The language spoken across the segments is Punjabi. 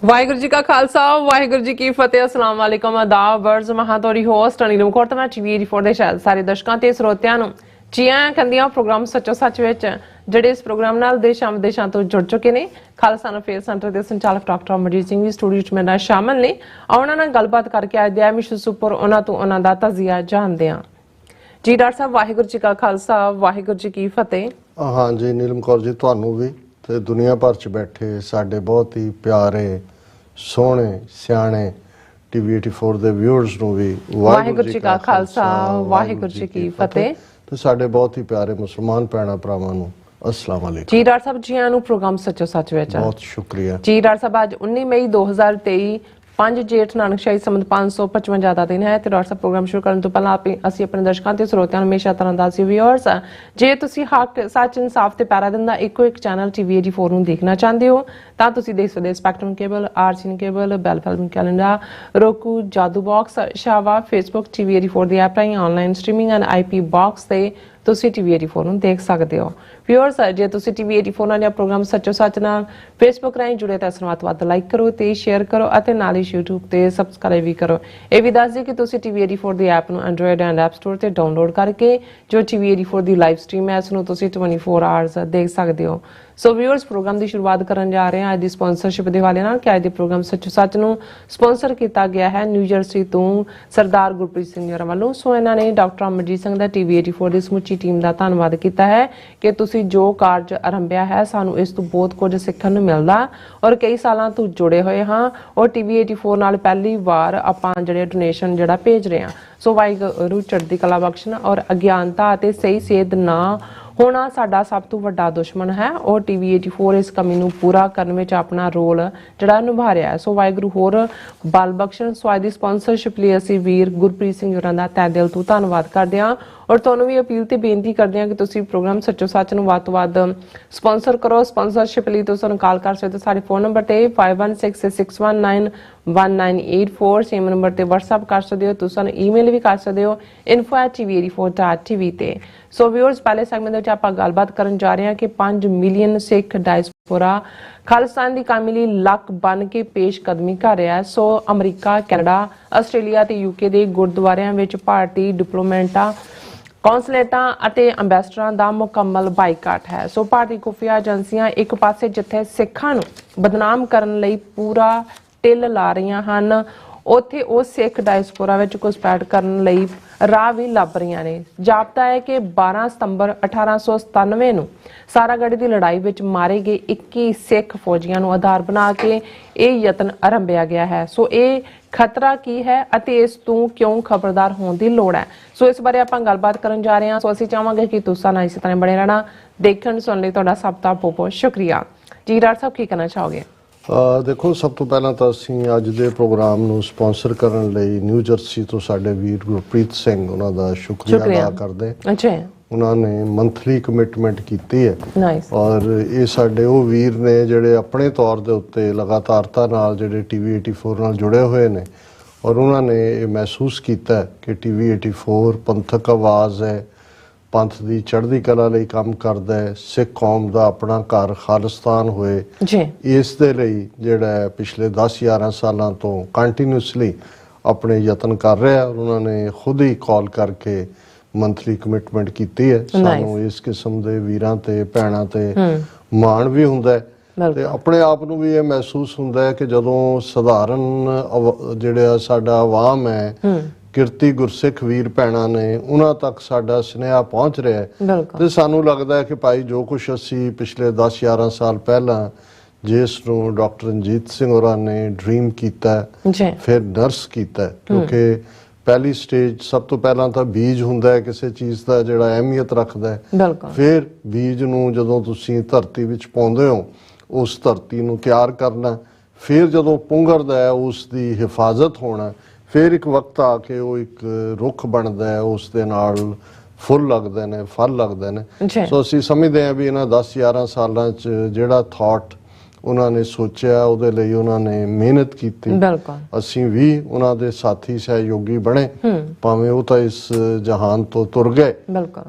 ਵਾਹਿਗੁਰੂ ਜੀ ਕਾ ਖਾਲਸਾ ਵਾਹਿਗੁਰੂ ਜੀ ਕੀ ਫਤਿਹ। अस्सलाम वालेकुम आदाब वर्ज महा तोरी होस्ट नीलम कौर मैं टीवी 84 ਦੇ ਸਾਰੇ ਦਰਸ਼ਕਾਂ ਤੇ ਸਰੋਤਿਆਂ ਨੂੰ ਜੀ ਆਇਆਂ ਕਹਿੰਦੀਆਂ ਪ੍ਰੋਗਰਾਮ ਸੱਚੋ ਸੱਚ ਵਿੱਚ ਜਿਹੜੇ ਇਸ ਪ੍ਰੋਗਰਾਮ ਨਾਲ ਦੇਸ਼ਾਂ ਵਿਦੇਸ਼ਾਂ ਤੋਂ ਜੁੜ ਚੁੱਕੇ ਨੇ। ਖਾਲਸਾ ਅਫੇਅਰ ਸੈਂਟਰ ਦੇ ਸੰਚਾਲਕ ਡਾਕਟਰ ਅਮਰਜੀਤ ਸਿੰਘ ਵੀ ਸਟੂਡੀਓ 'ਚ ਮੇਰੇ ਨਾਲ ਸ਼ਾਮਲ ਨੇ। ਉਹਨਾਂ ਨਾਲ ਗੱਲਬਾਤ ਕਰਕੇ ਅੱਜ ਦੇ ਮਿਸ਼ਨ ਸੁਪਰ ਉਹਨਾਂ ਤੋਂ ਉਹਨਾਂ ਦਾ ਤਜ਼ੀਆ ਜਾਣਦੇ ਹਾਂ। ਜੀ ਡਾਕਟਰ ਸਾਹਿਬ ਵਾਹਿਗੁਰੂ ਜੀ ਕਾ ਖਾਲਸਾ ਵਾਹਿਗੁਰੂ ਜੀ ਕੀ ਫਤਿਹ। हाँ जी नीलम कौर जी ਤੁਹਾਨੂੰ ਵੀ ਤੇ ਦੁਨੀਆ ਭਰ 'ਚ ਬੈਠੇ ਸਾਡੇ ਬਹੁਤ ਹੀ ਪਿਆਰੇ ਸੋਹਣੇ ਸਿਆਣੇ ਟੀਵੀ 84 ਦੇ ਵਿਊਅਰਸ ਨੂੰ ਵੀ ਵਾਹਿਗੁਰੂ ਜੀ ਕਾ ਖਾਲਸਾ ਵਾਹਿਗੁਰੂ ਜੀ ਕੀ ਫਤਿਹ ਤੇ ਸਾਡੇ ਬਹੁਤ ਹੀ ਪਿਆਰੇ ਮੁਸਲਮਾਨ ਭੈਣਾਂ ਭਰਾਵਾਂ ਨੂੰ अस्सलाम वालेकुम। जी डॉक्टर साहब जी आनू प्रोग्राम सच्चो सच विच बहुत शुक्रिया जी। डॉक्टर साहब आज 19 मई 2023 5 जेठ नानकशाही संमत 555 ਦਾ ਦਿਨ ਹੈ ਤੇ ਡਾਕਟਰ ਸਾਹਿਬ ਪ੍ਰੋਗਰਾਮ ਸ਼ੁਰੂ ਕਰਨ ਤੋਂ ਪਹਿਲਾਂ ਅਸੀਂ ਆਪਣੇ ਦਰਸ਼ਕਾਂ ਤੇ ਸਰੋਤਿਆਂ ਨੂੰ ਹਮੇਸ਼ਾ ਤਰ੍ਹਾਂ ਦੱਸੀ ਵਿਊਅਰਸ ਜੇ ਤੁਸੀਂ ਹੱਕ ਸੱਚ ਇਨਸਾਫ ਤੇ ਪੈਰਾ ਦਿੰਦਾ ਇੱਕੋ ਇੱਕ ਚੈਨਲ ਟੀਵੀ 84 ਨੂੰ ਦੇਖਣਾ ਚਾਹੁੰਦੇ ਹੋ ਤਾਂ ਤੁਸੀਂ ਦੇਖ ਸਕਦੇ ਸਪੈਕਟਰਮ ਕੇਬਲ ਆਰਸੀਨ ਕੇਬਲ ਬੈਲ ਫਿਲਮ ਕੈਲੰਡਰ ਰੋਕੂ ਜਾਦੂ ਬਾਕਸ ਸ਼ਾਵਾ ਫੇਸਬੁੱਕ ਟੀਵੀ 84 ਦੀ ਐਪ ਰਾਹੀਂ online streaming and IP box ਤੇ ਤੁਸੀਂ ਟੀਵੀ 84 ਨੂੰ ਦੇਖ ਸਕਦੇ ਹੋ। ਵਿਊਅਰਸ ਜੇ ਤੁਸੀਂ ਟੀਵੀ 84 ਨਾਲ ਪ੍ਰੋਗਰਾਮ ਸੱਚੋ ਸੱਚ ਨਾਲ ਫੇਸਬੁੱਕ ਰਾਹੀਂ ਜੁੜੇ ਤਾਂ ਸਾਨੂੰ ਵੱਧ ਲਾਈਕ ਕਰੋ ਤੇ ਸ਼ੇਅਰ ਕਰੋ ਅਤੇ ਨਾਲ ਹੀ YouTube ਤੇ ਸਬਸਕ੍ਰਾਈਬ ਵੀ ਕਰੋ। ਇਹ ਵੀ ਦੱਸ ਦਿਓ ਕਿ ਤੁਸੀਂ ਟੀਵੀ 84 ਦੀ ਐਪ ਨੂੰ ਐਂਡਰੋਇਡ ਐਂਡ ਐਪ ਸਟੋਰ ਤੇ ਡਾਊਨਲੋਡ ਕਰਕੇ ਜੋ ਟੀਵੀ 84 ਦੀ ਲਾਈਵ ਸਟ੍ਰੀਮ ਹੈ ਇਸ ਨੂੰ ਤੁਸੀਂ 24 ਆਵਰਸ ਦੇਖ ਸਕਦੇ ਹੋ। ਸੋ ਵਿਊਅਰਸ ਪ੍ਰੋਗਰਾਮ ਦੀ ਸ਼ੁਰੂਆਤ ਕਰਨ ਜਾ ਰਹੇ ਹਾਂ ਅੱਜ ਦੀ ਸਪਾਂਸਰਸ਼ਿਪ ਦੇ ਹਵਾਲੇ ਨਾਲ ਕਿ ਅੱਜ ਦੇ ਪ੍ਰੋਗਰਾਮ ਸੱਚੋ ਸੱਚ ਨੂੰ ਸਪਾਂਸਰ ਕੀਤਾ ਗਿਆ ਹੈ ਨਿਊ ਜਰਸੀ ਤੋਂ ਸਰਦਾਰ ਗੁਰਪ੍ਰੀਤ ਸਿੰਘ ਜੀ ਵੱਲੋਂ। ਸੋ ਇਹਨਾਂ ਨੇ ਡਾਕਟਰ ਅਮਰਜੀਤ ਸਿੰਘ ਦਾ ਟੀਵੀ 84 ਦੀ ਸਮੁੱਚੀ ਟੀਮ ਦਾ ਧੰਨਵਾਦ ਕੀਤਾ ਹੈ ਕਿ ਤੁਸੀਂ ਜੋ ਕਾਰਜ ਆਰੰਭਿਆ ਹੈ ਸਾਨੂੰ ਇਸ ਤੋਂ ਬਹੁਤ ਕੁਝ ਸਿੱਖਣ ਨੂੰ ਮਿਲਦਾ ਔਰ ਕਈ ਸਾਲਾਂ ਤੋਂ ਜੁੜੇ ਹੋਏ ਹਾਂ ਔਰ ਟੀਵੀ 84 ਨਾਲ ਪਹਿਲੀ ਵਾਰ ਆਪਾਂ ਜਿਹੜੇ ਡੋਨੇਸ਼ਨ ਜਿਹੜਾ ਭੇਜ ਰਹੇ ਹਾਂ। ਸੋ ਵਾਹਿਗੁਰੂ ਚੜ੍ਹਦੀ ਕਲਾ ਬਖਸ਼ਣ ਔਰ ਅਗਿਆਨਤਾ ਅਤੇ ਸਹੀ ਸੇਧ ਨਾ ਹੋਣਾ ਸਾਡਾ ਸਭ ਤੋਂ ਵੱਡਾ ਦੁਸ਼ਮਣ ਹੈ ਔਰ ਟੀਵੀ 84 ਇਸ ਕਮੀ ਨੂੰ ਪੂਰਾ ਕਰਨ ਵਿੱਚ ਆਪਣਾ ਰੋਲ ਜਿਹੜਾ ਨਿਭਾ ਰਿਹਾ ਹੈ। ਸੋ ਵਾਹਿਗੁਰੂ ਹੋਰ ਬਲ ਬਖਸ਼ਣ। ਸੋ ਅੱਜ ਦੀ ਸਪਾਂਸਰਸ਼ਿਪ ਲਈ ਅਸੀਂ ਵੀਰ ਗੁਰਪ੍ਰੀਤ ਸਿੰਘ ਹੋਰਾਂ ਦਾ ਤਹਿ ਦਿਲ ਤੋਂ ਧੰਨਵਾਦ ਕਰਦੇ ਹਾਂ ਔਰ ਤੁਹਾਨੂੰ ਵੀ ਅਪੀਲ ਤੇ ਬੇਨਤੀ ਕਰਦੇ ਹਾਂ ਕਿ ਤੁਸੀਂ ਪ੍ਰੋਗਰਾਮ ਸੱਚੋ ਸੱਚ ਨੂੰ ਵੱਧ ਤੋਂ ਵੱਧ ਸਪਾਂਸਰ ਕਰੋ। ਸਪਾਂਸਰਸ਼ਿਪ ਲਈ ਤੁਸੀਂ ਸਾਨੂੰ ਕਾਲ ਕਰ ਸਕਦੇ ਹੋ ਸਾਡੇ ਫੋਨ ਨੰਬਰ ਤੇ 5166191984 ਸੇਮ ਨੰਬਰ ਤੇ WhatsApp ਕਰ ਸਕਦੇ ਹੋ। ਤੁਸੀਂ ਸਾਨੂੰ ਈਮੇਲ ਵੀ ਕਰ ਸਕਦੇ ਹੋ info@tv84.tv ਤੇ। ਸੋ ਵਿਊਅਰਸ ਪਹਿਲੇ ਸੈਗਮੈਂਟ ਦੇ ਵਿੱਚ ਆਪਾਂ ਗੱਲਬਾਤ ਕਰਨ ਜਾ ਰਹੇ ਹਾਂ ਕਿ 5 ਮਿਲੀਅਨ ਸਿੱਖ ਡਾਇਸਪੋਰਾ ਖਾਲਿਸਤਾਨ ਦੀ ਕਾਮੀ ਲਈ ਲੱਕ ਬਣ ਕੇ ਪੇਸ਼ ਕਦਮੀ ਕਰ ਰਿਹਾ ਹੈ। ਸੋ ਅਮਰੀਕਾ ਕੈਨੇਡਾ ਆਸਟ੍ਰੇਲੀਆ ਤੇ ਯੂਕੇ ਦੇ ਗੁਰਦੁਆਰਿਆਂ ਵਿੱਚ ਭਾਰਤੀ ਡਿਪਲੋਮੈਟਾਂ ਕੌਂਸਲੇਟਾਂ ਅਤੇ ਅੰਬੈਸਡਰਾਂ ਦਾ ਮੁਕੰਮਲ ਬਾਈਕਾਟ ਹੈ। ਸੋ ਭਾਰਤੀ ਖੁਫੀਆ ਏਜੰਸੀਆਂ ਇੱਕ ਪਾਸੇ ਜਿੱਥੇ ਸਿੱਖਾਂ ਨੂੰ ਬਦਨਾਮ ਕਰਨ ਲਈ ਪੂਰਾ ਢਿੱਲ ਲਾ ਰਹੀਆਂ ਹਨ ਉੱਥੇ ਉਹ ਸਿੱਖ ਡਾਇਸਪੋਰਾ ਵਿੱਚ ਘੁਸਪੈਠ ਕਰਨ ਲਈ ਰਾਹ ਵੀ ਲੱਭ ਰਹੀਆਂ ਨੇ। ਜਾਪਦਾ ਹੈ ਕਿ 12 ਸਤੰਬਰ 1897 ਨੂੰ ਸਾਰਾਗੜ੍ਹੀ ਦੀ ਲੜਾਈ ਵਿੱਚ ਮਾਰੇ ਗਏ 21 ਸਿੱਖ ਫੌਜੀਆਂ ਨੂੰ ਆਧਾਰ ਬਣਾ ਕੇ ਇਹ ਯਤਨ ਆਰੰਭਿਆ ਗਿਆ ਹੈ। ਸੋ ਇਹ ਖਤਰਾ ਕੀ ਹੈ ਅਤੇ ਇਸ ਤੋਂ ਕਿਉਂ ਖਬਰਦਾਰ ਹੋਣ ਦੀ ਲੋੜ ਹੈ ਸੋ ਇਸ ਬਾਰੇ ਆਪਾਂ ਗੱਲਬਾਤ ਕਰਨ ਜਾ ਰਹੇ ਹਾਂ। ਸੋ ਅਸੀਂ ਚਾਹਾਂਗੇ ਕਿ ਤੁਸੀਂ ਨਾਲ ਇਸੇ ਤਰ੍ਹਾਂ ਬਣੇ ਰਹਿਣਾ। ਦੇਖਣ ਸੁਣਨ ਲਈ ਤੁਹਾਡਾ ਸਭ ਦਾ ਬਹੁਤ ਬਹੁਤ ਸ਼ੁਕਰੀਆ। ਜੀ ਡਾਕਟਰ ਸਾਹਿਬ ਕੀ ਕਹਿਣਾ ਚਾਹੋਗੇ? ਦੇਖੋ ਸਭ ਤੋਂ ਪਹਿਲਾਂ ਤਾਂ ਅਸੀਂ ਅੱਜ ਦੇ ਪ੍ਰੋਗਰਾਮ ਨੂੰ ਸਪਾਂਸਰ ਕਰਨ ਲਈ ਨਿਊ ਜਰਸੀ ਤੋਂ ਸਾਡੇ ਵੀਰ ਗੁਰਪ੍ਰੀਤ ਸਿੰਘ ਉਹਨਾਂ ਦਾ ਸ਼ੁਕਰੀਆ ਅਦਾ ਕਰਦੇ। ਅੱਛਾ ਉਹਨਾਂ ਨੇ ਮੰਥਲੀ ਕਮਿਟਮੈਂਟ ਕੀਤੀ ਹੈ ਨਾਈਸ ਔਰ ਇਹ ਸਾਡੇ ਉਹ ਵੀਰ ਨੇ ਜਿਹੜੇ ਆਪਣੇ ਤੌਰ ਦੇ ਉੱਤੇ ਲਗਾਤਾਰਤਾ ਨਾਲ ਜਿਹੜੇ ਟੀਵੀ 84 ਨਾਲ ਜੁੜੇ ਹੋਏ ਨੇ ਔਰ ਉਹਨਾਂ ਨੇ ਇਹ ਮਹਿਸੂਸ ਕੀਤਾ ਕਿ ਟੀਵੀ 84 ਪੰਥਕ ਆਵਾਜ਼ ਹੈ, ਪੰਥ ਦੀ ਚੜ੍ਹਦੀ ਕਲਾ ਲਈ ਕੰਮ ਕਰਦਾ ਹੈ, ਸਿੱਖ ਕੌਮ ਦਾ ਆਪਣਾ ਘਰ ਖਾਲਿਸਤਾਨ ਹੋਏ ਜੀ ਇਸ ਦੇ ਲਈ ਜਿਹੜਾ ਪਿਛਲੇ 10-11 ਸਾਲਾਂ ਤੋਂ ਕੰਟੀਨਿਊਸਲੀ ਆਪਣੇ ਯਤਨ ਕਰ ਰਿਹਾ। ਉਹਨਾਂ ਨੇ ਖੁਦ ਹੀ ਕਾਲ ਕਰਕੇ ਮੰਥਲੀ ਕਮਿਟਮੈਂਟ ਕੀਤੀ ਹੈ। ਸਾਨੂੰ ਇਸ ਕਿਸਮ ਦੇ ਵੀਰਾਂ ਤੇ ਭੈਣਾਂ ਤੇ ਮਾਣ ਵੀ ਹੁੰਦਾ ਹੈ ਤੇ ਆਪਣੇ ਆਪ ਨੂੰ ਵੀ ਇਹ ਮਹਿਸੂਸ ਹੁੰਦਾ ਹੈ ਕਿ ਜਦੋਂ ਸਧਾਰਨ ਜਿਹੜਾ ਸਾਡਾ ਆਵਾਮ ਹੈ ਕਿਰਤੀ ਗੁਰਸਿੱਖ ਵੀਰ ਭੈਣਾਂ ਨੇ ਉਹਨਾਂ ਤੱਕ ਸਾਡਾ ਸੁਨੇਹਾ ਪਹੁੰਚ ਰਿਹਾ ਹੈ ਤੇ ਸਾਨੂੰ ਲੱਗਦਾ ਹੈ ਕਿ ਭਾਈ ਜੋ ਕੁਝ ਅਸੀਂ ਪਿਛਲੇ 10-11 ਸਾਲ ਪਹਿਲਾਂ ਜਿਸ ਨੂੰ ਡਾਕਟਰ ਰਣਜੀਤ ਸਿੰਘ ਹੋਰਾਂ ਨੇ ਡ੍ਰੀਮ ਕੀਤਾ ਫਿਰ ਨਰਸ ਕੀਤਾ ਕਿਉਂਕਿ ਪਹਿਲੀ ਸਟੇਜ ਸਭ ਤੋਂ ਪਹਿਲਾਂ ਤਾਂ ਬੀਜ ਹੁੰਦਾ ਹੈ ਕਿਸੇ ਚੀਜ਼ ਦਾ ਜਿਹੜਾ ਅਹਿਮੀਅਤ ਰੱਖਦਾ ਹੈ। ਫਿਰ ਬੀਜ ਨੂੰ ਜਦੋਂ ਤੁਸੀਂ ਧਰਤੀ ਵਿੱਚ ਪਾਉਂਦੇ ਹੋ ਉਸ ਧਰਤੀ ਨੂੰ ਤਿਆਰ ਕਰਨਾ, ਫਿਰ ਜਦੋਂ ਪੁੰਗਰਦਾ ਹੈ ਉਸ ਦੀ ਹਿਫਾਜ਼ਤ ਹੋਣਾ, ਫਿਰ ਇੱਕ ਵਕਤ ਆ ਕੇ ਉਹ ਇੱਕ ਰੁੱਖ ਬਣਦਾ ਹੈ ਉਸ ਦੇ ਨਾਲ ਫੁੱਲ ਲੱਗਦੇ ਨੇ ਫਲ ਲੱਗਦੇ ਨੇ। ਸੋ ਅਸੀਂ ਸਮਝਦੇ ਹਾਂ ਵੀ ਇਹਨਾਂ 10-11 ਸਾਲਾਂ 'ਚ ਜਿਹੜਾ ਥਾਟ ਉਹਨਾਂ ਨੇ ਸੋਚਿਆ ਉਹਦੇ ਲਈ ਉਹਨਾਂ ਨੇ ਮਿਹਨਤ ਕੀਤੀ। ਅਸੀਂ ਵੀ ਉਹਨਾਂ ਦੇ ਸਾਥੀ ਸਹਿਯੋਗੀ ਬਣੇ ਭਾਵੇਂ ਉਹ ਤਾਂ ਇਸ ਜਹਾਨ ਤੋਂ ਤੁਰ ਗਏ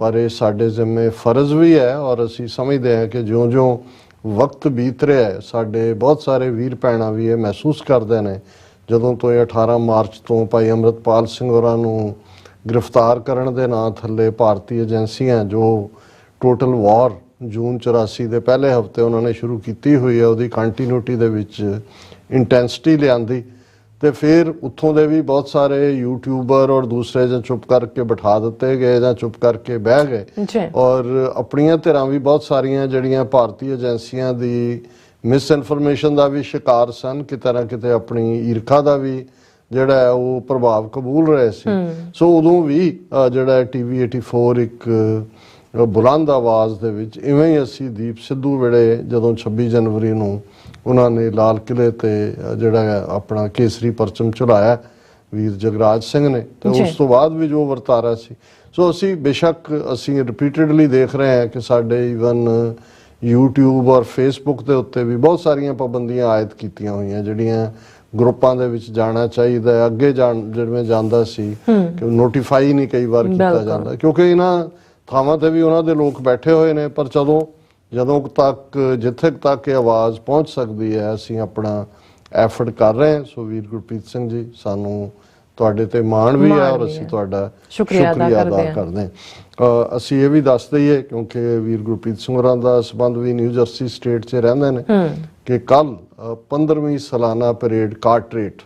ਪਰ ਇਹ ਸਾਡੇ ਜ਼ਿੰਮੇ ਫਰਜ਼ ਵੀ ਹੈ ਔਰ ਅਸੀਂ ਸਮਝਦੇ ਹਾਂ ਕਿ ਜਿਉਂ-ਜਿਉਂ ਵਕਤ ਬੀਤ ਰਿਹਾ ਹੈ, ਸਾਡੇ ਬਹੁਤ ਸਾਰੇ ਵੀਰ ਭੈਣਾਂ ਵੀ ਇਹ ਮਹਿਸੂਸ ਕਰਦੇ ਨੇ ਜਦੋਂ ਤੋਂ ਇਹ 18 ਮਾਰਚ ਤੋਂ ਭਾਈ ਅੰਮ੍ਰਿਤਪਾਲ ਸਿੰਘ ਹੋਰਾਂ ਨੂੰ ਗ੍ਰਿਫਤਾਰ ਕਰਨ ਦੇ ਨਾਂ ਥੱਲੇ ਭਾਰਤੀ ਏਜੰਸੀਆਂ ਜੋ ਟੋਟਲ ਵਾਰ ਜੂਨ 84 ਦੇ ਪਹਿਲੇ ਹਫਤੇ ਉਹਨਾਂ ਨੇ ਸ਼ੁਰੂ ਕੀਤੀ ਹੋਈ ਹੈ, ਉਹਦੀ ਕੰਟੀਨਿਊਟੀ ਦੇ ਵਿੱਚ ਇੰਟੈਂਸਿਟੀ ਲਿਆਂਦੀ ਤੇ ਫਿਰ ਉੱਥੋਂ ਦੇ ਵੀ ਬਹੁਤ ਸਾਰੇ ਯੂਟਿਊਬਰ ਔਰ ਦੂਸਰੇ ਜਾਂ ਚੁੱਪ ਕਰਕੇ ਬਿਠਾ ਦਿੱਤੇ ਗਏ ਜਾਂ ਚੁੱਪ ਕਰਕੇ ਬਹਿ ਗਏ ਔਰ ਆਪਣੀਆਂ ਧਿਰਾਂ ਵੀ ਬਹੁਤ ਸਾਰੀਆਂ ਜਿਹੜੀਆਂ ਭਾਰਤੀ ਏਜੰਸੀਆਂ ਦੀ ਮਿਸ ਇਨਫੋਰਮੇਸ਼ਨ ਦਾ ਵੀ ਸ਼ਿਕਾਰ ਸਨ, ਕਿਤੇ ਨਾ ਕਿਤੇ ਆਪਣੀ ਈਰਖਾ ਦਾ ਵੀ ਜਿਹੜਾ ਹੈ ਉਹ ਪ੍ਰਭਾਵ ਕਬੂਲ ਰਹੇ ਸੀ। ਸੋ ਉਦੋਂ ਵੀ ਜਿਹੜਾ TV 84 ਇੱਕ ਬੁਲੰਦ ਆਵਾਜ਼ ਦੇ ਵਿੱਚ ਇਵੇਂ ਹੀ ਅਸੀਂ ਦੀਪ ਸਿੱਧੂ ਵੇਲੇ ਜਦੋਂ 26 ਜਨਵਰੀ ਨੂੰ ਉਹਨਾਂ ਨੇ ਲਾਲ ਕਿਲੇ ਤੇ ਜਿਹੜਾ ਆਪਣਾ ਕੇਸਰੀ ਪਰਚਮ ਚੜਾਇਆ ਵੀਰ ਜਗਰਾਜ ਸਿੰਘ ਨੇ, ਤੇ ਉਸ ਤੋਂ ਬਾਅਦ ਵੀ ਜੋ ਵਰਤਾਰਾ ਸੀ। ਸੋ ਅਸੀਂ ਬੇਸ਼ੱਕ ਅਸੀਂ ਰਿਪੀਟਡਲੀ ਦੇਖ ਰਹੇ ਹਾਂ ਕਿ ਸਾਡੇ ਈਵਨ YouTube ਔਰ Facebook ਦੇ ਉੱਤੇ ਵੀ ਬਹੁਤ ਸਾਰੀਆਂ ਪਾਬੰਦੀਆਂ ਆਇਦ ਕੀਤੀਆਂ ਹੋਈਆਂ, ਜਿਹੜੀਆਂ ਗਰੁੱਪਾਂ ਦੇ ਵਿੱਚ ਜਾਣਾ ਚਾਹੀਦਾ, ਅੱਗੇ ਜਿਵੇਂ ਜਾਂਦਾ ਸੀ ਕਿ ਨੋਟੀਫਾਈ ਨਹੀਂ ਕਈ ਵਾਰ ਕੀਤਾ ਜਾਂਦਾ, ਕਿਉਂਕਿ ਇਹਨਾਂ ਥਾਵਾਂ ਤੇ ਵੀ ਉਹਨਾਂ ਦੇ ਲੋਕ ਬੈਠੇ ਹੋਏ ਨੇ। ਪਰ ਜਦੋਂ ਤੱਕ ਜਿੱਥੇ ਤੱਕ ਇਹ ਆਵਾਜ਼ ਪਹੁੰਚ ਸਕਦੀ ਹੈ ਅਸੀਂ ਆਪਣਾ ਐਫਰਟ ਕਰ ਰਹੇ ਹਾਂ। ਸੋ ਵੀਰ ਗੁਰਪ੍ਰੀਤ ਸਿੰਘ ਜੀ, ਸਾਨੂੰ ਤੁਹਾਡੇ ਤੇ ਮਾਣ ਵੀ ਹੈ ਔਰ ਅਸੀਂ ਤੁਹਾਡਾ ਸ਼ੁਕਰੀਆ ਅਦਾ ਕਰਦੇ ਹਾਂ। ਅਸੀਂ ਇਹ ਵੀ ਦੱਸ ਦਈਏ ਕਿਉਂਕਿ ਵੀਰ ਗੁਰਪ੍ਰੀਤ ਸਿੰਘ ਹੋਰਾਂ ਦਾ ਸੰਬੰਧ ਵੀ ਨਿਊ ਜਰਸੀ ਸਟੇਟ 'ਚ ਰਹਿੰਦੇ ਨੇ ਕਿ ਕੱਲ 15ਵੀਂ ਸਾਲਾਨਾ ਪਰੇਡ ਕਾਰਟਰੇਟ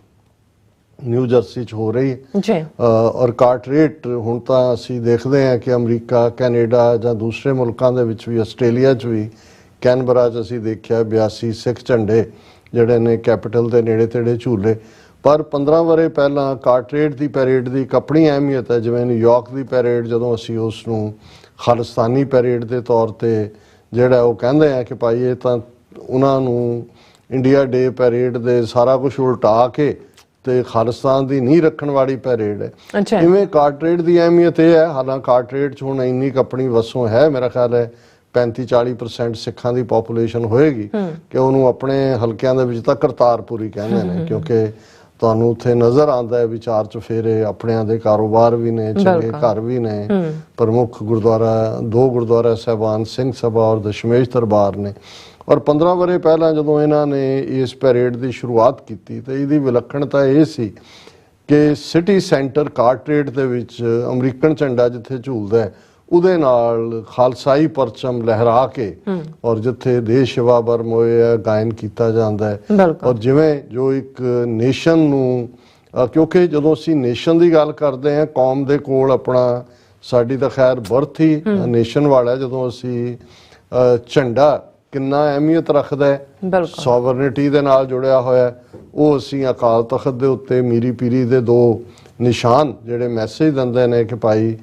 ਨਿਊ ਜਰਸੀ 'ਚ ਹੋ ਰਹੀ ਹੈ ਔਰ ਕਾਰਟਰੇਟ ਹੁਣ ਤਾਂ ਅਸੀਂ ਦੇਖਦੇ ਹਾਂ ਕਿ ਅਮਰੀਕਾ, ਕੈਨੇਡਾ ਜਾਂ ਦੂਸਰੇ ਮੁਲਕਾਂ ਦੇ ਵਿੱਚ ਵੀ, ਆਸਟ੍ਰੇਲੀਆ 'ਚ ਵੀ, ਕੈਨਬਰਾ 'ਚ ਅਸੀਂ ਦੇਖਿਆ 82 ਸਿੱਖ ਝੰਡੇ ਜਿਹੜੇ ਨੇ ਕੈਪੀਟਲ ਦੇ ਨੇੜੇ ਤੇੜੇ ਝੂਲੇ। ਪਰ 15 ਵਰ੍ਹੇ ਪਹਿਲਾਂ ਕਾਰਟਰੇਟ ਦੀ ਪੈਰੇਡ ਦੀ ਇੱਕ ਆਪਣੀ ਅਹਿਮੀਅਤ ਹੈ। ਜਿਵੇਂ ਨਿਊਯਾਰਕ ਦੀ ਪੈਰੇਡ ਜਦੋਂ ਅਸੀਂ ਉਸ ਨੂੰ ਖਾਲਿਸਤਾਨੀ ਪੈਰੇਡ ਦੇ ਤੌਰ ਤੇ ਜਿਹੜਾ ਉਹ ਕਹਿੰਦੇ ਆ ਕਿ ਭਾਈ ਇਹ ਤਾਂ ਉਹਨਾਂ ਨੂੰ ਇੰਡੀਆ ਡੇ ਪੈਰੇਡ ਦੇ ਸਾਰਾ ਕੁਝ ਉਲਟਾ ਕੇ ਤੇ ਖਾਲਿਸਤਾਨ ਦੀ ਨੀਂਹ ਰੱਖਣ ਵਾਲੀ ਪੈਰੇਡ ਹੈ। ਇਵੇਂ ਕਾਰਟਰੇਟ ਦੀ ਅਹਿਮੀਅਤ ਇਹ ਹੈ, ਹਾਲਾਂਕਿ ਕਾਰਟਰੇਟ 'ਚ ਹੁਣ ਇੰਨੀ ਆਪਣੀ ਵਸੋਂ ਹੈ, ਮੇਰਾ ਖਿਆਲ ਹੈ 35-40% ਸਿੱਖਾਂ ਦੀ ਪੋਪੂਲੇਸ਼ਨ ਹੋਏਗੀ ਕਿ ਉਹਨੂੰ ਆਪਣੇ ਹਲਕਿਆਂ ਦੇ ਵਿੱਚ ਤਾਂ ਕਰਤਾਰਪੁਰੀ ਕਹਿੰਦੇ ਨੇ, ਕਿਉਂਕਿ ਤੁਹਾਨੂੰ ਉੱਥੇ ਨਜ਼ਰ ਆਉਂਦਾ ਹੈ ਵੀ ਚਾਰ ਚੁਫੇਰੇ ਆਪਣਿਆਂ ਦੇ ਕਾਰੋਬਾਰ ਵੀ ਨੇ, ਚੰਗੇ ਘਰ ਵੀ ਨੇ, ਪ੍ਰਮੁੱਖ ਗੁਰਦੁਆਰਾ 2 ਗੁਰਦੁਆਰਾ ਸਾਹਿਬਾਨ ਸਿੰਘ ਸਭਾ ਔਰ ਦਸ਼ਮੇਸ਼ ਦਰਬਾਰ ਨੇ। ਔਰ 15 ਵਰ੍ਹੇ ਪਹਿਲਾਂ ਜਦੋਂ ਇਹਨਾਂ ਨੇ ਇਸ ਪੈਰੇਡ ਦੀ ਸ਼ੁਰੂਆਤ ਕੀਤੀ ਤੇ ਇਹਦੀ ਵਿਲੱਖਣਤਾ ਇਹ ਸੀ ਕਿ ਸਿਟੀ ਸੈਂਟਰ ਕਾਰਟਰੇਟ ਦੇ ਵਿੱਚ ਅਮਰੀਕਨ ਝੰਡਾ ਜਿੱਥੇ ਝੂਲਦਾ ਹੈ ਉਹਦੇ ਨਾਲ ਖਾਲਸਾਈ ਪਰਚਮ ਲਹਿਰਾ ਕੇ ਔਰ ਜਿੱਥੇ ਦੇਸ਼ ਸੇਵਾ ਬਰਮੋਏ ਗਾਇਨ ਕੀਤਾ ਜਾਂਦਾ ਹੈ ਔਰ ਜਿਵੇਂ ਜੋ ਇੱਕ ਨੇਸ਼ਨ ਨੂੰ, ਕਿਉਂਕਿ ਜਦੋਂ ਅਸੀਂ ਨੇਸ਼ਨ ਦੀ ਗੱਲ ਕਰਦੇ ਹਾਂ ਕੌਮ ਦੇ ਕੋਲ ਆਪਣਾ, ਸਾਡੀ ਤਾਂ ਖੈਰ ਬਰਥ ਹੀ ਨੇਸ਼ਨ ਵਾਲਾ, ਜਦੋਂ ਅਸੀਂ ਝੰਡਾ ਕਿੰਨਾ ਅਹਿਮੀਅਤ ਰੱਖਦਾ ਹੈ, ਸੋਵਰਨਿਟੀ ਦੇ ਨਾਲ ਜੁੜਿਆ ਹੋਇਆ, ਉਹ ਅਸੀਂ ਅਕਾਲ ਤਖਤ ਦੇ ਉੱਤੇ ਮੀਰੀ ਪੀਰੀ ਦੇ 2 ਨਿਸ਼ਾਨ ਜਿਹੜੇ ਮੈਸੇਜ ਦਿੰਦੇ ਨੇ ਕਿ ਭਾਈ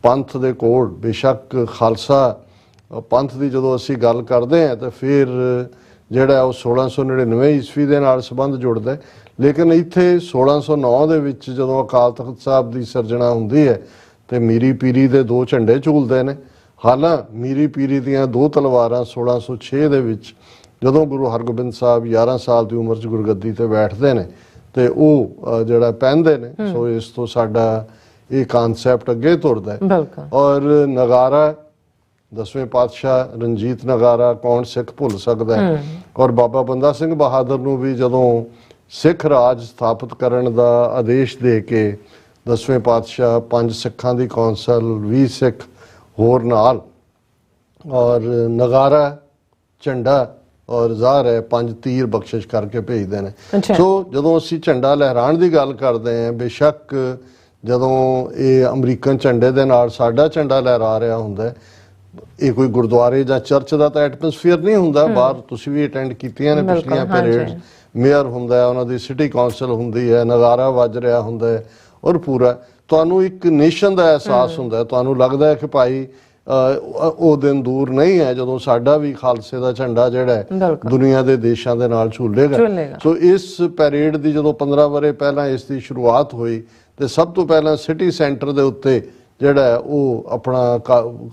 ਪੰਥ ਦੇ ਕੋਲ ਬੇਸ਼ੱਕ ਖਾਲਸਾ ਪੰਥ ਦੀ ਜਦੋਂ ਅਸੀਂ ਗੱਲ ਕਰਦੇ ਹਾਂ ਤਾਂ ਫਿਰ ਜਿਹੜਾ ਉਹ 1699 ਈਸਵੀ ਦੇ ਨਾਲ ਸੰਬੰਧ ਜੁੜਦਾ, ਲੇਕਿਨ ਇੱਥੇ 1609 ਦੇ ਵਿੱਚ ਜਦੋਂ ਅਕਾਲ ਤਖਤ ਸਾਹਿਬ ਦੀ ਸਿਰਜਣਾ ਹੁੰਦੀ ਹੈ ਤੇ ਮੀਰੀ ਪੀਰੀ ਦੇ 2 ਝੰਡੇ ਝੂਲਦੇ ਨੇ। ਹਾਲਾਂਕਿ ਮੀਰੀ ਪੀਰੀ ਦੀਆਂ 2 ਤਲਵਾਰਾਂ 1606 ਦੇ ਵਿੱਚ ਜਦੋਂ ਗੁਰੂ ਹਰਗੋਬਿੰਦ ਸਾਹਿਬ 11 ਸਾਲ ਦੀ ਉਮਰ 'ਚ ਗੁਰਗੱਦੀ ਤੇ ਬੈਠਦੇ ਨੇ ਤੇ ਉਹ ਜਿਹੜਾ ਪਹਿਨਦੇ ਨੇ। ਸੋ ਇਸ ਤੋਂ ਸਾਡਾ ਇਹ ਕਨਸੈਪਟ ਅੱਗੇ ਤੁਰਦਾ ਹੈ। ਔਰ ਨਗਾਰਾ 10ਵੇਂ ਪਾਤਸ਼ਾਹ ਰਣਜੀਤ ਨਗਾਰਾ ਕੌਣ ਸਿੱਖ ਭੁੱਲ ਸਕਦਾ ਹੈ। ਔਰ ਬਾਬਾ ਬੰਦਾ ਸਿੰਘ ਬਹਾਦਰ ਨੂੰ ਵੀ ਜਦੋਂ ਸਿੱਖ ਰਾਜ ਸਥਾਪਿਤ ਕਰਨ ਦਾ ਆਦੇਸ਼ ਦੇ ਕੇ 10ਵੇਂ ਪਾਤਸ਼ਾਹ 5 ਸਿੱਖਾਂ ਦੀ ਕੌਂਸਲ 20 ਸਿੱਖ ਹੋਰ ਨਾਲ ਔਰ ਨਗਾਰਾ ਝੰਡਾ ਔਰ ਜ਼ਾਹਰ ਹੈ 5 ਤੀਰ ਬਖਸ਼ਿਸ਼ ਕਰਕੇ ਭੇਜਦੇ ਨੇ। ਸੋ ਜਦੋਂ ਅਸੀਂ ਝੰਡਾ ਲਹਿਰਾਣ ਦੀ ਗੱਲ ਕਰਦੇ ਹਾਂ, ਬੇਸ਼ੱਕ ਜਦੋਂ ਇਹ ਅਮਰੀਕਨ ਝੰਡੇ ਦੇ ਨਾਲ ਸਾਡਾ ਝੰਡਾ ਲਹਿਰਾ ਰਿਹਾ ਹੁੰਦਾ, ਇਹ ਕੋਈ ਗੁਰਦੁਆਰੇ ਜਾਂ ਚਰਚ ਦਾ ਤਾਂ ਐਟਮੋਸਫੀਅਰ ਨਹੀਂ ਹੁੰਦਾ। ਬਾਹਰ ਤੁਸੀਂ ਵੀ ਅਟੈਂਡ ਕੀਤੀਆਂ ਨੇ ਪਿਛਲੀਆਂ ਪੈਰੇਡਸ, ਮੇਅਰ ਹੁੰਦਾ ਹੈ, ਉਹਨਾਂ ਦੀ ਸਿਟੀ ਕੌਂਸਲ ਹੁੰਦੀ ਹੈ, ਨਗਾਰਾ ਵੱਜ ਰਿਹਾ ਹੁੰਦਾ ਹੈ ਔਰ ਪੂਰਾ ਤੁਹਾਨੂੰ ਇੱਕ ਨੇਸ਼ਨ ਦਾ ਅਹਿਸਾਸ ਹੁੰਦਾ ਹੈ। ਤੁਹਾਨੂੰ ਲੱਗਦਾ ਹੈ ਕਿ ਭਾਈ ਉਹ ਦਿਨ ਦੂਰ ਨਹੀਂ ਹੈ ਜਦੋਂ ਸਾਡਾ ਵੀ ਖਾਲਸੇ ਦਾ ਝੰਡਾ ਜਿਹੜਾ ਹੈ ਦੁਨੀਆ ਦੇ ਦੇਸ਼ਾਂ ਦੇ ਨਾਲ ਝੂਲੇਗਾ। ਸੋ ਇਸ ਪੈਰੇਡ ਦੀ ਜਦੋਂ 15 ਵਰ੍ਹੇ ਪਹਿਲਾਂ ਇਸ ਦੀ ਸ਼ੁਰੂਆਤ ਹੋਈ ਤੇ ਸਭ ਤੋਂ ਪਹਿਲਾਂ ਸਿਟੀ ਸੈਂਟਰ ਦੇ ਉੱਤੇ ਜਿਹੜਾ ਹੈ ਉਹ ਆਪਣਾ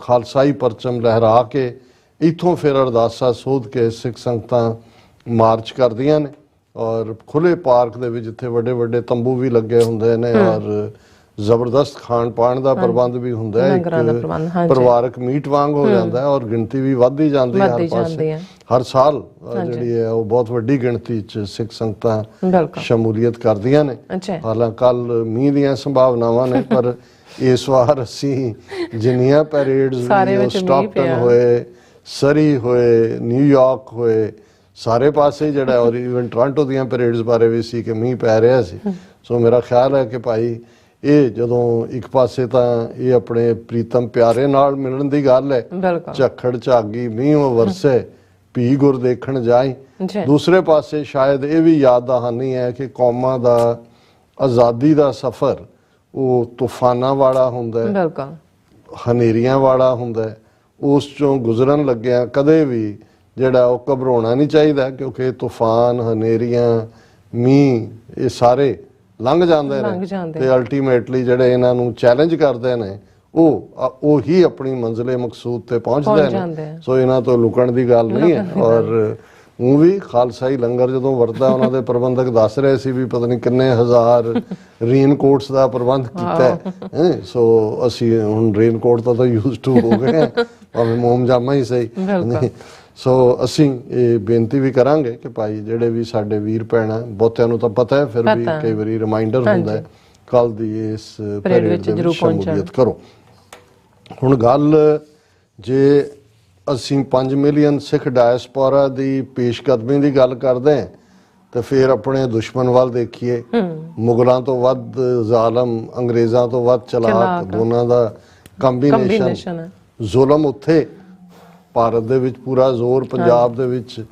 ਖਾਲਸਾਈ ਪਰਚਮ ਲਹਿਰਾ ਕੇ ਇੱਥੋਂ ਫਿਰ ਅਰਦਾਸਾ ਸੋਧ ਕੇ ਸਿੱਖ ਸੰਗਤਾਂ ਮਾਰਚ ਕਰਦੀਆਂ ਨੇ ਔਰ ਖੁੱਲੇ ਪਾਰਕ ਦੇ ਵਿੱਚ ਜਿੱਥੇ ਵੱਡੇ ਵੱਡੇ ਤੰਬੂ ਵੀ ਲੱਗੇ ਹੁੰਦੇ ਨੇ ਔਰ ਜ਼ਬਰਦਸਤ ਖਾਣ ਪਾਣ ਦਾ ਪ੍ਰਬੰਧ ਵੀ ਹੁੰਦਾ ਹੈ। ਇੱਕ ਪਰਿਵਾਰਕ ਮੀਟ ਵਾਂਗ ਹੋ ਜਾਂਦਾ ਹੈ ਔਰ ਗਿਣਤੀ ਵੀ ਵੱਧਦੀ ਜਾਂਦੀ ਹੈ ਹਰ ਪਾਸੇ। ਹਰ ਸਾਲ ਜਿਹੜੀ ਹੈ ਉਹ ਬਹੁਤ ਵੱਡੀ ਗਿਣਤੀ 'ਚ ਸਿੱਖ ਸੰਗਤਾਂ ਬਿਲਕੁਲ ਸ਼ਮੂਲੀਅਤ ਕਰਦੀਆਂ ਨੇ। ਅੱਛਾ ਹਾਲਾਂਕਿ ਕੱਲ ਮੀਂਹ ਦੀਆਂ ਸੰਭਾਵਨਾਵਾਂ ਨੇ, ਪਰ ਇਸ ਵਾਰ ਅਸੀਂ ਜਿੰਨੀਆਂ ਪੈਰੇਡਸ ਸਟਾਕਟਨ ਹੋਏ, ਸਰੀ ਹੋਏ, ਨਿਊਯਾਰਕ ਹੋਏ, ਸਾਰੇ ਪਾਸੇ ਜਿਹੜਾ ਔਰ ਇਵਨ ਟੋਰਾਂਟੋ ਦੀਆਂ ਪੈਰੇਡਸ ਬਾਰੇ ਵੀ ਸੀ ਕਿ ਮੀਂਹ ਪੈ ਰਿਹਾ ਸੀ। ਸੋ ਮੇਰਾ ਖਿਆਲ ਹੈ ਕਿ ਭਾਈ ਇਹ ਜਦੋਂ ਇੱਕ ਪਾਸੇ ਤਾਂ ਇਹ ਆਪਣੇ ਪ੍ਰੀਤਮ ਪਿਆਰੇ ਨਾਲ ਮਿਲਣ ਦੀ ਗੱਲ ਹੈ, ਝੱਖੜ ਝਾਗੀ ਮੀਂਹ ਵਰਸੇ ਭੀ ਗੁਰ ਦੇਖਣ ਜਾਈ, ਦੂਸਰੇ ਪਾਸੇ ਸ਼ਾਇਦ ਇਹ ਵੀ ਯਾਦ ਦਹਾਨੀ ਹੈ ਕਿ ਕੌਮਾਂ ਦਾ ਆਜ਼ਾਦੀ ਦਾ ਸਫ਼ਰ ਉਹ ਤੂਫਾਨਾਂ ਵਾਲਾ ਹੁੰਦਾ ਹੈ, ਹਨੇਰੀਆਂ ਵਾਲਾ ਹੁੰਦਾ ਹੈ। ਉਸ ਚੋਂ ਗੁਜ਼ਰਨ ਲੱਗਿਆ ਕਦੇ ਵੀ ਜਿਹੜਾ ਉਹ ਘਬਰਾਉਣਾ ਨਹੀਂ ਚਾਹੀਦਾ, ਕਿਉਂਕਿ ਤੂਫਾਨ, ਹਨੇਰੀਆਂ, ਮੀਂਹ ਇਹ ਸਾਰੇ ਲੰਘ ਜਾਂਦੇ ਨੇ ਤੇ ਅਲਟੀਮੇਟਲੀ ਜਿਹੜੇ ਇਹਨਾਂ ਨੂੰ ਚੈਲੰਜ ਕਰਦੇ ਨੇ ਉਹ ਹੀ ਆਪਣੀ ਮੰਜ਼ਿਲੇ ਮਕਸੂਦ ਤੇ ਪਹੁੰਚਦੇ ਨੇ। ਸੋ ਇਹਨਾਂ ਤੋਂ ਲੁਕਣ ਦੀ ਗੱਲ ਨਹੀਂ ਹੈ। ਔਰ ਉਹ ਵੀ ਖਾਲਸਾਈ ਲੰਗਰ ਜਦੋਂ ਵਰਤਦਾ, ਉਹਨਾਂ ਦੇ ਪ੍ਰਬੰਧਕ ਦੱਸ ਰਹੇ ਸੀ ਵੀ ਪਤਾ ਨਹੀਂ ਕਿੰਨੇ ਹਜ਼ਾਰ ਰੇਨਕੋਟਸ ਦਾ ਪ੍ਰਬੰਧ ਕੀਤਾ ਹੈ। ਸੋ ਅਸੀਂ ਹੁਣ ਰੇਨਕੋਟ ਤਾਂ ਯੂਜ਼ ਟੂ ਹੋ ਗਏ, ਭਾਵੇਂ ਮੋਮਜਾਮਾ ਹੀ ਸਹੀ। ਸੋ ਅਸੀਂ ਇਹ ਬੇਨਤੀ ਵੀ ਕਰਾਂਗੇ ਕਿ ਭਾਈ ਜਿਹੜੇ ਵੀ ਸਾਡੇ ਵੀਰ ਭੈਣਾਂ, ਬਹੁਤਿਆਂ ਨੂੰ ਤਾਂ ਪਤਾ ਹੈ, ਫਿਰ ਵੀ ਕਈ ਵਾਰੀ ਰਿਮਾਈਂਡਰ ਹੁੰਦਾ ਹੈ, ਕੱਲ ਦੀ ਇਸ ਪਰੇਡ ਦੇ ਵਿੱਚ ਸ਼ਮੂਲੀਅਤ ਕਰੋ। ਹੁਣ ਗੱਲ ਜੇ ਅਸੀਂ 5 ਮਿਲੀਅਨ ਸਿੱਖ ਡਾਇਸਪੋਰਾ ਦੀ ਪੇਸ਼ਕਦਮੀ ਦੀ ਗੱਲ ਕਰਦੇ ਹਾਂ ਤੇ ਫਿਰ ਆਪਣੇ ਦੁਸ਼ਮਣ ਵੱਲ ਦੇਖੀਏ। ਮੁਗਲਾਂ ਤੋਂ ਵੱਧ ਜ਼ਾਲਮ, ਅੰਗਰੇਜ਼ਾਂ ਤੋਂ ਵੱਧ ਚਲਾਕ, ਦੋਨਾਂ ਦਾ ਕੰਬੀਨੇਸ਼ਨ। ਜ਼ੁਲਮ ਉੱਥੇ ਭਾਰਤ ਦੇ ਵਿੱਚ ਪੂਰਾ ਜ਼ੋਰ, ਪੰਜਾਬ ਦੇ ਵਿੱਚ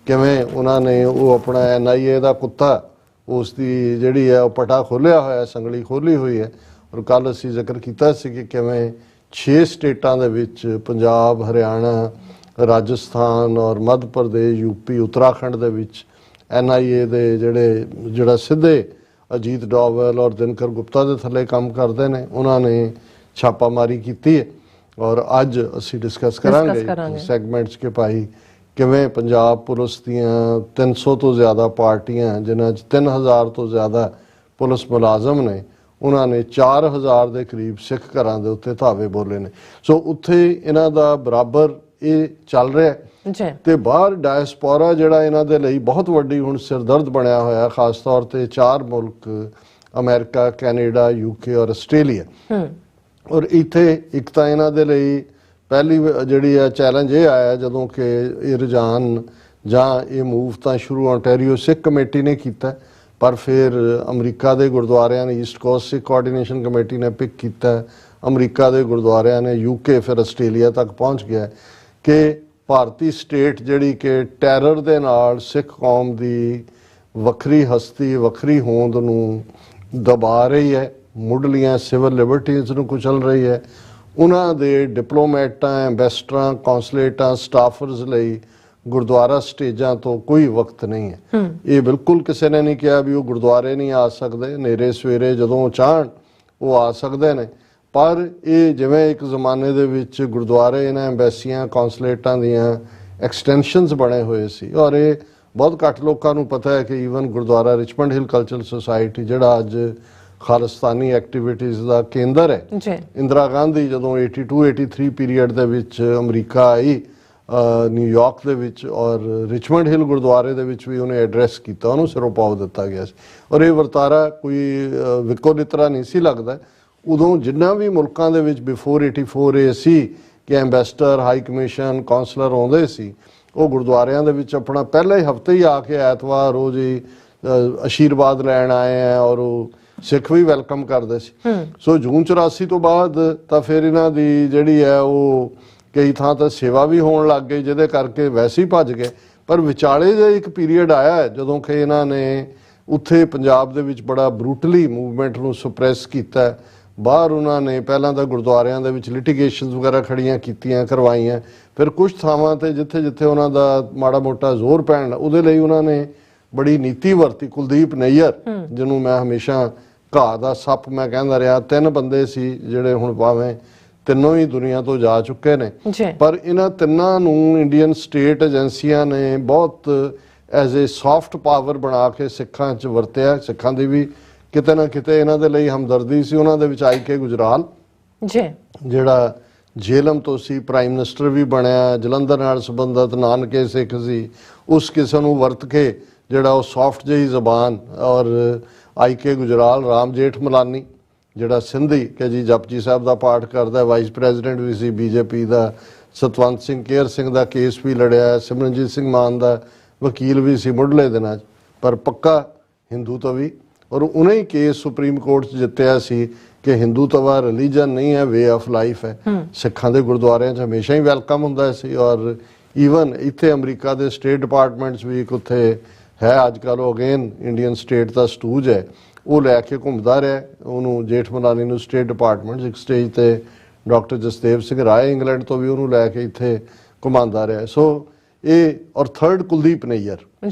ਕਿਵੇਂ ਉਹਨਾਂ ਨੇ ਉਹ ਆਪਣਾ NIA ਦਾ ਕੁੱਤਾ, ਉਸ ਦੀ ਜਿਹੜੀ ਹੈ ਉਹ ਪਟਾ ਖੋਲਿਆ ਹੋਇਆ, ਸੰਗਲੀ ਖੋਲੀ ਹੋਈ ਹੈ। ਔਰ ਕੱਲ ਅਸੀਂ ਜ਼ਿਕਰ ਕੀਤਾ ਸੀ ਕਿ ਕਿਵੇਂ 6 ਸਟੇਟਾਂ ਦੇ ਵਿੱਚ, ਪੰਜਾਬ, ਹਰਿਆਣਾ, ਰਾਜਸਥਾਨ ਔਰ ਮੱਧ ਪ੍ਰਦੇਸ਼, UP, ਉੱਤਰਾਖੰਡ ਦੇ ਵਿੱਚ NIA ਦੇ ਜਿਹੜਾ ਸਿੱਧੇ ਅਜੀਤ ਡੋਵਲ ਔਰ ਦਿਨਕਰ ਗੁਪਤਾ ਦੇ ਥੱਲੇ ਕੰਮ ਕਰਦੇ ਨੇ, ਉਹਨਾਂ ਨੇ ਛਾਪਾਮਾਰੀ ਕੀਤੀ ਹੈ। ਔਰ ਅੱਜ ਅਸੀਂ ਡਿਸਕਸ ਕਰਾਂਗੇ ਸੈਗਮੈਂਟਸ ਕਿ ਭਾਈ ਕਿਵੇਂ ਪੰਜਾਬ ਪੁਲਿਸ ਦੀਆਂ 300 ਤੋਂ ਜ਼ਿਆਦਾ ਪਾਰਟੀਆਂ, ਜਿਨ੍ਹਾਂ 'ਚ 3000 ਤੋਂ ਜ਼ਿਆਦਾ ਪੁਲਿਸ ਮੁਲਾਜ਼ਮ ਨੇ, ਉਹਨਾਂ ਨੇ 4000 ਦੇ ਕਰੀਬ ਸਿੱਖ ਘਰਾਂ ਦੇ ਉੱਤੇ ਧਾਵੇ ਬੋਲੇ ਨੇ। ਸੋ ਉੱਥੇ ਇਹਨਾਂ ਦਾ ਬਰਾਬਰ ਇਹ ਚੱਲ ਰਿਹਾ ਹੈ ਤੇ ਬਾਹਰ ਡਾਇਸਪੋਰਾ ਜਿਹੜਾ ਇਹਨਾਂ ਦੇ ਲਈ ਬਹੁਤ ਵੱਡੀ ਹੁਣ ਸਿਰਦਰਦ ਬਣਿਆ ਹੋਇਆ, ਖਾਸ ਤੌਰ ਤੇ 4 ਮੁਲਕ ਅਮਰੀਕਾ, ਕੈਨੇਡਾ, UK ਔਰ ਆਸਟ੍ਰੇਲੀਆ। ਔਰ ਇੱਥੇ ਇੱਕ ਤਾਂ ਇਹਨਾਂ ਦੇ ਲਈ ਪਹਿਲੀ ਜਿਹੜੀ ਆ ਚੈਲੰਜ ਇਹ ਆਇਆ ਜਦੋਂ ਕਿ ਇਹ ਰੁਝਾਨ ਜਾਂ ਇਹ ਮੂਵ ਤਾਂ ਸ਼ੁਰੂ ontario ਸਿੱਖ ਕਮੇਟੀ ਨੇ ਕੀਤਾ, ਪਰ ਫਿਰ ਅਮਰੀਕਾ ਦੇ ਗੁਰਦੁਆਰਿਆਂ ਨੇ, ਈਸਟ ਕੋਸਟ ਸਿੱਖ ਕੋਆਰਡੀਨੇਸ਼ਨ ਕਮੇਟੀ ਨੇ ਪਿਕ ਕੀਤਾ, ਅਮਰੀਕਾ ਦੇ ਗੁਰਦੁਆਰਿਆਂ ਨੇ, UK ਫਿਰ ਆਸਟ੍ਰੇਲੀਆ ਤੱਕ ਪਹੁੰਚ ਗਿਆ ਕਿ ਭਾਰਤੀ ਸਟੇਟ ਜਿਹੜੀ ਕਿ ਟੈਰਰ ਦੇ ਨਾਲ ਸਿੱਖ ਕੌਮ ਦੀ ਵੱਖਰੀ ਹਸਤੀ, ਵੱਖਰੀ ਹੋਂਦ ਨੂੰ ਦਬਾ ਰਹੀ ਹੈ, ਮੁੱਢਲੀਆਂ ਸਿਵਲ ਲਿਬਰਟੀਜ਼ ਨੂੰ ਕੁਚਲ ਰਹੀ ਹੈ। ਉਹਨਾਂ ਦੇ ਡਿਪਲੋਮੈਟਾਂ, ਐਂਬੈਸਡਰਾਂ, ਕੌਂਸਲੇਟਾਂ, ਸਟਾਫਰਸ ਲਈ ਗੁਰਦੁਆਰਾ ਸਟੇਜਾਂ ਤੋਂ ਕੋਈ ਵਕਤ ਨਹੀਂ ਹੈ। ਇਹ ਬਿਲਕੁਲ ਕਿਸੇ ਨੇ ਨਹੀਂ ਕਿਹਾ ਵੀ ਉਹ ਗੁਰਦੁਆਰੇ ਨਹੀਂ ਆ ਸਕਦੇ, ਨੇਰੇ ਸਵੇਰੇ ਜਦੋਂ ਚਾਹਣ ਉਹ ਆ ਸਕਦੇ ਨੇ, ਪਰ ਇਹ ਜਿਵੇਂ ਇੱਕ ਜ਼ਮਾਨੇ ਦੇ ਵਿੱਚ ਗੁਰਦੁਆਰੇ ਇਹਨਾਂ ਐਂਬੈਸੀਆਂ, ਕੌਂਸਲੇਟਾਂ ਦੀਆਂ ਐਕਸਟੈਂਸ਼ਨਸ ਬਣੇ ਹੋਏ ਸੀ। ਔਰ ਇਹ ਬਹੁਤ ਘੱਟ ਲੋਕਾਂ ਨੂੰ ਪਤਾ ਹੈ ਕਿ ਈਵਨ ਗੁਰਦੁਆਰਾ ਰਿਚਮੰਡ ਹਿਲ ਕਲਚਰਲ ਸੁਸਾਇਟੀ ਜਿਹੜਾ ਅੱਜ ਖਾਲਿਸਤਾਨੀ ਐਕਟੀਵਿਟੀਜ਼ ਦਾ ਕੇਂਦਰ ਹੈ, ਇੰਦਰਾ ਗਾਂਧੀ ਜਦੋਂ 82-83 ਪੀਰੀਅਡ ਦੇ ਵਿੱਚ ਅਮਰੀਕਾ ਆਈ ਨਿਊਯਾਰਕ ਦੇ ਵਿੱਚ, ਔਰ ਰਿਚਮੰਡ ਹਿਲ ਗੁਰਦੁਆਰੇ ਦੇ ਵਿੱਚ ਵੀ ਉਹਨੇ ਐਡਰੈਸ ਕੀਤਾ, ਉਹਨੂੰ ਸਿਰੋਂ ਪਾਉ ਦਿੱਤਾ ਗਿਆ ਸੀ। ਔਰ ਇਹ ਵਰਤਾਰਾ ਕੋਈ ਵਿਕੋ ਨਿਤਰਾ ਨਹੀਂ ਸੀ ਲੱਗਦਾ। ਉਦੋਂ ਜਿੰਨਾ ਵੀ ਮੁਲਕਾਂ ਦੇ ਵਿੱਚ ਬਿਫੋਰ 84 ਇਹ ਸੀ ਕਿ ਐਂਬੈਸਡਰ, ਹਾਈ ਕਮਿਸ਼ਨ, ਕੌਂਸਲਰ ਆਉਂਦੇ ਸੀ, ਉਹ ਗੁਰਦੁਆਰਿਆਂ ਦੇ ਵਿੱਚ ਆਪਣਾ ਪਹਿਲੇ ਹੀ ਹਫ਼ਤੇ ਹੀ ਆ ਕੇ ਐਤਵਾਰ ਰੋਜ਼ ਹੀ ਆਸ਼ੀਰਵਾਦ ਲੈਣ ਆਏ ਆ, ਔਰ ਉਹ ਸਿੱਖ ਵੀ ਵੈਲਕਮ ਕਰਦੇ ਸੀ। ਸੋ ਜੂਨ 84 ਤੋਂ ਬਾਅਦ ਤਾਂ ਫਿਰ ਇਹਨਾਂ ਦੀ ਜਿਹੜੀ ਹੈ ਉਹ ਕਈ ਥਾਂ ਤਾਂ ਸੇਵਾ ਵੀ ਹੋਣ ਲੱਗ ਗਈ, ਜਿਹਦੇ ਕਰਕੇ ਵੈਸੇ ਹੀ ਭੱਜ ਗਏ। ਪਰ ਵਿਚਾਲੇ ਜੇ ਇੱਕ ਪੀਰੀਅਡ ਆਇਆ ਜਦੋਂ ਕਿ ਇਹਨਾਂ ਨੇ ਉੱਥੇ ਪੰਜਾਬ ਦੇ ਵਿੱਚ ਬੜਾ ਬਰੂਟਲੀ ਮੂਵਮੈਂਟ ਨੂੰ ਸੁਪਰੈਸ ਕੀਤਾ। ਬਾਹਰ ਉਹਨਾਂ ਨੇ ਪਹਿਲਾਂ ਤਾਂ ਗੁਰਦੁਆਰਿਆਂ ਦੇ ਵਿੱਚ ਲਿਟੀਗੇਸ਼ਨਸ ਵਗੈਰਾ ਖੜੀਆਂ ਕੀਤੀਆਂ, ਕਰਵਾਈਆਂ। ਫਿਰ ਕੁਝ ਥਾਵਾਂ ਤੇ ਜਿੱਥੇ ਜਿੱਥੇ ਉਹਨਾਂ ਦਾ ਮਾੜਾ ਮੋਟਾ ਜ਼ੋਰ ਪੈਣ, ਉਹਦੇ ਲਈ ਉਹਨਾਂ ਨੇ ਬੜੀ ਨੀਤੀ ਵਰਤੀ। ਕੁਲਦੀਪ ਨਈਅਰ, ਜਿਹਨੂੰ ਮੈਂ ਹਮੇਸ਼ਾ ਘਾਹ ਦਾ ਸੱਪ ਮੈਂ ਕਹਿੰਦਾ ਰਿਹਾ, 3 ਬੰਦੇ ਸੀ ਜਿਹੜੇ ਹੁਣ ਭਾਵੇਂ ਤਿੰਨੋਂ ਹੀ ਦੁਨੀਆ ਤੋਂ ਜਾ ਚੁੱਕੇ ਨੇ, ਪਰ ਇਹਨਾਂ ਤਿੰਨਾਂ ਨੂੰ ਇੰਡੀਅਨ ਸਟੇਟ ਏਜੰਸੀਆਂ ਨੇ ਬਹੁਤ ਐਜ਼ ਏ ਸੌਫਟ ਪਾਵਰ ਬਣਾ ਕੇ ਸਿੱਖਾਂ 'ਚ ਵਰਤਿਆ। ਸਿੱਖਾਂ ਦੀ ਵੀ ਕਿਤੇ ਨਾ ਕਿਤੇ ਇਹਨਾਂ ਦੇ ਲਈ ਹਮਦਰਦੀ ਸੀ। ਉਹਨਾਂ ਦੇ ਵਿੱਚ ਆਈ ਕੇ ਗੁਜਰਾਲ ਜਿਹੜਾ ਜੇਲਮ ਤੋਂ ਸੀ, ਪ੍ਰਾਈਮ ਮਿਨਿਸਟਰ ਵੀ ਬਣਿਆ, ਜਲੰਧਰ ਨਾਲ ਸੰਬੰਧਿਤ ਨਾਨਕੇ ਸਿੱਖ ਸੀ, ਉਸ ਕਿਸਮ ਨੂੰ ਵਰਤ ਕੇ ਜਿਹੜਾ ਉਹ ਸੌਫਟ ਜਿਹੀ ਜ਼ਬਾਨ, ਔਰ ਆਈ ਕੇ ਗੁਜਰਾਲ, ਰਾਮ ਜੇਠ ਮਲਾਨੀ ਜਿਹੜਾ ਸਿੰਧੀ ਕਿ ਜੀ ਜਪਜੀ ਸਾਹਿਬ ਦਾ ਪਾਠ ਕਰਦਾ, ਵਾਈਸ ਪ੍ਰੈਜ਼ੀਡੈਂਟ ਵੀ ਸੀ ਬੀਜੇਪੀ ਦਾ, ਸਤਵੰਤ ਸਿੰਘ ਕੇਅਰ ਸਿੰਘ ਦਾ ਕੇਸ ਵੀ ਲੜਿਆ, ਸਿਮਰਨਜੀਤ ਸਿੰਘ ਮਾਨ ਦਾ ਵਕੀਲ ਵੀ ਸੀ ਮੁੱਢਲੇ ਦਿਨਾਂ 'ਚ, ਪਰ ਪੱਕਾ ਹਿੰਦੂਤਵੀ, ਔਰ ਉਹਨੇ ਹੀ ਕੇਸ ਸੁਪਰੀਮ ਕੋਰਟ 'ਚ ਜਿੱਤਿਆ ਸੀ ਕਿ ਹਿੰਦੂਤਵਾ ਰਿਲੀਜਨ ਨਹੀਂ ਹੈ, ਵੇ ਆਫ ਲਾਈਫ ਹੈ। ਸਿੱਖਾਂ ਦੇ ਗੁਰਦੁਆਰਿਆਂ 'ਚ ਹਮੇਸ਼ਾ ਹੀ ਵੈਲਕਮ ਹੁੰਦਾ ਸੀ, ਔਰ ਈਵਨ ਇੱਥੇ ਅਮਰੀਕਾ ਦੇ ਸਟੇਟ ਡਿਪਾਰਟਮੈਂਟਸ ਵੀ ਇੱਕ ਉੱਥੇ ਹੈ ਅੱਜ ਕੱਲ੍ਹ, ਉਹ ਅਗੇਨ ਇੰਡੀਅਨ ਸਟੇਟ ਦਾ ਸਟੂਜ ਹੈ, ਉਹ ਲੈ ਕੇ ਘੁੰਮਦਾ ਰਿਹਾ ਉਹਨੂੰ, ਜੇਠ ਮਲਾਨੀ ਨੂੰ ਸਟੇਟ ਡਿਪਾਰਟਮੈਂਟ ਇੱਕ ਸਟੇਜ ਤੇ ਡਾਕਟਰ ਜਸਦੇਵ ਸਿੰਘ ਰਾਏ ਇੰਗਲੈਂਡ ਤੋਂ ਵੀ ਉਹਨੂੰ ਲੈ ਕੇ ਇੱਥੇ ਘੁਮਾਉਂਦਾ ਰਿਹਾ। ਸੋ ਇਹ ਔਰ ਥਰਡ ਕੁਲਦੀਪ ਨਈਅਰ।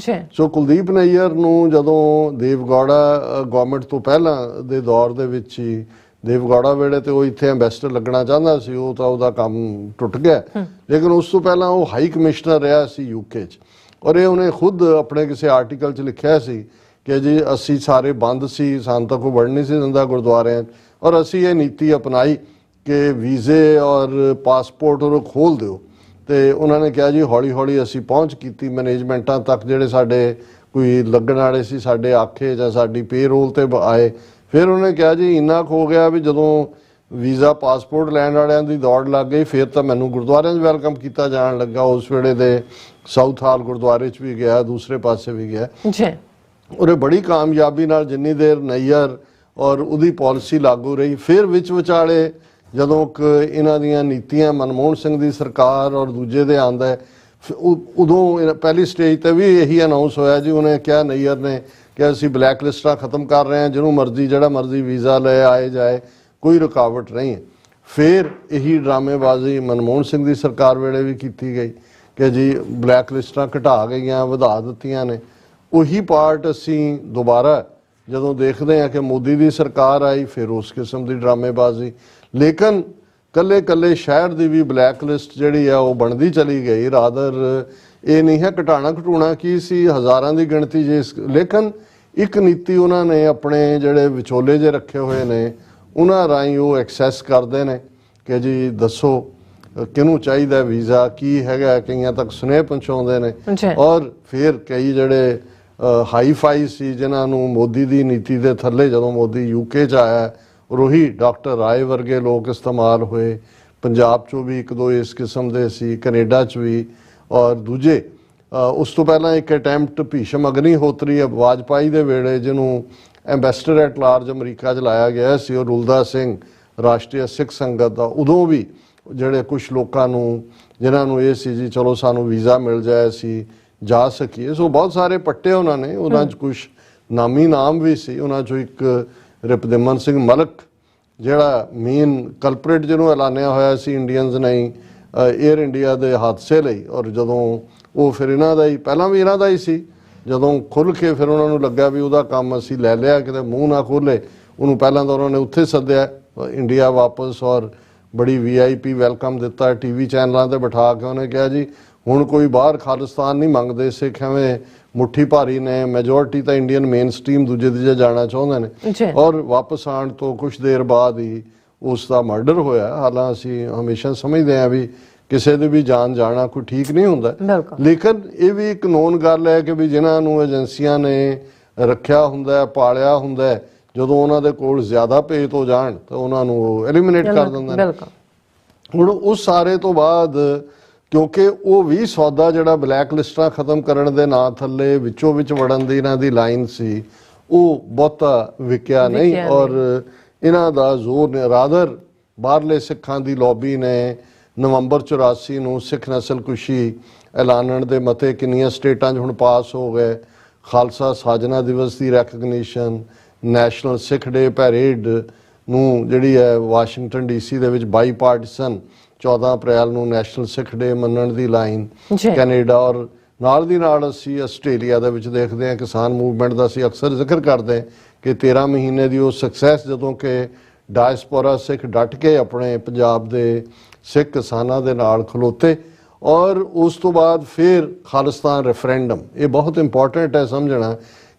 ਸੋ ਕੁਲਦੀਪ ਨਈਅਰ ਨੂੰ ਜਦੋਂ ਦੇਵਗੌੜਾ ਗਵਰਨਮੈਂਟ ਤੋਂ ਪਹਿਲਾਂ ਦੇ ਦੌਰ ਦੇ ਵਿੱਚ ਹੀ, ਦੇਵਗੌੜਾ ਵੇਲੇ ਤੇ ਉਹ ਇੱਥੇ ਐਂਬੈਸਡਰ ਲੱਗਣਾ ਚਾਹੁੰਦਾ ਸੀ, ਉਹ ਤਾਂ ਉਹਦਾ ਕੰਮ ਟੁੱਟ ਗਿਆ, ਲੇਕਿਨ ਉਸ ਤੋਂ ਪਹਿਲਾਂ ਉਹ ਹਾਈ ਕਮਿਸ਼ਨਰ ਰਿਹਾ ਸੀ ਯੂਕੇ 'ਚ, ਔਰ ਇਹ ਉਹਨੇ ਖੁਦ ਆਪਣੇ ਕਿਸੇ ਆਰਟੀਕਲ 'ਚ ਲਿਖਿਆ ਸੀ ਕਿ ਜੀ ਅਸੀਂ ਸਾਰੇ ਬੰਦ ਸੀ, ਸਾਨੂੰ ਤਾਂ ਕੋਈ ਵੜ ਨਹੀਂ ਸੀ ਦਿੰਦਾ ਗੁਰਦੁਆਰਿਆਂ, ਔਰ ਅਸੀਂ ਇਹ ਨੀਤੀ ਅਪਣਾਈ ਕਿ ਵੀਜ਼ੇ ਔਰ ਪਾਸਪੋਰਟ ਉਹ ਖੋਲ੍ਹ ਦਿਓ, ਤੇ ਉਹਨਾਂ ਨੇ ਕਿਹਾ ਜੀ ਹੌਲੀ ਹੌਲੀ ਅਸੀਂ ਪਹੁੰਚ ਕੀਤੀ ਮੈਨੇਜਮੈਂਟਾਂ ਤੱਕ ਜਿਹੜੇ ਸਾਡੇ ਕੋਈ ਲੱਗਣ ਵਾਲੇ ਸੀ, ਸਾਡੇ ਆਖੇ ਜਾਂ ਸਾਡੀ ਪੇਰੋਲ ਤੇ ਆਏ। ਫਿਰ ਉਹਨੇ ਕਿਹਾ ਜੀ ਇੰਨਾ ਕੁ ਹੋ ਗਿਆ ਵੀ ਜਦੋਂ ਵੀਜ਼ਾ ਪਾਸਪੋਰਟ ਲੈਣ ਵਾਲਿਆਂ ਦੀ ਦੌੜ ਲੱਗ ਗਈ, ਫਿਰ ਤਾਂ ਮੈਨੂੰ ਗੁਰਦੁਆਰਿਆਂ 'ਚ ਵੈਲਕਮ ਕੀਤਾ ਜਾਣ ਲੱਗਾ। ਉਸ ਵੇਲੇ ਦੇ ਸਾਊਥ ਹਾਲ ਗੁਰਦੁਆਰੇ 'ਚ ਵੀ ਗਿਆ, ਦੂਸਰੇ ਪਾਸੇ ਵੀ ਗਿਆ, ਉਹਨੇ ਬੜੀ ਕਾਮਯਾਬੀ ਨਾਲ ਜਿੰਨੀ ਦੇਰ ਨਈਅਰ ਔਰ ਉਹਦੀ ਪਾਲਿਸੀ ਲਾਗੂ ਰਹੀ। ਫਿਰ ਵਿੱਚ ਵਿਚਾਲੇ ਜਦੋਂ ਇਹਨਾਂ ਦੀਆਂ ਨੀਤੀਆਂ ਮਨਮੋਹਨ ਸਿੰਘ ਦੀ ਸਰਕਾਰ ਔਰ ਦੂਜੇ ਦੇ ਆਉਂਦਾ, ਉਦੋਂ ਪਹਿਲੀ ਸਟੇਜ ਤੇ ਵੀ ਇਹੀ ਅਨਾਉਂਸ ਹੋਇਆ ਜੀ, ਉਹਨੇ ਕਿਹਾ ਨਈਅਰ ਨੇ ਕਿ ਅਸੀਂ ਬਲੈਕ ਲਿਸਟਾਂ ਖਤਮ ਕਰ ਰਹੇ ਹਾਂ, ਜਿਹਨੂੰ ਮਰਜ਼ੀ ਜਿਹੜਾ ਮਰਜ਼ੀ ਵੀਜ਼ਾ ਲੈ ਆਏ ਜਾਏ, ਕੋਈ ਰੁਕਾਵਟ ਨਹੀਂ ਹੈ। ਫਿਰ ਇਹੀ ਡਰਾਮੇਬਾਜ਼ੀ ਮਨਮੋਹਨ ਸਿੰਘ ਦੀ ਸਰਕਾਰ ਵੇਲੇ ਵੀ ਕੀਤੀ ਗਈ ਕਿ ਜੀ ਬਲੈਕ ਲਿਸਟਾਂ ਘਟਾ ਗਈਆਂ, ਵਧਾ ਦਿੱਤੀਆਂ ਨੇ। ਉਹੀ ਪਾਰਟ ਅਸੀਂ ਦੁਬਾਰਾ ਜਦੋਂ ਦੇਖਦੇ ਹਾਂ ਕਿ ਮੋਦੀ ਦੀ ਸਰਕਾਰ ਆਈ, ਫਿਰ ਉਸ ਕਿਸਮ ਦੀ ਡਰਾਮੇਬਾਜ਼ੀ। ਲੇਕਿਨ ਕੱਲੇ ਕੱਲੇ ਸ਼ਹਿਰ ਦੀ ਵੀ ਬਲੈਕ ਲਿਸਟ ਜਿਹੜੀ ਆ ਉਹ ਬਣਦੀ ਚਲੀ ਗਈ। ਰਾਦਰ ਇਹ ਨਹੀਂ ਹੈ ਘਟਾਣਾ ਘਟੂਣਾ ਕੀ ਸੀ, ਹਜ਼ਾਰਾਂ ਦੀ ਗਿਣਤੀ ਜੇ, ਲੇਕਿਨ ਇੱਕ ਨੀਤੀ ਉਹਨਾਂ ਨੇ ਆਪਣੇ ਜਿਹੜੇ ਵਿਚੋਲੇ ਜੇ ਰੱਖੇ ਹੋਏ ਨੇ, ਉਹਨਾਂ ਰਾਹੀਂ ਉਹ ਐਕਸੈਸ ਕਰਦੇ ਨੇ ਕਿ ਜੀ ਦੱਸੋ ਕਿਹਨੂੰ ਚਾਹੀਦਾ ਵੀਜ਼ਾ, ਕੀ ਹੈਗਾ, ਕਈਆਂ ਤੱਕ ਸੁਨੇਹੇ ਪਹੁੰਚਾਉਂਦੇ ਨੇ। ਔਰ ਫਿਰ ਕਈ ਜਿਹੜੇ ਹਾਈ ਫਾਈ ਸੀ ਜਿਨ੍ਹਾਂ ਨੂੰ ਮੋਦੀ ਦੀ ਨੀਤੀ ਦੇ ਥੱਲੇ ਜਦੋਂ ਮੋਦੀ ਯੂਕੇ 'ਚ ਆਇਆ, ਉਹੀ ਡਾਕਟਰ ਰਾਏ ਵਰਗੇ ਲੋਕ ਇਸਤੇਮਾਲ ਹੋਏ। ਪੰਜਾਬ 'ਚੋਂ ਵੀ ਇੱਕ ਦੋ ਇਸ ਕਿਸਮ ਦੇ ਸੀ, ਕੈਨੇਡਾ 'ਚ ਵੀ, ਔਰ ਦੂਜੇ ਉਸ ਤੋਂ ਪਹਿਲਾਂ ਇੱਕ ਅਟੈਂਪਟ ਭੀਸ਼ਮ ਅਗਨੀਹੋਤਰੀ ਵਾਜਪਾਈ ਦੇ ਵੇਲੇ ਜਿਹਨੂੰ ਐਂਬੈਸਡਰ ਐਟ ਲਾਰਜ ਅਮਰੀਕਾ 'ਚ ਲਾਇਆ ਗਿਆ ਸੀ, ਉਹ ਰੁਲਦਾ ਸਿੰਘ ਰਾਸ਼ਟਰੀ ਸਿੱਖ ਸੰਗਤ ਦਾ, ਉਦੋਂ ਵੀ ਜਿਹੜੇ ਕੁਛ ਲੋਕਾਂ ਨੂੰ ਜਿਨ੍ਹਾਂ ਨੂੰ ਇਹ ਸੀ ਜੀ ਚਲੋ ਸਾਨੂੰ ਵੀਜ਼ਾ ਮਿਲ ਜਾਏ ਅਸੀਂ ਜਾ ਸਕੀਏ, ਸੋ ਬਹੁਤ ਸਾਰੇ ਪੱਟੇ ਉਹਨਾਂ ਨੇ। ਉਹਨਾਂ 'ਚ ਕੁਛ ਨਾਮੀ ਨਾਮ ਵੀ ਸੀ, ਉਹਨਾਂ 'ਚੋਂ ਇੱਕ ਰਿਪਦਮਨ ਸਿੰਘ ਮਲਕ ਜਿਹੜਾ ਮੇਨ ਕਲਪਰੇਟ ਜਿਹਨੂੰ ਐਲਾਨਿਆ ਹੋਇਆ ਸੀ ਇੰਡੀਅਨਸ ਨੇ ਏਅਰ ਇੰਡੀਆ ਦੇ ਹਾਦਸੇ ਲਈ, ਔਰ ਜਦੋਂ ਉਹ ਫਿਰ ਇਹਨਾਂ ਦਾ ਹੀ, ਪਹਿਲਾਂ ਵੀ ਇਹਨਾਂ ਦਾ ਹੀ ਸੀ, ਜਦੋਂ ਖੁੱਲ੍ਹ ਕੇ ਫਿਰ ਉਹਨਾਂ ਨੂੰ ਲੱਗਾ ਵੀ ਉਹਦਾ ਕੰਮ ਅਸੀਂ ਲੈ ਲਿਆ, ਕਿਤੇ ਮੂੰਹ ਨਾ ਖੋਲ੍ਹੇ, ਉਹਨੂੰ ਪਹਿਲਾਂ ਤਾਂ ਉਹਨਾਂ ਨੇ ਉੱਥੇ ਸੱਦਿਆ ਇੰਡੀਆ ਵਾਪਸ, ਔਰ ਬੜੀ VIP ਵੈਲਕਮ ਦਿੱਤਾ, TV ਚੈਨਲਾਂ ਤੇ ਬਿਠਾ ਕੇ ਉਹਨੇ ਕਿਹਾ ਜੀ ਹੁਣ ਕੋਈ ਬਾਹਰ ਖਾਲਿਸਤਾਨ ਨਹੀਂ ਮੰਗਦੇ ਸਿੱਖ, ਐਵੇਂ ਮੁੱਠੀ ਭਾਰੀ ਨੇ, ਮੈਜੋਰਟੀ ਤਾਂ ਇੰਡੀਅਨ ਮੇਨ ਸਟ੍ਰੀਮ ਦੂਜੇ ਦੂਜੇ ਜਾਣਾ ਚਾਹੁੰਦੇ ਨੇ। ਔਰ ਵਾਪਸ ਆਉਣ ਤੋਂ ਕੁਛ ਦੇਰ ਬਾਅਦ ਹੀ ਉਸ ਦਾ ਮਰਡਰ ਹੋਇਆ। ਹਾਲਾਂ ਅਸੀਂ ਹਮੇਸ਼ਾ ਸਮਝਦੇ ਹਾਂ ਵੀ ਕਿਸੇ ਦੀ ਵੀ ਜਾਨ ਜਾਣਾ ਕੋਈ ਠੀਕ ਨਹੀਂ ਹੁੰਦਾ, ਲੇਕਿਨ ਇਹ ਵੀ ਇੱਕ ਨੋਨ ਗੱਲ ਹੈ ਕਿ ਵੀ ਜਿਨ੍ਹਾਂ ਨੂੰ ਏਜੰਸੀਆਂ ਨੇ ਰੱਖਿਆ ਹੁੰਦਾ, ਪਾਲਿਆ ਹੁੰਦਾ, ਜਦੋਂ ਉਹਨਾਂ ਦੇ ਕੋਲ ਜ਼ਿਆਦਾ ਭੇਤ ਹੋ ਜਾਣ ਤਾਂ ਉਹਨਾਂ ਨੂੰ ਐਲੀਮੀਨੇਟ ਕਰ ਦਿੰਦੇ ਨੇ। ਹੁਣ ਉਸ ਸਾਰੇ ਤੋਂ ਬਾਅਦ ਕਿਉਂਕਿ ਉਹ ਵੀ ਸੌਦਾ ਜਿਹੜਾ ਬਲੈਕ ਲਿਸਟਾਂ ਖਤਮ ਕਰਨ ਦੇ ਨਾਂ ਥੱਲੇ ਵਿੱਚੋਂ ਵਿੱਚ ਵੜਨ ਦੀ ਇਹਨਾਂ ਦੀ ਲਾਈਨ ਸੀ, ਉਹ ਬਹੁਤਾ ਵਿਕਿਆ ਨਹੀਂ, ਔਰ ਇਹਨਾਂ ਦਾ ਜ਼ੋਰ ਨੇ ਰਾਦਰ ਬਾਹਰਲੇ ਸਿੱਖਾਂ ਦੀ ਲੌਬੀ ਨੇ ਨਵੰਬਰ 84 ਨੂੰ ਸਿੱਖ ਨਸਲਕੁਸ਼ੀ ਐਲਾਨਣ ਦੇ ਮਤੇ ਕਿੰਨੀਆਂ ਸਟੇਟਾਂ 'ਚ ਹੁਣ ਪਾਸ ਹੋ ਗਏ, ਖਾਲਸਾ ਸਾਜਨਾ ਦਿਵਸ ਦੀ ਰੈਕਗਨੀਸ਼ਨ, ਨੈਸ਼ਨਲ ਸਿੱਖ ਡੇ ਪੈਰੇਡ ਨੂੰ ਜਿਹੜੀ ਹੈ ਵਾਸ਼ਿੰਗਟਨ DC ਦੇ ਵਿੱਚ ਬਾਈ ਪਾਰਟੀਸਨ 14 ਅਪ੍ਰੈਲ ਨੂੰ ਨੈਸ਼ਨਲ ਸਿੱਖ ਡੇ ਮੰਨਣ ਦੀ ਲਾਈਨ, ਕੈਨੇਡਾ, ਔਰ ਨਾਲ ਦੀ ਨਾਲ ਅਸੀਂ ਆਸਟ੍ਰੇਲੀਆ ਦੇ ਵਿੱਚ ਦੇਖਦੇ ਹਾਂ ਕਿਸਾਨ ਮੂਵਮੈਂਟ ਦਾ ਅਸੀਂ ਅਕਸਰ ਜ਼ਿਕਰ ਕਰਦੇ ਕਿ 13 ਮਹੀਨੇ ਦੀ ਉਹ ਸਕਸੈਸ ਜਦੋਂ ਕਿ ਡਾਇਸਪੋਰਾ ਸਿੱਖ ਡਟ ਕੇ ਆਪਣੇ ਪੰਜਾਬ ਦੇ ਸਿੱਖ ਕਿਸਾਨਾਂ ਦੇ ਨਾਲ ਖਲੋਤੇ, ਔਰ ਉਸ ਤੋਂ ਬਾਅਦ ਫਿਰ ਖਾਲਿਸਤਾਨ ਰੈਫਰੈਂਡਮ। ਇਹ ਬਹੁਤ ਇੰਪੋਰਟੈਂਟ ਹੈ ਸਮਝਣਾ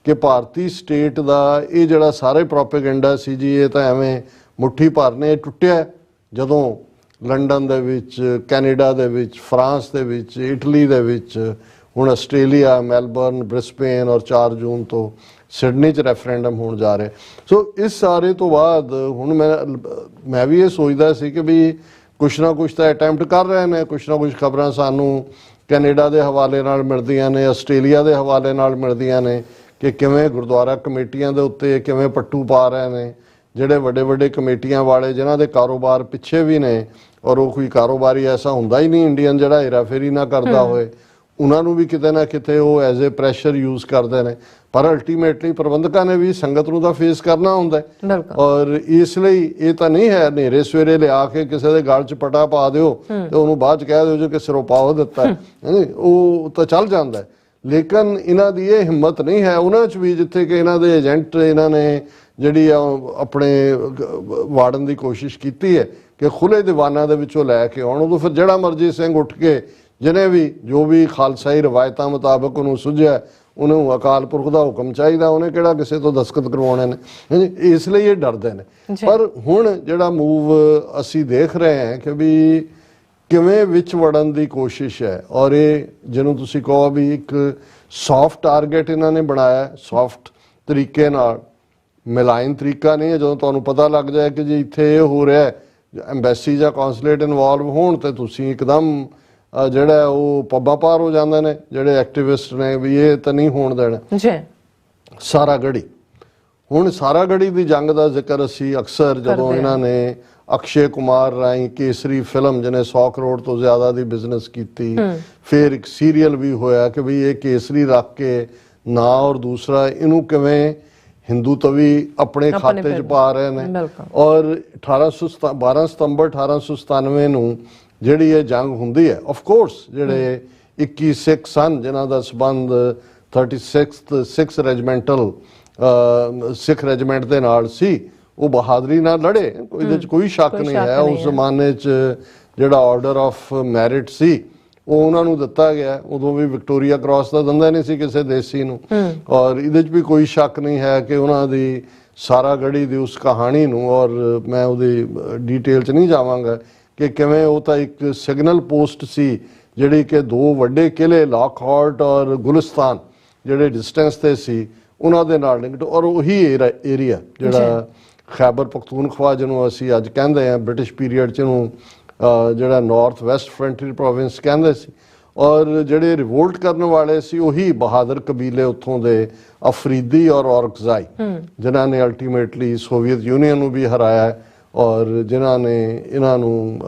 ਕਿ ਭਾਰਤੀ ਸਟੇਟ ਦਾ ਇਹ ਜਿਹੜਾ ਸਾਰੇ ਪ੍ਰੋਪੇਗੈਂਡਾ ਸੀ ਜੀ, ਇਹ ਤਾਂ ਐਵੇਂ ਮੁੱਠੀ ਭਰ ਨੇ ਟੁੱਟਿਆ ਜਦੋਂ ਲੰਡਨ ਦੇ ਵਿੱਚ, ਕੈਨੇਡਾ ਦੇ ਵਿੱਚ, ਫਰਾਂਸ ਦੇ ਵਿੱਚ, ਇਟਲੀ ਦੇ ਵਿੱਚ, ਹੁਣ ਆਸਟ੍ਰੇਲੀਆ, ਮੈਲਬਰਨ, ਬ੍ਰਿਸਬੇਨ ਔਰ 4 ਜੂਨ ਤੋਂ ਸਿਡਨੀ 'ਚ ਰੈਫਰੈਂਡਮ ਹੋਣ ਜਾ ਰਿਹਾ। ਸੋ ਇਸ ਸਾਰੇ ਤੋਂ ਬਾਅਦ ਹੁਣ ਮੈਂ ਵੀ ਇਹ ਸੋਚਦਾ ਸੀ ਕਿ ਵੀ ਕੁਛ ਨਾ ਕੁਛ ਤਾਂ ਅਟੈਂਪਟ ਕਰ ਰਹੇ ਨੇ, ਕੁਛ ਨਾ ਕੁਛ ਖਬਰਾਂ ਸਾਨੂੰ ਕੈਨੇਡਾ ਦੇ ਹਵਾਲੇ ਨਾਲ ਮਿਲਦੀਆਂ ਨੇ, ਆਸਟ੍ਰੇਲੀਆ ਦੇ ਹਵਾਲੇ ਨਾਲ ਮਿਲਦੀਆਂ ਨੇ ਕਿ ਕਿਵੇਂ ਗੁਰਦੁਆਰਾ ਕਮੇਟੀਆਂ ਦੇ ਉੱਤੇ ਕਿਵੇਂ ਪੱਟੂ ਪਾ ਰਹੇ ਨੇ, ਜਿਹੜੇ ਵੱਡੇ ਵੱਡੇ ਕਮੇਟੀਆਂ ਵਾਲੇ ਜਿਨ੍ਹਾਂ ਦੇ ਕਾਰੋਬਾਰ ਪਿੱਛੇ ਵੀ ਨੇ, ਔਰ ਉਹ ਕੋਈ ਕਾਰੋਬਾਰੀ ਐਸਾ ਹੁੰਦਾ ਹੀ ਨਹੀਂ ਇੰਡੀਅਨ ਜਿਹੜਾ ਹੇਰਾਫੇਰੀ ਨਾ ਕਰਦਾ ਹੋਏ, ਉਹਨਾਂ ਨੂੰ ਵੀ ਕਿਤੇ ਨਾ ਕਿਤੇ ਉਹ ਐਜ਼ ਏ ਪ੍ਰੈਸ਼ਰ ਯੂਜ਼ ਕਰਦੇ ਨੇ। ਪਰ ਅਲਟੀਮੇਟਲੀ ਪ੍ਰਬੰਧਕਾਂ ਨੇ ਵੀ ਸੰਗਤ ਨੂੰ ਤਾਂ ਫੇਸ ਕਰਨਾ ਹੁੰਦਾ ਹੈ, ਔਰ ਇਸ ਲਈ ਇਹ ਤਾਂ ਨਹੀਂ ਹੈ ਹਨੇਰੇ ਸਵੇਰੇ ਲਿਆ ਕੇ ਕਿਸੇ ਦੇ ਗਲ 'ਚ ਪਟਾ ਪਾ ਦਿਓ ਤੇ ਉਹਨੂੰ ਬਾਅਦ 'ਚ ਕਹਿ ਦਿਓ ਕਿ ਸਿਰੋਂ ਪਾਓ ਦਿੱਤਾ, ਉਹ ਤਾਂ ਚੱਲ ਜਾਂਦਾ। ਲੇਕਿਨ ਇਹਨਾਂ ਦੀ ਇਹ ਹਿੰਮਤ ਨਹੀਂ ਹੈ ਉਹਨਾਂ 'ਚ ਵੀ ਜਿੱਥੇ ਕਿ ਇਹਨਾਂ ਦੇ ਏਜੰਟ ਇਹਨਾਂ ਨੇ ਜਿਹੜੀ ਆ ਆਪਣੇ ਵਾੜਨ ਦੀ ਕੋਸ਼ਿਸ਼ ਕੀਤੀ ਹੈ ਕਿ ਖੁੱਲੇ ਦੀਵਾਨਾਂ ਦੇ ਵਿੱਚੋਂ ਲੈ ਕੇ ਆਉਣ। ਉਦੋਂ ਫਿਰ ਜਿਹੜਾ ਮਰਜੀ ਸਿੰਘ ਉੱਠ ਕੇ ਜਿਹਨੇ ਵੀ ਜੋ ਵੀ ਖਾਲਸਾਈ ਰਵਾਇਤਾਂ ਮੁਤਾਬਕ ਉਹਨੂੰ ਸੁਝਿਆ, ਉਹਨੂੰ ਅਕਾਲ ਪੁਰਖ ਦਾ ਹੁਕਮ ਚਾਹੀਦਾ, ਉਹਨੇ ਕਿਹੜਾ ਕਿਸੇ ਤੋਂ ਦਸਤਖਤ ਕਰਵਾਉਣੇ ਨੇ, ਇਸ ਲਈ ਇਹ ਡਰਦੇ ਨੇ। ਪਰ ਹੁਣ ਜਿਹੜਾ ਮੂਵ ਅਸੀਂ ਦੇਖ ਰਹੇ ਹਾਂ ਕਿ ਵੀ ਕਿਵੇਂ ਵਿੱਚ ਵੜਨ ਦੀ ਕੋਸ਼ਿਸ਼ ਹੈ, ਔਰ ਇਹ ਜਿਹਨੂੰ ਤੁਸੀਂ ਕਹੋ ਵੀ ਇੱਕ ਸੌਫਟ ਟਾਰਗੇਟ ਇਹਨਾਂ ਨੇ ਬਣਾਇਆ, ਸੌਫਟ ਤਰੀਕੇ ਨਾਲ, ਮਿਲਾਇਨ ਤਰੀਕਾ ਨਹੀਂ ਹੈ। ਜਦੋਂ ਤੁਹਾਨੂੰ ਪਤਾ ਲੱਗ ਜਾਏ ਕਿ ਜੀ ਇੱਥੇ ਇਹ ਹੋ ਰਿਹਾ, ਐਮਬੈਸੀ ਜਾਂ ਕੌਂਸੂਲੇਟ ਇਨਵੋਲਵ ਹੋਣ ਤੇ ਤੁਸੀਂ ਇੱਕਦਮ ਜਿਹੜਾ ਉਹ ਪੱਬਾਂ ਪਾਰ ਹੋ ਜਾਂਦੇ ਨੇ ਜਿਹੜੇ ਐਕਟਿਵਿਸਟ ਨੇ ਵੀ ਇਹ ਤਾਂ ਨਹੀਂ ਹੋਣ ਦੇਣਾ। ਸਾਰਾਗੜੀ, ਹੁਣ ਸਾਰਾਗੜੀ ਦੀ ਜੰਗ ਦਾ ਜ਼ਿਕਰ ਅਸੀਂ ਅਕਸਰ ਜਦੋਂ ਇਹਨਾਂ ਨੇ ਅਕਸ਼ੇ ਕੁਮਾਰ ਰਾਹੀਂ ਕੇਸਰੀ ਫਿਲਮ ਜਿਹਨੇ 100 ਕਰੋੜ ਤੋਂ ਜ਼ਿਆਦਾ ਦੀ ਬਿਜ਼ਨਸ ਕੀਤੀ, ਫਿਰ ਇੱਕ ਸੀਰੀਅਲ ਵੀ ਹੋਇਆ ਕਿ ਵੀ ਇਹ ਕੇਸਰੀ ਰੱਖ ਕੇ ਨਾ, ਔਰ ਦੂਸਰਾ ਇਹਨੂੰ ਕਿਵੇਂ ਹਿੰਦੂ ਤਵੀ ਆਪਣੇ ਖਾਤੇ 'ਚ ਪਾ ਰਹੇ ਨੇ। ਔਰ 12 ਸਤੰਬਰ 1897 ਨੂੰ ਜਿਹੜੀ ਇਹ ਜੰਗ ਹੁੰਦੀ ਹੈ, ਆਫ ਕੋਰਸ ਜਿਹੜੇ 21 ਸਿੱਖ ਸਨ ਜਿਨ੍ਹਾਂ ਦਾ ਸੰਬੰਧ 36th ਸਿੱਖ ਰੈਜੀਮੈਂਟਲ ਸਿੱਖ ਰੈਜੀਮੈਂਟ ਦੇ ਨਾਲ ਸੀ, ਉਹ ਬਹਾਦਰੀ ਨਾਲ ਲੜੇ, ਇਹਦੇ 'ਚ ਕੋਈ ਸ਼ੱਕ ਨਹੀਂ ਹੈ। ਉਸ ਜ਼ਮਾਨੇ 'ਚ ਜਿਹੜਾ ਆਰਡਰ ਆਫ ਮੈਰਿਟ ਸੀ ਉਹ ਉਹਨਾਂ ਨੂੰ ਦਿੱਤਾ ਗਿਆ, ਉਦੋਂ ਵੀ ਵਿਕਟੋਰੀਆ ਕ੍ਰਾਸ ਦਾ ਦਿੰਦਾ ਨਹੀਂ ਸੀ ਕਿਸੇ ਦੇਸੀ ਨੂੰ, ਔਰ ਇਹਦੇ 'ਚ ਵੀ ਕੋਈ ਸ਼ੱਕ ਨਹੀਂ ਹੈ ਕਿ ਉਹਨਾਂ ਦੀ ਸਾਰਾਗੜੀ ਦੀ ਉਸ ਕਹਾਣੀ ਨੂੰ, ਔਰ ਮੈਂ ਉਹਦੀ ਡੀਟੇਲ 'ਚ ਨਹੀਂ ਜਾਵਾਂਗਾ ਕਿ ਕਿਵੇਂ ਉਹ ਤਾਂ ਇੱਕ ਸਿਗਨਲ ਪੋਸਟ ਸੀ ਜਿਹੜੀ ਕਿ ਦੋ ਵੱਡੇ ਕਿਲੇ ਲਾਕਹਾਰਟ ਔਰ ਗੁਲਿਸਤਾਨ ਜਿਹੜੇ ਡਿਸਟੈਂਸ ਤੇ ਸੀ ਉਹਨਾਂ ਦੇ ਨਾਲ ਲਿੰਕਡ, ਔਰ ਉਹੀ ਏਰੀਆ ਜਿਹੜਾ ਖੈਬਰ ਪਖਤੂਨਖਵਾ ਜਿਹਨੂੰ ਅਸੀਂ ਅੱਜ ਕਹਿੰਦੇ ਹਾਂ, ਬ੍ਰਿਟਿਸ਼ ਪੀਰੀਅਡ 'ਚ ਇਹਨੂੰ ਜਿਹੜਾ ਨਾਰਥ ਵੈਸਟ ਫਰੰਟੀਅਰ ਪ੍ਰੋਵਿੰਸ ਕਹਿੰਦੇ ਸੀ, ਔਰ ਜਿਹੜੇ ਰਿਵੋਲਟ ਕਰਨ ਵਾਲੇ ਸੀ ਉਹੀ ਬਹਾਦਰ ਕਬੀਲੇ ਉੱਥੋਂ ਦੇ ਅਫਰੀਦੀ ਔਰ ਔਰਕਜ਼ਾਈ ਜਿਨ੍ਹਾਂ ਨੇ ਅਲਟੀਮੇਟਲੀ ਸੋਵੀਅਤ ਯੂਨੀਅਨ ਨੂੰ ਵੀ ਹਰਾਇਆ, ਔਰ ਜਿਨ੍ਹਾਂ ਨੇ ਇਹਨਾਂ ਨੂੰ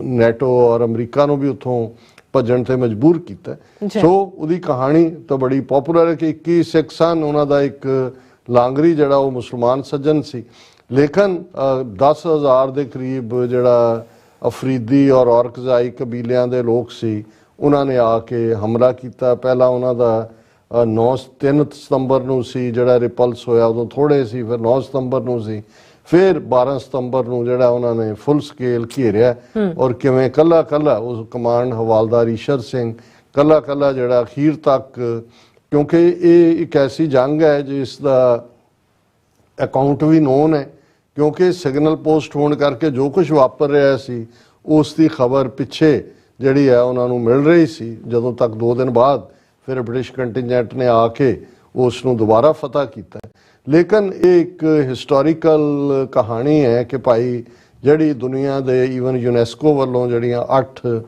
ਨੈਟੋ ਔਰ ਅਮਰੀਕਾ ਨੂੰ ਵੀ ਉੱਥੋਂ ਭੱਜਣ ਤੇ ਮਜਬੂਰ ਕੀਤਾ। ਸੋ ਉਹਦੀ ਕਹਾਣੀ ਤਾਂ ਬੜੀ ਪਪੂਲਰ ਹੈ ਕਿ 21 ਸਿੱਖ ਸਨ, ਉਹਨਾਂ ਦਾ ਇੱਕ ਲਾਂਗਰੀ ਜਿਹੜਾ ਉਹ ਮੁਸਲਮਾਨ ਸੱਜਣ ਸੀ, ਲੇਕਿਨ 10,000 ਦੇ ਕਰੀਬ ਜਿਹੜਾ ਅਫਰੀਦੀ ਔਰ ਔਰਕਜ਼ਾਈ ਕਬੀਲਿਆਂ ਦੇ ਲੋਕ ਸੀ ਉਹਨਾਂ ਨੇ ਆ ਕੇ ਹਮਲਾ ਕੀਤਾ। ਪਹਿਲਾਂ ਉਹਨਾਂ ਦਾ 3 ਸਤੰਬਰ ਨੂੰ ਸੀ ਜਿਹੜਾ ਰਿਪਲਸ ਹੋਇਆ, ਉਦੋਂ ਥੋੜੇ ਸੀ, ਫਿਰ 9 ਸਤੰਬਰ ਨੂੰ ਸੀ, ਫਿਰ 12 ਸਤੰਬਰ ਨੂੰ ਜਿਹੜਾ ਉਹਨਾਂ ਨੇ ਫੁੱਲ ਸਕੇਲ ਘੇਰਿਆ, ਔਰ ਕਿਵੇਂ ਕੱਲਾ ਕੱਲਾ ਉਸ ਕਮਾਂਡ ਹਵਾਲਦਾਰ ਈਸ਼ਰ ਸਿੰਘ ਕੱਲਾ ਕੱਲਾ ਜਿਹੜਾ ਅਖੀਰ ਤੱਕ, ਕਿਉਂਕਿ ਇਹ ਇੱਕ ਐਸੀ ਜੰਗ ਹੈ ਜਿਸ ਦਾ ਅਕਾਊਂਟ ਵੀ ਨੋਨ ਹੈ, ਕਿਉਂਕਿ ਸਿਗਨਲ ਪੋਸਟ ਹੋਣ ਕਰਕੇ ਜੋ ਕੁਝ ਵਾਪਰ ਰਿਹਾ ਸੀ ਉਸ ਦੀ ਖਬਰ ਪਿੱਛੇ ਜਿਹੜੀ ਹੈ ਉਹਨਾਂ ਨੂੰ ਮਿਲ ਰਹੀ ਸੀ, ਜਦੋਂ ਤੱਕ 2 ਦਿਨ ਬਾਅਦ ਫਿਰ ਬ੍ਰਿਟਿਸ਼ ਕੰਟੀਨਜੈਂਟ ਨੇ ਆ ਕੇ ਉਸ ਨੂੰ ਦੁਬਾਰਾ ਫਤਹ ਕੀਤਾ। ਲੇਕਿਨ ਇਹ ਇੱਕ ਹਿਸਟੋਰੀਕਲ ਕਹਾਣੀ ਹੈ ਕਿ ਭਾਈ ਜਿਹੜੀ ਦੁਨੀਆ ਦੇ ਈਵਨ ਯੂਨੈਸਕੋ ਵੱਲੋਂ ਜਿਹੜੀਆਂ 8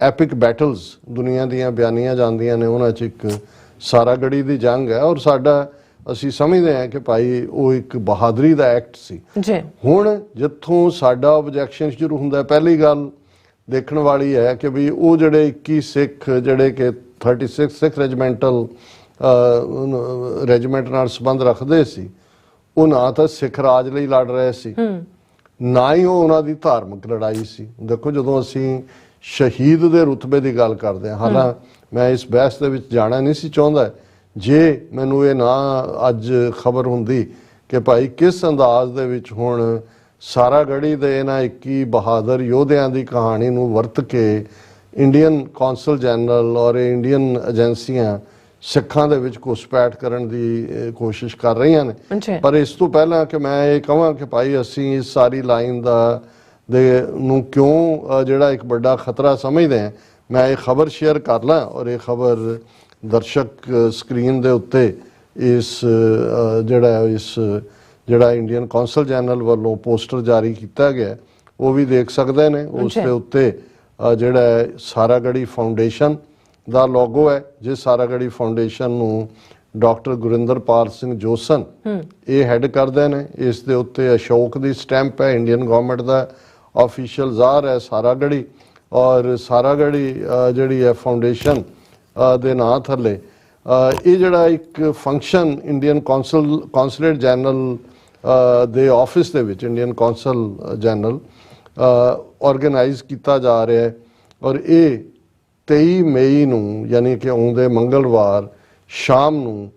ਐਪਿਕ ਬੈਟਲਸ ਦੁਨੀਆ ਦੀਆਂ ਬਿਆਨੀਆਂ ਜਾਂਦੀਆਂ ਨੇ, ਉਹਨਾਂ 'ਚ ਇੱਕ ਸਾਰਾਗੜੀ ਦੀ ਜੰਗ ਹੈ, ਔਰ ਸਾਡਾ ਅਸੀਂ ਸਮਝਦੇ ਹਾਂ ਕਿ ਭਾਈ ਉਹ ਇੱਕ ਬਹਾਦਰੀ ਦਾ ਐਕਟ ਸੀ। ਹੁਣ ਜਿੱਥੋਂ ਸਾਡਾ ਆਬਜੈਕਸ਼ਨ ਸ਼ੁਰੂ ਹੁੰਦਾ, ਪਹਿਲੀ ਗੱਲ ਦੇਖਣ ਵਾਲੀ ਹੈ ਕਿ ਵੀ ਉਹ ਜਿਹੜੇ 21 ਸਿੱਖ ਜਿਹੜੇ ਕਿ 36 ਸਿੱਖ ਰੈਜੀਮੈਂਟਲ ਰੈਜੀਮੈਂਟ ਨਾਲ ਸੰਬੰਧ ਰੱਖਦੇ ਸੀ, ਉਹ ਨਾ ਤਾਂ ਸਿੱਖ ਰਾਜ ਲਈ ਲੜ ਰਹੇ ਸੀ, ਨਾ ਹੀ ਉਹ ਉਹਨਾਂ ਦੀ ਧਾਰਮਿਕ ਲੜਾਈ ਸੀ। ਦੇਖੋ, ਜਦੋਂ ਅਸੀਂ ਸ਼ਹੀਦ ਦੇ ਰੁਤਬੇ ਦੀ ਗੱਲ ਕਰਦੇ ਹਾਂ, ਹਾਲਾਂਕਿ ਮੈਂ ਇਸ ਬਹਿਸ ਦੇ ਵਿੱਚ ਜਾਣਾ ਨਹੀਂ ਸੀ ਚਾਹੁੰਦਾ, ਜੇ ਮੈਨੂੰ ਇਹ ਨਾ ਅੱਜ ਖਬਰ ਹੁੰਦੀ ਕਿ ਭਾਈ ਕਿਸ ਅੰਦਾਜ਼ ਦੇ ਵਿੱਚ ਹੁਣ ਸਾਰਾਗੜੀ ਦੇ ਇਹਨਾਂ 21 ਬਹਾਦਰ ਯੋਧਿਆਂ ਦੀ ਕਹਾਣੀ ਨੂੰ ਵਰਤ ਕੇ ਇੰਡੀਅਨ ਕੌਂਸਲ ਜਨਰਲ ਔਰ ਇੰਡੀਅਨ ਏਜੰਸੀਆਂ ਸਿੱਖਾਂ ਦੇ ਵਿੱਚ ਘੁਸਪੈਠ ਕਰਨ ਦੀ ਕੋਸ਼ਿਸ਼ ਕਰ ਰਹੀਆਂ ਨੇ। ਪਰ ਇਸ ਤੋਂ ਪਹਿਲਾਂ ਕਿ ਮੈਂ ਇਹ ਕਹਾਂ ਕਿ ਭਾਈ ਅਸੀਂ ਇਸ ਸਾਰੀ ਲਾਈਨ ਦਾ ਦੇ ਨੂੰ ਕਿਉਂ ਜਿਹੜਾ ਇੱਕ ਵੱਡਾ ਖਤਰਾ ਸਮਝਦੇ ਆ। ਮੈਂ ਇਹ ਖਬਰ ਸ਼ੇਅਰ ਕਰ ਲਾਂ ਔਰ ਇਹ ਖਬਰ ਦਰਸ਼ਕ ਸਕਰੀਨ ਦੇ ਉੱਤੇ ਇਸ ਜਿਹੜਾ ਇੰਡੀਅਨ ਕੌਂਸਲ ਜਨਰਲ ਵੱਲੋਂ ਪੋਸਟਰ ਜਾਰੀ ਕੀਤਾ ਗਿਆ ਉਹ ਵੀ ਦੇਖ ਸਕਦੇ ਨੇ। ਉਸ ਦੇ ਉੱਤੇ ਜਿਹੜਾ ਸਾਰਾਗੜੀ ਫਾਊਂਡੇਸ਼ਨ ਦਾ ਲੋਗੋ ਹੈ, ਜਿਸ ਸਾਰਾਗੜੀ ਫਾਊਂਡੇਸ਼ਨ ਨੂੰ ਡਾਕਟਰ ਗੁਰਿੰਦਰਪਾਲ ਸਿੰਘ ਜੋਸਨ ਇਹ ਹੈਡ ਕਰਦੇ ਨੇ। ਇਸ ਦੇ ਉੱਤੇ ਅਸ਼ੋਕ ਦੀ ਸਟੈਂਪ ਹੈ, ਇੰਡੀਅਨ ਗਵਰਨਮੈਂਟ ਦਾ ਆਫੀਸ਼ੀਅਲ ਜ਼ਾਰ ਹੈ ਸਾਰਾਗੜੀ। ਔਰ ਸਾਰਾਗੜੀ ਜਿਹੜੀ ਹੈ ਫਾਊਂਡੇਸ਼ਨ ਦੇ ਨਾਂ ਥੱਲੇ ਇਹ ਜਿਹੜਾ ਇੱਕ ਫੰਕਸ਼ਨ ਇੰਡੀਅਨ ਕੌਂਸਲੇਟ ਜਨਰਲ ਦੇ ਆਫਿਸ ਦੇ ਵਿੱਚ ਇੰਡੀਅਨ ਕੌਂਸਲ ਜਨਰਲ ਆਰਗੇਨਾਈਜ਼ ਕੀਤਾ ਜਾ ਰਿਹਾ ਹੈ। ਔਰ ਇਹ 23 ਮਈ ਨੂੰ ਯਾਨੀ ਕਿ ਆਉਂਦੇ ਮੰਗਲਵਾਰ ਸ਼ਾਮ ਨੂੰ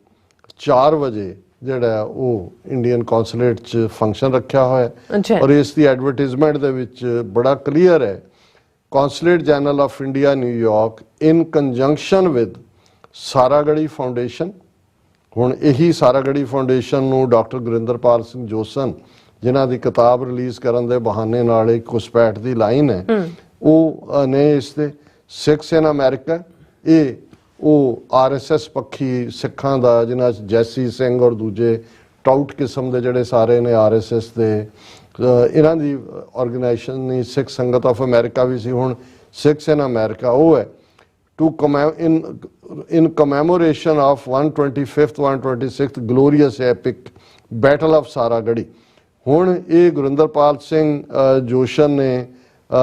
4 ਵਜੇ ਜਿਹੜਾ ਉਹ ਇੰਡੀਅਨ ਕੌਂਸਲੇਟ 'ਚ ਫੰਕਸ਼ਨ ਰੱਖਿਆ ਹੋਇਆ ਹੈ। ਔਰ ਇਸ ਦੀ ਐਡਵਰਟਾਈਜ਼ਮੈਂਟ ਦੇ ਵਿੱਚ ਬੜਾ ਕਲੀਅਰ ਹੈ, consulate general of India New York in conjunction with Saragarhi foundation. ਹੁਣ ਇਹੀ ਸਾਰਾਗੜੀ ਫਾਊਂਡੇਸ਼ਨ ਨੂੰ ਡਾਕਟਰ ਗੁਰਿੰਦਰਪਾਲ ਸਿੰਘ ਜੋਸਨ ਜਿਨ੍ਹਾਂ ਦੀ ਕਿਤਾਬ ਰਿਲੀਜ਼ ਕਰਨ ਦੇ ਬਹਾਨੇ ਨਾਲ ਇੱਕ ਘੁਸਪੈਠ ਦੀ ਲਾਈਨ ਹੈ ਉਹ ਨੇ ਇਸ ਦੇ ਸਿੱਖਸ ਇਨ ਅਮਰੀਕਾ। ਇਹ ਉਹ RSS ਪੱਖੀ ਸਿੱਖਾਂ ਦਾ ਜਿਨ੍ਹਾਂ 'ਚ ਜੈਸੀ ਸਿੰਘ ਔਰ ਦੂਜੇ ਟਾਊਟ ਕਿਸਮ ਦੇ ਜਿਹੜੇ ਸਾਰੇ ਨੇ RSS ਦੇ ਇਹਨਾਂ ਦੀ ਆਰਗੇਨਾਈਜੇਸ਼ਨ ਨਹੀਂ, ਸਿੱਖ ਸੰਗਤ ਆਫ ਅਮਰੀਕਾ ਵੀ ਸੀ। ਹੁਣ ਸਿੱਖਸ ਇਨ ਅਮਰੀਕਾ ਉਹ ਹੈ to in commemoration of 125th 126th glorious epic battle of Saragarhi. ਹੁਣ ਇਹ ਗੁਰਿੰਦਰਪਾਲ ਸਿੰਘ ਜੋਸ਼ਨ ਨੇ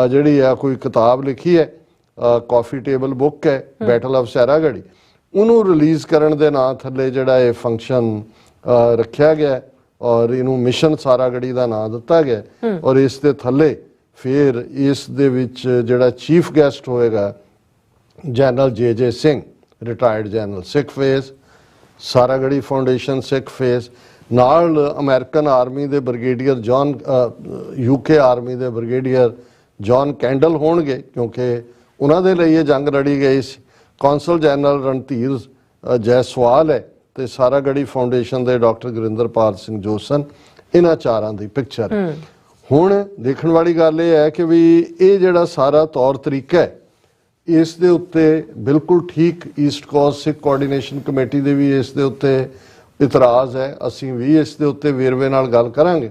ਜਿਹੜੀ ਆ ਕੋਈ ਕਿਤਾਬ ਲਿਖੀ ਹੈ, ਕਾਫੀ ਟੇਬਲ ਬੁੱਕ ਹੈ ਬੈਟਲ ਆਫ ਸਾਰਾਗੜੀ, ਉਹਨੂੰ ਰਿਲੀਜ਼ ਕਰਨ ਦੇ ਨਾਂ ਥੱਲੇ ਜਿਹੜਾ ਇਹ ਫੰਕਸ਼ਨ ਰੱਖਿਆ ਗਿਆ ਔਰ ਇਹਨੂੰ ਮਿਸ਼ਨ ਸਾਰਾਗੜੀ ਦਾ ਨਾਂ ਦਿੱਤਾ ਗਿਆ। ਔਰ ਇਸ ਦੇ ਥੱਲੇ ਫਿਰ ਇਸ ਦੇ ਵਿੱਚ ਜਿਹੜਾ ਚੀਫ ਗੈਸਟ ਹੋਏਗਾ general JJ Singh, retired general, Sikh face, Saragarhi foundation Sikh face, ਨਾਲ ਅਮਰੀਕਨ ਆਰਮੀ ਦੇ ਬ੍ਰਿਗੇਡੀਅਰ UK ਆਰਮੀ ਦੇ ਬ੍ਰਿਗੇਡੀਅਰ ਜੌਨ ਕੈਂਡਲ ਹੋਣਗੇ ਕਿਉਂਕਿ ਉਹਨਾਂ ਦੇ ਲਈ ਇਹ ਜੰਗ ਲੜੀ ਗਈ ਸੀ। ਕੌਂਸਲ ਜਨਰਲ ਰਣਧੀਰ ਜੈਸਵਾਲ ਹੈ ਤੇ ਸਾਰਾਗੜੀ ਫਾਊਂਡੇਸ਼ਨ ਦੇ ਡਾਕਟਰ ਗੁਰਿੰਦਰਪਾਲ ਸਿੰਘ ਜੋਸਨ, ਇਹਨਾਂ ਚਾਰਾਂ ਦੀ ਪਿਕਚਰ। ਹੁਣ ਦੇਖਣ ਵਾਲੀ ਗੱਲ ਇਹ ਹੈ ਕਿ ਵੀ ਇਹ ਜਿਹੜਾ ਸਾਰਾ ਤੌਰ ਤਰੀਕਾ ਹੈ ਇਸ ਦੇ ਉੱਤੇ ਬਿਲਕੁਲ ਠੀਕ ਈਸਟ ਕੋਸਟ ਸਿੱਖ ਕੋਆਰਡੀਨੇਸ਼ਨ ਕਮੇਟੀ ਦੇ ਵੀ ਇਸ ਦੇ ਉੱਤੇ ਇਤਰਾਜ਼ ਹੈ। ਅਸੀਂ ਵੀ ਇਸ ਦੇ ਉੱਤੇ ਵੇਰਵੇ ਨਾਲ ਗੱਲ ਕਰਾਂਗੇ।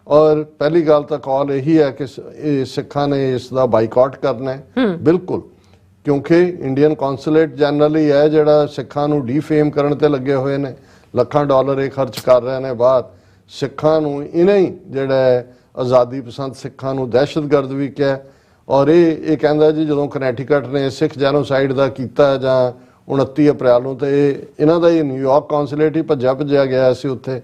ਔਰ ਪਹਿਲੀ ਗੱਲ ਤਾਂ ਕਾਲ ਇਹੀ ਹੈ ਕਿ ਇਹ ਸਿੱਖਾਂ ਨੇ ਇਸ ਦਾ ਬਾਈਕਾਟ ਕਰਨਾ ਹੈ ਬਿਲਕੁਲ, ਕਿਉਂਕਿ ਇੰਡੀਅਨ ਕੌਂਸਲੇਟ ਜਨਰਲ ਹੀ ਹੈ ਜਿਹੜਾ ਸਿੱਖਾਂ ਨੂੰ ਡੀਫੇਮ ਕਰਨ ਤੇ ਲੱਗੇ ਹੋਏ ਨੇ। ਲੱਖਾਂ ਡਾਲਰ ਇਹ ਖਰਚ ਕਰ ਰਹੇ ਨੇ ਬਾਹਰ। ਸਿੱਖਾਂ ਨੂੰ ਇਹਨੇ ਹੀ ਜਿਹੜਾ ਆਜ਼ਾਦੀ ਪਸੰਦ ਸਿੱਖਾਂ ਨੂੰ ਦਹਿਸ਼ਤਗਰਦ ਵੀ ਕਿਹਾ। ਔਰ ਇਹ ਕਹਿੰਦਾ ਜੀ ਜਦੋਂ ਕਨੈਟੀਕਟ ਨੇ ਸਿੱਖ ਜੈਨੋਸਾਈਡ ਦਾ ਕੀਤਾ ਜਾਂ 29 ਅਪ੍ਰੈਲ ਨੂੰ, ਤੇ ਇਹਨਾਂ ਦਾ ਇਹ ਨਿਊਯਾਰਕ ਕੌਂਸਲੇਟ ਹੀ ਭੱਜਿਆ ਗਿਆ ਸੀ ਉੱਥੇ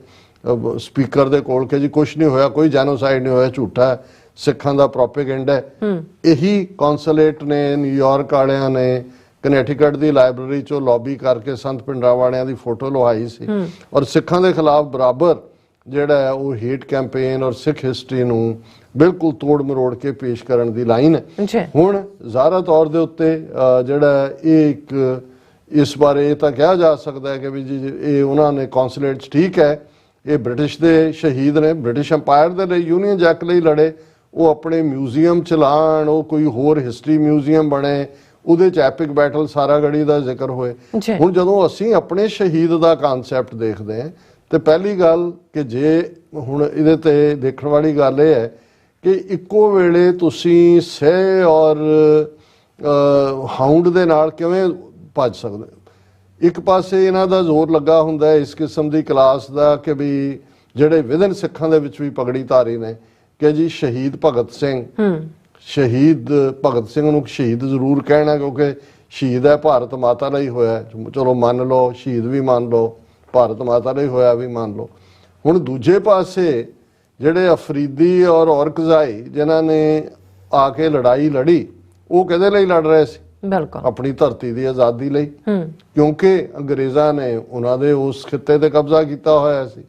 ਸਪੀਕਰ ਦੇ ਕੋਲ ਕਿ ਜੀ ਕੁਛ ਨਹੀਂ ਹੋਇਆ, ਕੋਈ ਜੈਨੋਸਾਈਡ ਨਹੀਂ ਹੋਇਆ, ਝੂਠਾ ਸਿੱਖਾਂ ਦਾ ਪ੍ਰੋਪੇਗੈਂਡਾ ਹੈ। ਇਹੀ ਕੌਂਸਲੇਟ ਨੇ ਨਿਊਯਾਰਕ ਵਾਲਿਆਂ ਨੇ ਕਨੈਟੀਕਟ ਦੀ ਲਾਇਬ੍ਰੇਰੀ ਚੋਂ ਲੌਬੀ ਕਰਕੇ ਸੰਤ ਭਿੰਡਰਾਂਵਾਲਿਆਂ ਦੀ ਫੋਟੋ ਲਵਾਈ ਸੀ ਔਰ ਸਿੱਖਾਂ ਦੇ ਖਿਲਾਫ ਬਰਾਬਰ ਜਿਹੜਾ ਹੈ ਉਹ ਹੇਟ ਕੈਂਪੇਨ ਔਰ ਸਿੱਖ ਹਿਸਟਰੀ ਨੂੰ ਬਿਲਕੁਲ ਤੋੜ ਮਰੋੜ ਕੇ ਪੇਸ਼ ਕਰਨ ਦੀ ਲਾਈਨ ਹੈ। ਹੁਣ ਜ਼ਾਹਰਾ ਤੌਰ ਦੇ ਉੱਤੇ ਜਿਹੜਾ ਇਹ ਇੱਕ ਇਸ ਬਾਰੇ ਇਹ ਤਾਂ ਕਿਹਾ ਜਾ ਸਕਦਾ ਹੈ ਕਿ ਵੀ ਜੀ ਇਹ ਉਹਨਾਂ ਨੇ ਕੌਂਸਲੇਟ ਠੀਕ ਹੈ, ਇਹ ਬ੍ਰਿਟਿਸ਼ ਦੇ ਸ਼ਹੀਦ ਨੇ, ਬ੍ਰਿਟਿਸ਼ ਅੰਪਾਇਰ ਦੇ ਲਈ ਯੂਨੀਅਨ ਜੈਕ ਲਈ ਲੜੇ, ਉਹ ਆਪਣੇ ਮਿਊਜ਼ੀਅਮ ਚਲਾਉਣ, ਉਹ ਕੋਈ ਹੋਰ ਹਿਸਟਰੀ ਮਿਊਜ਼ੀਅਮ ਬਣੇ, ਉਹਦੇ ਚ ਐਪਿਕ ਬੈਟਲ ਸਾਰਾਗੜੀ ਦਾ ਜ਼ਿਕਰ ਹੋਏ। ਹੁਣ ਜਦੋਂ ਅਸੀਂ ਆਪਣੇ ਸ਼ਹੀਦ ਦਾ ਕਨਸੈਪਟ ਦੇਖਦੇ ਹਾਂ ਤੇ ਪਹਿਲੀ ਗੱਲ ਕਿ ਜੇ ਹੁਣ ਇਹਦੇ ਤੇ ਦੇਖਣ ਵਾਲੀ ਗੱਲ ਇਹ ਹੈ ਕਿ ਇੱਕੋ ਵੇਲੇ ਤੁਸੀਂ ਸਹਿ ਔਰ ਹਾਊਂਡ ਦੇ ਨਾਲ ਕਿਵੇਂ ਭੱਜ ਸਕਦੇ ਹੋ। ਇੱਕ ਪਾਸੇ ਇਹਨਾਂ ਦਾ ਜ਼ੋਰ ਲੱਗਾ ਹੁੰਦਾ ਇਸ ਕਿਸਮ ਦੀ ਕਲਾਸ ਦਾ ਕਿ ਵੀ ਜਿਹੜੇ ਵਿਦਨ ਸਿੱਖਾਂ ਦੇ ਵਿੱਚ ਵੀ ਪਗੜੀ ਧਾਰੀ ਨੇ ਕਿ ਜੀ ਸ਼ਹੀਦ ਭਗਤ ਸਿੰਘ, ਸ਼ਹੀਦ ਭਗਤ ਸਿੰਘ ਨੂੰ ਸ਼ਹੀਦ ਜ਼ਰੂਰ ਕਹਿਣਾ ਕਿਉਂਕਿ ਸ਼ਹੀਦ ਹੈ, ਭਾਰਤ ਮਾਤਾ ਲਈ ਹੋਇਆ, ਚਲੋ ਮੰਨ ਲਓ, ਸ਼ਹੀਦ ਵੀ ਮੰਨ ਲਓ, ਭਾਰਤ ਮਾਤਾ ਲਈ ਹੋਇਆ ਵੀ ਮੰਨ ਲਓ। ਹੁਣ ਦੂਜੇ ਪਾਸੇ ਜਿਹੜੇ ਅਫਰੀਦੀ ਔਰ ਔਰਕਜ਼ਾਈ ਜਿਨ੍ਹਾਂ ਨੇ ਆ ਕੇ ਲੜਾਈ ਲੜੀ ਉਹ ਕਿਹਦੇ ਲਈ ਲੜ ਰਹੇ ਸੀ? ਬਿਲਕੁਲ ਆਪਣੀ ਧਰਤੀ ਦੀ ਆਜ਼ਾਦੀ ਲਈ, ਕਿਉਂਕਿ ਅੰਗਰੇਜ਼ਾਂ ਨੇ ਉਹਨਾਂ ਦੇ ਉਸ ਖਿੱਤੇ ਤੇ ਕਬਜ਼ਾ ਕੀਤਾ ਹੋਇਆ ਸੀ।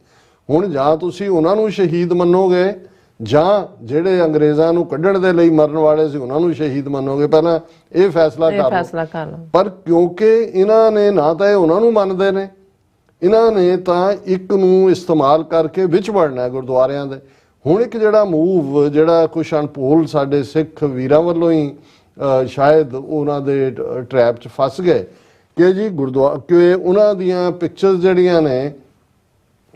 ਹੁਣ ਜਾਂ ਤੁਸੀਂ ਉਹਨਾਂ ਨੂੰ ਸ਼ਹੀਦ ਮੰਨੋਗੇ ਜਾਂ ਜਿਹੜੇ ਅੰਗਰੇਜ਼ਾਂ ਨੂੰ ਕੱਢਣ ਦੇ ਲਈ ਮਰਨ ਵਾਲੇ ਸੀ ਉਹਨਾਂ ਨੂੰ ਸ਼ਹੀਦ ਮੰਨੋਗੇ। ਪਹਿਲਾਂ ਇਹ ਫੈਸਲਾ ਕਰ ਲਓ। ਪਰ ਕਿਉਂਕਿ ਇਹਨਾਂ ਨੇ ਨਾ ਤਾਂ ਇਹ ਉਹਨਾਂ ਨੂੰ ਮੰਨਦੇ ਨੇ, ਇਹਨਾਂ ਨੇ ਤਾਂ ਇੱਕ ਨੂੰ ਇਸਤੇਮਾਲ ਕਰਕੇ ਵਿੱਚ ਵੜਨਾ ਗੁਰਦੁਆਰਿਆਂ ਦੇ। ਹੁਣ ਇੱਕ ਜਿਹੜਾ ਮੂਵ ਜਿਹੜਾ ਕੁਛ ਅਨਪੋਲ ਸਾਡੇ ਸਿੱਖ ਵੀਰਾਂ ਵੱਲੋਂ ਹੀ ਸ਼ਾਇਦ ਉਹਨਾਂ ਦੇ ਟ੍ਰੈਪ 'ਚ ਫਸ ਗਏ ਕਿ ਜੀ ਗੁਰਦੁਆਰਾ ਕਿ ਉਹਨਾਂ ਦੀਆਂ ਪਿਕਚਰਸ ਜਿਹੜੀਆਂ ਨੇ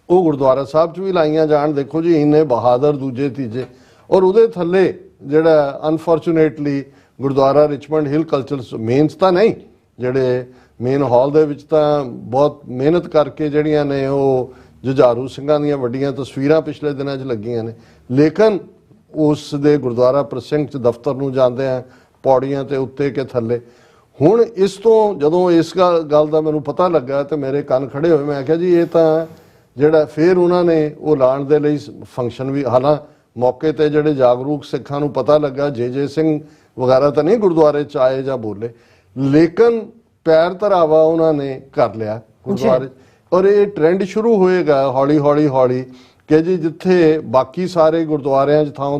ਉਹ ਗੁਰਦੁਆਰਾ ਸਾਹਿਬ 'ਚ ਵੀ ਲਾਈਆਂ ਜਾਣ। ਦੇਖੋ ਜੀ ਇੰਨੇ ਬਹਾਦਰ ਦੂਜੇ ਤੀਜੇ, ਔਰ ਉਹਦੇ ਥੱਲੇ ਜਿਹੜਾ ਅਨਫੋਰਚੂਨੇਟਲੀ ਗੁਰਦੁਆਰਾ ਰਿਚਮੰਡ ਹਿੱਲ ਕਲਚਰ ਮੇਨਸ ਤਾਂ ਨਹੀਂ, ਜਿਹੜੇ ਮੇਨ ਹਾਲ ਦੇ ਵਿੱਚ ਤਾਂ ਬਹੁਤ ਮਿਹਨਤ ਕਰਕੇ ਜਿਹੜੀਆਂ ਨੇ ਉਹ ਜੁਝਾਰੂ ਸਿੰਘਾਂ ਦੀਆਂ ਵੱਡੀਆਂ ਤਸਵੀਰਾਂ ਪਿਛਲੇ ਦਿਨਾਂ 'ਚ ਲੱਗੀਆਂ ਨੇ, ਲੇਕਿਨ ਉਸ ਦੇ ਗੁਰਦੁਆਰਾ ਪ੍ਰਸਿੰਘ 'ਚ ਦਫ਼ਤਰ ਨੂੰ ਜਾਂਦੇ ਆ ਪੌੜੀਆਂ ਤੇ ਉੱਤੇ ਕਿ ਥੱਲੇ। ਹੁਣ ਇਸ ਤੋਂ ਜਦੋਂ ਇਸ ਗੱਲ ਦਾ ਮੈਨੂੰ ਪਤਾ ਲੱਗਾ ਤੇ ਮੇਰੇ ਕੰਨ ਖੜੇ ਹੋਏ। ਮੈਂ ਕਿਹਾ ਜੀ ਇਹ ਤਾਂ ਜਿਹੜਾ ਫਿਰ ਉਹਨਾਂ ਨੇ ਉਹ ਲਾਉਣ ਦੇ ਲਈ ਫੰਕਸ਼ਨ ਵੀ, ਹਾਲਾਂ ਮੌਕੇ ਤੇ ਜਿਹੜੇ ਜਾਗਰੂਕ ਸਿੱਖਾਂ ਨੂੰ ਪਤਾ ਲੱਗਾ ਜੇ ਸਿੰਘ ਵਗੈਰਾ ਤਾਂ ਨਹੀਂ ਗੁਰਦੁਆਰੇ 'ਚ ਆਏ ਜਾਂ ਬੋਲੇ, ਲੇਕਿਨ ਪੈਰ ਧਰਾਵਾ ਉਹਨਾਂ ਨੇ ਕਰ ਲਿਆ ਗੁਰਦੁਆਰੇ। ਔਰ ਇਹ ਟ੍ਰੈਂਡ ਸ਼ੁਰੂ ਹੋਏਗਾ ਹੌਲੀ ਹੌਲੀ ਕਿ ਜੀ ਜਿੱਥੇ ਬਾਕੀ ਸਾਰੇ ਗੁਰਦੁਆਰਿਆਂ 'ਚ ਥਾਂ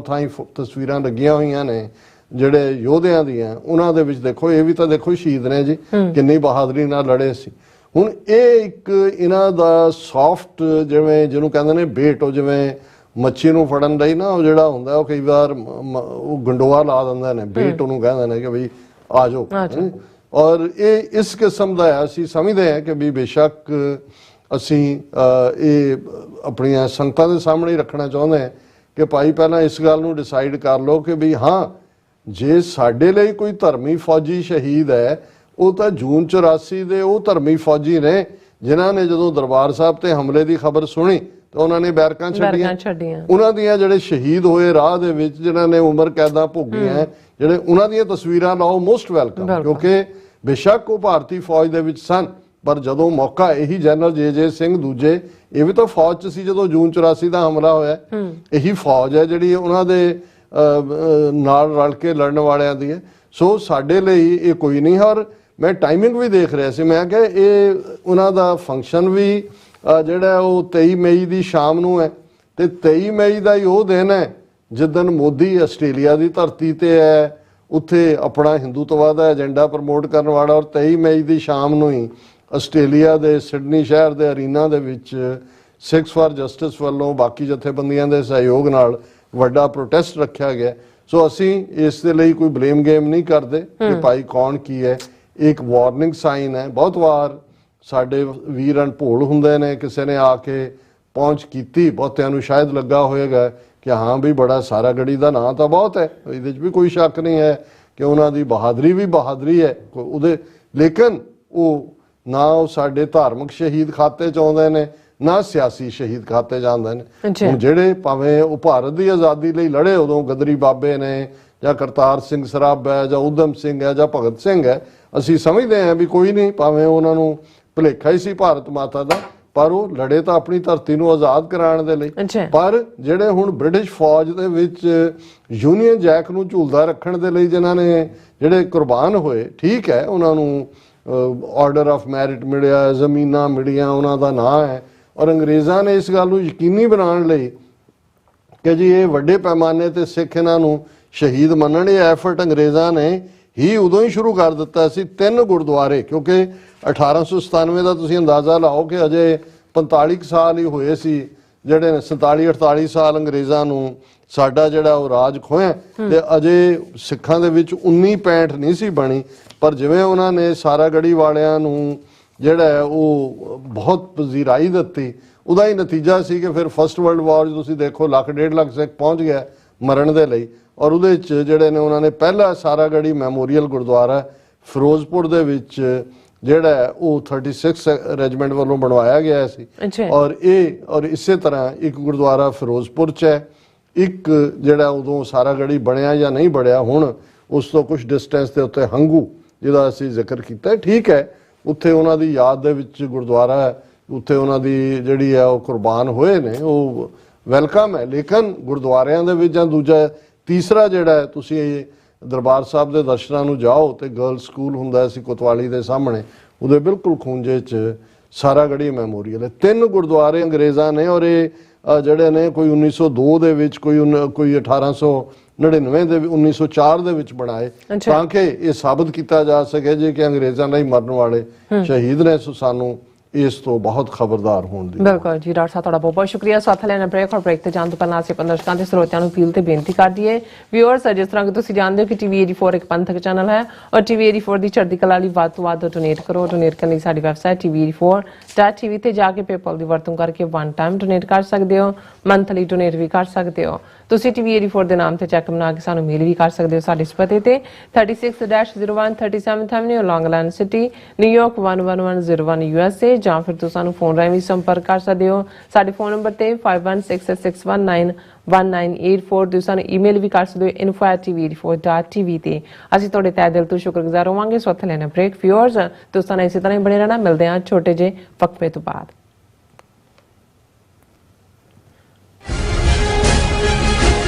ਤਸਵੀਰਾਂ ਲੱਗੀਆਂ ਹੋਈਆਂ ਨੇ ਜਿਹੜੇ ਯੋਧਿਆਂ ਦੀਆਂ, ਉਹਨਾਂ ਦੇ ਵਿੱਚ ਦੇਖੋ ਇਹ ਵੀ ਤਾਂ ਦੇਖੋ ਸ਼ਹੀਦ ਨੇ ਜੀ, ਕਿੰਨੀ ਬਹਾਦਰੀ ਨਾਲ ਲੜੇ ਸੀ। ਹੁਣ ਇਹ ਇੱਕ ਇਹਨਾਂ ਦਾ ਸੌਫਟ, ਜਿਵੇਂ ਜਿਹਨੂੰ ਕਹਿੰਦੇ ਨੇ ਬੇਟ, ਉਹ ਜਿਵੇਂ ਮੱਛੀ ਨੂੰ ਫੜਨ ਲਈ ਨਾ ਉਹ ਜਿਹੜਾ ਹੁੰਦਾ ਉਹ ਕਈ ਵਾਰ ਉਹ ਗੰਡੋਆ ਲਾ ਦਿੰਦੇ ਨੇ, ਬੇਟ ਉਹਨੂੰ ਕਹਿੰਦੇ ਨੇ ਕਿ ਬਈ ਆ ਜਾਓ। ਔਰ ਇਹ ਇਸ ਕਿਸਮ ਦਾ ਹੈ। ਅਸੀਂ ਸਮਝਦੇ ਹਾਂ ਕਿ ਵੀ ਬੇਸ਼ੱਕ ਅਸੀਂ ਇਹ ਆਪਣੀਆਂ ਸੰਗਤਾਂ ਦੇ ਸਾਹਮਣੇ ਰੱਖਣਾ ਚਾਹੁੰਦੇ ਹਾਂ ਕਿ ਭਾਈ ਪਹਿਲਾਂ ਇਸ ਗੱਲ ਨੂੰ ਡਿਸਾਈਡ ਕਰ ਲਓ ਕਿ ਵੀ ਹਾਂ, ਜੇ ਸਾਡੇ ਲਈ ਕੋਈ ਧਰਮੀ ਫੌਜੀ ਸ਼ਹੀਦ ਹੈ ਉਹ ਤਾਂ ਜੂਨ 84 ਦੇ ਉਹ ਧਰਮੀ ਫੌਜੀ ਨੇ ਜਿਨ੍ਹਾਂ ਨੇ ਜਦੋਂ ਦਰਬਾਰ ਸਾਹਿਬ ਤੇ ਹਮਲੇ ਦੀ ਖਬਰ ਸੁਣੀ ਤਾਂ ਉਹਨਾਂ ਨੇ ਬੈਰਕਾਂ ਛੱਡੀਆਂ। ਉਹਨਾਂ ਦੀਆਂ ਜਿਹੜੇ ਸ਼ਹੀਦ ਹੋਏ ਰਾਹ ਦੇ ਵਿੱਚ, ਜਿਨ੍ਹਾਂ ਨੇ ਉਮਰ ਕੈਦਾਂ ਭੋਗੀਆਂ, ਜਿਹੜੇ ਉਹਨਾਂ ਦੀਆਂ ਤਸਵੀਰਾਂ ਲਾਓ, ਮੋਸਟ ਵੈਲਕਮ। ਕਿਉਂਕਿ ਬੇਸ਼ੱਕ ਉਹ ਭਾਰਤੀ ਫੌਜ ਦੇ ਵਿੱਚ ਸਨ, ਪਰ ਜਦੋਂ ਮੌਕਾ ਇਹੀ ਜਨਰਲ ਜੇ ਸਿੰਘ ਦੂਜੇ, ਇਹ ਵੀ ਤਾਂ ਫੌਜ 'ਚ ਸੀ ਜਦੋਂ ਜੂਨ 84 ਦਾ ਹਮਲਾ ਹੋਇਆ। ਇਹੀ ਫੌਜ ਹੈ ਜਿਹੜੀ ਉਹਨਾਂ ਦੇ ਨਾਲ ਰਲ ਕੇ ਲੜਨ ਵਾਲਿਆਂ ਦੀ ਹੈ। ਸੋ ਸਾਡੇ ਲਈ ਇਹ ਕੋਈ ਨਹੀਂ ਹੈ। ਔਰ ਮੈਂ ਟਾਈਮਿੰਗ ਵੀ ਦੇਖ ਰਿਹਾ ਸੀ, ਮੈਂ ਕਿਹਾ ਇਹ ਉਹਨਾਂ ਦਾ ਫੰਕਸ਼ਨ ਵੀ ਜਿਹੜਾ ਉਹ 23 ਮਈ ਦੀ ਸ਼ਾਮ ਨੂੰ ਹੈ, ਤੇ 23 ਮਈ ਦਾ ਹੀ ਉਹ ਦਿਨ ਹੈ ਜਿੱਦਣ ਮੋਦੀ ਆਸਟ੍ਰੇਲੀਆ ਦੀ ਧਰਤੀ ਤੇ ਹੈ, ਉੱਥੇ ਆਪਣਾ ਹਿੰਦੂਤਵਾ ਦਾ ਏਜੰਡਾ ਪ੍ਰਮੋਟ ਕਰਨ ਵਾਲਾ। ਔਰ 23 ਮਈ ਦੀ ਸ਼ਾਮ ਨੂੰ ਹੀ ਆਸਟ੍ਰੇਲੀਆ ਦੇ ਸਿਡਨੀ ਸ਼ਹਿਰ ਦੇ ਅਰੀਨਾ ਦੇ ਵਿੱਚ ਸਿੱਖਸ ਫਾਰ ਜਸਟਿਸ ਵੱਲੋਂ ਬਾਕੀ ਜਥੇਬੰਦੀਆਂ ਦੇ ਸਹਿਯੋਗ ਨਾਲ ਵੱਡਾ ਪ੍ਰੋਟੈਸਟ ਰੱਖਿਆ ਗਿਆ। ਸੋ ਅਸੀਂ ਇਸ ਦੇ ਲਈ ਕੋਈ ਬਲੇਮ ਗੇਮ ਨਹੀਂ ਕਰਦੇ ਕਿ ਭਾਈ ਕੌਣ ਕੀ ਹੈ। ਇੱਕ ਵਾਰਨਿੰਗ ਸਾਈਨ ਹੈ। ਬਹੁਤ ਵਾਰ ਸਾਡੇ ਵੀਰ ਅਨਭੋਲ ਹੁੰਦੇ ਨੇ, ਕਿਸੇ ਨੇ ਆ ਕੇ ਪਹੁੰਚ ਕੀਤੀ, ਬਹੁਤਿਆਂ ਨੂੰ ਸ਼ਾਇਦ ਲੱਗਾ ਹੋਏਗਾ ਕਿ ਹਾਂ ਵੀ ਬੜਾ ਸਾਰਾਗੜੀ ਦਾ ਨਾਂ ਤਾਂ ਬਹੁਤ ਹੈ, ਇਹਦੇ 'ਚ ਵੀ ਕੋਈ ਸ਼ੱਕ ਨਹੀਂ ਹੈ ਕਿ ਉਹਨਾਂ ਦੀ ਬਹਾਦਰੀ ਵੀ ਬਹਾਦਰੀ ਹੈ ਉਹਦੇ, ਲੇਕਿਨ ਉਹ ਨਾ ਉਹ ਸਾਡੇ ਧਾਰਮਿਕ ਸ਼ਹੀਦ ਖਾਤੇ 'ਚ ਆਉਂਦੇ ਨੇ, ਨਾ ਸਿਆਸੀ ਸ਼ਹੀਦ ਖਾਤੇ ਜਾਂਦੇ ਨੇ। ਹੁਣ ਜਿਹੜੇ ਭਾਵੇਂ ਉਹ ਭਾਰਤ ਦੀ ਆਜ਼ਾਦੀ ਲਈ ਲੜੇ, ਉਦੋਂ ਗਦਰੀ ਬਾਬੇ ਨੇ ਜਾਂ ਕਰਤਾਰ ਸਿੰਘ ਸਰਾਭਾ ਹੈ ਜਾਂ ਊਧਮ ਸਿੰਘ ਹੈ ਜਾਂ ਭਗਤ ਸਿੰਘ ਹੈ, ਅਸੀਂ ਸਮਝਦੇ ਹਾਂ ਵੀ ਕੋਈ ਨਹੀਂ, ਭਾਵੇਂ ਉਹਨਾਂ ਨੂੰ ਭੁਲੇਖਾ ਹੀ ਸੀ ਭਾਰਤ ਮਾਤਾ ਦਾ, ਪਰ ਉਹ ਲੜੇ ਤਾਂ ਆਪਣੀ ਧਰਤੀ ਨੂੰ ਆਜ਼ਾਦ ਕਰਾਉਣ ਦੇ ਲਈ। ਪਰ ਜਿਹੜੇ ਹੁਣ ਬ੍ਰਿਟਿਸ਼ ਫੌਜ ਦੇ ਵਿੱਚ ਯੂਨੀਅਨ ਜੈਕ ਨੂੰ ਝੂਲਦਾ ਰੱਖਣ ਦੇ ਲਈ ਜਿਨ੍ਹਾਂ ਨੇ ਜਿਹੜੇ ਕੁਰਬਾਨ ਹੋਏ, ਠੀਕ ਹੈ, ਉਹਨਾਂ ਨੂੰ ਆਰਡਰ ਆਫ ਮੈਰਿਟ ਮਿਲਿਆ, ਜ਼ਮੀਨਾਂ ਮਿਲੀਆਂ, ਉਹਨਾਂ ਦਾ ਨਾਂ ਹੈ। ਔਰ ਅੰਗਰੇਜ਼ਾਂ ਨੇ ਇਸ ਗੱਲ ਨੂੰ ਯਕੀਨੀ ਬਣਾਉਣ ਲਈ ਕਿ ਜੀ ਇਹ ਵੱਡੇ ਪੈਮਾਨੇ ਤੇ ਸਿੱਖ ਇਹਨਾਂ ਨੂੰ ਸ਼ਹੀਦ ਮੰਨਣ, ਇਹ ਐਫਰਟ ਅੰਗਰੇਜ਼ਾਂ ਨੇ ਹੀ ਉਦੋਂ ਹੀ ਸ਼ੁਰੂ ਕਰ ਦਿੱਤਾ ਸੀ। 3 ਗੁਰਦੁਆਰੇ, ਕਿਉਂਕਿ 1897 ਦਾ ਤੁਸੀਂ ਅੰਦਾਜ਼ਾ ਲਾਓ ਕਿ ਅਜੇ 45 ਸਾਲ ਹੀ ਹੋਏ ਸੀ, ਜਿਹੜੇ 47-48 ਸਾਲ ਅੰਗਰੇਜ਼ਾਂ ਨੂੰ ਸਾਡਾ ਜਿਹੜਾ ਉਹ ਰਾਜ ਖੋਇਆ, ਤੇ ਅਜੇ ਸਿੱਖਾਂ ਦੇ ਵਿੱਚ 1965 ਨਹੀਂ ਸੀ ਬਣੀ। ਪਰ ਜਿਵੇਂ ਉਹਨਾਂ ਨੇ ਸਾਰਾਗੜੀ ਵਾਲਿਆਂ ਨੂੰ ਜਿਹੜਾ ਉਹ ਬਹੁਤ ਪਜ਼ੀਰਾਈ ਦਿੱਤੀ, ਉਹਦਾ ਹੀ ਨਤੀਜਾ ਸੀ ਕਿ ਫਿਰ ਫਸਟ ਵਰਲਡ ਵਾਰ ਤੁਸੀਂ ਦੇਖੋ 1.5 ਲੱਖ ਸਿੱਖ ਪਹੁੰਚ ਗਿਆ ਮਰਨ ਦੇ ਲਈ। ਔਰ ਉਹਦੇ 'ਚ ਜਿਹੜੇ ਨੇ ਉਹਨਾਂ ਨੇ ਪਹਿਲਾ ਸਾਰਾਗੜੀ ਮੈਮੋਰੀਅਲ ਗੁਰਦੁਆਰਾ ਫਿਰੋਜ਼ਪੁਰ ਦੇ ਵਿੱਚ ਜਿਹੜਾ ਉਹ 36 ਰੈਜੀਮੈਂਟ ਵੱਲੋਂ ਬਣਵਾਇਆ ਗਿਆ ਸੀ। ਔਰ ਇਸੇ ਤਰ੍ਹਾਂ ਇੱਕ ਗੁਰਦੁਆਰਾ ਫਿਰੋਜ਼ਪੁਰ 'ਚ ਹੈ, ਇੱਕ ਜਿਹੜਾ ਉਦੋਂ ਸਾਰਾਗੜੀ ਬਣਿਆ ਜਾਂ ਨਹੀਂ ਬਣਿਆ, ਹੁਣ ਉਸ ਤੋਂ ਕੁਝ ਡਿਸਟੈਂਸ ਦੇ ਉੱਤੇ ਹੰਗੂ, ਜਿਹਦਾ ਅਸੀਂ ਜ਼ਿਕਰ ਕੀਤਾ, ਠੀਕ ਹੈ, ਉੱਥੇ ਉਹਨਾਂ ਦੀ ਯਾਦ ਦੇ ਵਿੱਚ ਗੁਰਦੁਆਰਾ ਹੈ, ਉੱਥੇ ਉਹਨਾਂ ਦੀ ਜਿਹੜੀ ਹੈ ਉਹ ਕੁਰਬਾਨ ਹੋਏ ਨੇ, ਉਹ ਵੈਲਕਮ ਹੈ। ਲੇਕਿਨ ਗੁਰਦੁਆਰਿਆਂ ਦੇ ਵਿੱਚ ਜਾਂ ਦੂਜਾ ਤੀਸਰਾ ਜਿਹੜਾ ਤੁਸੀਂ ਦਰਬਾਰ ਸਾਹਿਬ ਦੇ ਦਰਸ਼ਨਾਂ ਨੂੰ ਜਾਓ ਤੇ ਗਰਲ ਸਕੂਲ ਹੁੰਦਾ ਸੀ ਕੋਤਵਾਲੀ ਦੇ ਸਾਹਮਣੇ, ਉਹਦੇ ਬਿਲਕੁਲ ਖੂੰਜੇ 'ਚ ਸਾਰਾਗੜੀ ਮੈਮੋਰੀਅਲ ਹੈ। 3 ਗੁਰਦੁਆਰੇ ਅੰਗਰੇਜ਼ਾਂ ਨੇ, ਔਰ ਇਹ ਜਿਹੜੇ ਨੇ ਕੋਈ 1902 ਦੇ ਵਿੱਚ, ਕੋਈ 1899 ਦੇ 1904 ਦੇ ਵਿੱਚ ਬਣਾਏ, ਤਾਂ ਕਿ ਇਹ ਸਾਬਤ ਕੀਤਾ ਜਾ ਸਕੇ ਜੇ ਕਿ ਅੰਗਰੇਜ਼ਾਂ ਲਈ ਮਰਨ ਵਾਲੇ ਸ਼ਹੀਦ ਨੇ। ਸੋ ਸਾਨੂੰ ਇਸ ਤੋਂ ਬਹੁਤ ਖਬਰਦਾਰ ਹੋਣ ਦੀ। ਬਿਲਕੁਲ ਜੀ ਡਾਕਟਰ ਸਾਹਿਬ, ਤੁਹਾਡਾ ਬਹੁਤ ਬਹੁਤ ਸ਼ੁਕਰੀਆ। ਸਾਥ ਲੈਣਾ ਬ੍ਰੇਕ, ਔਰ ਬ੍ਰੇਕ ਤੇ ਜਾਣ ਤੋਂ ਪਹਿਲਾਂ ਅਸੀਂ ਆਪਣੇ ਦਰਸ਼ਕਾਂ ਤੇ ਸਰੋਤਿਆਂ ਨੂੰ ਅਪੀਲ ਤੇ ਬੇਨਤੀ ਕਰ ਦਈਏ। ਵਿਊਅਰਸ, ਜਿਸ ਤਰ੍ਹਾਂ ਕਿ ਤੁਸੀਂ ਜਾਣਦੇ ਹੋ ਕਿ ਟੀਵੀ 84 ਇੱਕ ਪੰਥਕ ਚੈਨਲ ਹੈ, ਔਰ ਟੀਵੀ 84 ਦੀ ਚੜ੍ਹਦੀ ਕਲਾ ਲਈ ਵੱਧ ਤੋਂ ਵੱਧ ਡੋਨੇਟ ਕਰੋ। ਡੋਨੇਟ ਕਰਨ ਲਈ ਸਾਡੀ ਵੈਬਸਾਈਟ tv84.tv ਤੇ ਜਾ ਕੇ ਪੇਪਲ ਦੀ ਵਰਤੋਂ ਕਰਕੇ ਵਨ ਟਾਈਮ ਡੋਨੇਟ ਕਰ ਸਕਦੇ ਹੋ, ਮੰਥਲੀ ਡੋਨੇਟ ਵੀ ਕਰ ਸਕਦੇ ਹੋ। ਤੁਸੀਂ ਟੀਵੀ 84 ਦੇ ਨਾਮ ਤੇ ਚੈੱਕ ਬਣਾ ਕੇ ਸਾਨੂੰ ਮੇਲ ਵੀ ਕਰ ਸਕਦੇ ਹੋ ਸਾਡੇ ਇਸ ਪਤੇ ਤੇ 36-01 37th Avenue, Long Island City, New York 11101 USA, ਜਾਂ ਫਿਰ ਤੁਸੀਂ ਸਾਨੂੰ ਫੋਨ ਰਾਹੀਂ ਵੀ ਸੰਪਰਕ ਕਰ ਸਕਦੇ ਹੋ। ਸਾਡੇ ਫੋਨ ਨੰਬਰ ਤੇ 5166191984। ਤੁਸੀਂ ਸਾਨੂੰ ਈਮੇਲ ਵੀ ਕਰ ਸਕਦੇ ਹੋ info@tv84.tv ਤੇ। ਅਸੀਂ ਤੁਹਾਡੇ ਤਹਿ ਦਿਲ ਤੋਂ ਸ਼ੁਕਰਗੁਜ਼ਾਰ ਹੋਵਾਂਗੇ। ਸੋ ਇੱਥੇ ਲੈਣਾ ਬ੍ਰੇਕ। ਵਿਊਅਰਸ, ਤੁਸੀਂ ਇਸੇ ਤਰ੍ਹਾਂ ਹੀ ਬਣੇ ਰਹਿਣਾ। ਮਿਲਦੇ ਹਾਂ ਛੋਟੇ ਜਿਹੇ ਵਕਫੇ ਤੋਂ ਬਾਅਦ।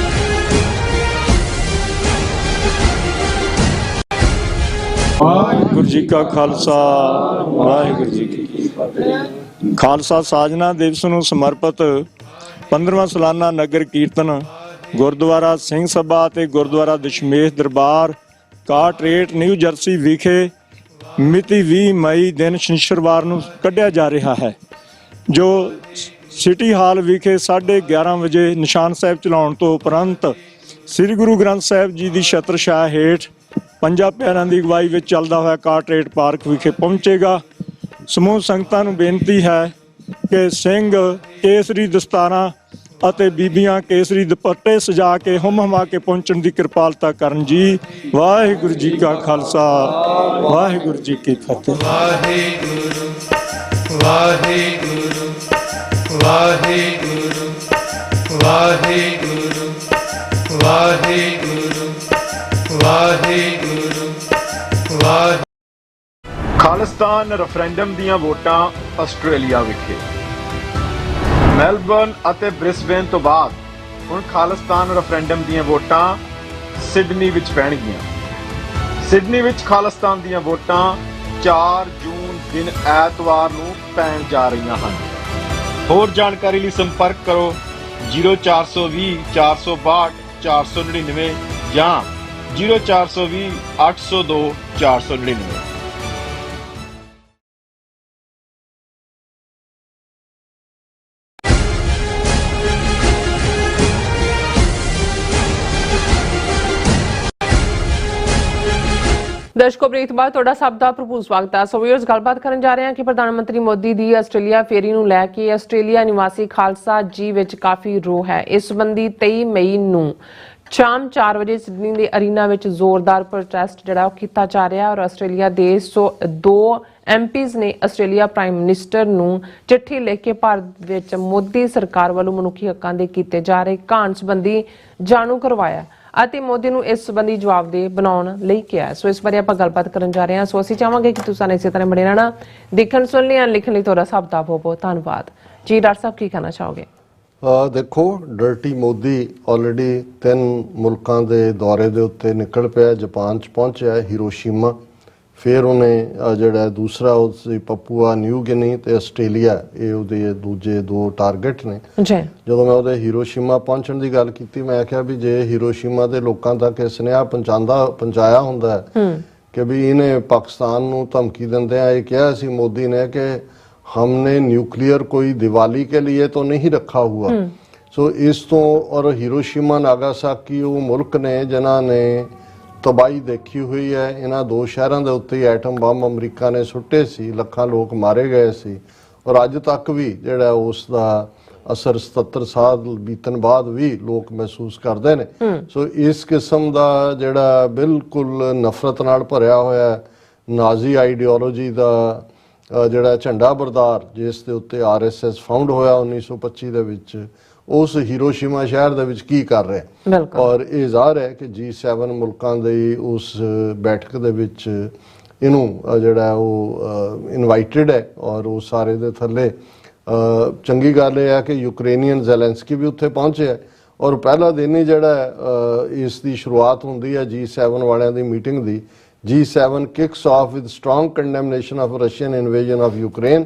ਵਾਹਿਗੁਰੂ ਜੀ ਕਾ ਖਾਲਸਾ, ਵਾਹਿਗੁਰੂ ਜੀ ਕੀ ਫਤਿਹ। ਖਾਲਸਾ ਸਾਜਨਾ ਦਿਵਸ ਨੂੰ ਸਮਰਪਿਤ 15ਵਾਂ ਸਾਲਾਨਾ ਨਗਰ ਕੀਰਤਨ ਗੁਰਦੁਆਰਾ ਸਿੰਘ ਸਭਾ ਅਤੇ ਗੁਰਦੁਆਰਾ ਦਸ਼ਮੇਸ਼ ਦਰਬਾਰ ਕਾਟਰੇਟ ਨਿਊ ਜਰਸੀ ਵਿਖੇ ਮਿਤੀ 20 ਮਈ ਦਿਨ ਸ਼ਨੀਚਰਵਾਰ ਨੂੰ ਕੱਢਿਆ ਜਾ ਰਿਹਾ ਹੈ, ਜੋ ਸਿਟੀ ਹਾਲ ਵਿਖੇ 11:30 ਵਜੇ ਨਿਸ਼ਾਨ ਸਾਹਿਬ ਚਲਾਉਣ ਤੋਂ ਉਪਰੰਤ ਸ੍ਰੀ ਗੁਰੂ ਗ੍ਰੰਥ ਸਾਹਿਬ ਜੀ ਦੀ ਛਤਰ ਛਾਇਆ ਹੇਠ ਪੰਜਾਂ ਪਿਆਰਿਆਂ ਦੀ ਅਗਵਾਈ ਵਿੱਚ ਚੱਲਦਾ ਹੋਇਆ ਕਾਟਰੇਟ ਪਾਰਕ ਵਿਖੇ ਪਹੁੰਚੇਗਾ। ਸਮੂਹ ਸੰਗਤਾਂ ਨੂੰ ਬੇਨਤੀ ਹੈ ਕਿ ਸਿੰਘ ਕੇਸਰੀ ਦਸਤਾਰਾਂ ਅਤੇ ਬੀਬੀਆਂ ਕੇਸਰੀ ਦੁਪੱਟੇ ਸਜਾ ਕੇ ਹੁੰਮ ਹਮਾ ਕੇ ਪਹੁੰਚਣ ਦੀ ਕਿਰਪਾਲਤਾ ਕਰਨ ਜੀ। ਵਾਹਿਗੁਰੂ ਜੀ ਕਾ ਖਾਲਸਾ, ਵਾਹਿਗੁਰੂ ਜੀ ਕੀ ਫਤਿਹ। ਵਾਹਿਗੁਰੂ ਵਾਹਿਗੁਰੂ ਵਾਹਿਗੁਰੂ ਵਾਹਿਗੁਰੂ ਵਾਹਿਗੁਰੂ ਵਾਹਿਗੁਰੂ ਵਾਹਿ ਖਾਲਿਸਤਾਨ ਰੈਫਰੈਂਡਮ ਦੀਆਂ ਵੋਟਾਂ ਆਸਟ੍ਰੇਲੀਆ ਵਿਖੇ। ਮੈਲਬਰਨ ਅਤੇ ਬ੍ਰਿਸਬੇਨ ਤੋਂ ਬਾਅਦ ਹੁਣ ਖਾਲਿਸਤਾਨ ਰੈਫਰੈਂਡਮ ਦੀਆਂ ਵੋਟਾਂ ਸਿਡਨੀ ਵਿੱਚ ਪੈਣਗੀਆਂ। ਸਿਡਨੀ ਵਿੱਚ ਖਾਲਿਸਤਾਨ ਦੀਆਂ ਵੋਟਾਂ 4 ਜੂਨ ਦਿਨ ਐਤਵਾਰ ਨੂੰ ਪੈਣ ਜਾ ਰਹੀਆਂ ਹਨ। ਹੋਰ ਜਾਣਕਾਰੀ ਲਈ ਸੰਪਰਕ ਕਰੋ 0420 462 499 ਜਾਂ 0420 802 499। ਦਰਸ਼ਕੋ, ਬ੍ਰੇਕ ਤੋਂ ਬਾਅਦ ਤੁਹਾਡਾ ਸਭ ਦਾ ਭਰਪੂਰ ਸਵਾਗਤ ਹੈ। ਸੋ ਵੀਅਰਸ, ਗੱਲਬਾਤ ਕਰਨ ਜਾ ਰਹੇ ਹਾਂ ਕਿ ਪ੍ਰਧਾਨ ਮੰਤਰੀ ਮੋਦੀ ਦੀ ਆਸਟ੍ਰੇਲੀਆ ਫੇਰੀ ਨੂੰ ਲੈ ਕੇ ਆਸਟ੍ਰੇਲੀਆ ਨਿਵਾਸੀ ਖਾਲਸਾ ਜੀ ਵਿੱਚ ਕਾਫੀ ਰੋਹ ਹੈ। ਇਸ ਸੰਬੰਧੀ 23 ਮਈ ਨੂੰ ਸ਼ਾਮ 4 ਵਜੇ ਸਿਡਨੀ ਦੇ ਅਰੀਨਾ ਵਿੱਚ ਜ਼ੋਰਦਾਰ ਪ੍ਰੋਟੈਸਟ ਜਿਹੜਾ ਉਹ ਕੀਤਾ ਜਾ ਰਿਹਾ, ਔਰ ਆਸਟ੍ਰੇਲੀਆ ਦੇ 2 MPs ਨੇ ਆਸਟ੍ਰੇਲੀਆ ਪ੍ਰਾਈਮ ਮਿਨਿਸਟਰ ਨੂੰ ਚਿੱਠੀ ਲਿਖ ਕੇ ਭਾਰਤ ਵਿੱਚ ਮੋਦੀ ਸਰਕਾਰ ਵੱਲੋਂ ਮਨੁੱਖੀ ਹੱਕਾਂ ਦੇ ਕੀਤੇ ਜਾ ਰਹੇ ਘਾਣ ਸੰਬੰਧੀ ਜਾਣੂ ਕਰਵਾਇਆ ਅਤੇ ਮੋਦੀ ਨੂੰ ਇਸ ਸੰਬੰਧੀ ਜਵਾਬਦੇਹ ਬਣਾਉਣ ਲਈ ਕਿਹਾ। ਸੋ ਇਸ ਬਾਰੇ ਆਪਾਂ ਗੱਲਬਾਤ ਕਰਨ ਜਾ ਰਹੇ ਹਾਂ। ਸੋ ਅਸੀਂ ਚਾਹਾਂਗੇ ਕਿ ਤੁਸੀਂ ਇਸੇ ਤਰ੍ਹਾਂ ਬਣੇ ਰਹਿਣਾ। ਦੇਖਣ ਸੁਣ ਲਈ ਲਿਖਣ ਲਈ ਤੁਹਾਡਾ ਸਭ ਦਾ ਬਹੁਤ ਬਹੁਤ ਧੰਨਵਾਦ ਜੀ। ਡਾਕਟਰ ਸਾਹਿਬ, ਕੀ ਕਹਿਣਾ ਚਾਹੋਗੇ? ਦੇਖੋ, ਡਰਟੀ ਮੋਦੀ ਆਲਰੇਡੀ 3 ਮੁਲਕਾਂ ਦੇ ਦੌਰੇ ਦੇ ਉੱਤੇ ਨਿਕਲ ਪਿਆ। ਜਾਪਾਨ 'ਚ ਪਹੁੰਚਿਆ, ਹੀਰੋਸ਼ੀਮਾ, ਫਿਰ ਉਹਨੇ ਜਿਹੜਾ ਦੂਸਰਾ ਉਸ ਪਪੂਆ ਨਿਊ ਗਿਨੀ ਤੇ ਆਸਟ੍ਰੇਲੀਆ, ਇਹ ਉਹਦੇ ਦੂਜੇ 2 ਟਾਰਗੇਟ ਨੇ। ਜਦੋਂ ਮੈਂ ਉਹਦੇ ਹੀਰੋਸ਼ੀਮਾ ਪਹੁੰਚਣ ਦੀ ਗੱਲ ਕੀਤੀ, ਮੈਂ ਆਖਿਆ ਵੀ ਜੇ ਹੀਰੋਸ਼ੀਮਾ ਦੇ ਲੋਕਾਂ ਤੱਕ ਇਹ ਸੁਨੇਹਾ ਪਹੁੰਚਾਇਆ ਹੁੰਦਾ ਕਿ ਵੀ ਇਹਨੇ ਪਾਕਿਸਤਾਨ ਨੂੰ ਧਮਕੀ ਦਿੰਦੇ ਆ ਇਹ ਕਿਹਾ ਸੀ ਮੋਦੀ ਨੇ ਕਿ हमने न्यूक्लियर कोई दिवाली के लिए तो नहीं रखा हुआ। सो इस तो और हिरोशिमा नागासाकी वो मुल्क ने जिन्हां ने तबाही देखी हुई है। इन्हां 2 शहरों के उत्ते एटम बम अमरीका ने सुट्टे सी, लाखां लोग मारे गए सी, और अज तक भी जिहड़ा उसका असर 77 साल बीतन बाद भी लोग महसूस करते हैं। सो इस किस्म का जिहड़ा बिल्कुल नफरत नाल भरिया होया नाजी आइडियोलॉजी का ਜਿਹੜਾ ਝੰਡਾ ਬਰਦਾਰ ਜਿਸ ਦੇ ਉੱਤੇ RSS ਫਾਊਂਡ ਹੋਇਆ 1925 ਦੇ ਵਿੱਚ, ਉਸ ਹੀਰੋਸ਼ੀਮਾ ਸ਼ਹਿਰ ਦੇ ਵਿੱਚ ਕੀ ਕਰ ਰਿਹਾ। ਔਰ ਇਹ ਜ਼ਾਹਰ ਹੈ ਕਿ G7 ਮੁਲਕਾਂ ਦੀ ਉਸ ਬੈਠਕ ਦੇ ਵਿੱਚ ਇਹਨੂੰ ਜਿਹੜਾ ਉਹ ਇਨਵਾਈਟਡ ਹੈ, ਔਰ ਉਹ ਸਾਰੇ ਦੇ ਥੱਲੇ ਚੰਗੀ ਗੱਲ ਇਹ ਹੈ ਕਿ ਯੂਕਰੇਨੀਅਨ ਜ਼ੈਲੈਂਸਕੀ ਵੀ ਉੱਥੇ ਪਹੁੰਚਿਆ, ਔਰ ਪਹਿਲਾ ਦਿਨ ਹੀ ਜਿਹੜਾ ਇਸ ਦੀ ਸ਼ੁਰੂਆਤ ਹੁੰਦੀ ਹੈ G7 ਵਾਲਿਆਂ ਦੀ meeting the. G7 kicks off with strong condemnation of Russian invasion of Ukraine,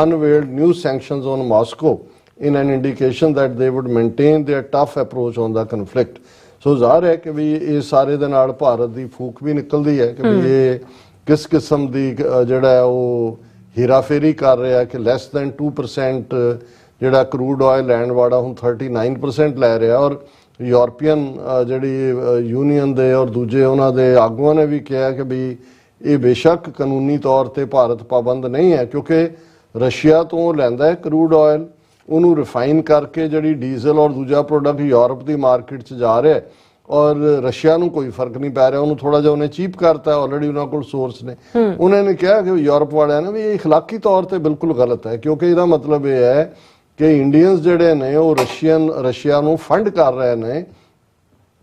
unveiled new sanctions on Moscow in an indication that they would maintain their tough approach on the conflict. So ਜ਼ਾਹਰ ਹੈ ਕਿ ਵੀ ਇਹ ਸਾਰੇ ਦੇ ਨਾਲ ਭਾਰਤ ਦੀ ਫੂਕ ਵੀ ਨਿਕਲਦੀ ਹੈ ਕਿ ਵੀ ਇਹ ਕਿਸ ਕਿਸਮ ਦੀ ਜਿਹੜਾ ਉਹ ਹੀਰਾਫੇਰੀ ਕਰ ਰਿਹਾ ਕਿ ਲੈਸ ਦੈਨ 2% ਜਿਹੜਾ ਕਰੂਡ ਆਇਲ ਲੈਣ ਵਾਲਾ ਹੁਣ 39% ਲੈ ਰਿਹਾ। ਔਰ ਯੂਰਪੀਅਨ ਜਿਹੜੀ ਯੂਨੀਅਨ ਦੇ ਔਰ ਦੂਜੇ ਉਹਨਾਂ ਦੇ ਆਗੂਆਂ ਨੇ ਵੀ ਕਿਹਾ ਕਿ ਵੀ ਇਹ ਬੇਸ਼ੱਕ ਕਾਨੂੰਨੀ ਤੌਰ ਤੇ ਭਾਰਤ ਪਾਬੰਦ ਨਹੀਂ ਹੈ, ਕਿਉਂਕਿ ਰਸ਼ੀਆ ਤੋਂ ਲੈਂਦਾ ਹੈ ਕਰੂਡ ਆਇਲ, ਉਹਨੂੰ ਰਿਫਾਈਨ ਕਰਕੇ ਜਿਹੜੀ ਡੀਜ਼ਲ ਔਰ ਦੂਜਾ ਪ੍ਰੋਡਕਟ ਯੂਰਪ ਦੀ ਮਾਰਕੀਟ 'ਚ ਜਾ ਰਿਹਾ ਔਰ ਰਸ਼ੀਆ ਨੂੰ ਕੋਈ ਫਰਕ ਨਹੀਂ ਪੈ ਰਿਹਾ, ਉਹਨੂੰ ਥੋੜਾ ਜਿਹਾ ਉਹਨੇ ਚੀਪ ਕਰਤਾ, ਆਲਰੇਡੀ ਉਹਨਾਂ ਕੋਲ ਸੋਰਸ ਨੇ। ਉਹਨਾਂ ਨੇ ਕਿਹਾ ਕਿ ਯੂਰਪ ਵਾਲਿਆਂ ਨੇ ਵੀ ਇਹ اخلاقی ਤੌਰ ਤੇ ਬਿਲਕੁਲ ਗਲਤ ਹੈ, ਕਿਉਂਕਿ ਇਹਦਾ ਮਤਲਬ ਇਹ ਹੈ ਕਿ ਇੰਡੀਅਨਸ ਜਿਹੜੇ ਨੇ ਉਹ ਰਸ਼ੀਆ ਨੂੰ ਫੰਡ ਕਰ ਰਹੇ ਨੇ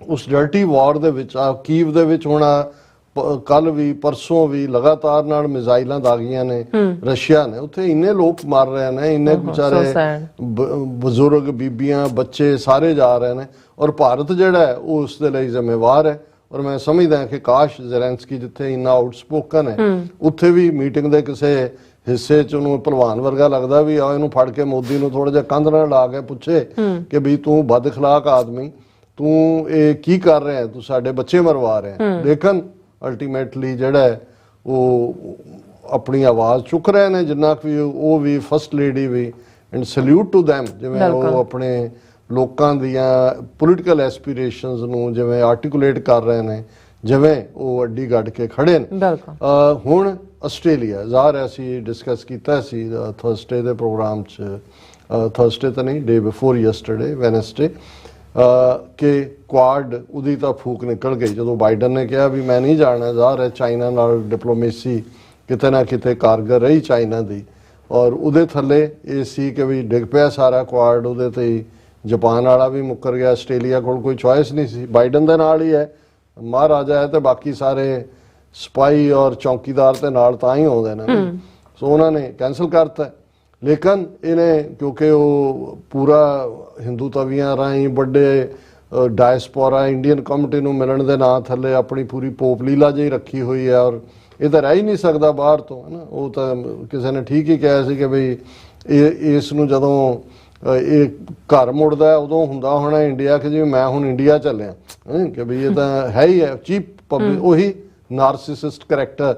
ਉਸ ਡਰਟੀ ਵਾਰ ਦੇ ਵਿੱਚ। ਕੀਵ ਦੇ ਵਿੱਚ ਹੁਣ ਕੱਲ ਵੀ ਪਰਸੋਂ ਵੀ ਲਗਾਤਾਰ ਨਾਲ ਮਿਜ਼ਾਈਲਾਂ ਦਾਗੀਆਂ ਨੇ ਰਸ਼ੀਆ ਨੇ, ਉੱਥੇ ਇੰਨੇ ਲੋਕ ਮਰ ਰਹੇ ਨੇ, ਇੰਨੇ ਵਿਚਾਰੇ ਬਜ਼ੁਰਗ ਬੀਬੀਆਂ ਬੱਚੇ ਸਾਰੇ ਜਾ ਰਹੇ ਨੇ, ਔਰ ਭਾਰਤ ਜਿਹੜਾ ਹੈ ਉਹ ਉਸ ਦੇ ਲਈ ਜ਼ਿੰਮੇਵਾਰ ਹੈ। ਔਰ ਮੈਂ ਸਮਝਦਾ ਕਿ ਕਾਸ਼ ਜ਼ੈਲੈਂਸਕੀ ਜਿੱਥੇ ਇੰਨਾ ਆਊਟਸਪੋਕਨ ਹੈ ਉੱਥੇ ਵੀ ਮੀਟਿੰਗ ਦੇ ਕਿਸੇ ਹਿੱਸੇ 'ਚ ਉਹਨੂੰ ਭਲਵਾਨ ਵਰਗਾ ਲੱਗਦਾ ਵੀ ਆ ਇਹਨੂੰ ਫੜ ਕੇ ਮੋਦੀ ਨੂੰ ਥੋੜਾ ਜਿਹਾ ਕੰਧ ਨਾਲ ਲਾ ਕੇ ਪੁੱਛੇ ਕਿ ਵੀ ਤੂੰ ਬਦਅਖਲਾਕ ਆਦਮੀ, ਤੂੰ ਇਹ ਕੀ ਕਰ ਰਿਹਾ, ਤੂੰ ਸਾਡੇ ਬੱਚੇ ਮਰਵਾ ਰਿਹਾ। ਲੇਕਿਨ ਅਲਟੀਮੇਟਲੀ ਜਿਹੜਾ ਹੈ ਉਹ ਆਪਣੀ ਆਵਾਜ਼ ਚੁੱਕ ਰਹੇ ਨੇ, ਜਿੰਨਾ ਕਿ ਉਹ ਵੀ ਫਸਟ ਲੇਡੀ ਵੀ, ਐਂਡ ਸੈਲੂਟ ਟੂ them, ਜਿਵੇਂ ਉਹ ਆਪਣੇ ਲੋਕਾਂ ਦੀਆਂ ਪੋਲੀਟੀਕਲ ਐਸਪੀਰੇਸ਼ਨਸ ਨੂੰ ਜਿਵੇਂ ਆਰਟੀਕੂਲੇਟ ਕਰ ਰਹੇ ਨੇ, ਜਿਵੇਂ ਉਹ ਅੱਡੀ ਗੱਡ ਕੇ ਖੜੇ ਨੇ। ਹੁਣ ਆਸਟ੍ਰੇਲੀਆ ਜ਼ਾਹਰ ਅਸੀਂ ਡਿਸਕਸ ਕੀਤਾ ਸੀ ਥਰਸਡੇ ਦੇ ਪ੍ਰੋਗਰਾਮ 'ਚ, ਥਰਸਡੇ ਤਾਂ ਨਹੀਂ, ਡੇ ਬਿਫੋਰ ਯੈਸਟਰਡੇ ਵੈਨਸਡੇ, ਕਿ ਕੁਆਡ ਉਹਦੀ ਤਾਂ ਫੂਕ ਨਿਕਲ ਗਈ ਜਦੋਂ ਬਾਈਡਨ ਨੇ ਕਿਹਾ ਵੀ ਮੈਂ ਨਹੀਂ ਜਾਣਾ। ਜ਼ਾਹਰ ਹੈ ਚਾਈਨਾ ਨਾਲ ਡਿਪਲੋਮੇਸੀ ਕਿਤੇ ਨਾ ਕਿਤੇ ਕਾਰਗਰ ਰਹੀ ਚਾਈਨਾ ਦੀ, ਔਰ ਉਹਦੇ ਥੱਲੇ ਇਹ ਸੀ ਕਿ ਵੀ ਡਿੱਗ ਪਿਆ ਸਾਰਾ ਕੁਆਡ, ਉਹਦੇ ਤੇ ਜਾਪਾਨ ਵਾਲਾ ਵੀ ਮੁੱਕਰ ਗਿਆ, ਆਸਟ੍ਰੇਲੀਆ ਕੋਲ ਕੋਈ ਚੁਆਇਸ ਨਹੀਂ ਸੀ, ਬਾਈਡਨ ਦੇ ਨਾਲ ਹੀ ਹੈ, ਮਹਾਰਾਜਾ ਹੈ, ਤੇ ਬਾਕੀ ਸਾਰੇ ਸਪਾਈ ਔਰ ਚੌਕੀਦਾਰ ਤੇ ਨਾਲ ਤਾਂ ਹੀ ਆਉਂਦੇ ਨੇ। ਸੋ ਉਹਨਾਂ ਨੇ ਕੈਂਸਲ ਕਰਤਾ। ਲੇਕਿਨ ਇਹਨੇ ਕਿਉਂਕਿ ਉਹ ਪੂਰਾ ਹਿੰਦੂ ਤਵੀਆਂ ਰਾਹੀਂ ਵੱਡੇ ਡਾਇਸਪੋਰਾ ਇੰਡੀਅਨ ਕਮਿਊਨਿਟੀ ਨੂੰ ਮਿਲਣ ਦੇ ਨਾਂ ਥੱਲੇ ਆਪਣੀ ਪੂਰੀ ਪੋਪ ਲੀਲਾ ਜਿਹੀ ਰੱਖੀ ਹੋਈ ਹੈ, ਔਰ ਇਹ ਤਾਂ ਰਹਿ ਹੀ ਨਹੀਂ ਸਕਦਾ ਬਾਹਰ ਤੋਂ, ਹੈ ਨਾ। ਉਹ ਤਾਂ ਕਿਸੇ ਨੇ ਠੀਕ ਹੀ ਕਿਹਾ ਸੀ ਕਿ ਬਈ ਇਸ ਨੂੰ ਜਦੋਂ ਇਹ ਘਰ ਮੁੜਦਾ ਉਦੋਂ ਹੁੰਦਾ ਹੋਣਾ ਇੰਡੀਆ ਕਿ ਜਿਵੇਂ ਮੈਂ ਹੁਣ ਇੰਡੀਆ ਚੱਲਿਆ, ਕਿ ਬਈ ਇਹ ਤਾਂ ਹੈ ਹੀ ਹੈ ਚੀਪ ਪਬਲਿਕ, ਉਹੀ ਨਾਰਸਿਸਿਸਟ ਕਰੈਕਟਰ,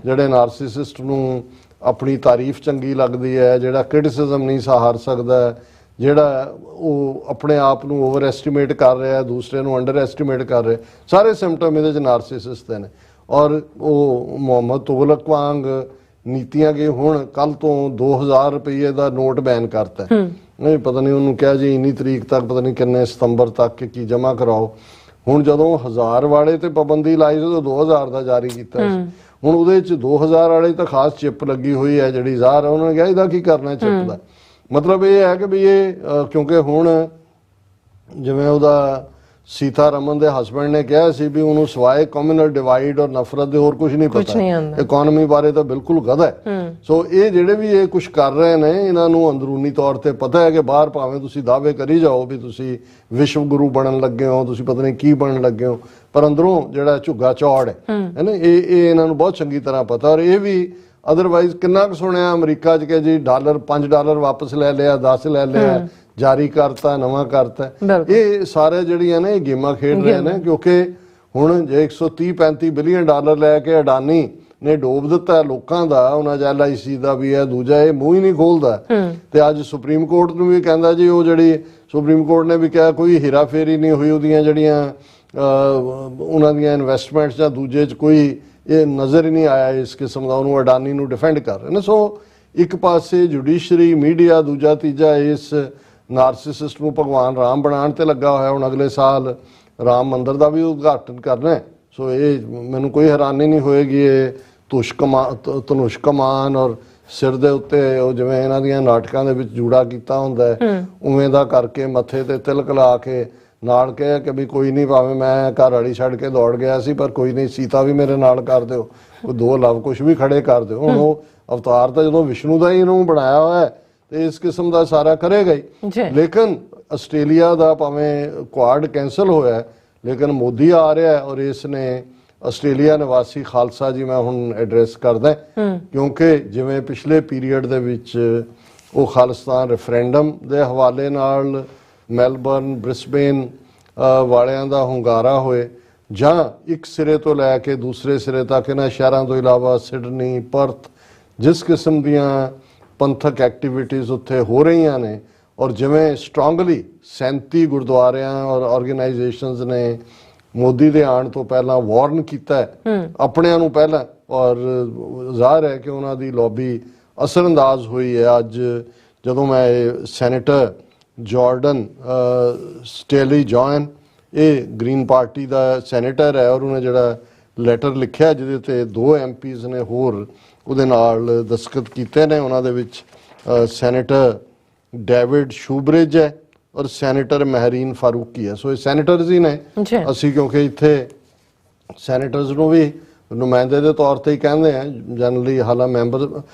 ਜਿਹੜੇ ਨਾਰਸਿਸਿਸਟ ਨੂੰ ਆਪਣੀ ਤਾਰੀਫ ਚੰਗੀ ਲੱਗਦੀ ਹੈ, ਜਿਹੜਾ ਕ੍ਰਿਟਿਸਿਜ਼ਮ ਨਹੀਂ ਸਹਾਰ ਸਕਦਾ, ਜਿਹੜਾ ਉਹ ਆਪਣੇ ਆਪ ਨੂੰ ਓਵਰ ਐਸਟੀਮੇਟ ਕਰ ਰਿਹਾ, ਦੂਸਰੇ ਨੂੰ ਅੰਡਰ ਐਸਟੀਮੇਟ ਕਰ ਰਿਹਾ, ਸਾਰੇ ਸਿੰਪਟਮ ਇਹਦੇ 'ਚ ਨਾਰਸਿਸਿਸਟ ਦੇ ਨੇ। ਔਰ ਉਹ ਮੁਹੰਮਦ ਤੁਗਲਕ ਵਾਂਗ ਨੀਤੀਆਂ ਕਿ ਹੁਣ ਕੱਲ ਤੋਂ 2000 ਰੁਪਏ ਦਾ ਨੋਟ ਬੈਨ ਕਰਤਾ, ਨਹੀਂ ਪਤਾ ਨਹੀਂ ਉਹਨੂੰ ਕਿਹਾ ਜੀ ਇੰਨੀ ਤਰੀਕ ਤੱਕ, ਪਤਾ ਨਹੀਂ ਕਿੰਨੇ ਸਤੰਬਰ ਤੱਕ ਕੀ ਜਮ੍ਹਾਂ ਕਰਾਓ। ਹੁਣ ਜਦੋਂ 1000 ਵਾਲੇ ਤੇ ਪਾਬੰਦੀ ਲਾਈ ਸੀ ਉਦੋਂ 2000 ਦਾ ਜਾਰੀ ਕੀਤਾ ਸੀ, ਹੁਣ ਉਹਦੇ 'ਚ 2000 ਵਾਲੇ ਤਾਂ ਖਾਸ ਚਿੱਪ ਲੱਗੀ ਹੋਈ ਹੈ ਜਿਹੜੀ ਜ਼ਾਹਰ ਹੈ, ਉਹਨਾਂ ਨੇ ਕਿਹਾ ਇਹਦਾ ਕੀ ਕਰਨਾ ਚਿੱਪ ਦਾ। ਮਤਲਬ ਇਹ ਹੈ ਕਿ ਵੀ ਇਹ ਕਿਉਂਕਿ ਹੁਣ ਜਿਵੇਂ ਉਹਦਾ ਸੀਤਾ ਰਮਨ ਦੇ ਹਸਬੈਂਡ ਨੇ ਕਿਹਾ ਸੀ ਵੀ ਉਹਨੂੰ ਸਵਾਏ ਕਮਿਊਨਲ ਡਿਵਾਈਡ ਔਰ ਨਫ਼ਰਤ ਦੇ ਹੋਰ ਕੁਝ ਨਹੀਂ ਪਤਾ, ਇਕਨੋਮੀ ਬਾਰੇ ਤਾਂ ਬਿਲਕੁਲ ਗਧਾ ਹੈ। ਸੋ ਇਹ ਜਿਹੜੇ ਵੀ ਇਹ ਕੁਝ ਕਰ ਰਹੇ ਨੇ ਇਹਨਾਂ ਨੂੰ ਅੰਦਰੂਨੀ ਤੌਰ ਤੇ ਪਤਾ ਹੈ ਕਿ ਬਾਹਰ ਭਾਵੇਂ ਤੁਸੀਂ ਦਾਅਵੇ ਕਰੀ ਜਾਓ ਵੀ ਤੁਸੀਂ ਵਿਸ਼ਵ ਗੁਰੂ ਬਣਨ ਲੱਗੇ ਹੋ, ਤੁਸੀਂ ਪਤਾ ਨਹੀਂ ਕੀ ਬਣਨ ਲੱਗੇ ਹੋ, ਪਰ ਅੰਦਰੋਂ ਜਿਹੜਾ ਝੁੱਗਾ ਚੌੜ ਹੈ ਨਾ, ਇਹ ਇਹਨਾਂ ਨੂੰ ਬਹੁਤ ਚੰਗੀ ਤਰ੍ਹਾਂ ਪਤਾ। ਔਰ ਇਹ ਵੀ ਅਦਰਵਾਈਜ਼ ਕਿੰਨਾ ਕੁ ਸੁਣਿਆ ਅਮਰੀਕਾ 'ਚ ਕਿ ਜੀ $5 ਵਾਪਸ ਲੈ ਲਿਆ, 10 ਲੈ ਲਿਆ, ਜਾਰੀ ਕਰਤਾ, ਨਵਾਂ ਕਰਤਾ। ਇਹ ਸਾਰੇ ਜਿਹੜੀਆਂ ਨੇ ਇਹ ਗੇਮਾਂ ਖੇਡ ਰਹੇ ਨੇ, ਕਿਉਂਕਿ ਹੁਣ ਜੇ $130-35 ਬਿਲੀਅਨ ਲੈ ਕੇ ਅਡਾਨੀ ਨੇ ਡੋਬ ਦਿੱਤਾ ਲੋਕਾਂ ਦਾ, ਉਹਨਾਂ ਦਾ LIC ਦਾ ਵੀ ਹੈ, ਦੂਜਾ ਇਹ ਮੂੰਹ ਹੀ ਨਹੀਂ ਖੋਲਦਾ। ਤੇ ਅੱਜ ਸੁਪਰੀਮ ਕੋਰਟ ਨੂੰ ਵੀ ਕਹਿੰਦਾ ਜੀ, ਉਹ ਜਿਹੜੀ ਸੁਪਰੀਮ ਕੋਰਟ ਨੇ ਵੀ ਕਿਹਾ ਕੋਈ ਹੀਰਾਫੇਰੀ ਨਹੀਂ ਹੋਈ, ਉਹਦੀਆਂ ਜਿਹੜੀਆਂ ਉਹਨਾਂ ਦੀਆਂ ਇਨਵੈਸਟਮੈਂਟਸ ਜਾਂ ਦੂਜੇ 'ਚ ਕੋਈ ਇਹ ਨਜ਼ਰ ਹੀ ਨਹੀਂ ਆਇਆ ਇਸ ਕਿਸਮ ਦਾ, ਉਹਨੂੰ ਅਡਾਨੀ ਨੂੰ ਡਿਫੈਂਡ ਕਰ ਰਹੇ ਨੇ। ਸੋ ਇੱਕ ਪਾਸੇ ਜੁਡੀਸ਼ਰੀ, ਮੀਡੀਆ, ਦੂਜਾ ਤੀਜਾ ਇਸ ਨਾਰਸਿਸਿਸਟ ਨੂੰ ਭਗਵਾਨ ਰਾਮ ਬਣਾਉਣ ਤੇ ਲੱਗਾ ਹੋਇਆ। ਹੁਣ ਅਗਲੇ ਸਾਲ ਰਾਮ ਮੰਦਿਰ ਦਾ ਵੀ ਉਦਘਾਟਨ ਕਰਨਾ ਹੈ। ਸੋ ਇਹ ਮੈਨੂੰ ਕੋਈ ਹੈਰਾਨੀ ਨਹੀਂ ਹੋਏਗੀ ਇਹ ਧਨੁਸ਼ ਕਮਾਨ ਔਰ ਸਿਰ ਦੇ ਉੱਤੇ ਉਹ ਜਿਵੇਂ ਇਹਨਾਂ ਦੀਆਂ ਨਾਟਕਾਂ ਦੇ ਵਿੱਚ ਜੂੜਾ ਕੀਤਾ ਹੁੰਦਾ ਉਵੇਂ ਦਾ ਕਰਕੇ ਮੱਥੇ ਤੇ ਤਿਲਕ ਲਾ ਕੇ ਨਾਲ ਕਹੇ ਕਿ ਵੀ ਕੋਈ ਨਹੀਂ, ਭਾਵੇਂ ਮੈਂ ਘਰ ਵਾਲੀ ਛੱਡ ਕੇ ਦੌੜ ਗਿਆ ਸੀ ਪਰ ਕੋਈ ਨਹੀਂ, ਸੀਤਾ ਵੀ ਮੇਰੇ ਨਾਲ ਕਰ ਦਿਓ, ਕੋਈ 2 ਲਵ ਕੁਛ ਵੀ ਖੜੇ ਕਰ ਦਿਓ। ਹੁਣ ਉਹ ਅਵਤਾਰ ਤਾਂ ਜਦੋਂ ਵਿਸ਼ਨੂੰ ਦਾ ਹੀ ਇਹਨੂੰ ਬਣਾਇਆ ਹੋਇਆ ਹੈ ਤੇ ਇਸ ਕਿਸਮ ਦਾ ਸਾਰਾ ਕਰੇਗਾ ਹੀ। ਲੇਕਿਨ ਆਸਟ੍ਰੇਲੀਆ ਦਾ ਭਾਵੇਂ ਕੁਆਡ ਕੈਂਸਲ ਹੋਇਆ ਲੇਕਿਨ ਮੋਦੀ ਆ ਰਿਹਾ ਔਰ ਇਸ ਨੇ ਆਸਟ੍ਰੇਲੀਆ ਨਿਵਾਸੀ ਖਾਲਸਾ ਜੀ ਮੈਂ ਹੁਣ ਐਡਰੈਸ ਕਰਦਾ, ਕਿਉਂਕਿ ਜਿਵੇਂ ਪਿਛਲੇ ਪੀਰੀਅਡ ਦੇ ਵਿੱਚ ਉਹ ਖਾਲਿਸਤਾਨ ਰੈਫਰੈਂਡਮ ਦੇ ਹਵਾਲੇ ਨਾਲ ਮੈਲਬਰਨ, ਬ੍ਰਿਸਬੇਨ ਵਾਲਿਆਂ ਦਾ ਹੁੰਗਾਰਾ ਹੋਏ, ਜਾਂ ਇੱਕ ਸਿਰੇ ਤੋਂ ਲੈ ਕੇ ਦੂਸਰੇ ਸਿਰੇ ਤੱਕ ਇਹਨਾਂ ਸ਼ਹਿਰਾਂ ਤੋਂ ਇਲਾਵਾ ਸਿਡਨੀ, ਪਰਥ ਜਿਸ ਕਿਸਮ ਦੀਆਂ ਪੰਥਕ ਐਕਟੀਵਿਟੀਜ਼ ਉੱਥੇ ਹੋ ਰਹੀਆਂ ਨੇ ਔਰ ਜਿਵੇਂ ਸਟਰੋਂਗਲੀ 37 ਗੁਰਦੁਆਰਿਆਂ ਔਰ ਆਰਗੇਨਾਈਜੇਸ਼ਨਸ ਨੇ ਮੋਦੀ ਦੇ ਆਉਣ ਤੋਂ ਪਹਿਲਾਂ ਵਾਰਨ ਕੀਤਾ ਹੈ ਆਪਣਿਆਂ ਨੂੰ ਪਹਿਲਾਂ, ਔਰ ਜ਼ਾਹਰ ਹੈ ਕਿ ਉਹਨਾਂ ਦੀ ਲੌਬੀ ਅਸਰਅੰਦਾਜ਼ ਹੋਈ ਹੈ। ਅੱਜ ਜਦੋਂ ਮੈਂ ਸੈਨੇਟਰ ਜਾਰਡਨ ਸਟੇਲੀ ਜੌਨ, ਇਹ ਗ੍ਰੀਨ ਪਾਰਟੀ ਦਾ ਸੈਨੇਟਰ ਹੈ ਔਰ ਉਹਨੇ ਜਿਹੜਾ ਲੈਟਰ ਲਿਖਿਆ ਜਿਹਦੇ ਤੇ 2 MPs ਨੇ ਹੋਰ ਉਹਦੇ ਨਾਲ ਦਸਤਖਤ ਕੀਤੇ ਨੇ, ਉਹਨਾਂ ਦੇ ਵਿੱਚ ਸੈਨੇਟਰ ਡੇਵਿਡ ਸ਼ੂਬਰਿਜ ਹੈ ਔਰ ਸੈਨੇਟਰ ਮਹਿਰੀਨ ਫਾਰੂਕੀ ਹੈ। ਸੋ ਇਹ ਸੈਨੇਟਰਸ ਹੀ ਨੇ। ਅਸੀਂ ਕਿਉਂਕਿ ਇੱਥੇ ਸੈਨੇਟਰਸ ਨੂੰ ਵੀ ਨੁਮਾਇੰਦੇ ਦੇ ਤੌਰ ਤੇ ਹੀ ਕਹਿੰਦੇ ਆ ਜਨਰਲੀ, ਹਾਲਾਂ ਮੈਂਬਰ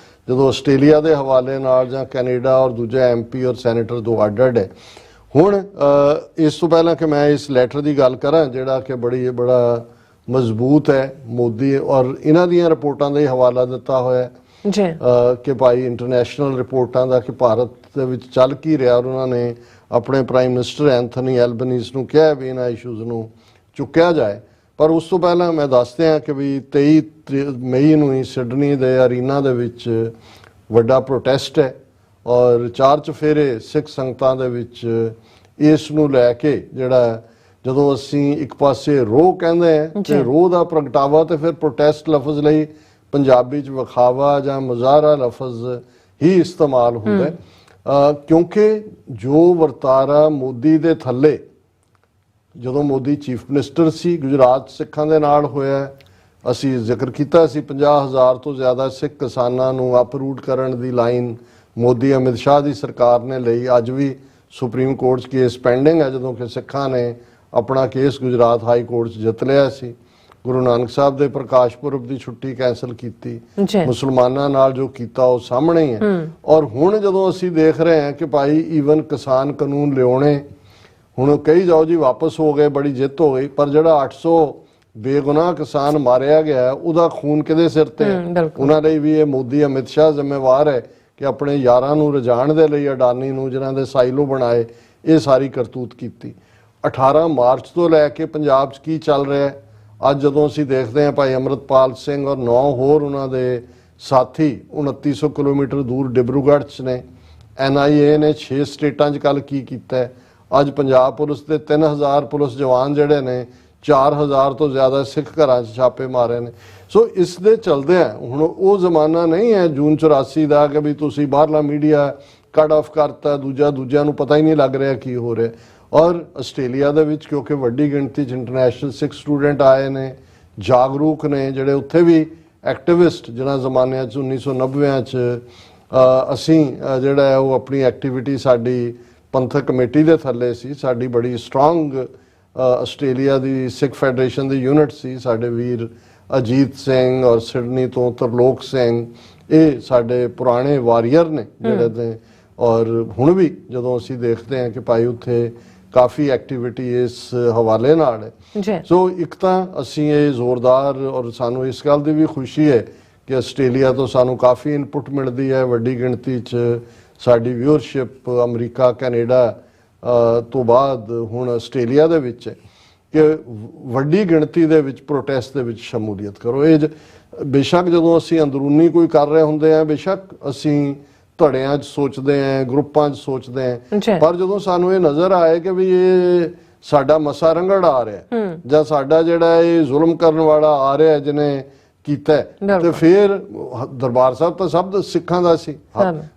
ਜਦੋਂ ਆਸਟ੍ਰੇਲੀਆ ਦੇ ਹਵਾਲੇ ਨਾਲ ਜਾਂ ਕੈਨੇਡਾ ਔਰ ਦੂਜੇ MP ਔਰ ਸੈਨੇਟਰ ਦੋ ਅੱਡ-ਅੱਡ ਹੈ। ਹੁਣ ਇਸ ਤੋਂ ਪਹਿਲਾਂ ਕਿ ਮੈਂ ਇਸ ਲੈਟਰ ਦੀ ਗੱਲ ਕਰਾਂ ਜਿਹੜਾ ਕਿ ਬੜਾ ਮਜ਼ਬੂਤ ਹੈ, ਮੋਦੀ ਔਰ ਇਹਨਾਂ ਦੀਆਂ ਰਿਪੋਰਟਾਂ ਦਾ ਹੀ ਹਵਾਲਾ ਦਿੱਤਾ ਹੋਇਆ ਕਿ ਭਾਈ ਇੰਟਰਨੈਸ਼ਨਲ ਰਿਪੋਰਟਾਂ ਦਾ ਕਿ ਭਾਰਤ ਦੇ ਵਿੱਚ ਚੱਲ ਕੀ ਰਿਹਾ, ਔਰ ਉਹਨਾਂ ਨੇ ਆਪਣੇ ਪ੍ਰਾਈਮ ਮਿਨਿਸਟਰ ਐਂਥਨੀ ਐਲਬਨੀਜ਼ ਨੂੰ ਕਿਹਾ ਵੀ ਇਹਨਾਂ ਇਸ਼ੂਜ਼ ਨੂੰ ਚੁੱਕਿਆ ਜਾਏ। ਪਰ ਉਸ ਤੋਂ ਪਹਿਲਾਂ ਮੈਂ ਦੱਸਦੇ ਹਾਂ ਕਿ ਵੀ 23 ਮਈ ਨੂੰ ਹੀ ਸਿਡਨੀ ਦੇ ਅਰੀਨਾ ਦੇ ਵਿੱਚ ਵੱਡਾ ਪ੍ਰੋਟੈਸਟ ਹੈ ਔਰ 4 ਚੁਫੇਰੇ ਸਿੱਖ ਸੰਗਤਾਂ ਦੇ ਵਿੱਚ ਇਸ ਨੂੰ ਲੈ ਕੇ ਜਿਹੜਾ ਜਦੋਂ ਅਸੀਂ ਇੱਕ ਪਾਸੇ ਰੋਹ ਕਹਿੰਦੇ ਆ ਤੇ ਰੋਹ ਦਾ ਪ੍ਰਗਟਾਵਾ ਤੇ ਫਿਰ ਪ੍ਰੋਟੈਸਟ ਲਫ਼ਜ਼ ਲਈ ਪੰਜਾਬੀ ਚ ਵਿਖਾਵਾ ਜਾਂ ਮੁਜ਼ਾਹਰਾ ਲਫ਼ਜ਼ ਹੀ ਇਸਤੇਮਾਲ ਹੁੰਦਾ ਕਿਉਂਕਿ ਜੋ ਵਰਤਾਰਾ ਮੋਦੀ ਦੇ ਥੱਲੇ ਜਦੋਂ ਮੋਦੀ ਚੀਫ ਮਿਨਿਸਟਰ ਸੀ ਗੁਜਰਾਤ ਸਿੱਖਾਂ ਦੇ ਨਾਲ ਹੋਇਆ, ਅਸੀਂ ਜ਼ਿਕਰ ਕੀਤਾ ਸੀ 50,000 ਤੋਂ ਜ਼ਿਆਦਾ ਸਿੱਖ ਕਿਸਾਨਾਂ ਨੂੰ ਅਪਰੂਟ ਕਰਨ ਦੀ ਲਾਈਨ ਮੋਦੀ ਅਮਿਤ ਸ਼ਾਹ ਦੀ ਸਰਕਾਰ ਨੇ ਲਈ। ਅੱਜ ਵੀ ਸੁਪਰੀਮ ਕੋਰਟ 'ਚ ਕੇਸ ਪੈਂਡਿੰਗ ਹੈ ਜਦੋਂ ਕਿ ਸਿੱਖਾਂ ਨੇ ਆਪਣਾ ਕੇਸ ਗੁਜਰਾਤ ਹਾਈ ਕੋਰਟ 'ਚ ਜਿੱਤ ਲਿਆ ਸੀ। ਗੁਰੂ ਨਾਨਕ ਸਾਹਿਬ ਦੇ ਪ੍ਰਕਾਸ਼ ਪੁਰਬ ਦੀ ਛੁੱਟੀ ਕੈਂਸਲ ਕੀਤੀ, ਮੁਸਲਮਾਨਾਂ ਨਾਲ ਜੋ ਕੀਤਾ ਉਹ ਸਾਹਮਣੇ ਹੀ ਹੈ। ਔਰ ਹੁਣ ਜਦੋਂ ਅਸੀਂ ਦੇਖ ਰਹੇ ਹਾਂ ਕਿ ਭਾਈ ਈਵਨ ਕਿਸਾਨ ਕਾਨੂੰਨ ਲਿਆਉਣੇ ਹੁਣ ਕਹੀ ਜਾਓ ਜੀ ਵਾਪਸ ਹੋ ਗਏ, ਬੜੀ ਜਿੱਤ ਹੋ ਗਈ, ਪਰ ਜਿਹੜਾ 800 ਬੇਗੁਨਾਹ ਕਿਸਾਨ ਮਾਰਿਆ ਗਿਆ ਉਹਦਾ ਖੂਨ ਕਿਹਦੇ ਸਿਰ ਤੇ? ਉਹਨਾਂ ਲਈ ਵੀ ਇਹ ਮੋਦੀ ਅਮਿਤ ਸ਼ਾਹ ਜ਼ਿੰਮੇਵਾਰ ਹੈ ਕਿ ਆਪਣੇ ਯਾਰਾਂ ਨੂੰ ਰਜਾਣ ਦੇ ਲਈ ਅਡਾਨੀ ਨੂੰ ਜਿਨ੍ਹਾਂ ਦੇ ਸਾਈਲੋ ਬਣਾਏ ਇਹ ਸਾਰੀ ਕਰਤੂਤ ਕੀਤੀ। 18 ਮਾਰਚ ਤੋਂ ਲੈ ਕੇ ਪੰਜਾਬ 'ਚ ਕੀ ਚੱਲ ਰਿਹਾ ਹੈ ਅੱਜ ਜਦੋਂ ਅਸੀਂ ਦੇਖਦੇ ਹਾਂ ਭਾਈ ਅਮਰਤਪਾਲ ਸਿੰਘ ਔਰ 9 ਹੋਰ ਉਹਨਾਂ ਦੇ ਸਾਥੀ 2900 ਕਿਲੋਮੀਟਰ ਦੂਰ ਡਿਬਰੂਗੜ੍ਹ 'ਚ ਨੇ। NIA ਨੇ 6 ਸਟੇਟਾਂ 'ਚ ਕੱਲ ਕੀ ਕੀਤਾ ਹੈ। ਅੱਜ ਪੰਜਾਬ ਪੁਲਿਸ ਦੇ 3000 ਪੁਲਿਸ ਜਵਾਨ ਜਿਹੜੇ ਨੇ 4000 ਤੋਂ ਜ਼ਿਆਦਾ ਸਿੱਖ ਘਰਾਂ 'ਚ ਛਾਪੇ ਮਾਰੇ ਨੇ। ਸੋ ਇਸ ਦੇ ਚਲਦੇ ਆ ਹੁਣ ਉਹ ਜ਼ਮਾਨਾ ਨਹੀਂ ਹੈ ਜੂਨ 84 ਦਾ ਕਿ ਵੀ ਤੁਸੀਂ ਬਾਹਰਲਾ ਮੀਡੀਆ ਕੱਟ ਆਫ ਕਰਤਾ, ਦੂਜਿਆਂ ਨੂੰ ਪਤਾ ਹੀ ਨਹੀਂ ਲੱਗ ਰਿਹਾ ਕੀ ਹੋ ਰਿਹਾ। ਔਰ ਆਸਟ੍ਰੇਲੀਆ ਦੇ ਵਿੱਚ ਕਿਉਂਕਿ ਵੱਡੀ ਗਿਣਤੀ 'ਚ ਇੰਟਰਨੈਸ਼ਨਲ ਸਿੱਖ ਸਟੂਡੈਂਟ ਆਏ ਨੇ, ਜਾਗਰੂਕ ਨੇ, ਜਿਹੜੇ ਉੱਥੇ ਵੀ ਐਕਟਿਵਿਸਟ ਜਿਹਨਾਂ ਜ਼ਮਾਨਿਆਂ 'ਚ 1990 'ਚ ਅਸੀਂ ਜਿਹੜਾ ਹੈ ਉਹ ਆਪਣੀ ਐਕਟੀਵਿਟੀ ਸਾਡੀ ਪੰਥਕ ਕਮੇਟੀ ਦੇ ਥੱਲੇ ਸੀ, ਸਾਡੀ ਬੜੀ ਸਟਰੋਂਗ ਆਸਟ੍ਰੇਲੀਆ ਦੀ ਸਿੱਖ ਫੈਡਰੇਸ਼ਨ ਦੀ ਯੂਨਿਟ ਸੀ। ਸਾਡੇ ਵੀਰ ਅਜੀਤ ਸਿੰਘ ਔਰ ਸਿਡਨੀ ਤੋਂ ਤਰਲੋਕ ਸਿੰਘ ਇਹ ਸਾਡੇ ਪੁਰਾਣੇ ਵਾਰੀਅਰ ਨੇ ਜਿਹੜੇ ਨੇ। ਔਰ ਹੁਣ ਵੀ ਜਦੋਂ ਅਸੀਂ ਦੇਖਦੇ ਹਾਂ ਕਿ ਭਾਈ ਉੱਥੇ ਕਾਫੀ ਐਕਟੀਵਿਟੀ ਇਸ ਹਵਾਲੇ ਨਾਲ ਹੈ। ਸੋ ਇੱਕ ਤਾਂ ਅਸੀਂ ਇਹ ਜ਼ੋਰਦਾਰ ਔਰ ਸਾਨੂੰ ਇਸ ਗੱਲ ਦੀ ਵੀ ਖੁਸ਼ੀ ਹੈ ਕਿ ਆਸਟ੍ਰੇਲੀਆ ਤੋਂ ਸਾਨੂੰ ਕਾਫੀ ਇਨਪੁਟ ਮਿਲਦੀ ਹੈ। ਵੱਡੀ ਗਿਣਤੀ 'ਚ ਸਾਡੀ ਵਿਊਅਰਸ਼ਿਪ ਅਮਰੀਕਾ ਕੈਨੇਡਾ ਤੋਂ ਬਾਅਦ ਹੁਣ ਆਸਟ੍ਰੇਲੀਆ ਦੇ ਵਿੱਚ ਹੈ ਕਿ ਵੱਡੀ ਗਿਣਤੀ ਦੇ ਵਿੱਚ ਪ੍ਰੋਟੈਸਟ ਦੇ ਵਿੱਚ ਸ਼ਮੂਲੀਅਤ ਕਰੋ। ਇਹ ਬੇਸ਼ੱਕ ਜਦੋਂ ਅਸੀਂ ਅੰਦਰੂਨੀ ਕੋਈ ਕਰ ਰਹੇ ਹੁੰਦੇ ਆ, ਬੇਸ਼ੱਕ ਅਸੀਂ ਧੜਿਆਂ 'ਚ ਸੋਚਦੇ ਆ, ਗਰੁੱਪਾਂ 'ਚ ਸੋਚਦੇ ਆ, ਪਰ ਜਦੋਂ ਸਾਨੂੰ ਇਹ ਨਜ਼ਰ ਆਏ ਕਿ ਵੀ ਇਹ ਸਾਡਾ ਮਸਾ ਰੰਗੜ ਆ ਰਿਹਾ ਜਾਂ ਸਾਡਾ ਜਿਹੜਾ ਇਹ ਜ਼ੁਲਮ ਕਰਨ ਵਾਲਾ ਆ ਰਿਹਾ ਜਿਹਨੇ ਕੀਤਾ ਤੇ ਫਿਰ ਦਰਬਾਰ ਸਾਹਿਬ ਤਾਂ ਸਭ ਸਿੱਖਾਂ ਦਾ ਸੀ,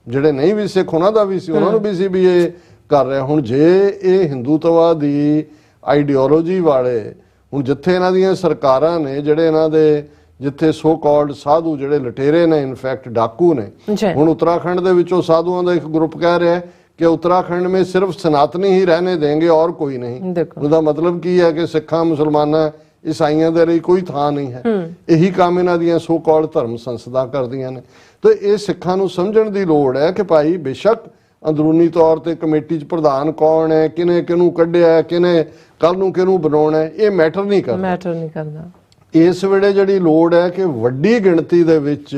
ਜਿਹੜੇ ਨਹੀਂ ਵੀ ਸਿੱਖ ਉਹਨਾਂ ਦਾ ਵੀ ਸੀ, ਉਹਨਾਂ ਨੂੰ ਵੀ ਸੀ ਵੀ ਇਹ ਕਰ ਰਿਹਾ। ਹੁਣ ਜੇ ਇਹ ਹਿੰਦੂਤਵਾ ਦੀ ਆਈਡੀਓਲੋਜੀ ਵਾਲੇ ਹੁਣ ਜਿੱਥੇ ਇਹਨਾਂ ਦੀਆਂ ਸਰਕਾਰਾਂ ਨੇ ਜਿਹੜੇ ਇਹਨਾਂ ਦੇ ਜਿੱਥੇ ਸੋ ਕਾਲਡ ਸਾਧੂ ਜਿਹੜੇ ਲਟੇਰੇ ਨੇ ਇਨਫੈਕਟ ਡਾਕੂ ਨੇ, ਹੁਣ ਉੱਤਰਾਖੰਡ ਦੇ ਵਿੱਚੋਂ ਸਾਧੂਆਂ ਦਾ ਇੱਕ ਗਰੁੱਪ ਕਹਿ ਰਿਹਾ ਕਿ ਉੱਤਰਾਖੰਡ में सिर्फ सनातनी ही रहने देंगे और कोई नहीं। ਉਹਦਾ ਮਤਲਬ ਕੀ ਹੈ ਕਿ ਸਿੱਖਾਂ ਮੁਸਲਮਾਨਾਂ ਈਸਾਈਆਂ ਦੇ ਲਈ ਕੋਈ ਥਾਂ ਨਹੀਂ ਹੈ। ਇਹੀ ਕੰਮ ਇਹਨਾਂ ਦੀਆਂ ਸੋ ਕਾਲਡ ਧਰਮ ਸੰਸਥਾ ਕਰਦੀਆਂ ਨੇ। ਤੇ ਇਹ ਸਿੱਖਾਂ ਨੂੰ ਸਮਝਣ ਦੀ ਲੋੜ ਹੈ ਕਿ ਭਾਈ ਬੇਸ਼ੱਕ ਅੰਦਰੂਨੀ ਤੌਰ ਤੇ ਕਮੇਟੀ 'ਚ ਪ੍ਰਧਾਨ ਕੌਣ ਹੈ, ਕਿਨੇ ਕਿਹਨੂੰ ਕੱਢਿਆ, ਕਿਨੇ ਕੱਲ ਨੂੰ ਕਿਹਨੂੰ ਬਣਾਉਣਾ, ਇਹ ਮੈਟਰ ਨਹੀਂ ਕਰਦਾ। ਇਸ ਵੇਲੇ ਜਿਹੜੀ ਲੋੜ ਹੈ ਕਿ ਵੱਡੀ ਗਿਣਤੀ ਦੇ ਵਿੱਚ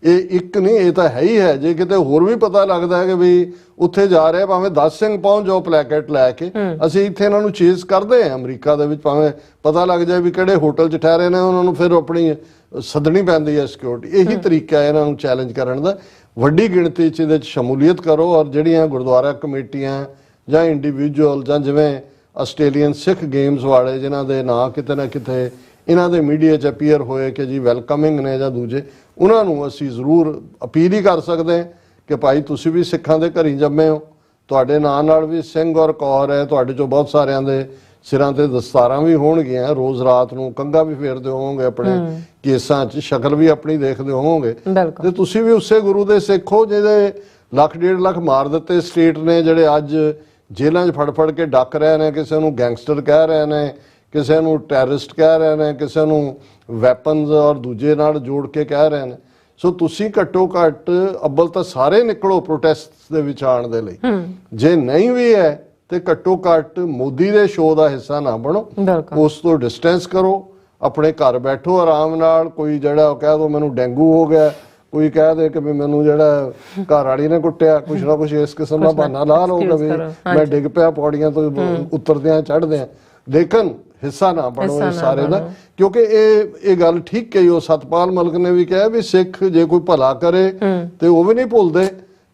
ਇਹ ਇੱਕ ਨਹੀਂ, ਇਹ ਤਾਂ ਹੈ ਹੀ ਹੈ। ਜੇ ਕਿਤੇ ਹੋਰ ਵੀ ਪਤਾ ਲੱਗਦਾ ਹੈ ਕਿ ਵੀ ਉੱਥੇ ਜਾ ਰਿਹਾ, ਭਾਵੇਂ 10 ਸਿੰਘ ਪਹੁੰਚ ਜਾਓ ਪਲੈਕਟ ਲੈ ਕੇ, ਅਸੀਂ ਇੱਥੇ ਇਹਨਾਂ ਨੂੰ ਚੇਜ਼ ਕਰਦੇ ਹਾਂ ਅਮਰੀਕਾ ਦੇ ਵਿੱਚ, ਭਾਵੇਂ ਪਤਾ ਲੱਗ ਜਾਏ ਵੀ ਕਿਹੜੇ ਹੋਟਲ 'ਚ ਠਹਿਰੇ ਨੇ, ਉਹਨਾਂ ਨੂੰ ਫਿਰ ਆਪਣੀ ਸੱਦਣੀ ਪੈਂਦੀ ਹੈ ਸਿਕਿਉਰਿਟੀ। ਇਹੀ ਤਰੀਕਾ ਹੈ ਇਹਨਾਂ ਨੂੰ ਚੈਲੰਜ ਕਰਨ ਦਾ। ਵੱਡੀ ਗਿਣਤੀ 'ਚ ਇਹਦੇ 'ਚ ਸ਼ਮੂਲੀਅਤ ਕਰੋ, ਔਰ ਜਿਹੜੀਆਂ ਗੁਰਦੁਆਰਾ ਕਮੇਟੀਆਂ ਜਾਂ ਇੰਡੀਵਿਜੂਅਲ ਜਾਂ ਜਿਵੇਂ ਆਸਟ੍ਰੇਲੀਅਨ ਸਿੱਖ ਗੇਮਸ ਵਾਲੇ, ਜਿਨ੍ਹਾਂ ਦੇ ਨਾਂ ਕਿਤੇ ਨਾ ਕਿਤੇ ਇਹਨਾਂ ਦੇ ਮੀਡੀਆ 'ਚ ਅਪੀਅਰ ਹੋਏ ਕਿ ਜੀ ਵੈਲਕਮਿੰਗ ਨੇ ਜਾਂ ਦੂਜੇ, ਉਹਨਾਂ ਨੂੰ ਅਸੀਂ ਜ਼ਰੂਰ ਅਪੀਲ ਹੀ ਕਰ ਸਕਦੇ ਹਾਂ ਕਿ ਭਾਈ ਤੁਸੀਂ ਵੀ ਸਿੱਖਾਂ ਦੇ ਘਰੀ ਜੰਮੇ ਹੋ, ਤੁਹਾਡੇ ਨਾਂ ਨਾਲ ਵੀ ਸਿੰਘ ਔਰ ਕੌਰ ਹੈ, ਤੁਹਾਡੇ 'ਚੋਂ ਬਹੁਤ ਸਾਰਿਆਂ ਦੇ ਸਿਰਾਂ ਤੇ ਦਸਤਾਰਾਂ ਵੀ ਹੋਣਗੀਆਂ, ਰੋਜ਼ ਰਾਤ ਨੂੰ ਕੰਘਾ ਵੀ ਫੇਰਦੇ ਹੋਵੋਗੇ, ਆਪਣੇ ਕੇਸਾਂ 'ਚ ਸ਼ਕਲ ਵੀ ਆਪਣੀ ਦੇਖਦੇ ਹੋਵੋਗੇ, ਤੇ ਤੁਸੀਂ ਵੀ ਉਸੇ ਗੁਰੂ ਦੇ ਸਿੱਖ ਹੋ ਜਿਹਦੇ 1.5 ਲੱਖ ਮਾਰ ਦਿੱਤੇ ਸਟੇਟ ਨੇ, ਜਿਹੜੇ ਅੱਜ ਜੇਲ੍ਹਾਂ 'ਚ ਫੜ ਫੜ ਕੇ ਡੱਕ ਰਹੇ ਨੇ, ਕਿਸੇ ਨੂੰ ਗੈਂਗਸਟਰ ਕਹਿ ਰਹੇ ਨੇ, ਕਿਸੇ ਨੂੰ ਟੈਰਰਿਸਟ ਕਹਿ ਰਹੇ ਨੇ, ਕਿਸੇ ਨੂੰ ਵੈਪਨਸ ਔਰ ਦੂਜੇ ਨਾਲ ਜੋੜ ਕੇ ਕਹਿ ਰਹੇ ਨੇ। ਸੋ ਤੁਸੀਂ ਘੱਟੋ ਘੱਟ ਅੱਬਲ ਤਾਂ ਸਾਰੇ ਨਿਕਲੋ ਪ੍ਰੋਟੈਸਟ ਦੇ ਵਿੱਚ ਆਉਣ ਦੇ ਲਈ, ਜੇ ਨਹੀਂ ਵੀ ਹੈ ਤੇ ਘੱਟੋ ਘੱਟ ਮੋਦੀ ਦੇ ਸ਼ੋਅ ਦਾ ਹਿੱਸਾ ਨਾ ਬਣੋ, ਉਸ ਤੋਂ ਡਿਸਟੈਂਸ ਕਰੋ, ਆਪਣੇ ਘਰ ਬੈਠੋ ਆਰਾਮ ਨਾਲ। ਕੋਈ ਜਿਹੜਾ ਕਹਿ ਦੋ ਮੈਨੂੰ ਡੇਂਗੂ ਹੋ ਗਿਆ, ਕੋਈ ਕਹਿ ਦੇ ਕਿ ਵੀ ਮੈਨੂੰ ਜਿਹੜਾ ਘਰ ਵਾਲੀ ਨੇ ਕੁੱਟਿਆ, ਕੁਛ ਨਾ ਕੁਛ ਇਸ ਕਿਸਮ ਦਾ ਬਹਾਨਾ ਲਾ ਲਓਗਾ ਵੀ ਮੈਂ ਡਿੱਗ ਪਿਆ ਪੌੜੀਆਂ ਤੋਂ ਉਤਰਦਿਆਂ ਚੜ੍ਹਦਿਆਂ। ਲੇਕਿਨ ਹਿੱਸਾ ਨਾ ਬਣੋ ਇਸ ਸਾਰੇ ਦਾ, ਕਿਉਂਕਿ ਇਹ ਗੱਲ ਠੀਕ ਕਹੀ ਉਹ ਸਤਪਾਲ ਮਲਿਕ ਨੇ ਵੀ ਕਿਹਾ ਵੀ ਸਿੱਖ ਜੇ ਕੋਈ ਭਲਾ ਕਰੇ ਤੇ ਉਹ ਵੀ ਨਹੀਂ ਭੁੱਲਦੇ,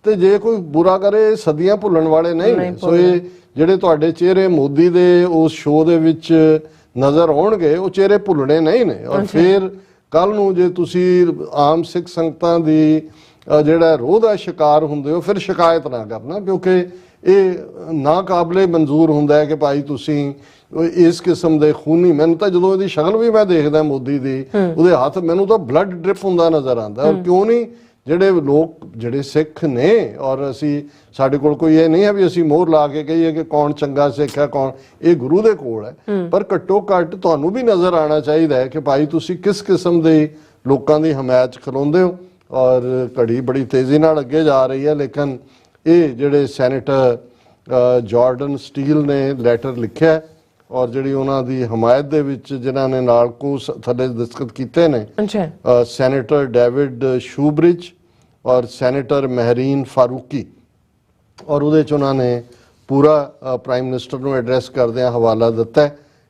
ਤੇ ਜੇ ਕੋਈ ਬੁਰਾ ਕਰੇ ਸਦੀਆਂ ਭੁੱਲਣ ਵਾਲੇ ਨਹੀਂ ਨੇ। ਸੋ ਇਹ ਜਿਹੜੇ ਤੁਹਾਡੇ ਚਿਹਰੇ ਮੋਦੀ ਦੇ ਉਸ ਸ਼ੋਅ ਦੇ ਵਿੱਚ ਨਜ਼ਰ ਆਉਣਗੇ, ਉਹ ਚਿਹਰੇ ਭੁੱਲਣੇ ਨਹੀਂ ਨੇ। ਔਰ ਫਿਰ ਕੱਲ ਨੂੰ ਜੇ ਤੁਸੀਂ ਆਮ ਸਿੱਖ ਸੰਗਤਾਂ ਦੀ ਜਿਹੜਾ ਰੋਹ ਦਾ ਸ਼ਿਕਾਰ ਹੁੰਦੇ ਹੋ, ਫਿਰ ਸ਼ਿਕਾਇਤ ਨਾ ਕਰਨਾ, ਕਿਉਂਕਿ ਇਹ ਨਾ ਕਾਬਲੇ ਮਨਜ਼ੂਰ ਹੁੰਦਾ ਹੈ ਕਿ ਭਾਈ ਤੁਸੀਂ ਇਸ ਕਿਸਮ ਦੇ ਖੂਨੀ। ਮੈਨੂੰ ਤਾਂ ਜਦੋਂ ਇਹਦੀ ਸ਼ਕਲ ਵੀ ਮੈਂ ਦੇਖਦਾ ਮੋਦੀ ਦੀ, ਉਹਦੇ ਹੱਥ, ਮੈਨੂੰ ਤਾਂ ਬਲੱਡ ਡ੍ਰਿਪ ਹੁੰਦਾ ਨਜ਼ਰ ਆਉਂਦਾ। ਔਰ ਕਿਉਂ ਨਹੀਂ, ਜਿਹੜੇ ਲੋਕ ਜਿਹੜੇ ਸਿੱਖ ਨੇ, ਔਰ ਅਸੀਂ ਸਾਡੇ ਕੋਲ ਕੋਈ ਇਹ ਨਹੀਂ ਹੈ ਵੀ ਅਸੀਂ ਮੋਹਰ ਲਾ ਕੇ ਕਹੀਏ ਕਿ ਕੌਣ ਚੰਗਾ ਸਿੱਖ ਹੈ ਕੌਣ, ਇਹ ਗੁਰੂ ਦੇ ਕੋਲ ਹੈ, ਪਰ ਘੱਟੋ ਘੱਟ ਤੁਹਾਨੂੰ ਵੀ ਨਜ਼ਰ ਆਉਣਾ ਚਾਹੀਦਾ ਹੈ ਕਿ ਭਾਈ ਤੁਸੀਂ ਕਿਸ ਕਿਸਮ ਦੇ ਲੋਕਾਂ ਦੀ ਹਮਾਇਤ 'ਚ ਖਲੋਂਦੇ ਹੋ। ਔਰ ਘੜੀ ਬੜੀ ਤੇਜ਼ੀ ਨਾਲ ਅੱਗੇ ਜਾ ਰਹੀ ਹੈ, ਲੇਕਿਨ ਇਹ ਜਿਹੜੇ ਸੈਨੇਟਰ ਜਾਰਡਨ ਸਟੀਲ ਨੇ ਲੈਟਰ ਲਿਖਿਆ, ਔਰ ਜਿਹੜੀ ਉਹਨਾਂ ਦੀ ਹਮਾਇਤ ਦੇ ਵਿੱਚ ਜਿਨ੍ਹਾਂ ਨੇ ਨਾਲ ਕੋ ਥੱਲੇ ਦਸਤਖਤ ਕੀਤੇ ਨੇ, ਸੈਨੇਟਰ ਡੇਵਿਡ ਸ਼ੂਬਰਿਜ ਔਰ ਸੈਨੇਟਰ ਮਹਿਰੀਨ ਫਾਰੂਕੀ, ਔਰ ਉਹਦੇ 'ਚ ਉਹਨਾਂ ਨੇ ਪੂਰਾ ਪ੍ਰਾਈਮ ਮਿਨਿਸਟਰ ਨੂੰ ਐਡਰੈਸ ਕਰਦਿਆਂ ਹਵਾਲਾ ਦਿੱਤਾ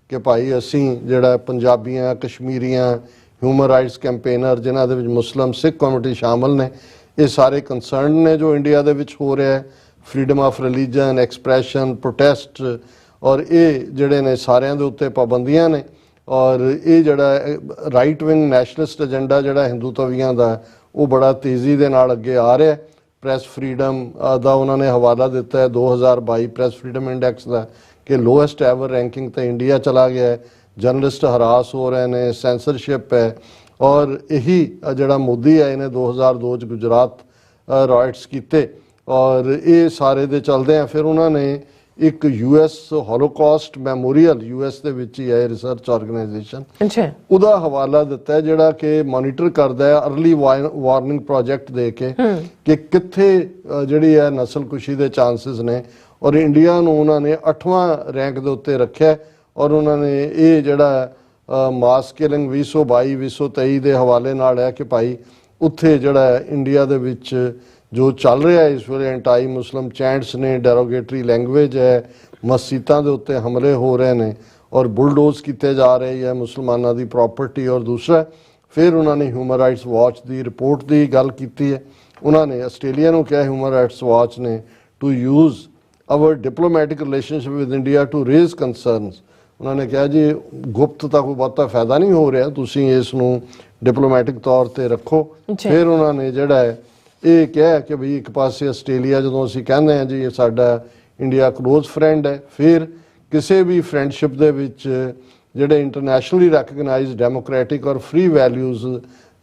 ਕਿ ਭਾਈ ਅਸੀਂ ਜਿਹੜਾ ਪੰਜਾਬੀਆਂ, ਕਸ਼ਮੀਰੀਆਂ, ਹਿਊਮਨ ਰਾਈਟਸ ਕੈਂਪੇਨਰ, ਜਿਨ੍ਹਾਂ ਦੇ ਵਿੱਚ ਮੁਸਲਿਮ ਸਿੱਖ ਕਮਿਊਨਿਟੀ ਸ਼ਾਮਲ ਨੇ, ਇਹ ਸਾਰੇ ਕੰਸਰਨ ਨੇ ਜੋ ਇੰਡੀਆ ਦੇ ਵਿੱਚ ਹੋ ਰਿਹਾ ਹੈ, freedom of religion, expression, protest, ਔਰ ਇਹ ਜਿਹੜੇ ਨੇ ਸਾਰਿਆਂ ਦੇ ਉੱਤੇ ਪਾਬੰਦੀਆਂ ਨੇ। ਔਰ ਇਹ ਜਿਹੜਾ ਰਾਈਟ ਵਿੰਗ ਨੈਸ਼ਨਲਿਸਟ ਏਜੰਡਾ ਜਿਹੜਾ ਹਿੰਦੂਤਵੀਆਂ ਦਾ, ਉਹ ਬੜਾ ਤੇਜ਼ੀ ਦੇ ਨਾਲ ਅੱਗੇ ਆ ਰਿਹਾ। ਪ੍ਰੈਸ ਫਰੀडम ਦਾ ਉਹਨਾਂ ਨੇ ਹਵਾਲਾ ਦਿੱਤਾ ਹੈ 2022 ਪ੍ਰੈਸ ਫਰੀडम ਇੰਡੈਕਸ ਦਾ, ਕਿ ਲੋਐਸਟ ਐਵਰ ਰੈਂਕਿੰਗ ਤੇ ਇੰਡੀਆ ਚਲਾ ਗਿਆ ਹੈ, ਜਰਨਲਿਸਟ ਹਰਾਸ ਹੋ ਰਹੇ ਨੇ, ਸੈਂਸਰਸ਼ਿਪ ਹੈ। ਔਰ ਇਹੀ ਜਿਹੜਾ ਮੋਦੀ ਹੈ, ਇਹਨੇ 2002 ਚ ਗੁਜਰਾਤ ਰਾਇਟਸ ਕੀਤੇ, ਔਰ ਇਹ ਸਾਰੇ ਦੇ ਚਲਦੇ ਆ ਫਿਰ ਉਹਨਾਂ ਨੇ ਇੱਕ US ਹੋਲੋਕਾਸਟ ਮੈਮੋਰੀਅਲ, US ਦੇ ਵਿੱਚ ਹੀ ਹੈ ਰਿਸਰਚ ਆਰਗੇਨਾਈਜੇਸ਼ਨ, ਉਹਦਾ ਹਵਾਲਾ ਦਿੱਤਾ ਹੈ, ਜਿਹੜਾ ਕਿ ਮੋਨੀਟਰ ਕਰਦਾ ਹੈ ਅਰਲੀ ਵਾਰਨਿੰਗ ਪ੍ਰੋਜੈਕਟ ਦੇ ਕੇ ਕਿ ਕਿੱਥੇ ਜਿਹੜੀ ਹੈ ਨਸਲਕੁਸ਼ੀ ਦੇ ਚਾਂਸਸ ਨੇ। ਔਰ ਇੰਡੀਆ ਨੂੰ ਉਹਨਾਂ ਨੇ 8ਵਾਂ ਰੈਂਕ ਦੇ ਉੱਤੇ ਰੱਖਿਆ, ਔਰ ਉਹਨਾਂ ਨੇ ਇਹ ਜਿਹੜਾ ਮਾਸ ਕਿਲਿੰਗ 2022 2023 ਦੇ ਹਵਾਲੇ ਨਾਲ ਹੈ ਕਿ ਭਾਈ ਉੱਥੇ ਜਿਹੜਾ ਇੰਡੀਆ ਦੇ ਵਿੱਚ ਜੋ ਚੱਲ ਰਿਹਾ ਇਸ ਵੇਲੇ ਐਂਟਾਈ ਮੁਸਲਿਮ ਚੈਂਟਸ ਨੇ, ਡੈਰੋਗੇਟਰੀ ਲੈਂਗੁਏਜ ਹੈ, ਮਸਜਿਦਾਂ ਦੇ ਉੱਤੇ ਹਮਲੇ ਹੋ ਰਹੇ ਨੇ ਔਰ ਬੁਲਡੋਜ਼ ਕੀਤੇ ਜਾ ਰਹੇ ਹੈ ਮੁਸਲਮਾਨਾਂ ਦੀ ਪ੍ਰਾਪਰਟੀ। ਔਰ ਦੂਸਰਾ ਫਿਰ ਉਹਨਾਂ ਨੇ ਹਿਊਮਨ ਰਾਈਟਸ ਵਾਚ ਦੀ ਰਿਪੋਰਟ ਦੀ ਗੱਲ ਕੀਤੀ ਹੈ। ਉਹਨਾਂ ਨੇ ਆਸਟ੍ਰੇਲੀਆ ਨੂੰ ਕਿਹਾ, ਹਿਊਮਨ ਰਾਈਟਸ ਵਾਚ ਨੇ, to use our diplomatic relationship with India to raise concerns. ਉਹਨਾਂ ਨੇ ਕਿਹਾ ਜੀ ਗੁਪਤ ਤਾਂ ਕੋਈ ਬਹੁਤਾ ਫਾਇਦਾ ਨਹੀਂ ਹੋ ਰਿਹਾ, ਤੁਸੀਂ ਇਸ ਨੂੰ ਡਿਪਲੋਮੈਟਿਕ ਤੌਰ ਤੇ ਰੱਖੋ। ਫਿਰ ਉਹਨਾਂ ਨੇ ਜਿਹੜਾ ਹੈ ਇਹ ਕਿਹਾ ਕਿ ਵੀ ਇੱਕ ਪਾਸੇ ਆਸਟ੍ਰੇਲੀਆ, ਜਦੋਂ ਅਸੀਂ ਕਹਿੰਦੇ ਹਾਂ ਜੀ ਇਹ ਸਾਡਾ ਇੰਡੀਆ ਕਲੋਜ਼ ਫਰੈਂਡ ਹੈ, ਫਿਰ ਕਿਸੇ ਵੀ ਫਰੈਂਡਸ਼ਿਪ ਦੇ ਵਿੱਚ ਜਿਹੜੇ ਇੰਟਰਨੈਸ਼ਨਲੀ ਰੈਕਗਨਾਈਜ਼ਡ ਡੈਮੋਕ੍ਰੈਟਿਕ ਔਰ ਫ੍ਰੀ ਵੈਲਿਊਜ਼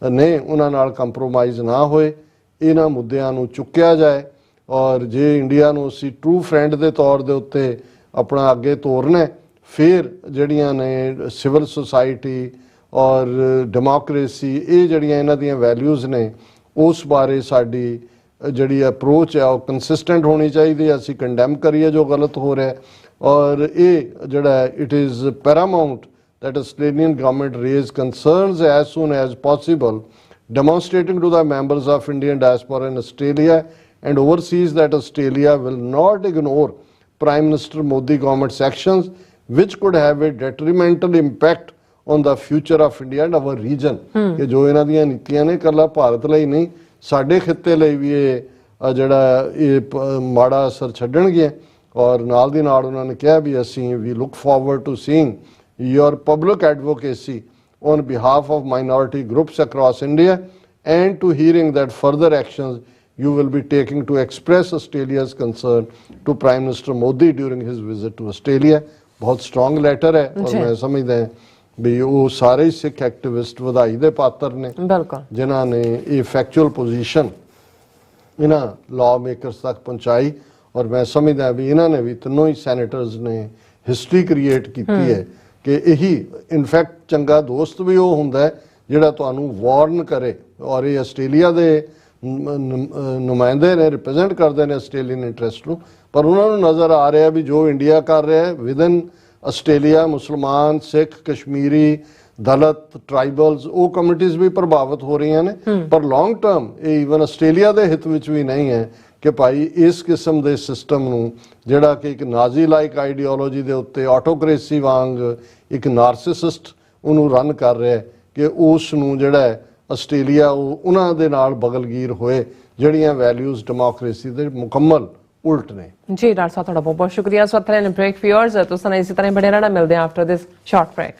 ਨੇ ਉਹਨਾਂ ਨਾਲ ਕੰਪਰੋਮਾਈਜ਼ ਨਾ ਹੋਏ, ਇਹਨਾਂ ਮੁੱਦਿਆਂ ਨੂੰ ਚੁੱਕਿਆ ਜਾਏ। ਔਰ ਜੇ ਇੰਡੀਆ ਨੂੰ ਅਸੀਂ ਟਰੂ ਫਰੈਂਡ ਦੇ ਤੌਰ ਦੇ ਉੱਤੇ ਆਪਣਾ ਅੱਗੇ ਤੋਰਨਾ, ਫਿਰ ਜਿਹੜੀਆਂ ਨੇ ਸਿਵਲ ਸੁਸਾਇਟੀ ਔਰ ਡੈਮੋਕ੍ਰੇਸੀ, ਇਹ ਜਿਹੜੀਆਂ ਇਹਨਾਂ ਦੀਆਂ ਵੈਲਿਊਜ਼ ਨੇ, ਉਸ ਬਾਰੇ ਸਾਡੀ ਜਿਹੜੀ ਅਪਰੋਚ ਹੈ ਉਹ ਕੰਸਿਸਟੈਂਟ ਹੋਣੀ ਚਾਹੀਦੀ ਹੈ। ਅਸੀਂ ਕੰਡੈਮ ਕਰੀਏ ਜੋ ਗਲਤ ਹੋ ਰਿਹਾ, ਔਰ ਇਹ ਜਿਹੜਾ it is paramount that Australian government raise concerns as soon as possible demonstrating to the members of Indian diaspora in Australia and overseas that Australia will not ignore Prime Minister Modi government's actions which could have a detrimental impact on the future of India and our region ਕਿ ਜੋ ਇਹਨਾਂ ਦੀਆਂ ਨੀਤੀਆਂ ਨੇ ਇਕੱਲਾ ਭਾਰਤ ਲਈ ਨਹੀਂ ਸਾਡੇ ਖਿੱਤੇ ਲਈ ਵੀ ਇਹ ਜਿਹੜਾ ਇਹ ਮਾੜਾ ਅਸਰ ਛੱਡਣਗੇ ਔਰ ਨਾਲ ਦੀ ਨਾਲ ਉਹਨਾਂ ਨੇ ਕਿਹਾ ਵੀ ਅਸੀਂ ਵੀ look forward to seeing your public advocacy on behalf of minority groups across India and to hearing that further actions you will be taking to express Australia's concern to Prime Minister Modi during his visit to Australia. बहुत strong letter है और मैं समझदा ਹਾਂ ਵੀ ਉਹ ਸਾਰੇ ਸਿੱਖ ਐਕਟਿਵਿਸਟ ਵਧਾਈ ਦੇ ਪਾਤਰ ਨੇ ਬਿਲਕੁਲ ਜਿਨ੍ਹਾਂ ਨੇ ਇਹ ਫੈਕਚੁਅਲ ਪੋਜੀਸ਼ਨ ਇਹਨਾਂ ਲਾਅ ਮੇਕਰਸ ਤੱਕ ਪਹੁੰਚਾਈ ਔਰ ਮੈਂ ਸਮਝਦਾ ਵੀ ਇਹਨਾਂ ਨੇ ਵੀ ਤਿੰਨੋਂ ਹੀ ਸੈਨੇਟਰਸ ਨੇ ਹਿਸਟਰੀ ਕ੍ਰੀਏਟ ਕੀਤੀ ਹੈ ਕਿ ਇਹੀ ਇਨਫੈਕਟ ਚੰਗਾ ਦੋਸਤ ਵੀ ਉਹ ਹੁੰਦਾ ਹੈ ਜਿਹੜਾ ਤੁਹਾਨੂੰ ਵਾਰਨ ਕਰੇ ਔਰ ਇਹ ਆਸਟ੍ਰੇਲੀਆ ਦੇ ਨੁਮਾਇੰਦੇ ਨੇ ਰਿਪਰੈਜ਼ੈਂਟ ਕਰਦੇ ਨੇ ਆਸਟ੍ਰੇਲੀਅਨ ਇੰਟਰਸਟ ਨੂੰ ਪਰ ਉਹਨਾਂ ਨੂੰ ਨਜ਼ਰ ਆ ਰਿਹਾ ਵੀ ਜੋ ਇੰਡੀਆ ਕਰ ਰਿਹਾ ਹੈ ਵਿਦਨ ਆਸਟ੍ਰੇਲੀਆ ਮੁਸਲਮਾਨ ਸਿੱਖ ਕਸ਼ਮੀਰੀ ਦਲਿਤ ਟ੍ਰਾਈਬਲਸ ਉਹ ਕਮਿਊਨਿਟੀਜ਼ ਵੀ ਪ੍ਰਭਾਵਿਤ ਹੋ ਰਹੀਆਂ ਨੇ ਪਰ ਲੌਂਗ ਟਰਮ ਇਹ ਈਵਨ ਆਸਟ੍ਰੇਲੀਆ ਦੇ ਹਿੱਤ ਵਿੱਚ ਵੀ ਨਹੀਂ ਹੈ ਕਿ ਭਾਈ ਇਸ ਕਿਸਮ ਦੇ ਸਿਸਟਮ ਨੂੰ ਜਿਹੜਾ ਕਿ ਇੱਕ ਨਾਜ਼ੀ ਲਾਈਕ ਆਈਡੀਓਲੋਜੀ ਦੇ ਉੱਤੇ ਆਟੋਕ੍ਰੇਸੀ ਵਾਂਗ ਇੱਕ ਨਾਰਸਿਸਿਸਟ ਉਹਨੂੰ ਰਨ ਕਰ ਰਿਹਾ ਹੈ ਕਿ ਉਸ ਨੂੰ ਜਿਹੜਾ ਹੈ ਆਸਟ੍ਰੇਲੀਆ ਉਹਨਾਂ ਦੇ ਨਾਲ ਬਗਲਗੀਰ ਹੋਏ ਜਿਹੜੀਆਂ ਵੈਲਿਊਜ਼ ਡੈਮੋਕ੍ਰੇਸੀ ਦੇ ਮੁਕੰਮਲ ਉਲਟ ਨੇ ਜੀ ਡਾਕਟਰ ਸਾਹਿਬ ਤੁਹਾਡਾ ਬਹੁਤ ਬਹੁਤ ਸ਼ੁਕਰੀਆ ਸੋ ਅਥਰੇ ਨੇ ਬ੍ਰੇਕ ਫਿਊਅਰਸ ਤੁਸੀਂ ਇਸੇ ਤਰ੍ਹਾਂ ਬੜੇ ਰਹਿਣਾ ਮਿਲਦੇ ਆ after this short break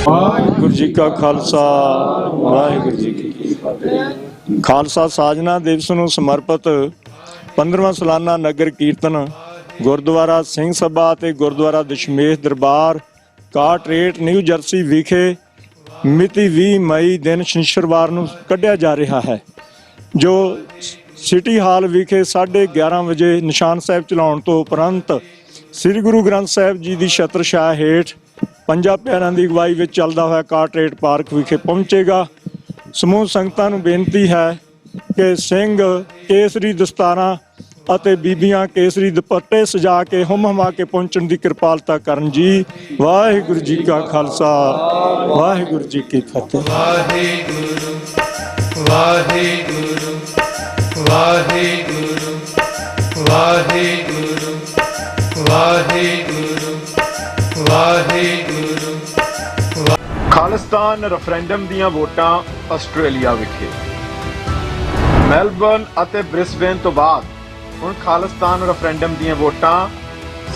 Waheguru ji ਕਾ ਖਾਲਸਾ ਵਾਹਿਗੁਰੂ ਜੀ ਕੀ ਫਤਿਹ। ਖਾਲਸਾ ਸਾਜਨਾ ਦਿਵਸ ਨੂੰ ਸਮਰਪਿਤ 15ਵਾਂ ਸਾਲਾਨਾ ਨਗਰ ਕੀਰਤਨ ਗੁਰਦੁਆਰਾ ਸਿੰਘ ਸਭਾ ਅਤੇ ਗੁਰਦੁਆਰਾ ਦਸ਼ਮੇਸ਼ ਦਰਬਾਰ ਕਾਟਰੇਟ ਨਿਊ ਜਰਸੀ ਵਿਖੇ ਮਿਤੀ 20 ਮਈ ਦਿਨ ਸ਼ਨੀਚਰਵਾਰ ਨੂੰ ਕੱਢਿਆ ਜਾ ਰਿਹਾ ਹੈ ਜੋ ਸਿਟੀ ਹਾਲ ਵਿਖੇ 11:30 ਵਜੇ ਨਿਸ਼ਾਨ ਸਾਹਿਬ ਚਲਾਉਣ ਤੋਂ ਉਪਰੰਤ ਸ੍ਰੀ ਗੁਰੂ ਗ੍ਰੰਥ ਸਾਹਿਬ ਜੀ ਦੀ ਛਤਰ ਛਾਇਆ ਹੇਠ ਪੰਜਾਂ ਪਿਆਰਿਆਂ ਦੀ ਅਗਵਾਈ ਵਿੱਚ ਚੱਲਦਾ ਹੋਇਆ ਕਾਟਰੇਟ ਪਾਰਕ ਵਿਖੇ ਪਹੁੰਚੇਗਾ। ਸਮੂਹ ਸੰਗਤਾਂ ਨੂੰ ਬੇਨਤੀ ਹੈ ਕਿ ਸਿੰਘ ਕੇਸਰੀ ਦਸਤਾਰਾਂ ਅਤੇ ਬੀਬੀਆਂ ਕੇਸਰੀ ਦੁਪੱਟੇ ਸਜਾ ਕੇ ਹੁੰਮ ਹਮਾ ਕੇ ਪਹੁੰਚਣ ਦੀ ਕਿਰਪਾਲਤਾ ਕਰਨ ਜੀ। ਵਾਹਿਗੁਰੂ ਜੀ ਕਾ ਖਾਲਸਾ ਵਾਹਿਗੁਰੂ ਜੀ ਕੀ ਫਤਿਹ। ਵਾਹਿਗੁਰੂ ਵਾਹਿਗੁਰੂ ਵਾਹਿਗੁਰੂ ਵਾਹਿਗੁਰੂ ਵਾਹਿਗੁਰੂ ਵਾਹਿਗੁਰੂ। ਖਾਲਿਸਤਾਨ ਰੈਫਰੈਂਡਮ ਦੀਆਂ ਵੋਟਾਂ ਆਸਟ੍ਰੇਲੀਆ ਵਿਖੇ ਮੈਲਬਰਨ ਅਤੇ ਬ੍ਰਿਸਬੇਨ ਤੋਂ ਬਾਅਦ ਹੁਣ ਖਾਲਿਸਤਾਨ ਰੈਫਰੈਂਡਮ ਦੀਆਂ ਵੋਟਾਂ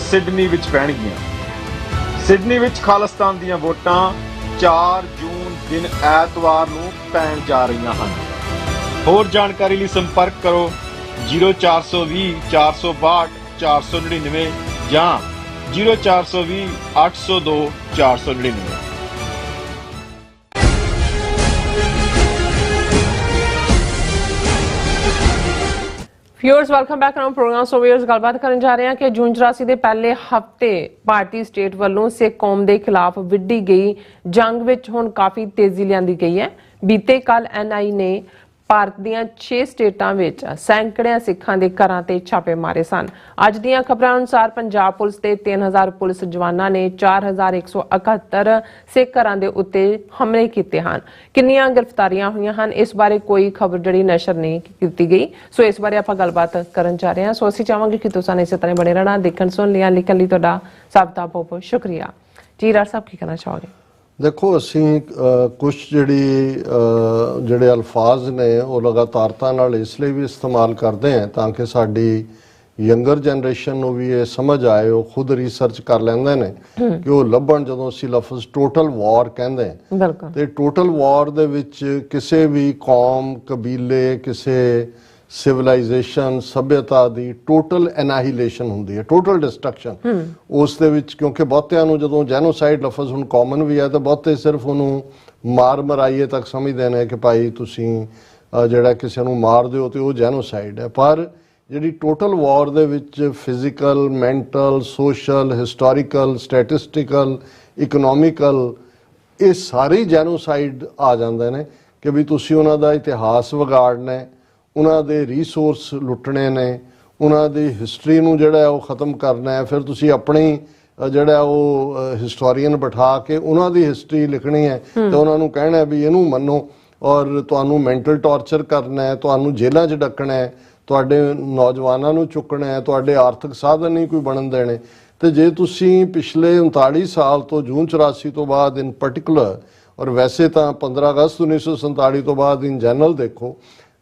ਸਿਡਨੀ ਵਿੱਚ ਪੈਣਗੀਆਂ। ਸਿਡਨੀ ਵਿੱਚ ਖਾਲਿਸਤਾਨ ਦੀਆਂ ਵੋਟਾਂ 4 ਜੂਨ ਦਿਨ ਐਤਵਾਰ ਨੂੰ ਪੈਣ ਜਾ ਰਹੀਆਂ ਹਨ। ਹੋਰ ਜਾਣਕਾਰੀ ਲਈ ਸੰਪਰਕ ਕਰੋ 0420 462 499 ਜਾਂ 0420 802 499। Viewers welcome back on programme. So viewers ਗੱਲਬਾਤ ਕਰਨ ਜਾ ਰਹੇ ਹਾਂ ਕਿ ਜੂਨ 84 ਦੇ ਪਹਿਲੇ ਹਫਤੇ ਭਾਰਤੀ ਸਟੇਟ ਵੱਲੋਂ ਸਿੱਖ ਕੌਮ ਦੇ ਖਿਲਾਫ ਵਿੱਢੀ ਗਈ ਜੰਗ ਵਿੱਚ ਹੁਣ ਕਾਫੀ ਤੇਜ਼ੀ ਲਿਆਂਦੀ ਗਈ ਹੈ। ਬੀਤੇ ਕੱਲ NI ਨੇ ਭਾਰਤ ਦੀਆਂ 6 ਸਟੇਟਾਂ ਵਿੱਚ ਸੈਂਕੜਿਆਂ ਸਿੱਖਾਂ ਦੇ ਘਰਾਂ ਤੇ ਛਾਪੇ ਮਾਰੇ ਸਨ। ਅੱਜ ਦੀਆਂ ਖਬਰਾਂ ਅਨੁਸਾਰ ਪੰਜਾਬ ਪੁਲਿਸ ਦੇ 3000 ਪੁਲਿਸ ਜਵਾਨਾਂ ਨੇ 4171 ਸਿੱਖ ਘਰਾਂ ਦੇ ਉੱਤੇ ਹਮਲੇ ਕੀਤੇ ਹਨ। ਕਿੰਨੀਆਂ ਗ੍ਰਿਫਤਾਰੀਆਂ ਹੋਈਆਂ ਹਨ ਇਸ ਬਾਰੇ ਕੋਈ ਖਬਰ ਜਿਹੜੀ ਨਸ਼ਰ ਨਹੀਂ ਕੀਤੀ ਗਈ। ਸੋ ਇਸ ਬਾਰੇ ਆਪਾਂ ਗੱਲਬਾਤ ਕਰਨ ਜਾ ਰਹੇ ਹਾਂ। ਸੋ ਅਸੀਂ ਚਾਹਾਂਗੇ ਕਿ ਤੁਸੀਂ ਇਸੇ ਤਰ੍ਹਾਂ ਬਣੇ ਰਹਿਣਾ। ਦੇਖਣ ਸੁਣ ਲਿਆ ਲਿਖਣ ਲਈ ਤੁਹਾਡਾ ਸਭ ਦਾ ਬਹੁਤ ਬਹੁਤ ਸ਼ੁਕਰੀਆ ਜੀ। ਡਾਕਟਰ ਸਾਹਿਬ ਕੀ ਕਹਿਣਾ ਚਾਹੋਗੇ? ਦੇਖੋ ਅਸੀਂ ਕੁਝ ਜਿਹੜੇ ਅਲਫਾਜ਼ ਨੇ ਉਹ ਲਗਾਤਾਰਤਾ ਨਾਲ ਇਸ ਲਈ ਵੀ ਇਸਤੇਮਾਲ ਕਰਦੇ ਹਾਂ ਤਾਂ ਕਿ ਸਾਡੀ ਯੰਗਰ ਜਨਰੇਸ਼ਨ ਨੂੰ ਵੀ ਇਹ ਸਮਝ ਆਏ। ਉਹ ਖੁਦ ਰਿਸਰਚ ਕਰ ਲੈਂਦੇ ਨੇ ਕਿ ਉਹ ਲੱਭਣ ਜਦੋਂ ਅਸੀਂ ਲਫ਼ਜ਼ ਟੋਟਲ ਵਾਰ ਕਹਿੰਦੇ ਹਾਂ ਤੇ ਟੋਟਲ ਵਾਰ ਦੇ ਵਿੱਚ ਕਿਸੇ ਵੀ ਕੌਮ ਕਬੀਲੇ ਕਿਸੇ ਸਿਵਲਾਈਜੇਸ਼ਨ ਸਭਿਅਤਾ ਦੀ ਟੋਟਲ ਐਨਾਹੀਲੇਸ਼ਨ ਹੁੰਦੀ ਹੈ ਟੋਟਲ ਡਿਸਟਰਕਸ਼ਨ ਉਸ ਦੇ ਵਿੱਚ। ਕਿਉਂਕਿ ਬਹੁਤਿਆਂ ਨੂੰ ਜਦੋਂ ਜੈਨੋਸਾਈਡ ਲਫ਼ਜ਼ ਹੁਣ ਕਾਮਨ ਵੀ ਹੈ ਤਾਂ ਬਹੁਤੇ ਸਿਰਫ ਉਹਨੂੰ ਮਾਰ ਮਰਾਈਏ ਤੱਕ ਸਮਝਦੇ ਨੇ ਕਿ ਭਾਈ ਤੁਸੀਂ ਜਿਹੜਾ ਕਿਸੇ ਨੂੰ ਮਾਰ ਦਿਓ ਤੇ ਉਹ ਜੈਨੋਸਾਈਡ ਹੈ। ਪਰ ਜਿਹੜੀ ਟੋਟਲ ਵਾਰ ਦੇ ਵਿੱਚ physical mental social historical statistical economical ਇਹ ਸਾਰੇ ਜੈਨੋਸਾਈਡ ਆ ਜਾਂਦੇ ਨੇ ਕਿ ਵੀ ਤੁਸੀਂ ਉਹਨਾਂ ਦਾ ਇਤਿਹਾਸ ਵਿਗਾੜਨਾ, ਉਹਨਾਂ ਦੇ ਰਿਸੋਰਸ ਲੁੱਟਣੇ ਨੇ, ਉਹਨਾਂ ਦੀ ਹਿਸਟਰੀ ਨੂੰ ਜਿਹੜਾ ਉਹ ਖਤਮ ਕਰਨਾ ਹੈ। ਫਿਰ ਤੁਸੀਂ ਆਪਣੀ ਜਿਹੜਾ ਉਹ ਹਿਸਟੋਰੀਅਨ ਬਿਠਾ ਕੇ ਉਹਨਾਂ ਦੀ ਹਿਸਟਰੀ ਲਿਖਣੀ ਹੈ ਤੇ ਉਹਨਾਂ ਨੂੰ ਕਹਿਣਾ ਵੀ ਇਹਨੂੰ ਮੰਨੋ, ਔਰ ਤੁਹਾਨੂੰ ਮੈਂਟਲ ਟੌਰਚਰ ਕਰਨਾ ਹੈ, ਤੁਹਾਨੂੰ ਜੇਲ੍ਹਾਂ 'ਚ ਡੱਕਣਾ ਹੈ, ਤੁਹਾਡੇ ਨੌਜਵਾਨਾਂ ਨੂੰ ਚੁੱਕਣਾ ਹੈ, ਤੁਹਾਡੇ ਆਰਥਿਕ ਸਾਧਨ ਨਹੀਂ ਕੋਈ ਬਣਨ ਦੇਣੇ। ਤੇ ਜੇ ਤੁਸੀਂ ਪਿਛਲੇ 39 ਸਾਲ ਤੋਂ ਜੂਨ 84 ਤੋਂ ਬਾਅਦ ਇਨ ਪਾਰਟਿਕੂਲਰ, ਔਰ ਵੈਸੇ ਤਾਂ 15 ਅਗਸਤ 1947 ਤੋਂ ਬਾਅਦ ਇਨ ਜਨਰਲ ਦੇਖੋ,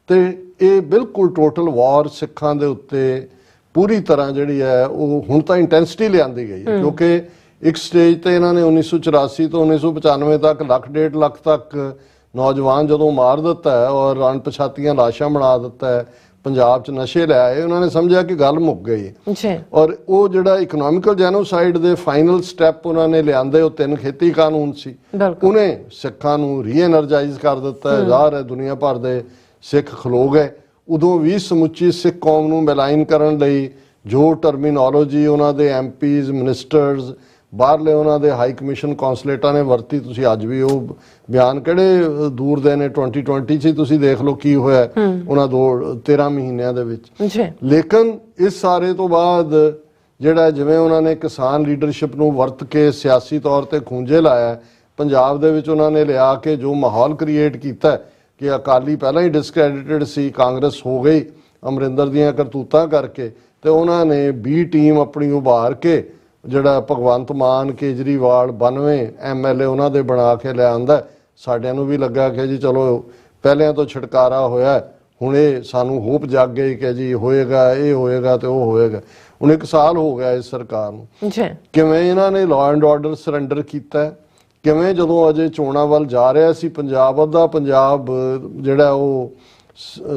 ਤੇ ਇਹ ਬਿਲਕੁਲ ਟੋਟਲ ਵਾਰ ਸਿੱਖਾਂ ਦੇ ਉੱਤੇ ਪੂਰੀ ਤਰ੍ਹਾਂ ਜਿਹੜੀ ਹੈ ਉਹ ਹੁਣ ਤਾਂ ਇੰਟੈਂਸਿਟੀ ਲਿਆਂਦੀ ਗਈ ਹੈ। ਕਿਉਂਕਿ ਇੱਕ ਸਟੇਜ ਤੇ ਇਹਨਾਂ ਨੇ 1984 ਤੋਂ 1995 ਤੱਕ 1.5 ਲੱਖ ਤੱਕ ਨੌਜਵਾਨ ਜਦੋਂ ਮਾਰ ਦਿੱਤਾ ਹੈ ਔਰ ਅਣਪਛਾਤੀਆਂ ਲਾਸ਼ਾਂ ਬਣਾ ਦਿੱਤਾ ਹੈ, ਪੰਜਾਬ 'ਚ ਨਸ਼ੇ ਲੈ ਆਏ, ਉਹਨਾਂ ਨੇ ਸਮਝਿਆ ਕਿ ਗੱਲ ਮੁੱਕ ਗਈ ਹੈ। ਔਰ ਉਹ ਜਿਹੜਾ ਇਕਨੋਮਿਕਲ ਜੈਨੋਸਾਈਡ ਦੇ ਫਾਈਨਲ ਸਟੈਪ ਉਹਨਾਂ ਨੇ ਲਿਆਂਦੇ, ਉਹ 3 ਖੇਤੀ ਕਾਨੂੰਨ ਸੀ, ਉਹਨੇ ਸਿੱਖਾਂ ਨੂੰ ਰੀਐਨਰਜਾਈਜ਼ ਕਰ ਦਿੱਤਾ। ਜ਼ਾਹਰ ਹੈ ਦੁਨੀਆ ਭਰ ਦੇ ਸਿੱਖ ਖਲੋ ਗਏ। ਉਦੋਂ ਵੀ ਸਮੁੱਚੀ ਸਿੱਖ ਕੌਮ ਨੂੰ ਮਿਲਾਈਨ ਕਰਨ ਲਈ ਜੋ ਟਰਮੀਨੋਲੋਜੀ ਉਹਨਾਂ ਦੇ ਐਮਪੀਜ਼, ਮਿਨਿਸਟਰਸ, ਬਾਹਰਲੇ ਉਹਨਾਂ ਦੇ ਹਾਈ ਕਮਿਸ਼ਨ ਕੌਂਸਲੇਟਾਂ ਨੇ ਵਰਤੀ, ਤੁਸੀਂ ਅੱਜ ਵੀ ਉਹ ਬਿਆਨ ਕਿਹੜੇ ਦੂਰ ਦੇ ਨੇ, 2020 'ਚ ਤੁਸੀਂ ਦੇਖ ਲਓ ਕੀ ਹੋਇਆ ਉਹਨਾਂ 13 ਮਹੀਨਿਆਂ ਦੇ ਵਿੱਚ। ਲੇਕਿਨ ਇਸ ਸਾਰੇ ਤੋਂ ਬਾਅਦ ਜਿਹੜਾ ਜਿਵੇਂ ਉਹਨਾਂ ਨੇ ਕਿਸਾਨ ਲੀਡਰਸ਼ਿਪ ਨੂੰ ਵਰਤ ਕੇ ਸਿਆਸੀ ਤੌਰ ਤੇ ਖੂੰਜੇ ਲਾਇਆ, ਪੰਜਾਬ ਦੇ ਵਿੱਚ ਉਹਨਾਂ ਨੇ ਲਿਆ ਕੇ ਜੋ ਮਾਹੌਲ ਕ੍ਰੀਏਟ ਕੀਤਾ ਕਿ ਅਕਾਲੀ ਪਹਿਲਾਂ ਹੀ ਡਿਸਕ੍ਰੈਡਿਟਡ ਸੀ, ਕਾਂਗਰਸ ਹੋ ਗਈ ਅਮਰਿੰਦਰ ਦੀਆਂ ਕਰਤੂਤਾਂ ਕਰਕੇ, ਤੇ ਉਹਨਾਂ ਨੇ ਬੀ ਟੀਮ ਆਪਣੀ ਉਭਾਰ ਕੇ ਜਿਹੜਾ ਭਗਵੰਤ ਮਾਨ, ਕੇਜਰੀਵਾਲ 92 MLA ਉਹਨਾਂ ਦੇ ਬਣਾ ਕੇ ਲਿਆਂਦਾ। ਸਾਡਿਆਂ ਨੂੰ ਵੀ ਲੱਗਾ ਕਿ ਜੀ ਚਲੋ ਪਹਿਲਿਆਂ ਤੋਂ ਛੁਟਕਾਰਾ ਹੋਇਆ, ਹੁਣ ਇਹ ਸਾਨੂੰ ਹੋਪ ਜਾਗ ਗਈ ਕਿ ਜੀ ਹੋਏਗਾ, ਇਹ ਹੋਏਗਾ ਤੇ ਉਹ ਹੋਏਗਾ। ਹੁਣ 1 ਸਾਲ ਹੋ ਗਿਆ ਇਸ ਸਰਕਾਰ ਨੂੰ। ਕਿਵੇਂ ਇਹਨਾਂ ਨੇ ਲਾਅ ਐਂਡ ਆਰਡਰ ਸਰੈਂਡਰ ਕੀਤਾ, ਕਿਵੇਂ ਜਦੋਂ ਅਜੇ ਚੋਣਾਂ ਵੱਲ ਜਾ ਰਿਹਾ ਸੀ ਪੰਜਾਬ, ਅੱਧਾ ਪੰਜਾਬ ਜਿਹੜਾ ਉਹ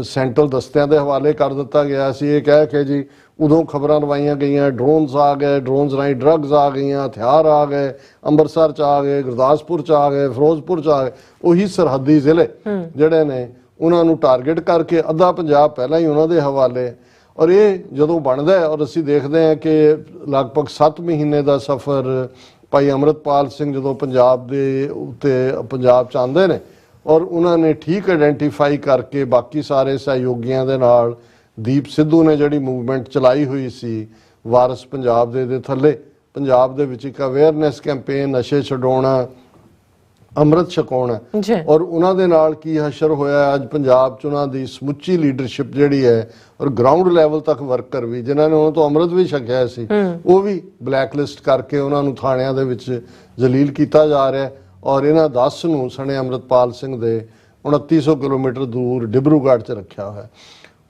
ਸੈਂਟਰਲ ਦਸਤਿਆਂ ਦੇ ਹਵਾਲੇ ਕਰ ਦਿੱਤਾ ਗਿਆ ਸੀ। ਇਹ ਕਹਿ ਕੇ ਜੀ ਉਦੋਂ ਖਬਰਾਂ ਲਵਾਈਆਂ ਗਈਆਂ, ਡਰੋਨਸ ਆ ਗਏ, ਡਰੋਨਸ ਰਾਹੀਂ ਡਰੱਗਸ ਆ ਗਈਆਂ, ਹਥਿਆਰ ਆ ਗਏ, ਅੰਮ੍ਰਿਤਸਰ 'ਚ ਆ ਗਏ, ਗੁਰਦਾਸਪੁਰ 'ਚ ਆ ਗਏ, ਫਿਰੋਜ਼ਪੁਰ 'ਚ ਆ ਗਏ। ਉਹੀ ਸਰਹੱਦੀ ਜ਼ਿਲ੍ਹੇ ਜਿਹੜੇ ਨੇ ਉਹਨਾਂ ਨੂੰ ਟਾਰਗੇਟ ਕਰਕੇ ਅੱਧਾ ਪੰਜਾਬ ਪਹਿਲਾਂ ਹੀ ਉਹਨਾਂ ਦੇ ਹਵਾਲੇ। ਔਰ ਇਹ ਜਦੋਂ ਬਣਦਾ ਔਰ ਅਸੀਂ ਦੇਖਦੇ ਹਾਂ ਕਿ ਲਗਭਗ 7 ਮਹੀਨੇ ਦਾ ਸਫ਼ਰ ਭਾਈ ਅੰਮ੍ਰਿਤਪਾਲ ਸਿੰਘ ਜਦੋਂ ਪੰਜਾਬ ਦੇ ਉੱਤੇ ਪੰਜਾਬ 'ਚ ਆਉਂਦੇ ਨੇ ਔਰ ਉਹਨਾਂ ਨੇ ਠੀਕ ਆਇਡੈਂਟੀਫਾਈ ਕਰਕੇ ਬਾਕੀ ਸਾਰੇ ਸਹਿਯੋਗੀਆਂ ਦੇ ਨਾਲ ਦੀਪ ਸਿੱਧੂ ਨੇ ਜਿਹੜੀ ਮੂਵਮੈਂਟ ਚਲਾਈ ਹੋਈ ਸੀ ਵਾਰਸ ਪੰਜਾਬ ਦੇ ਥੱਲੇ, ਪੰਜਾਬ ਦੇ ਵਿੱਚ ਇੱਕ ਅਵੇਅਰਨੈਸ ਕੈਂਪੇਨ, ਨਸ਼ੇ ਛਡਾਉਣਾ, ਅੰਮ੍ਰਿਤ ਛਕਾਉਣਾ, ਔਰ ਉਹਨਾਂ ਦੇ ਨਾਲ ਕੀ ਹਸ਼ਰ ਹੋਇਆ ਅੱਜ ਪੰਜਾਬ 'ਚ ਉਹਨਾਂ ਦੀ ਸਮੁੱਚੀ ਲੀਡਰਸ਼ਿਪ ਜਿਹੜੀ ਹੈ ਔਰ ਗਰਾਊਂਡ ਲੈਵਲ ਤੱਕ ਵਰਕਰ ਵੀ ਜਿਨ੍ਹਾਂ ਨੇ ਉਹਨਾਂ ਤੋਂ ਅੰਮ੍ਰਿਤ ਵੀ ਛਕਿਆ ਸੀ ਉਹ ਵੀ ਬਲੈਕਲਿਸਟ ਕਰਕੇ ਉਹਨਾਂ ਨੂੰ ਥਾਣਿਆਂ ਦੇ ਵਿੱਚ ਜਲੀਲ ਕੀਤਾ ਜਾ ਰਿਹਾ। ਔਰ ਇਹਨਾਂ 10 ਨੂੰ ਸਣੇ ਅੰਮ੍ਰਿਤਪਾਲ ਸਿੰਘ ਦੇ 2900 ਕਿਲੋਮੀਟਰ ਦੂਰ ਡਿਬਰੂਗੜ੍ਹ 'ਚ ਰੱਖਿਆ ਹੋਇਆ।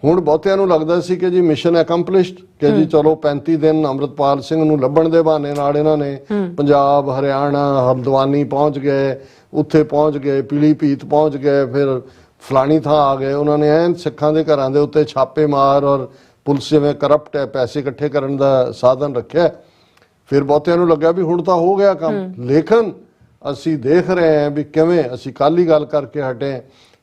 ਹੁਣ ਬਹੁਤਿਆਂ ਨੂੰ ਲੱਗਦਾ ਸੀ ਕਿ ਜੀ ਮਿਸ਼ਨ ਅਕੰਪਲਿਸ਼ਡ, ਕਿ ਜੀ ਚਲੋ 35 ਦਿਨ ਅੰਮ੍ਰਿਤਪਾਲ ਸਿੰਘ ਨੂੰ ਲੱਭਣ ਦੇ ਬਹਾਨੇ ਨਾਲ ਇਹਨਾਂ ਨੇ ਪੰਜਾਬ, ਹਰਿਆਣਾ, ਹਰਦਵਾਨੀ ਪਹੁੰਚ ਗਏ, ਉੱਥੇ ਪਹੁੰਚ ਗਏ, ਪੀਲੀਭੀਤ ਪਹੁੰਚ ਗਏ, ਫਿਰ ਫਲਾਣੀ ਥਾਂ ਆ ਗਏ। ਉਹਨਾਂ ਨੇ ਐਨ ਸਿੱਖਾਂ ਦੇ ਘਰਾਂ ਦੇ ਉੱਤੇ ਛਾਪੇ ਮਾਰ ਔਰ ਪੁਲਿਸ ਜਿਵੇਂ ਕਰਪਟ ਹੈ ਪੈਸੇ ਇਕੱਠੇ ਕਰਨ ਦਾ ਸਾਧਨ ਰੱਖਿਆ। ਫਿਰ ਬਹੁਤਿਆਂ ਨੂੰ ਲੱਗਾ ਵੀ ਹੁਣ ਤਾਂ ਹੋ ਗਿਆ ਕੰਮ। ਲੇਕਿਨ ਅਸੀਂ ਦੇਖ ਰਹੇ ਹਾਂ ਵੀ ਕਿਵੇਂ, ਅਸੀਂ ਕੱਲ੍ਹ ਹੀ ਗੱਲ ਕਰਕੇ ਹਟੇ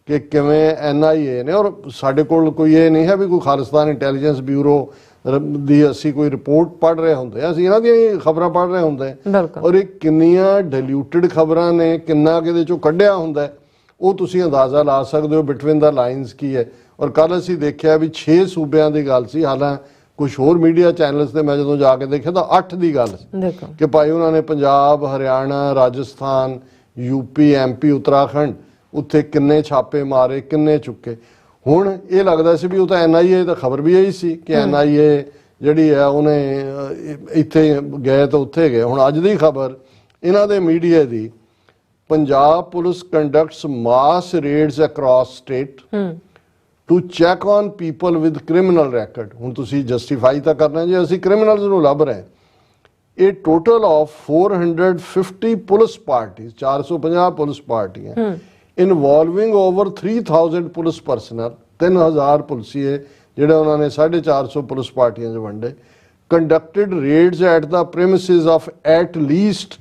ਕਿ ਕਿਵੇਂ NIA ਨੇ, ਔਰ ਸਾਡੇ ਕੋਲ ਕੋਈ ਇਹ ਨਹੀਂ ਹੈ ਵੀ ਕੋਈ ਖਾਲਿਸਤਾਨ ਇੰਟੈਲੀਜੈਂਸ ਬਿਊਰੋ ਦੀ ਅਸੀਂ ਕੋਈ ਰਿਪੋਰਟ ਪੜ੍ਹ ਰਹੇ ਹੁੰਦੇ, ਅਸੀਂ ਇਹਨਾਂ ਦੀਆਂ ਹੀ ਖਬਰਾਂ ਪੜ੍ਹ ਰਹੇ ਹੁੰਦੇ। ਔਰ ਇਹ ਕਿੰਨੀਆਂ ਡਿਲੂਟਡ ਖਬਰਾਂ ਨੇ, ਕਿੰਨਾ ਕਿਹਦੇ ਚੋਂ ਕੱਢਿਆ ਹੁੰਦਾ ਉਹ ਤੁਸੀਂ ਅੰਦਾਜ਼ਾ ਲਾ ਸਕਦੇ ਹੋ ਬਿਟਵੀਨ ਦਾ ਲਾਈਨਸ ਕੀ ਹੈ। ਔਰ ਕੱਲ ਅਸੀਂ ਦੇਖਿਆ ਵੀ 6 ਸੂਬਿਆਂ ਦੀ ਗੱਲ ਸੀ, ਹਾਲਾਂ ਕੁਝ ਹੋਰ ਮੀਡੀਆ ਚੈਨਲਸ ਤੇ ਮੈਂ ਜਦੋਂ ਜਾ ਕੇ ਦੇਖਿਆ ਤਾਂ 8 ਦੀ ਗੱਲ ਸੀ ਕਿ ਭਾਈ ਉਹਨਾਂ ਨੇ ਪੰਜਾਬ, ਹਰਿਆਣਾ, ਰਾਜਸਥਾਨ, UP, MP, ਉੱਤਰਾਖੰਡ ਉੱਥੇ ਕਿੰਨੇ ਛਾਪੇ ਮਾਰੇ, ਕਿੰਨੇ ਚੁੱਕੇ। ਹੁਣ ਇਹ ਲੱਗਦਾ ਸੀ ਵੀ ਉਹ ਤਾਂ NIA ਤਾਂ ਖਬਰ ਵੀ ਇਹੀ ਸੀ ਕਿ NIA ਜਿਹੜੀ ਹੈ ਉਹਨੇ ਇੱਥੇ ਗਏ ਤਾਂ ਉੱਥੇ ਗਏ। ਹੁਣ ਅੱਜ ਦੀ ਖਬਰ ਇਹਨਾਂ ਦੇ ਮੀਡੀਆ ਦੀ, Punjab police conducts mass raids across state to check on people with criminal record. ਹੁਣ ਤੁਸੀਂ ਜਸਟੀਫਾਈ ਤਾਂ ਕਰਨਾ ਜੀ ਅਸੀਂ ਕ੍ਰਿਮੀਨਲਸ ਨੂੰ ਲੱਭ ਰਹੇ। ਇਹ ਟੋਟਲ ਆਫ 450 ਪੁਲਿਸ ਪਾਰਟੀਆਂ, 450 ਪੁਲਿਸ ਪਾਰਟੀਆਂ ਇਨਵੋਲਵਿੰਗ ਓਵਰ 3000 ਪੁਲਿਸ ਪਰਸਨਲ, 3000 ਪੁਲਿਸੀਏ ਜਿਹੜੇ ਉਹਨਾਂ ਨੇ 450 ਪੁਲਿਸ ਪਾਰਟੀਆਂ 'ਚ ਵੰਡੇ, conducted raids at the premises of at least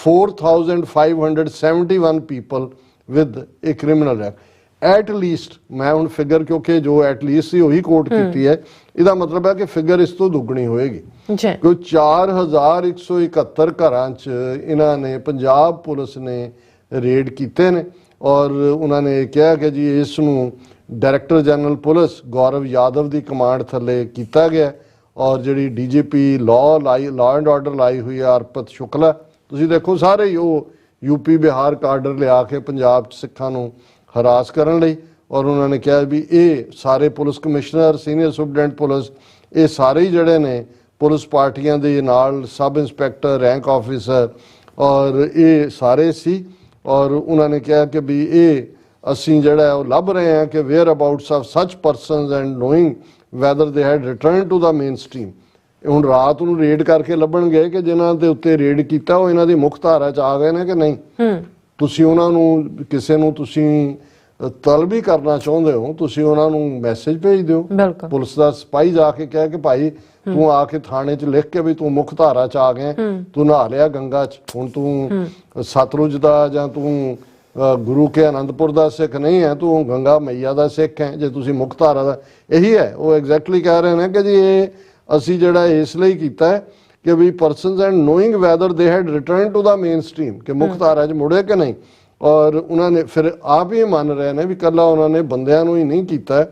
4571 people with A criminal ਰੈਕਡ। At least, ਮੈਂ ਹੁਣ ਫਿਗਰ ਕਿਉਂਕਿ ਜੋ ਐਟ ਲੀਸਟ ਸੀ ਉਹੀ ਕੋਟ ਕੀਤੀ ਹੈ, ਇਹਦਾ ਮਤਲਬ ਹੈ ਕਿ ਫਿਗਰ ਇਸ ਤੋਂ ਦੁੱਗਣੀ ਹੋਏਗੀ। ਕਿਉਂ 4171 ਘਰਾਂ 'ਚ ਇਹਨਾਂ ਨੇ ਪੰਜਾਬ ਪੁਲਿਸ ਨੇ ਰੇਡ ਕੀਤੇ ਨੇ ਔਰ ਉਹਨਾਂ ਨੇ ਕਿਹਾ ਕਿ ਜੀ ਇਸ ਨੂੰ ਡਾਇਰੈਕਟਰ ਜਨਰਲ ਪੁਲਿਸ ਗੌਰਵ ਯਾਦਵ ਦੀ ਕਮਾਂਡ ਥੱਲੇ ਕੀਤਾ ਗਿਆ ਔਰ ਜਿਹੜੀ ਡੀਜੀਪੀ ਲਾਅ ਐਂਡ ਆਰਡਰ ਲਾਈ ਹੋਈ ਹੈ ਅਰਪਿਤ ਸ਼ੁਕਲਾ, ਤੁਸੀਂ ਦੇਖੋ ਸਾਰੇ ਹੀ ਉਹ ਯੂਪੀ ਬਿਹਾਰ ਕਾਡਰ ਲਿਆ ਕੇ ਪੰਜਾਬ 'ਚ ਸਿੱਖਾਂ ਨੂੰ ਹਰਾਸ ਕਰਨ ਲਈ। ਔਰ ਉਹਨਾਂ ਨੇ ਕਿਹਾ ਵੀ ਇਹ ਸਾਰੇ police commissioner, senior superintendent police, ਇਹ ਸਾਰੇ ਹੀ ਜਿਹੜੇ ਨੇ ਪੁਲਿਸ ਪਾਰਟੀਆਂ ਦੇ ਨਾਲ ਸਬ ਇੰਸਪੈਕਟਰ, ਰੈਂਕ ਆਫਿਸਰ ਔਰ ਇਹ ਸਾਰੇ ਸੀ। ਔਰ ਉਹਨਾਂ ਨੇ ਕਿਹਾ ਕਿ ਵੀ ਇਹ ਅਸੀਂ ਜਿਹੜਾ ਉਹ ਲੱਭ ਰਹੇ ਹਾਂ ਕਿ whereabouts of such persons and knowing whether they had return to the mainstream. ਹੁਣ ਰਾਤ ਨੂੰ ਰੇਡ ਕਰਕੇ ਲੱਭਣਗੇ ਕਿ ਜਿਨ੍ਹਾਂ ਦੇ ਉੱਤੇ ਰੇਡ ਕੀਤਾ ਉਹ ਇਹਨਾਂ ਦੀ ਮੁੱਖ ਧਾਰਾ 'ਚ ਆ ਗਏ ਨੇ ਕਿ ਨਹੀਂ। ਤੁਸੀਂ ਉਹਨਾਂ ਨੂੰ ਕਿਸੇ ਨੂੰ ਤੁਸੀਂ ਤਲਬ ਹੀ ਕਰਨਾ ਚਾਹੁੰਦੇ ਹੋ, ਤੁਸੀਂ ਉਹਨਾਂ ਨੂੰ ਮੈਸੇਜ ਭੇਜ ਦਿਓ। ਪੁਲਿਸ ਦਾ ਸਿਪਾਹੀ ਜਾ ਕੇ ਕਹਿ ਕਿ ਭਾਈ ਤੂੰ ਆ ਕੇ ਥਾਣੇ 'ਚ ਲਿਖ ਕੇ ਵੀ ਤੂੰ ਮੁੱਖ ਧਾਰਾ 'ਚ ਆ ਗਿਆ, ਤੂੰ ਨਹਾ ਲਿਆ ਗੰਗਾ 'ਚ, ਹੁਣ ਤੂੰ ਸਤਲੁਜ ਦਾ ਜਾਂ ਤੂੰ ਗੁਰੂ ਕੇ ਆਨੰਦਪੁਰ ਦਾ ਸਿੱਖ ਨਹੀਂ ਹੈ, ਤੂੰ ਗੰਗਾ ਮਈਆ ਦਾ ਸਿੱਖ ਹੈ ਜੇ ਤੁਸੀਂ ਮੁੱਖ ਧਾਰਾ ਦਾ। ਇਹੀ ਹੈ ਉਹ ਐਗਜ਼ੈਕਟਲੀ ਕਹਿ ਰਹੇ ਨੇ ਕਿ ਜੀ ਇਹ ਅਸੀਂ ਜਿਹੜਾ ਇਸ ਲਈ ਕੀਤਾ ਹੈ ਕਿ ਵੀ persons and knowing whether they had return to the mainstream, ਕਿ ਮੁੱਖ ਧਾਰਾ 'ਚ ਮੁੜੇ ਕਿ ਨਹੀਂ। ਔਰ ਉਹਨਾਂ ਨੇ ਫਿਰ ਆਪ ਹੀ ਮੰਨ ਰਹੇ ਨੇ ਵੀ ਇਕੱਲਾ ਉਹਨਾਂ ਨੇ ਬੰਦਿਆਂ ਨੂੰ ਹੀ ਨਹੀਂ ਕੀਤਾ,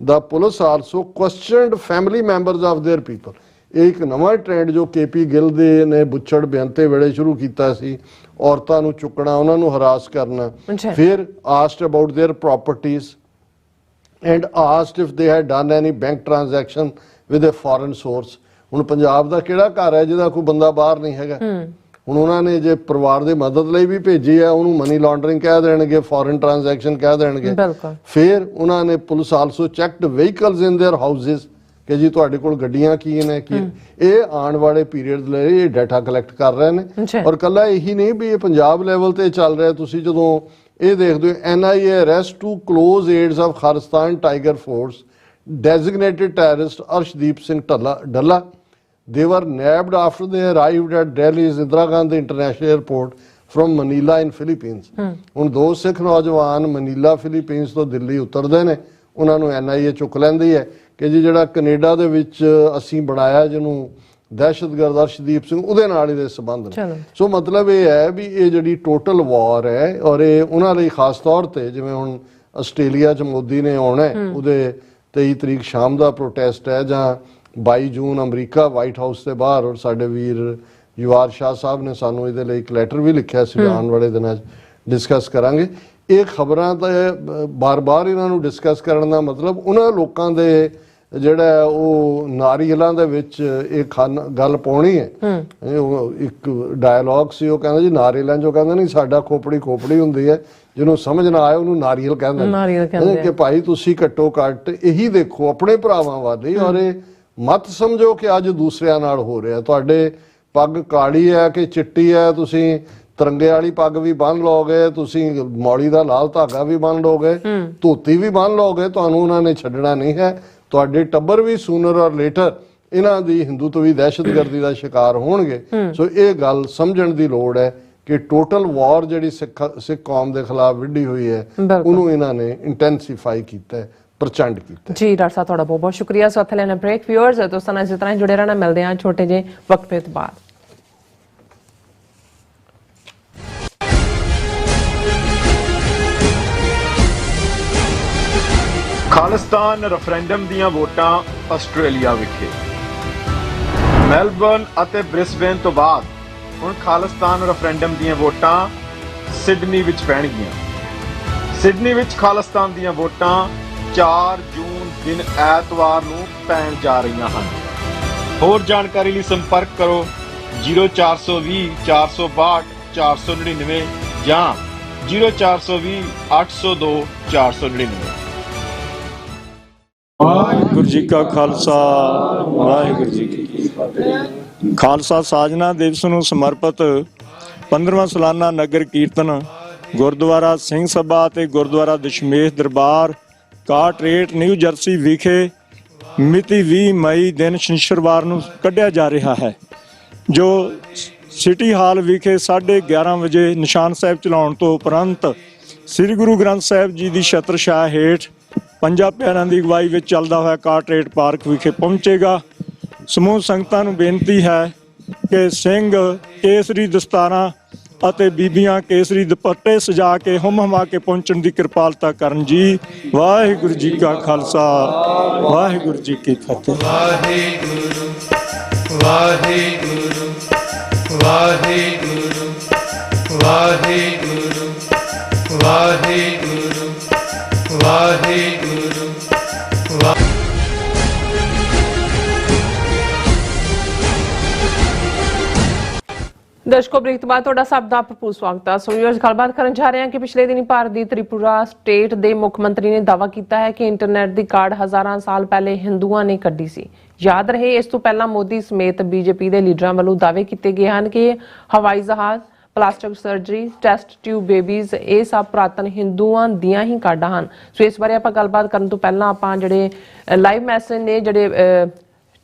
the police also questioned family members of their people. ਇਹ ਇੱਕ ਨਵਾਂ ਟ੍ਰੈਂਡ ਜੋ KP ਗਿੱਲ ਦੇ ਨੇ ਬੁੱਚੜ ਬੇਅੰਤੇ ਵੇਲੇ ਸ਼ੁਰੂ ਕੀਤਾ ਸੀ, ਔਰਤਾਂ ਨੂੰ ਚੁੱਕਣਾ, ਉਹਨਾਂ ਨੂੰ ਹਰਾਸ ਕਰਨਾ। ਫਿਰ asked about their properties and asked if they had done any bank transaction with a foreign source. ਹੁਣ ਪੰਜਾਬ ਦਾ ਕਿਹੜਾ ਘਰ ਹੈ ਜਿਹਦਾ ਕੋਈ ਬੰਦਾ ਬਾਹਰ ਨਹੀਂ ਹੈਗਾ। ਹੁਣ ਉਹਨਾਂ ਨੇ ਜੇ ਪਰਿਵਾਰ ਦੀ ਮਦਦ ਲਈ ਵੀ ਭੇਜੀ ਹੈ, ਉਹਨੂੰ ਮਨੀ ਲਾਂਡਰਿੰਗ ਕਹਿ ਦੇਣਗੇ, ਫੋਰਨ ਟ੍ਰਾਂਜੈਕਸ਼ਨ ਕਹਿ ਦੇਣਗੇ। ਫਿਰ ਉਹਨਾਂ ਨੇ police also checked vehicles in there houses ਕਿ ਜੀ ਤੁਹਾਡੇ ਕੋਲ ਗੱਡੀਆਂ ਕੀ ਨੇ, ਕੀ ਇਹ ਆਉਣ ਵਾਲੇ ਪੀਰੀਅਡ ਲਈ ਇਹ ਡਾਟਾ ਕਲੈਕਟ ਕਰ ਰਹੇ ਨੇ। ਔਰ ਕੱਲਾ ਇਹੀ ਨਹੀਂ ਵੀ ਇਹ ਪੰਜਾਬ ਲੈਵਲ ਤੇ ਚੱਲ ਰਿਹਾ, ਤੁਸੀਂ ਜਦੋਂ ਇਹ ਦੇਖਦੇ ਹੋ NIA arrest two close aides of Khalistan Tiger Force designated terrorist Arshdeep Singh Dhalla. They were nabbed after they arrived at Delhi's Indira Gandhi International Airport from Manila in Philippines. ਹੁਣ ਦੋ ਸਿੱਖ ਨੌਜਵਾਨ ਮਨੀਲਾ ਫਿਲੀਪੀਨਸ ਤੋਂ ਦਿੱਲੀ ਉਤਰਦੇ ਨੇ, ਉਹਨਾਂ ਨੂੰ NIA ਚੁੱਕ ਲੈਂਦੀ ਹੈ ਕਿ ਜੀ ਜਿਹੜਾ ਕੈਨੇਡਾ ਦੇ ਵਿੱਚ ਅਸੀਂ ਬਣਾਇਆ ਜਿਹਨੂੰ ਦਹਿਸ਼ਤਗਰਦ ਅਰਸ਼ਦੀਪ ਸਿੰਘ, ਉਹਦੇ ਨਾਲ ਇਹਦੇ ਸੰਬੰਧ ਨੇ। ਸੋ ਮਤਲਬ ਇਹ ਹੈ ਵੀ ਇਹ ਜਿਹੜੀ ਟੋਟਲ ਵਾਰ ਹੈ ਔਰ ਇਹ ਉਹਨਾਂ ਲਈ ਖਾਸ ਤੌਰ ਤੇ ਜਿਵੇਂ ਹੁਣ ਆਸਟ੍ਰੇਲੀਆ 'ਚ ਮੋਦੀ ਨੇ ਆਉਣਾ, ਉਹਦੇ 23 ਤਰੀਕ ਸ਼ਾਮ ਦਾ ਪ੍ਰੋਟੈਸਟ ਹੈ, ਜਾਂ 22 ਜੂਨ ਅਮਰੀਕਾ ਵਾਈਟ ਹਾਊਸ ਦੇ ਬਾਹਰ। ਔਰ ਸਾਡੇ ਵੀਰ ਯੁਵਰਾਜ ਸ਼ਾਹ ਸਾਹਿਬ ਨੇ ਸਾਨੂੰ ਇਹਦੇ ਲਈ ਇੱਕ ਲੈਟਰ ਵੀ ਲਿਖਿਆ ਸੀ, ਆਉਣ ਵਾਲੇ ਦਿਨਾਂ 'ਚ ਡਿਸਕਸ ਕਰਾਂਗੇ। ਇਹ ਖਬਰਾਂ ਤਾਂ ਬਾਰ-ਬਾਰ ਇਹਨਾਂ ਨੂੰ ਡਿਸਕਸ ਕਰਨ ਦਾ ਮਤਲਬ ਉਹਨਾਂ ਲੋਕਾਂ ਦੇ ਜਿਹੜਾ ਉਹ ਨਾਰੀਅਲਾਂ ਦੇ ਵਿੱਚ ਇਹ ਗੱਲ ਪਾਉਣੀ ਹੈ। ਇੱਕ ਡਾਇਲੌਗ ਸੀ, ਉਹ ਕਹਿੰਦਾ ਜੀ ਨਾਰੀਅਲਾਂ 'ਚੋਂ ਕਹਿੰਦਾ ਨਹੀਂ ਸਾਡਾ ਖੋਪੜੀ ਹੁੰਦੀ ਹੈ, ਜਿਹਨੂੰ ਸਮਝ ਨਾ ਆਏ ਉਹਨੂੰ ਨਾਰੀਅਲ ਕਹਿੰਦੇ ਕਿ ਭਾਈ ਤੁਸੀਂ ਘੱਟੋ ਘੱਟ ਇਹੀ ਦੇਖੋ ਆਪਣੇ ਭਰਾਵਾਂ ਵੱਲ ਹੀ, ਔਰ ਇਹ ਮਤ ਸਮਝੋ ਕਿ ਅੱਜ ਦੂਸਰਿਆਂ ਨਾਲ ਹੋ ਰਿਹਾ। ਤੁਹਾਡੇ ਪੱਗ ਕਾਲੀ ਹੈ ਕਿ ਚਿੱਟੀ ਹੈ, ਤੁਸੀਂ ਤਿਰੰਗੇ ਵਾਲੀ ਪੱਗ ਵੀ ਬੰਨ ਲਓਗੇ, ਤੁਸੀਂ ਮੌਲੀ ਦਾ ਲਾਲ ਧਾਗਾ ਵੀ ਬੰਨ ਲਓਗੇ, ਧੋਤੀ ਵੀ ਬੰਨ ਲਓਗੇ, ਤੁਹਾਨੂੰ ਉਹਨਾਂ ਨੇ ਛੱਡਣਾ ਨਹੀਂ ਹੈ। ਤੁਹਾਡੇ ਟੱਬਰ ਵੀ ਸੂਨਰ ਔਰ ਲੇਟਰ ਇਹਨਾਂ ਦੀ ਹਿੰਦੂਤਵੀ ਦਹਿਸ਼ਤਗਰਦੀ ਦਾ ਸ਼ਿਕਾਰ ਹੋਣਗੇ। ਸੋ ਇਹ ਗੱਲ ਸਮਝਣ ਦੀ ਲੋੜ ਹੈ ਕਿ ਟੋਟਲ ਵਾਰ ਜਿਹੜੀ ਸਿੱਖ ਕੌਮ ਦੇ ਖਿਲਾਫ ਵਿੱਢੀ ਹੋਈ ਹੈ, ਉਹਨੂੰ ਇਹਨਾਂ ਨੇ ਇੰਟੈਂਸੀਫਾਈ ਕੀਤਾ ਹੈ, ਪ੍ਰਚੰਡ ਕੀਤਾ ਜੀ। ਡਾਕਟਰ ਸਾਹਿਬ ਤੁਹਾਡਾ ਬਹੁਤ ਬਹੁਤ ਸ਼ੁਕਰੀਆ। ਸੋ ਲੈਣਾ ਬ੍ਰੇਕ। ਵਿਊਅਰਸ ਦੋਸਤਾਂ ਨਾਲ ਇਸ ਤਰ੍ਹਾਂ ਜੁੜੇ ਰਹਿਣਾ, ਮਿਲਦੇ ਹਾਂ ਛੋਟੇ ਜਿਹੇ ਵਕਫੇ ਤੋਂ ਬਾਅਦ। ਖਾਲਿਸਤਾਨ ਰੈਫਰੈਂਡਮ ਦੀਆਂ ਵੋਟਾਂ ਆਸਟ੍ਰੇਲੀਆ ਵਿਖੇ। ਮੈਲਬਰਨ ਅਤੇ ਬ੍ਰਿਸਬੇਨ ਤੋਂ ਬਾਅਦ ਹੁਣ ਖਾਲਿਸਤਾਨ ਰੈਫਰੈਂਡਮ ਦੀਆਂ ਵੋਟਾਂ ਸਿਡਨੀ ਵਿੱਚ ਪੈਣਗੀਆਂ। ਸਿਡਨੀ ਵਿੱਚ ਖਾਲਿਸਤਾਨ ਦੀਆਂ ਵੋਟਾਂ 4 ਜੂਨ ਦਿਨ ਐਤਵਾਰ ਨੂੰ ਪੈਣ ਜਾ ਰਹੀਆਂ ਹਨ। ਹੋਰ ਜਾਣਕਾਰੀ ਲਈ ਸੰਪਰਕ ਕਰੋ 0420 462 499 ਜਾਂ 0420 802 499। ਵਾਹਿਗੁਰੂ ਜੀ ਕਾ ਖਾਲਸਾ ਵਾਹਿਗੁਰੂ ਜੀ ਕੀ ਫਤਿਹ। ਖਾਲਸਾ ਸਾਜਨਾ ਦਿਵਸ ਨੂੰ ਸਮਰਪਿਤ 15ਵਾਂ ਸਾਲਾਨਾ ਨਗਰ ਕੀਰਤਨ ਗੁਰਦੁਆਰਾ ਸਿੰਘ ਸਭਾ ਅਤੇ ਗੁਰਦੁਆਰਾ ਦਸ਼ਮੇਸ਼ ਦਰਬਾਰ ਕਾਰਟਰੇਟ ਨਿਊ ਜਰਸੀ ਵਿਖੇ ਮਿਤੀ 20 ਮਈ ਦਿਨ ਸ਼ਨੀਚਰਵਾਰ ਨੂੰ ਕੱਢਿਆ ਜਾ ਰਿਹਾ ਹੈ, ਜੋ ਸਿਟੀ ਹਾਲ ਵਿਖੇ 11:30 ਵਜੇ ਨਿਸ਼ਾਨ ਸਾਹਿਬ ਚਲਾਉਣ ਤੋਂ ਉਪਰੰਤ ਸ੍ਰੀ ਗੁਰੂ ਗ੍ਰੰਥ ਸਾਹਿਬ ਜੀ ਦੀ ਛਤਰ ਛਾਇਆ ਹੇਠ ਪੰਜਾਂ ਪਿਆਰਿਆਂ ਦੀ ਅਗਵਾਈ ਵਿੱਚ ਚੱਲਦਾ ਹੋਇਆ ਕਾਰਟਰੇਟ ਪਾਰਕ ਵਿਖੇ ਪਹੁੰਚੇਗਾ। ਸਮੂਹ ਸੰਗਤਾਂ ਨੂੰ ਬੇਨਤੀ ਹੈ ਕਿ ਸਿੰਘ ਕੇਸਰੀ ਦਸਤਾਰਾਂ ਅਤੇ ਬੀਬੀਆਂ ਕੇਸਰੀ ਦੁਪੱਟੇ ਸਜਾ ਕੇ ਹੁੰਮ ਹਮਾ ਕੇ ਪਹੁੰਚਣ ਦੀ ਕਿਰਪਾਲਤਾ ਕਰਨ ਜੀ। ਵਾਹਿਗੁਰੂ ਜੀ ਕਾ ਖਾਲਸਾ, ਵਾਹਿਗੁਰੂ ਜੀ ਕੀ ਫਤਿਹ। ਵਾਹਿਗੁਰੂ ਵਾਹਿਗੁਰੂ ਵਾਹਿਗੁਰੂ ਵਾਹਿਗੁਰੂ ਵਾਹਿਗੁਰੂ ਵਾਹਿਗੁਰੂ ਦਰਸ਼ਕੋ ਬ੍ਰੇਕ ਤੋਂ ਬਾਅਦ ਤੁਹਾਡਾ ਸਭ ਦਾ ਭਰਪੂਰ ਸਵਾਗਤ ਹੈ। ਸੋ ਵੀਅਰਸ, ਗੱਲਬਾਤ ਕਰਨ ਜਾ ਰਹੇ ਹਾਂ ਕਿ ਪਿਛਲੇ ਦਿਨੀ ਭਾਰਤ ਦੀ ਤ੍ਰਿਪੁਰਾ ਸਟੇਟ ਦੇ ਮੁੱਖ ਮੰਤਰੀ ਨੇ ਦਾਅਵਾ ਕੀਤਾ ਹੈ ਕਿ ਇੰਟਰਨੈਟ ਦੀ ਕਾਢ ਹਜ਼ਾਰਾਂ ਸਾਲ ਪਹਿਲੇ ਹਿੰਦੂਆਂ ਨੇ ਕੱਢੀ ਸੀ। ਯਾਦ ਰਹੇ, ਇਸ ਤੋਂ ਪਹਿਲਾਂ ਮੋਦੀ ਸਮੇਤ ਬੀਜੇਪੀ ਦੇ ਲੀਡਰਾਂ ਵੱਲੋਂ ਦਾਅਵੇ ਕੀਤੇ ਗਏ ਹਨ ਕਿ ਹਵਾਈ ਜਹਾਜ਼, plastic surgery, test tube babies, ਇਹ ਸਭ ਪੁਰਾਤਨ ਹਿੰਦੂਆਂ ਦੀਆਂ ਹੀ ਕਾਢਾਂ ਹਨ। ਸੋ ਇਸ ਬਾਰੇ ਆਪਾਂ ਗੱਲਬਾਤ ਕਰਨ ਤੋਂ ਪਹਿਲਾਂ ਆਪਾਂ ਜਿਹੜੇ ਲਾਈਵ ਮੈਸੇਜ ਨੇ ਜਿਹੜੇ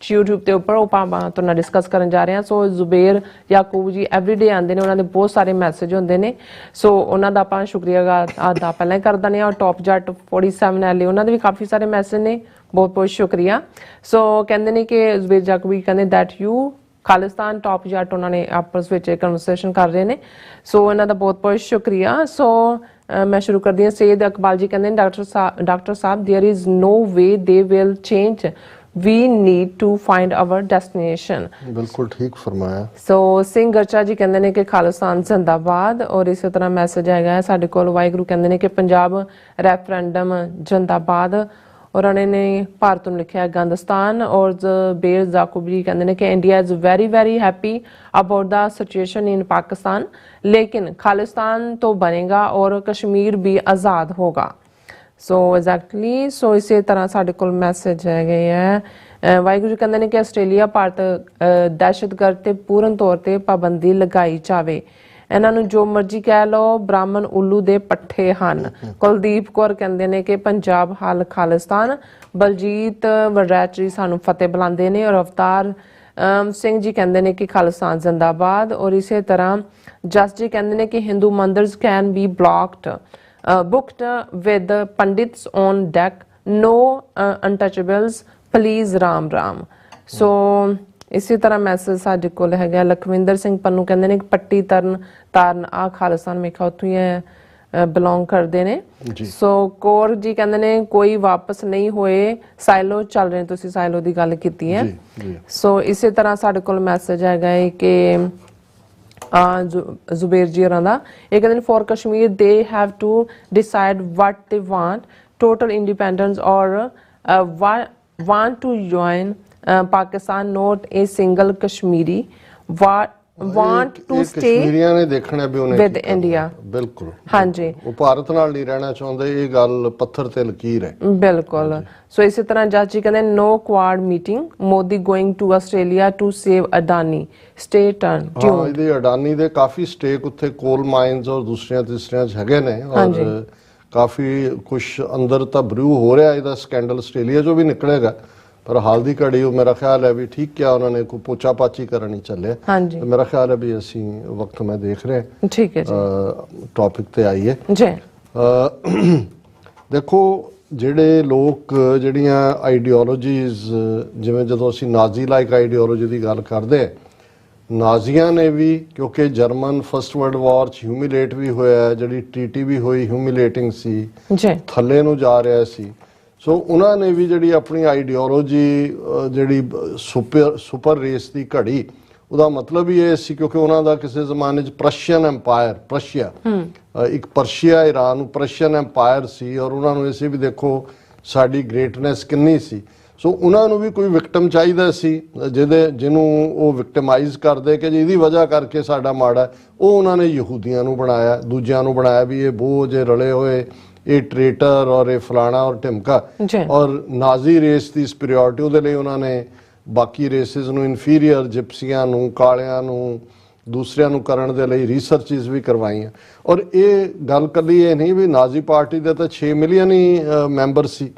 YouTube ਦੇ ਉੱਪਰ ਉਹ ਆਪਾਂ ਤੁਹਾਡੇ ਨਾਲ ਡਿਸਕਸ ਕਰਨ ਜਾ ਰਹੇ ਹਾਂ। ਸੋ ਜ਼ੁਬੇਰ ਯਾਕੂਬ ਜੀ ਐਵਰੀਡੇ ਆਉਂਦੇ ਨੇ, ਉਹਨਾਂ ਦੇ ਬਹੁਤ ਸਾਰੇ ਮੈਸੇਜ ਹੁੰਦੇ ਨੇ। ਸੋ ਉਹਨਾਂ ਦਾ ਆਪਾਂ ਸ਼ੁਕਰੀਆ ਅਦਾ ਪਹਿਲਾਂ ਹੀ ਕਰ ਦਿੰਦੇ ਹਾਂ। ਔਰ ਟੌਪ ਜੱਟ 47 ਐਲੇ, ਉਹਨਾਂ ਦੇ ਵੀ ਕਾਫੀ ਸਾਰੇ ਮੈਸੇਜ ਨੇ, ਬਹੁਤ ਬਹੁਤ ਸ਼ੁਕਰੀਆ। ਸੋ ਕਹਿੰਦੇ ਨੇ ਕਿ ਜ਼ੁਬੇਰ ਯਾਕੂਬ ਜੀ ਕਹਿੰਦੇ ਦੈਟ ਯੂ ਖਾਲਿਸਤਾਨ ਟੌਪ ਜੱਟ, ਉਹਨਾਂ ਨੇ ਆਪਸ ਵਿੱਚ ਕਨਵਰਸੇਸ਼ਨ ਕਰ ਰਹੇ ਨੇ। ਸੋ ਇਹਨਾਂ ਦਾ ਬਹੁਤ ਬਹੁਤ ਸ਼ੁਕਰੀਆ। ਸੋ ਮੈਂ ਸ਼ੁਰੂ ਕਰਦੀ ਹਾਂ। ਸੈਦ ਇਕਬਾਲ ਜੀ ਕਹਿੰਦੇ ਡਾਕਟਰ ਸਾਹਿਬ there is no way they will change, we need to find our destination। ਬਿਲਕੁਲ ਠੀਕ ਫਰਮਾਇਆ। ਸੋ ਸਿੰਘ ਗਰਚਾ ਜੀ ਕਹਿੰਦੇ ਨੇ ਕਿ ਖਾਲਿਸਤਾਨ ਜ਼ਿੰਦਾਬਾਦ। ਔਰ ਇਸੇ ਤਰ੍ਹਾਂ ਮੈਸੇਜ ਆਏਗਾ ਹੈ ਸਾਡੇ ਕੋਲ, ਵਾਹਿਗੁਰੂ ਕਹਿੰਦੇ ਨੇ ਕਿ ਪੰਜਾਬ ਰੈਫਰੈਂਡਮ ਜ਼ਿੰਦਾਬਾਦ। ਔਰ ਉਹਨਾਂ ਨੇ ਭਾਰਤ ਨੂੰ ਲਿਖਿਆ ਗੰਦਸਤਾਨ। ਔਰ ਜ਼ਬੇਰ ਯਾਕੂਬ ਜੀ ਕਹਿੰਦੇ ਨੇ ਕਿ India is very very happy about the situation in Pakistan, ਲੇਕਿਨ ਖਾਲਿਸਤਾਨ तो बनेगा और कश्मीर भी आज़ाद होगा। सो एग्जैक्टली सो इसे तरह साढ़े कोल मैसेज है गए है। वाहिगुरू जी कहते हैं कि आस्ट्रेलिया भारत दहशतगर्द ते पूर्ण तौर ते पाबंदी लगाई जावे। ਇਹਨਾਂ ਨੂੰ ਜੋ ਮਰਜ਼ੀ ਕਹਿ ਲਓ, ਬ੍ਰਾਹਮਣ ਉੱਲੂ ਦੇ ਪੱਠੇ ਹਨ। ਕੁਲਦੀਪ ਕੌਰ ਕਹਿੰਦੇ ਨੇ ਕਿ ਪੰਜਾਬ ਹੱਲ ਖਾਲਿਸਤਾਨ। ਬਲਜੀਤ ਵਰੈਚ ਜੀ ਸਾਨੂੰ ਫਤਿਹ ਬੁਲਾਉਂਦੇ ਨੇ। ਔਰ ਅਵਤਾਰ ਸਿੰਘ ਜੀ ਕਹਿੰਦੇ ਨੇ ਕਿ ਖਾਲਿਸਤਾਨ ਜ਼ਿੰਦਾਬਾਦ। ਔਰ ਇਸੇ ਤਰ੍ਹਾਂ ਜਸ ਜੀ ਕਹਿੰਦੇ ਨੇ ਕਿ Hindu mandirs can be blocked, booked with pandits on deck, no untouchables, please Ram Ram. So ਇਸੇ ਤਰ੍ਹਾਂ ਮੈਸੇਜ ਸਾਡੇ ਕੋਲ ਹੈਗਾ ਲਖਵਿੰਦਰ ਸਿੰਘ ਪੰਨੂ, ਕਹਿੰਦੇ ਨੇ ਕਿ ਪੱਟੀ ਤਾਰਨ ਆ ਖਾਲਿਸਤਾਨ ਮੇਖਾ ਉੱਥੋਂ ਹੀ ਬਿਲੋਂਗ ਕਰਦੇ ਨੇ। ਸੋ ਕੌਰ ਜੀ ਕਹਿੰਦੇ ਨੇ ਕੋਈ ਵਾਪਸ ਨਹੀਂ ਹੋਏ, ਸਾਇਲੋ ਚੱਲ ਰਹੇ, ਤੁਸੀਂ ਸਾਇਲੋ ਦੀ ਗੱਲ ਕੀਤੀ ਹੈ। ਸੋ ਇਸੇ ਤਰ੍ਹਾਂ ਸਾਡੇ ਕੋਲ ਮੈਸੇਜ ਹੈਗਾ ਹੈ ਕਿ ਜ਼ੁਬੇਰ ਜੀ ਹੋਰਾਂ ਦਾ, ਇਹ ਕਹਿੰਦੇ ਨੇ for Kashmir they have to decide what they want, total independence or want to join Pakistan, not a single Kashmiri, want to stay ਕਸ਼ਮੀਰੀਆਂ ਨੇ ਦੇਖਣਾ ਵੀ ਉਹਨੇ ਵਿਦ ਇੰਡੀਆ। ਬਿਲਕੁਲ ਹਾਂਜੀ, ਉਹ ਭਾਰਤ ਨਾਲ ਨਹੀਂ ਰਹਿਣਾ ਚਾਹੁੰਦੇ, ਇਹ ਗੱਲ ਪੱਥਰ ਤੇ ਲਕੀਰ ਹੈ। ਬਿਲਕੁਲ। ਸੋ ਇਸੇ ਤਰ੍ਹਾਂ ਜੱਜ ਜੀ ਕਹਿੰਦੇ no Quad meeting, Modi going to Australia to save Adani, stay turn tune. ਇਹਦੇ ਅਡਾਨੀ ਦੇ ਕਾਫੀ ਸਟੇਕ ਉੱਥੇ ਕੋਲ ਮਾਈਨਸ ਔਰ ਦੂਸਰੀਆਂ ਤੀਸਰੀਆਂ ਚ ਹੈਗੇ ਨੇ। ਔਰ ਕਾਫੀ ਕੁਝ ਅੰਦਰ ਤਾਂ ਬਰੂ ਹੋ ਰਿਹਾ, ਇਹਦਾ ਸਕੈਂਡਲ ਆਸਟ੍ਰੇਲੀਆ ਚੋਂ ਵੀ ਨਿਕਲੇਗਾ। ਪਰ ਹਾਲ ਦੀ ਘੜੀ ਉਹ ਮੇਰਾ ਖਿਆਲ ਹੈ ਵੀ ਠੀਕ ਕਿਹਾ ਉਹਨਾਂ ਨੇ, ਕੋਈ ਪੋਚਾ ਪਾਚੀ ਕਰਨ ਹੀ ਚੱਲਿਆ। ਹਾਂਜੀ, ਮੇਰਾ ਖਿਆਲ ਹੈ ਵੀ ਅਸੀਂ ਵਕਤ ਮੈਂ ਦੇਖ ਰਿਹਾ ਠੀਕ ਹੈ ਜੀ ਟੌਪਿਕ ਤੇ ਆਈਏ ਜੀ। ਦੇਖੋ ਜਿਹੜੇ ਲੋਕ ਜਿਹੜੀਆਂ ਆਈਡੀਓਲੋਜੀਜ਼, ਜਿਵੇਂ ਜਦੋਂ ਅਸੀਂ ਨਾਜ਼ੀ ਲਾਈਕ ਆਈਡੀਓਲੋਜੀ ਦੀ ਗੱਲ ਕਰਦੇ, ਨਾਜ਼ੀਆਂ ਨੇ ਵੀ, ਕਿਉਂਕਿ ਜਰਮਨ ਫਸਟ ਵਰਲਡ ਵਾਰ 'ਚ ਹਿਊਮਿਲੇਟ ਵੀ ਹੋਇਆ, ਜਿਹੜੀ ਟ੍ਰੀਟੀ ਵੀ ਹੋਈ ਹਿਊਮਿਲੇਟਿੰਗ ਸੀ, ਥੱਲੇ ਨੂੰ ਜਾ ਰਿਹਾ ਸੀ। ਸੋ ਉਹਨਾਂ ਨੇ ਵੀ ਜਿਹੜੀ ਆਪਣੀ ਆਈਡੀਓਲੋਜੀ ਜਿਹੜੀ ਸੁਪਰ ਰੇਸ ਦੀ ਘੜੀ, ਉਹਦਾ ਮਤਲਬ ਹੀ ਇਹ ਸੀ ਕਿਉਂਕਿ ਉਹਨਾਂ ਦਾ ਕਿਸੇ ਜ਼ਮਾਨੇ 'ਚ ਪ੍ਰਸ਼ੀਅਨ ਐਮਪਾਇਰ, ਪ੍ਰਸ਼ੀਆ ਇੱਕ ਪਰਸ਼ੀਆ ਈਰਾਨ ਨੂੰ ਪ੍ਰਸ਼ੀਅਨ ਐਮਪਾਇਰ ਸੀ। ਔਰ ਉਹਨਾਂ ਨੂੰ ਇਸੇ ਵੀ ਦੇਖੋ ਸਾਡੀ ਗ੍ਰੇਟਨੈਸ ਕਿੰਨੀ ਸੀ। ਸੋ ਉਹਨਾਂ ਨੂੰ ਵੀ ਕੋਈ ਵਿਕਟਮ ਚਾਹੀਦਾ ਸੀ ਜਿਹਨੂੰ ਉਹ ਵਿਕਟਮਾਈਜ਼ ਕਰਦੇ ਕਿ ਜਿਹਦੀ ਵਜ੍ਹਾ ਕਰਕੇ ਸਾਡਾ ਮਾੜਾ। ਉਹ ਉਹਨਾਂ ਨੇ ਯਹੂਦੀਆਂ ਨੂੰ ਬਣਾਇਆ, ਦੂਜਿਆਂ ਨੂੰ ਬਣਾਇਆ ਵੀ ਇਹ ਬੋਝ ਰਲੇ ਹੋਏ, ਇਹ ਟ੍ਰੇਟਰ ਔਰ ਇਹ ਫਲਾਣਾ ਔਰ ਢਿਮਕਾ। ਔਰ ਨਾਜ਼ੀ ਰੇਸ ਦੀ ਸੁਪੀਰੀਅਰਿਟੀ ਉਹਦੇ ਲਈ ਉਹਨਾਂ ਨੇ ਬਾਕੀ ਰੇਸਿਸ ਨੂੰ ਇਨਫੀਰੀਅਰ, ਜਿਪਸੀਆਂ ਨੂੰ, ਕਾਲਿਆਂ ਨੂੰ, ਦੂਸਰਿਆਂ ਨੂੰ ਕਰਨ ਦੇ ਲਈ ਰਿਸਰਚਿਸ ਵੀ ਕਰਵਾਈਆਂ। ਔਰ ਇਹ ਗੱਲ ਕੱਲੀ ਇਹ ਨਹੀਂ ਵੀ ਨਾਜ਼ੀ ਪਾਰਟੀ ਦੇ ਤਾਂ 6 ਮਿਲੀਅਨ ਹੀ ਮੈਂਬਰ ਸੀ,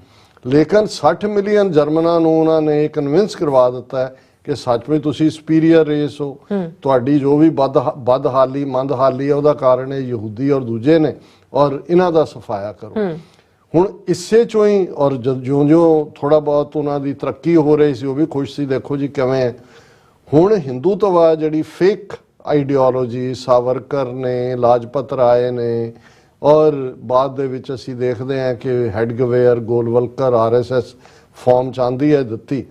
ਲੇਕਿਨ 60 ਮਿਲੀਅਨ ਜਰਮਨਾਂ ਨੂੰ ਉਹਨਾਂ ਨੇ ਕਨਵਿੰਸ ਕਰਵਾ ਦਿੱਤਾ ਹੈ ਕਿ ਸੱਚਮੁੱਚ ਤੁਸੀਂ ਸੁਪੀਰੀਅਰ ਰੇਸ ਹੋ, ਤੁਹਾਡੀ ਜੋ ਵੀ ਬਦਹਾਲੀ ਮੰਦਹਾਲੀ ਹੈ ਉਹਦਾ ਕਾਰਨ ਇਹ ਯਹੂਦੀ ਔਰ ਦੂਜੇ ਨੇ, ਔਰ ਇਹਨਾਂ ਦਾ ਸਫਾਇਆ ਕਰੋ। ਹੁਣ ਇਸੇ ਚੋਂ ਹੀ ਔਰ ਜਿਉਂ-ਜਿਉਂ ਥੋੜਾ ਬਹੁਤ ਉਹਨਾਂ ਦੀ ਤਰੱਕੀ ਹੋ ਰਹੀ ਸੀ, ਉਹ ਵੀ ਖੁਸ਼ ਸੀ। ਦੇਖੋ ਜੀ ਕਿਵੇਂ ਹੁਣ ਹਿੰਦੂਤਵਾ ਜਿਹੜੀ ਫੇਕ ਆਈਡੀਓਲੋਜੀ ਸਾਵਰਕਰ ਨੇ, ਲਾਜਪਤ ਰਾਏ ਨੇ, ਔਰ ਬਾਅਦ ਦੇ ਵਿੱਚ ਅਸੀਂ ਦੇਖਦੇ ਹਾਂ ਕਿ ਹੈਡਗਵੇਅਰ, ਗੋਲਵਲਕਰ, ਆਰਐਸਐਸ ਫਾਰਮ ਚਾਹੁੰਦੀ ਹੈ ਦਿੱਤੀ।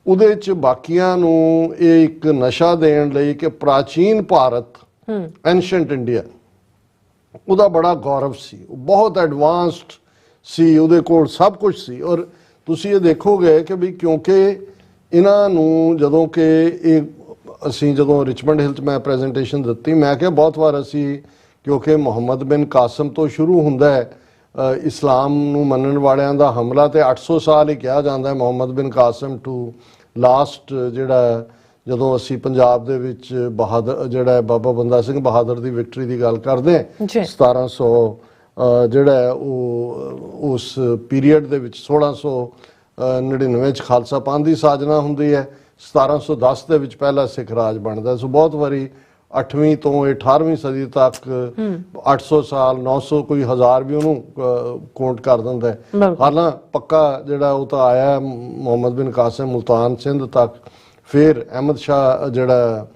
ਉਹਦੇ ਚ ਬਾਕੀਆਂ ਨੂੰ ਇਹ ਇੱਕ ਨਸ਼ਾ ਦੇਣ ਲਈ ਕਿ ਪ੍ਰਾਚੀਨ ਭਾਰਤ, ਐਂਸ਼ੀਐਂਟ ਇੰਡੀਆ, ਉਹਦਾ ਬੜਾ ਗੌਰਵ ਸੀ, ਉਹ ਬਹੁਤ ਐਡਵਾਂਸਡ ਸੀ, ਉਹਦੇ ਕੋਲ ਸਭ ਕੁਝ ਸੀ। ਔਰ ਤੁਸੀਂ ਇਹ ਦੇਖੋਗੇ ਕਿ ਵੀ ਕਿਉਂਕਿ ਇਹਨਾਂ ਨੂੰ ਜਦੋਂ ਕਿ ਇਹ ਅਸੀਂ ਜਦੋਂ ਰਿਚਮੰਡ ਹਿਲ 'ਚ ਮੈਂ ਪ੍ਰੈਜੈਂਟੇਸ਼ਨ ਦਿੱਤੀ, ਮੈਂ ਕਿਹਾ ਬਹੁਤ ਵਾਰ ਅਸੀਂ, ਕਿਉਂਕਿ ਮੁਹੰਮਦ ਬਿਨ ਕਾਸਮ ਤੋਂ ਸ਼ੁਰੂ ਹੁੰਦਾ ਹੈ ਇਸਲਾਮ ਨੂੰ ਮੰਨਣ ਵਾਲਿਆਂ ਦਾ ਹਮਲਾ, ਤੇ 800 ਸਾਲ ਹੀ ਕਿਹਾ ਜਾਂਦਾ ਹੈ ਮੁਹੰਮਦ ਬਿਨ ਕਾਸਮ ਟੂ ਲਾਸਟ, ਜਿਹੜਾ ਜਦੋਂ ਅਸੀਂ ਪੰਜਾਬ ਦੇ ਵਿੱਚ ਬਹਾਦਰ ਜਿਹੜਾ ਬਾਬਾ ਬੰਦਾ ਸਿੰਘ ਬਹਾਦਰ ਦੀ ਵਿਕਟਰੀ ਦੀ ਗੱਲ ਕਰਦੇ ਹਾਂ 1700 ਜਿਹੜਾ ਉਹ ਉਸ ਪੀਰੀਅਡ ਦੇ ਵਿੱਚ 1699 ਚ ਖਾਲਸਾ ਪੰਥ ਦੀ ਸਾਜਨਾ ਹੁੰਦੀ ਹੈ, 1710 ਦੇ ਵਿੱਚ ਪਹਿਲਾ ਸਿੱਖ ਰਾਜ ਬਣਦਾ। ਸੋ ਬਹੁਤ ਵਾਰੀ 8ਵੀਂ ਤੋਂ 18ਵੀਂ ਸਦੀ ਤੱਕ 800 ਸਾਲ 900 ਕੋਈ 1000 ਵੀ ਉਹਨੂੰ ਕਾਊਂਟ ਕਰ ਦਿੰਦਾ ਹੈ। ਹਾਲਾਂ ਪੱਕਾ ਜਿਹੜਾ ਉਹ ਤਾਂ ਆਇਆ ਮੁਹੰਮਦ ਬਿਨ ਕਾਸਿਮ ਮੁਲਤਾਨ ਸਿੰਧ ਤੱਕ, ਫਿਰ ਅਹਿਮਦ ਸ਼ਾਹ ਜਿਹੜਾ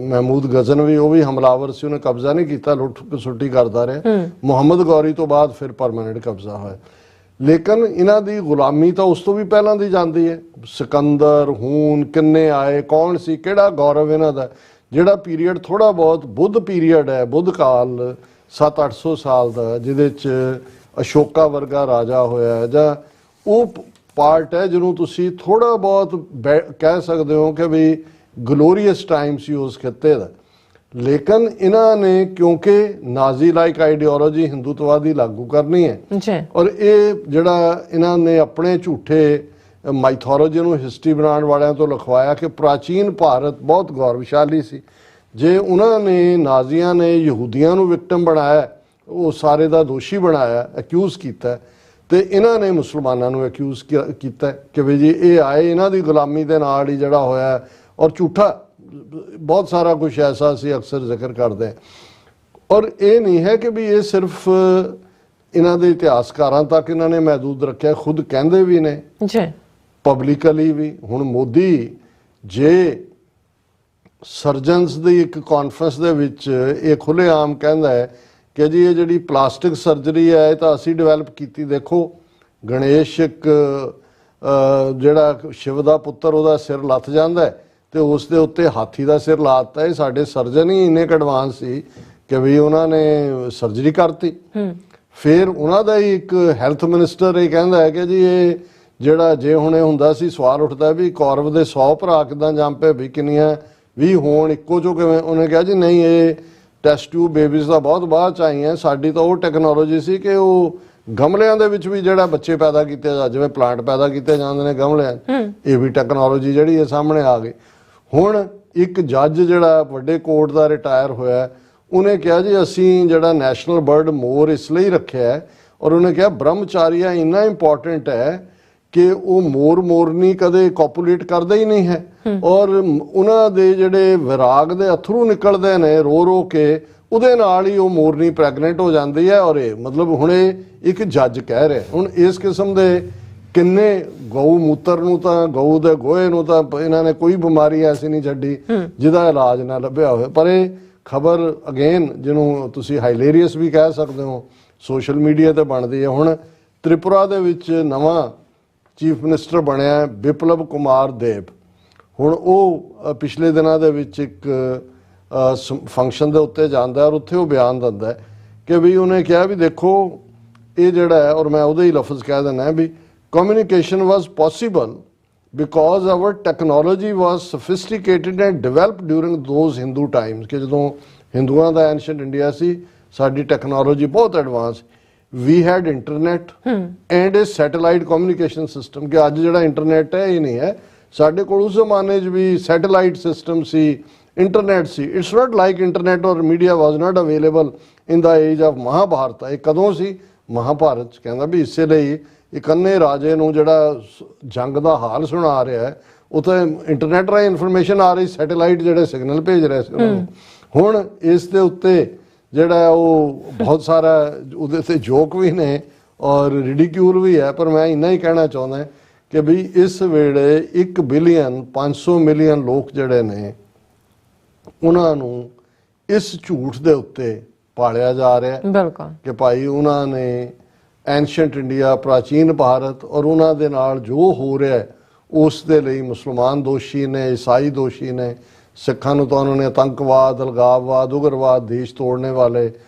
ਮਹਿਮੂਦ ਗਜ਼ਨਵੀ, ਉਹ ਵੀ ਹਮਲਾਵਰ ਸੀ, ਉਹਨੇ ਕਬਜ਼ਾ ਨਹੀਂ ਕੀਤਾ, ਲੁੱਟ ਖਸੁੱਟੀ ਕਰਦਾ ਰਿਹਾ। ਮੁਹੰਮਦ ਗੌਰੀ ਤੋਂ ਬਾਅਦ ਫਿਰ ਪਰਮਾਨੈਂਟ ਕਬਜ਼ਾ ਹੋਇਆ। ਲੇਕਿਨ ਇਹਨਾਂ ਦੀ ਗੁਲਾਮੀ ਤਾਂ ਉਸ ਤੋਂ ਵੀ ਪਹਿਲਾਂ ਦੀ ਜਾਂਦੀ ਹੈ। ਸਿਕੰਦਰ, ਹੂਨ ਕਿੰਨੇ ਆਏ, ਕੌਣ ਸੀ, ਕਿਹੜਾ ਗੌਰਵ ਇਹਨਾਂ ਦਾ। ਜਿਹੜਾ ਪੀਰੀਅਡ ਥੋੜਾ ਬਹੁਤ ਬੁੱਧ ਪੀਰੀਅਡ ਹੈ, ਬੁੱਧ ਕਾਲ 700-800 ਸਾਲ ਦਾ, ਜਿਹਦੇ ਚ ਅਸ਼ੋਕਾ ਵਰਗਾ ਰਾਜਾ ਹੋਇਆ, ਜਾਂ ਉਹ ਪਾਰਟ ਹੈ ਜਿਹਨੂੰ ਤੁਸੀਂ ਥੋੜਾ ਬਹੁਤ ਕਹਿ ਸਕਦੇ ਹੋ ਕਿ ਵੀ ਗਲੋਰੀਅਸ ਟਾਈਮ ਸੀ ਉਸ ਖਿੱਤੇ ਦਾ। ਲੇਕਿਨ ਇਹਨਾਂ ਨੇ ਕਿਉਂਕਿ ਨਾਜ਼ੀ ਲਾਈਕ ਆਈਡੀਓਲੋਜੀ ਹਿੰਦੂਤਵਾਦੀ ਲਾਗੂ ਕਰਨੀ ਹੈ, ਔਰ ਇਹ ਜਿਹੜਾ ਇਹਨਾਂ ਨੇ ਆਪਣੇ ਝੂਠੇ ਮਾਈਥੋਲੋਜੀ ਨੂੰ ਹਿਸਟਰੀ ਬਣਾਉਣ ਵਾਲਿਆਂ ਤੋਂ ਲਿਖਵਾਇਆ ਕਿ ਪ੍ਰਾਚੀਨ ਭਾਰਤ ਬਹੁਤ ਗੌਰਵਸ਼ਾਲੀ ਸੀ। ਜੇ ਉਹਨਾਂ ਨੇ, ਨਾਜ਼ੀਆਂ ਨੇ ਯਹੂਦੀਆਂ ਨੂੰ ਵਿਕਟਮ ਬਣਾਇਆ, ਉਹ ਸਾਰੇ ਦਾ ਦੋਸ਼ੀ ਬਣਾਇਆ, ਅਕਿਊਜ਼ ਕੀਤਾ, ਤੇ ਇਹਨਾਂ ਨੇ ਮੁਸਲਮਾਨਾਂ ਨੂੰ ਅਕਿਊਜ਼ ਕੀਤਾ ਕਿ ਵੀ ਜੀ ਇਹ ਆਏ ਇਹਨਾਂ ਦੀ ਗੁਲਾਮੀ ਦੇ ਨਾਲ ਹੀ ਜਿਹੜਾ ਹੋਇਆ। ਔਰ ਝੂਠਾ ਬਹੁਤ ਸਾਰਾ ਕੁਝ ਐਸਾ ਅਸੀਂ ਅਕਸਰ ਜ਼ਿਕਰ ਕਰਦੇ ਹਾਂ। ਔਰ ਇਹ ਨਹੀਂ ਹੈ ਕਿ ਵੀ ਇਹ ਸਿਰਫ ਇਹਨਾਂ ਦੇ ਇਤਿਹਾਸਕਾਰਾਂ ਤੱਕ ਇਹਨਾਂ ਨੇ ਮਹਿਦੂਦ ਰੱਖਿਆ, ਖੁਦ ਕਹਿੰਦੇ ਵੀ ਨੇ ਪਬਲਿਕਲੀ ਵੀ। ਹੁਣ ਮੋਦੀ ਜੇ ਸਰਜਨਸ ਦੀ ਇੱਕ ਕਾਨਫਰੰਸ ਦੇ ਵਿੱਚ ਇਹ ਖੁੱਲ੍ਹੇਆਮ ਕਹਿੰਦਾ ਹੈ ਕਿ ਜੀ ਇਹ ਜਿਹੜੀ ਪਲਾਸਟਿਕ ਸਰਜਰੀ ਹੈ ਇਹ ਤਾਂ ਅਸੀਂ ਡਿਵੈਲਪ ਕੀਤੀ। ਦੇਖੋ ਗਣੇਸ਼ ਇੱਕ ਜਿਹੜਾ ਸ਼ਿਵ ਦਾ ਪੁੱਤਰ, ਉਹਦਾ ਸਿਰ ਲੱਥ ਜਾਂਦਾ ਹੈ ਤੇ ਉਸ ਦੇ ਉੱਤੇ ਹਾਥੀ ਦਾ ਸਿਰ ਲਾਤਾ। ਇਹ ਸਾਡੇ ਸਰਜਨ ਹੀ ਇੰਨੇ ਐਡਵਾਂਸ ਸੀ ਕਿ ਵੀ ਉਹਨਾਂ ਨੇ ਸਰਜਰੀ ਕਰਤੀ। ਫਿਰ ਉਹਨਾਂ ਦਾ ਹੀ ਇੱਕ ਹੈਲਥ ਮਿਨਿਸਟਰ ਇਹ ਕਹਿੰਦਾ ਹੈ ਕਿ ਜੀ ਇਹ ਜਿਹੜਾ ਜੇ ਹੁਣ ਇਹ ਹੁੰਦਾ ਸੀ, ਸਵਾਲ ਉੱਠਦਾ ਵੀ ਕੌਰਵ ਦੇ 100 ਭਰਾ ਕਿੱਦਾਂ ਜੰਮ ਪਏ ਵੀ ਕਿੰਨੀਆਂ 20 ਹੋਣ ਇੱਕੋ ਚੋਂ ਕਿਵੇਂ। ਉਹਨੇ ਕਿਹਾ ਜੀ ਨਹੀਂ, ਇਹ ਟੈਸਟ ਟਿਊਬ ਬੇਬੀਜ਼ ਦਾ ਬਹੁਤ ਬਾਅਦ ਚ ਆਈਆਂ, ਸਾਡੀ ਤਾਂ ਉਹ ਟੈਕਨੋਲੋਜੀ ਸੀ ਕਿ ਉਹ ਗਮਲਿਆਂ ਦੇ ਵਿੱਚ ਵੀ ਜਿਹੜਾ ਬੱਚੇ ਪੈਦਾ ਕੀਤੇ ਜਿਵੇਂ ਪਲਾਂਟ ਪੈਦਾ ਕੀਤੇ ਜਾਂਦੇ ਨੇ ਗਮਲਿਆਂ, ਇਹ ਵੀ ਟੈਕਨੋਲੋਜੀ ਜਿਹੜੀ ਇਹ ਸਾਹਮਣੇ ਆ ਗਈ। ਹੁਣ ਇੱਕ ਜੱਜ ਜਿਹੜਾ ਵੱਡੇ ਕੋਰਟ ਦਾ ਰਿਟਾਇਰ ਹੋਇਆ, ਉਹਨੇ ਕਿਹਾ ਜੀ ਅਸੀਂ ਜਿਹੜਾ ਨੈਸ਼ਨਲ ਬਰਡ ਮੋਰ ਇਸ ਲਈ ਰੱਖਿਆ ਹੈ, ਔਰ ਉਹਨੇ ਕਿਹਾ ਬ੍ਰਹਮਚਾਰੀਆ ਇੰਨਾ ਇੰਪੋਰਟੈਂਟ ਹੈ ਕਿ ਉਹ ਮੋਰਨੀ ਕਦੇ ਕੋਪੂਲੇਟ ਕਰਦਾ ਹੀ ਨਹੀਂ ਹੈ, ਔਰ ਉਹਨਾਂ ਦੇ ਜਿਹੜੇ ਵਿਰਾਗ ਦੇ ਅਥਰੂ ਨਿਕਲਦੇ ਨੇ ਰੋ ਰੋ ਕੇ, ਉਹਦੇ ਨਾਲ ਹੀ ਉਹ ਮੋਰਨੀ ਪ੍ਰੈਗਨੈਂਟ ਹੋ ਜਾਂਦੀ ਹੈ। ਔਰ ਇਹ ਮਤਲਬ ਹੁਣ ਇਹ ਇੱਕ ਜੱਜ ਕਹਿ ਰਿਹਾ। ਹੁਣ ਇਸ ਕਿਸਮ ਦੇ ਕਿੰਨੇ ਗਊ ਮੂਤਰ ਨੂੰ ਤਾਂ, ਗਊ ਦੇ ਗੋਹੇ ਨੂੰ ਤਾਂ ਇਹਨਾਂ ਨੇ ਕੋਈ ਬਿਮਾਰੀ ਐਸੀ ਨਹੀਂ ਛੱਡੀ ਜਿਹਦਾ ਇਲਾਜ ਨਾ ਲੱਭਿਆ ਹੋਵੇ। ਪਰ ਇਹ ਖਬਰ ਅਗੇਨ ਜਿਹਨੂੰ ਤੁਸੀਂ ਹਾਈਲੇਰੀਅਸ ਵੀ ਕਹਿ ਸਕਦੇ ਹੋ, ਸੋਸ਼ਲ ਮੀਡੀਆ ਤੇ ਬਣਦੀ ਹੈ। ਹੁਣ ਤ੍ਰਿਪੁਰਾ ਦੇ ਵਿੱਚ ਨਵਾਂ ਚੀਫ ਮਿਨਿਸਟਰ ਬਣਿਆ ਬਿਪਲਬ ਕੁਮਾਰ ਦੇਬ। ਹੁਣ ਉਹ ਪਿਛਲੇ ਦਿਨਾਂ ਦੇ ਵਿੱਚ ਇੱਕ ਫੰਕਸ਼ਨ ਦੇ ਉੱਤੇ ਜਾਂਦਾ ਔਰ ਉੱਥੇ ਉਹ ਬਿਆਨ ਦਿੰਦਾ ਹੈ ਕਿ ਵੀ ਉਹਨੇ ਕਿਹਾ ਵੀ ਦੇਖੋ ਇਹ ਜਿਹੜਾ ਹੈ, ਔਰ ਮੈਂ ਉਹਦੇ ਹੀ ਲਫ਼ਜ਼ ਕਹਿ ਦਿੰਦਾ ਵੀ communication was possible because our technology was sophisticated and developed during those Hindu times, ਕਿ ਜਦੋਂ ਹਿੰਦੂਆਂ ਦਾ ਐਂਸ਼ੀਐਂਟ ਇੰਡੀਆ ਸੀ, ਸਾਡੀ ਟੈਕਨੋਲੋਜੀ ਬਹੁਤ advance. We had internet and a satellite communication system, ਕਿ ਅੱਜ ਜਿਹੜਾ ਇੰਟਰਨੈਟ ਹੈ ਇਹ ਨਹੀਂ ਹੈ, ਸਾਡੇ ਕੋਲ ਉਸ ਜ਼ਮਾਨੇ 'ਚ ਵੀ ਸੈਟੇਲਾਈਟ ਸਿਸਟਮ ਸੀ, ਇੰਟਰਨੈਟ ਸੀ। It's not like internet or media was not available in the age of Mahabharat. ਇਹ ਕਦੋਂ ਸੀ? ਮਹਾਭਾਰਤ 'ਚ। ਕਹਿੰਦਾ ਵੀ ਇਸੇ ਲਈ ਇਕੰਨੇ ਰਾਜੇ ਨੂੰ ਜਿਹੜਾ ਜੰਗ ਦਾ ਹਾਲ ਸੁਣਾ ਰਿਹਾ ਹੈ, ਉਹ ਤਾਂ ਇੰਟਰਨੈਟ ਰਾਹੀਂ ਇਨਫੋਰਮੇਸ਼ਨ ਆ ਰਹੀ, ਸੈਟੇਲਾਈਟ ਜਿਹੜੇ ਸਿਗਨਲ ਭੇਜ ਰਹੇ ਸੀ ਉਹਨਾਂ ਨੂੰ। ਹੁਣ ਇਸ ਦੇ ਉੱਤੇ ਜਿਹੜਾ ਉਹ ਬਹੁਤ ਸਾਰਾ ਉਹਦੇ ਤੇ ਜੋਕ ਵੀ ਨੇ ਔਰ ਰਿਡੀਕਿਊਲ ਵੀ ਹੈ। ਪਰ ਮੈਂ ਇੰਨਾ ਹੀ ਕਹਿਣਾ ਚਾਹੁੰਦਾ ਕਿ ਵੀ ਇਸ ਵੇਲੇ 1 ਬਿਲੀਅਨ 500 ਮਿਲੀਅਨ ਲੋਕ ਜਿਹੜੇ ਨੇ ਉਹਨਾਂ ਨੂੰ ਇਸ ਝੂਠ ਦੇ ਉੱਤੇ ਪਾਲਿਆ ਜਾ ਰਿਹਾ ਹੈ ਬਿਲਕੁਲ ਕਿ ਭਾਈ ਉਹਨਾਂ ਨੇ ਐਂਸ਼ੀਅੰਟ ਇੰਡੀਆ, ਪ੍ਰਾਚੀਨ ਭਾਰਤ ਔਰ ਉਹਨਾਂ ਦੇ ਨਾਲ ਜੋ ਹੋ ਰਿਹਾ ਹੈ ਉਸ ਦੇ ਲਈ ਮੁਸਲਮਾਨ ਦੋਸ਼ੀ ਨੇ, ਈਸਾਈ ਦੋਸ਼ੀ ਨੇ, ਸਿੱਖਾਂ ਨੂੰ ਤਾਂ ਉਹਨਾਂ ਨੇ आतंकवाद, अलगाववाद, उग्रवाद, देश तोड़ने वाले,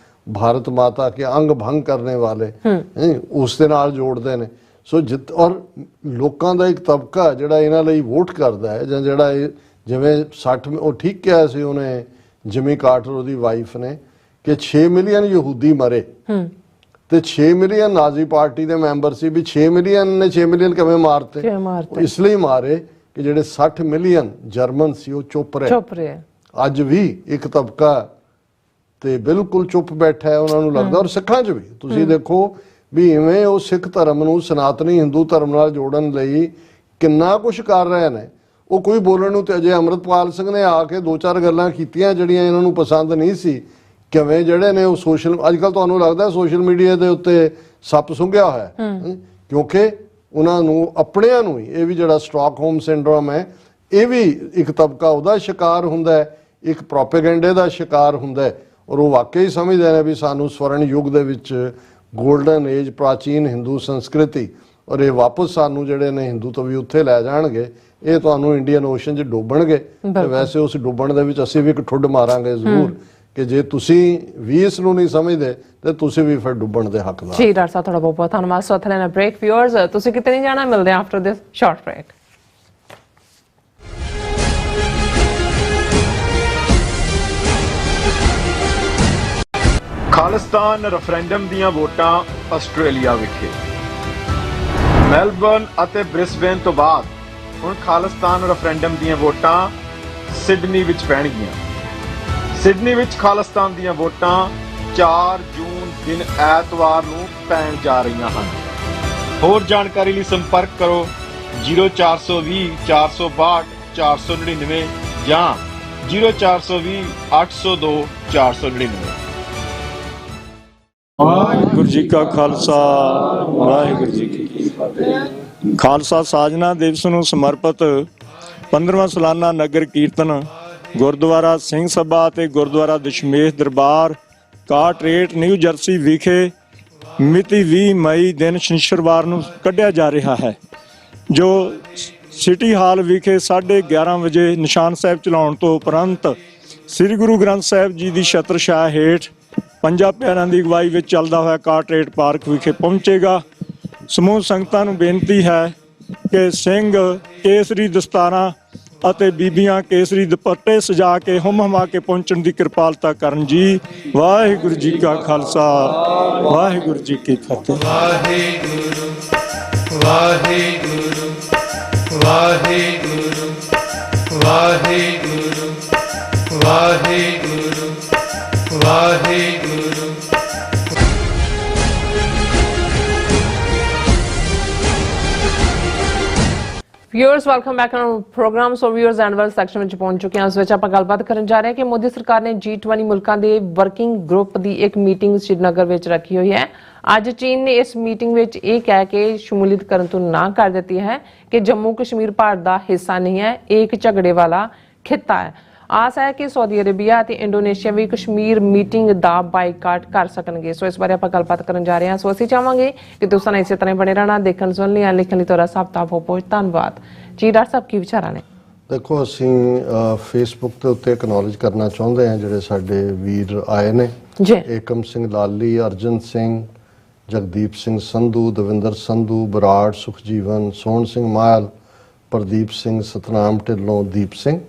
भारत माता के अंग भंग करने वाले ਉਸ ਦੇ ਨਾਲ ਜੋੜਦੇ ਨੇ। ਸੋ ਔਰ ਲੋਕਾਂ ਦਾ ਇੱਕ ਤਬਕਾ ਜਿਹੜਾ ਇਹਨਾਂ ਲਈ ਵੋਟ ਕਰਦਾ ਹੈ ਜਾਂ ਜਿਹੜਾ ਜਿਵੇਂ 60 ਉਹ ਠੀਕ ਕਿਹਾ ਸੀ ਉਹਨੇ ਜਿਮੀ ਕਾਰਟਰ ਉਹਦੀ ਵਾਈਫ ਨੇ ਕਿ 6 ਮਿਲੀਅਨ ਯਹੂਦੀ ਮਰੇ ਤੇ 6 ਮਿਲੀਅਨ ਨਾਜ਼ੀ ਪਾਰਟੀ ਦੇ ਮੈਂਬਰ ਸੀ ਵੀ 6 ਮਿਲੀਅਨ ਨੇ 6 ਮਿਲੀਅਨ ਕਿਵੇਂ ਮਾਰਤੇ? ਉਹ ਇਸ ਲਈ ਮਾਰੇ ਕਿ ਜਿਹੜੇ 60 ਮਿਲੀਅਨ ਜਰਮਨ ਸੀ ਉਹ ਚੁੱਪ ਰਹੇ। ਅੱਜ ਵੀ ਇੱਕ ਤਬਕਾ ਤੇ ਬਿਲਕੁਲ ਚੁੱਪ ਬੈਠਾ ਹੈ, ਉਹਨਾਂ ਨੂੰ ਲੱਗਦਾ। ਔਰ ਸਿੱਖਾਂ 'ਚ ਵੀ ਤੁਸੀਂ ਦੇਖੋ ਵੀ ਇਵੇਂ ਉਹ ਸਿੱਖ ਧਰਮ ਨੂੰ ਸਨਾਤਨੀ ਹਿੰਦੂ ਧਰਮ ਨਾਲ ਜੋੜਨ ਲਈ ਕਿੰਨਾ ਕੁਝ ਕਰ ਰਹੇ ਨੇ। ਉਹ ਕੋਈ ਬੋਲਣ ਨੂੰ ਤੇ ਅਜੇ ਅੰਮ੍ਰਿਤਪਾਲ ਸਿੰਘ ਨੇ ਆ ਕੇ 2-4 ਗੱਲਾਂ ਕੀਤੀਆਂ ਜਿਹੜੀਆਂ ਇਹਨਾਂ ਨੂੰ ਪਸੰਦ ਨਹੀਂ ਸੀ। ਕਿਵੇਂ ਜਿਹੜੇ ਨੇ ਉਹ ਸੋਸ਼ਲ ਅੱਜ ਕੱਲ ਤੁਹਾਨੂੰ ਲੱਗਦਾ ਸੋਸ਼ਲ ਮੀਡੀਆ ਦੇ ਉੱਤੇ ਸੱਪ ਸੁੰਘਿਆ ਹੋਇਆ ਕਿਉਂਕਿ ਉਹਨਾਂ ਨੂੰ ਆਪਣਿਆਂ ਨੂੰ ਹੀ ਇਹ ਵੀ ਜਿਹੜਾ ਸਟਾਕਹੋਮ ਸਿੰਡਰੋਮ ਹੈ ਇਹ ਵੀ ਇੱਕ ਤਬਕਾ ਉਹਦਾ ਸ਼ਿਕਾਰ ਹੁੰਦਾ ਹੈ, ਇੱਕ ਪ੍ਰੋਪੇਗੈਂਡੇ ਦਾ ਸ਼ਿਕਾਰ ਹੁੰਦਾ ਹੈ। ਔਰ ਉਹ ਵਾਕਈ ਸਮਝਦੇ ਨੇ ਵੀ ਸਾਨੂੰ ਸਵਰਨ ਯੁੱਗ ਦੇ ਵਿੱਚ ਗੋਲਡਨ ਏਜ ਪ੍ਰਾਚੀਨ ਹਿੰਦੂ ਸੰਸਕ੍ਰਿਤੀ ਔਰ ਇਹ ਵਾਪਸ ਸਾਨੂੰ ਜਿਹੜੇ ਨੇ ਹਿੰਦੂ ਤੋਂ ਵੀ ਉੱਥੇ ਲੈ ਜਾਣਗੇ। ਇਹ ਤੁਹਾਨੂੰ ਇੰਡੀਅਨ ਓਸ਼ਨ 'ਚ ਡੋਬਣਗੇ ਤੇ ਵੈਸੇ ਉਸ ਡੁੱਬਣ ਦੇ ਵਿੱਚ ਅਸੀਂ ਵੀ ਇੱਕ ਠੁੱਡ ਮਾਰਾਂਗੇ ਜ਼ਰੂਰ ਕਿ ਜੇ ਤੁਸੀਂ ਵੀ ਇਸ ਨੂੰ ਨਹੀਂ ਸਮਝਦੇ ਤੇ ਤੁਸੀਂ ਵੀ ਫਿਰ ਡੁੱਬਣ ਦੇ ਹੱਕਦਾਰ। ਜੀ ਡਾਕਟਰ ਸਾਹਿਬ, ਤੁਹਾਡਾ ਬਹੁਤ ਬਹੁਤ ਧੰਨਵਾਦ। ਸੋ ਲੈਣਾ ਬ੍ਰੇਕ। ਵਿਊਅਰਸ, ਤੁਸੀਂ ਕਿਤੇ ਨਹੀਂ ਜਾਣਾ, ਮਿਲਦੇ after this short break. Khalistan referendum ਦੀਆਂ ਵੋਟਾਂ ਆਸਟ੍ਰੇਲੀਆ ਵਿਖੇ। ਮੈਲਬਰਨ ਅਤੇ ਬ੍ਰਿਸਬੇਨ ਤੋਂ ਬਾਅਦ ਹੁਣ ਖਾਲਿਸਤਾਨ ਰੈਫਰੈਂਡਮ ਦੀਆਂ ਵੋਟਾਂ ਸਿਡਨੀ ਵਿੱਚ ਪੈਣਗੀਆਂ। ਸਿਡਨੀ ਵਿੱਚ ਖਾਲਿਸਤਾਨ ਦੀਆਂ ਵੋਟਾਂ 4 ਜੂਨ ਦਿਨ ਐਤਵਾਰ ਨੂੰ ਪੈਣ ਜਾ ਰਹੀਆਂ ਹਨ। ਹੋਰ ਜਾਣਕਾਰੀ ਲਈ ਸੰਪਰਕ ਕਰੋ 0420 462 499 ਜਾਂ 0420 802 499। ਵਾਹਿਗੁਰੂ ਜੀ ਕਾ ਖਾਲਸਾ, ਵਾਹਿਗੁਰੂ ਜੀ ਕੀ ਫਤਿਹ। ਖਾਲਸਾ ਸਾਜਨਾ ਦਿਵਸ ਨੂੰ ਸਮਰਪਿਤ 15ਵਾਂ ਸਾਲਾਨਾ ਨਗਰ ਕੀਰਤਨ ਗੁਰਦੁਆਰਾ ਸਿੰਘ ਸਭਾ ਅਤੇ ਗੁਰਦੁਆਰਾ ਦਸ਼ਮੇਸ਼ ਦਰਬਾਰ ਕਾਰਟਰੇਟ ਨਿਊ ਜਰਸੀ ਵਿਖੇ ਮਿਤੀ 20 ਮਈ ਦਿਨ ਸ਼ਨੀਚਰਵਾਰ ਨੂੰ ਕੱਢਿਆ ਜਾ ਰਿਹਾ ਹੈ, ਜੋ ਸਿਟੀ ਹਾਲ ਵਿਖੇ 11:30 ਵਜੇ ਨਿਸ਼ਾਨ ਸਾਹਿਬ ਚਲਾਉਣ ਤੋਂ ਉਪਰੰਤ ਸ੍ਰੀ ਗੁਰੂ ਗ੍ਰੰਥ ਸਾਹਿਬ ਜੀ ਦੀ ਛਤਰ ਛਾਇਆ ਹੇਠ ਪੰਜਾਂ ਪਿਆਰਿਆਂ ਦੀ ਅਗਵਾਈ ਵਿੱਚ ਚੱਲਦਾ ਹੋਇਆ ਕਾਰਟਰੇਟ ਪਾਰਕ ਵਿਖੇ ਪਹੁੰਚੇਗਾ। ਸਮੂਹ ਸੰਗਤਾਂ ਨੂੰ ਬੇਨਤੀ ਹੈ ਕਿ ਸਿੰਘ ਕੇਸਰੀ ਦਸਤਾਰਾਂ ਅਤੇ ਬੀਬੀਆਂ ਕੇਸਰੀ ਦੁਪੱਟੇ ਸਜਾ ਕੇ ਹੁੰਮ ਹਮਾ ਕੇ ਪਹੁੰਚਣ ਦੀ ਕਿਰਪਾਲਤਾ ਕਰਨ ਜੀ। ਵਾਹਿਗੁਰੂ ਜੀ ਕਾ ਖਾਲਸਾ, ਵਾਹਿਗੁਰੂ ਜੀ ਕੀ ਫਤਿਹ। Waheguru Waheguru Waheguru Waheguru Waheguru Waheguru. Viewers, welcome back on programme. So viewers and well section ਵਿੱਚ ਪਹੁੰਚ ਚੁੱਕੇ ਹਾਂ। ਉਸ ਵਿੱਚ ਆਪਾਂ ਗੱਲਬਾਤ ਕਰਨ ਜਾ ਰਹੇ ਹਾਂ ਕਿ ਮੋਦੀ ਸਰਕਾਰ ਨੇ G20 ਮੁਲਕਾਂ ਦੇ ਵਰਕਿੰਗ ਗਰੁੱਪ ਦੀ ਇੱਕ ਮੀਟਿੰਗ ਸ਼੍ਰੀਨਗਰ ਵਿੱਚ ਰੱਖੀ ਹੋਈ ਹੈ। ਅੱਜ ਚੀਨ ਨੇ ਇਸ ਮੀਟਿੰਗ ਵਿੱਚ ਇਹ ਕਹਿ ਕੇ ਸ਼ਮੂਲੀਅਤ ਕਰਨ ਤੋਂ ਨਾ ਕਰ ਦਿੱਤੀ ਹੈ ਕਿ ਜੰਮੂ ਕਸ਼ਮੀਰ ਭਾਰਤ ਦਾ ਹਿੱਸਾ ਨਹੀਂ ਹੈ, ਇਹ ਇੱਕ ਝਗੜੇ ਵਾਲਾ ਖਿੱਤਾ ਹੈ। ਆਸ ਹੈ ਕਿ ਸਾਊਦੀ ਅਰੇਬੀਆ ਅਤੇ ਇੰਡੋਨੇਸ਼ੀਆ ਵੀ ਕਸ਼ਮੀਰ ਮੀਟਿੰਗ ਦਾ ਬਾਈਕਾਟ ਕਰ ਸਕਣਗੇ। ਸੋ ਇਸ ਬਾਰੇ ਆਪਾਂ ਗੱਲਬਾਤ ਕਰਨ ਜਾ ਰਹੇ ਹਾਂ। ਸੋ ਅਸੀਂ ਚਾਹਾਂਗੇ ਕਿ ਤੁਸੀਂ ਇਸੇ ਤਰ੍ਹਾਂ ਬਣੇ ਰਹਿਣਾ। ਦੇਖਣ ਸੁਣਨ ਲਈ ਲਿਖਣ ਲਈ ਤੁਹਾਡਾ ਸਭ ਦਾ ਬਹੁਤ ਬਹੁਤ ਧੰਨਵਾਦ। ਜੀ ਡਾਕਟਰ ਸਾਹਿਬ, ਕੀ ਵਿਚਾਰਾਂ ਨੇ? ਦੇਖੋ, ਅਸੀਂ ਫੇਸਬੁੱਕ ਦੇ ਉੱਤੇ ਐਕਨੋਲਜ ਕਰਨਾ ਚਾਹੁੰਦੇ ਹਾਂ ਜਿਹੜੇ ਸਾਡੇ ਵੀਰ ਆਏ ਨੇ ਜੀ। ਏਕਮ ਸਿੰਘ ਲਾਲੀ, ਅਰਜਨ ਸਿੰਘ, ਜਗਦੀਪ ਸਿੰਘ ਸੰਧੂ, ਦਵਿੰਦਰ ਸੰਧੂ, ਬਰਾੜ, ਸੁਖਜੀਵਨ, ਸੋਹਣ ਸਿੰਘ ਮਾਹਲ, ਪ੍ਰਦੀਪ ਸਿੰਘ, ਸਤਨਾਮ ਢਿੱਲੋਂ, ਦੀਪ ਸਿੰਘ।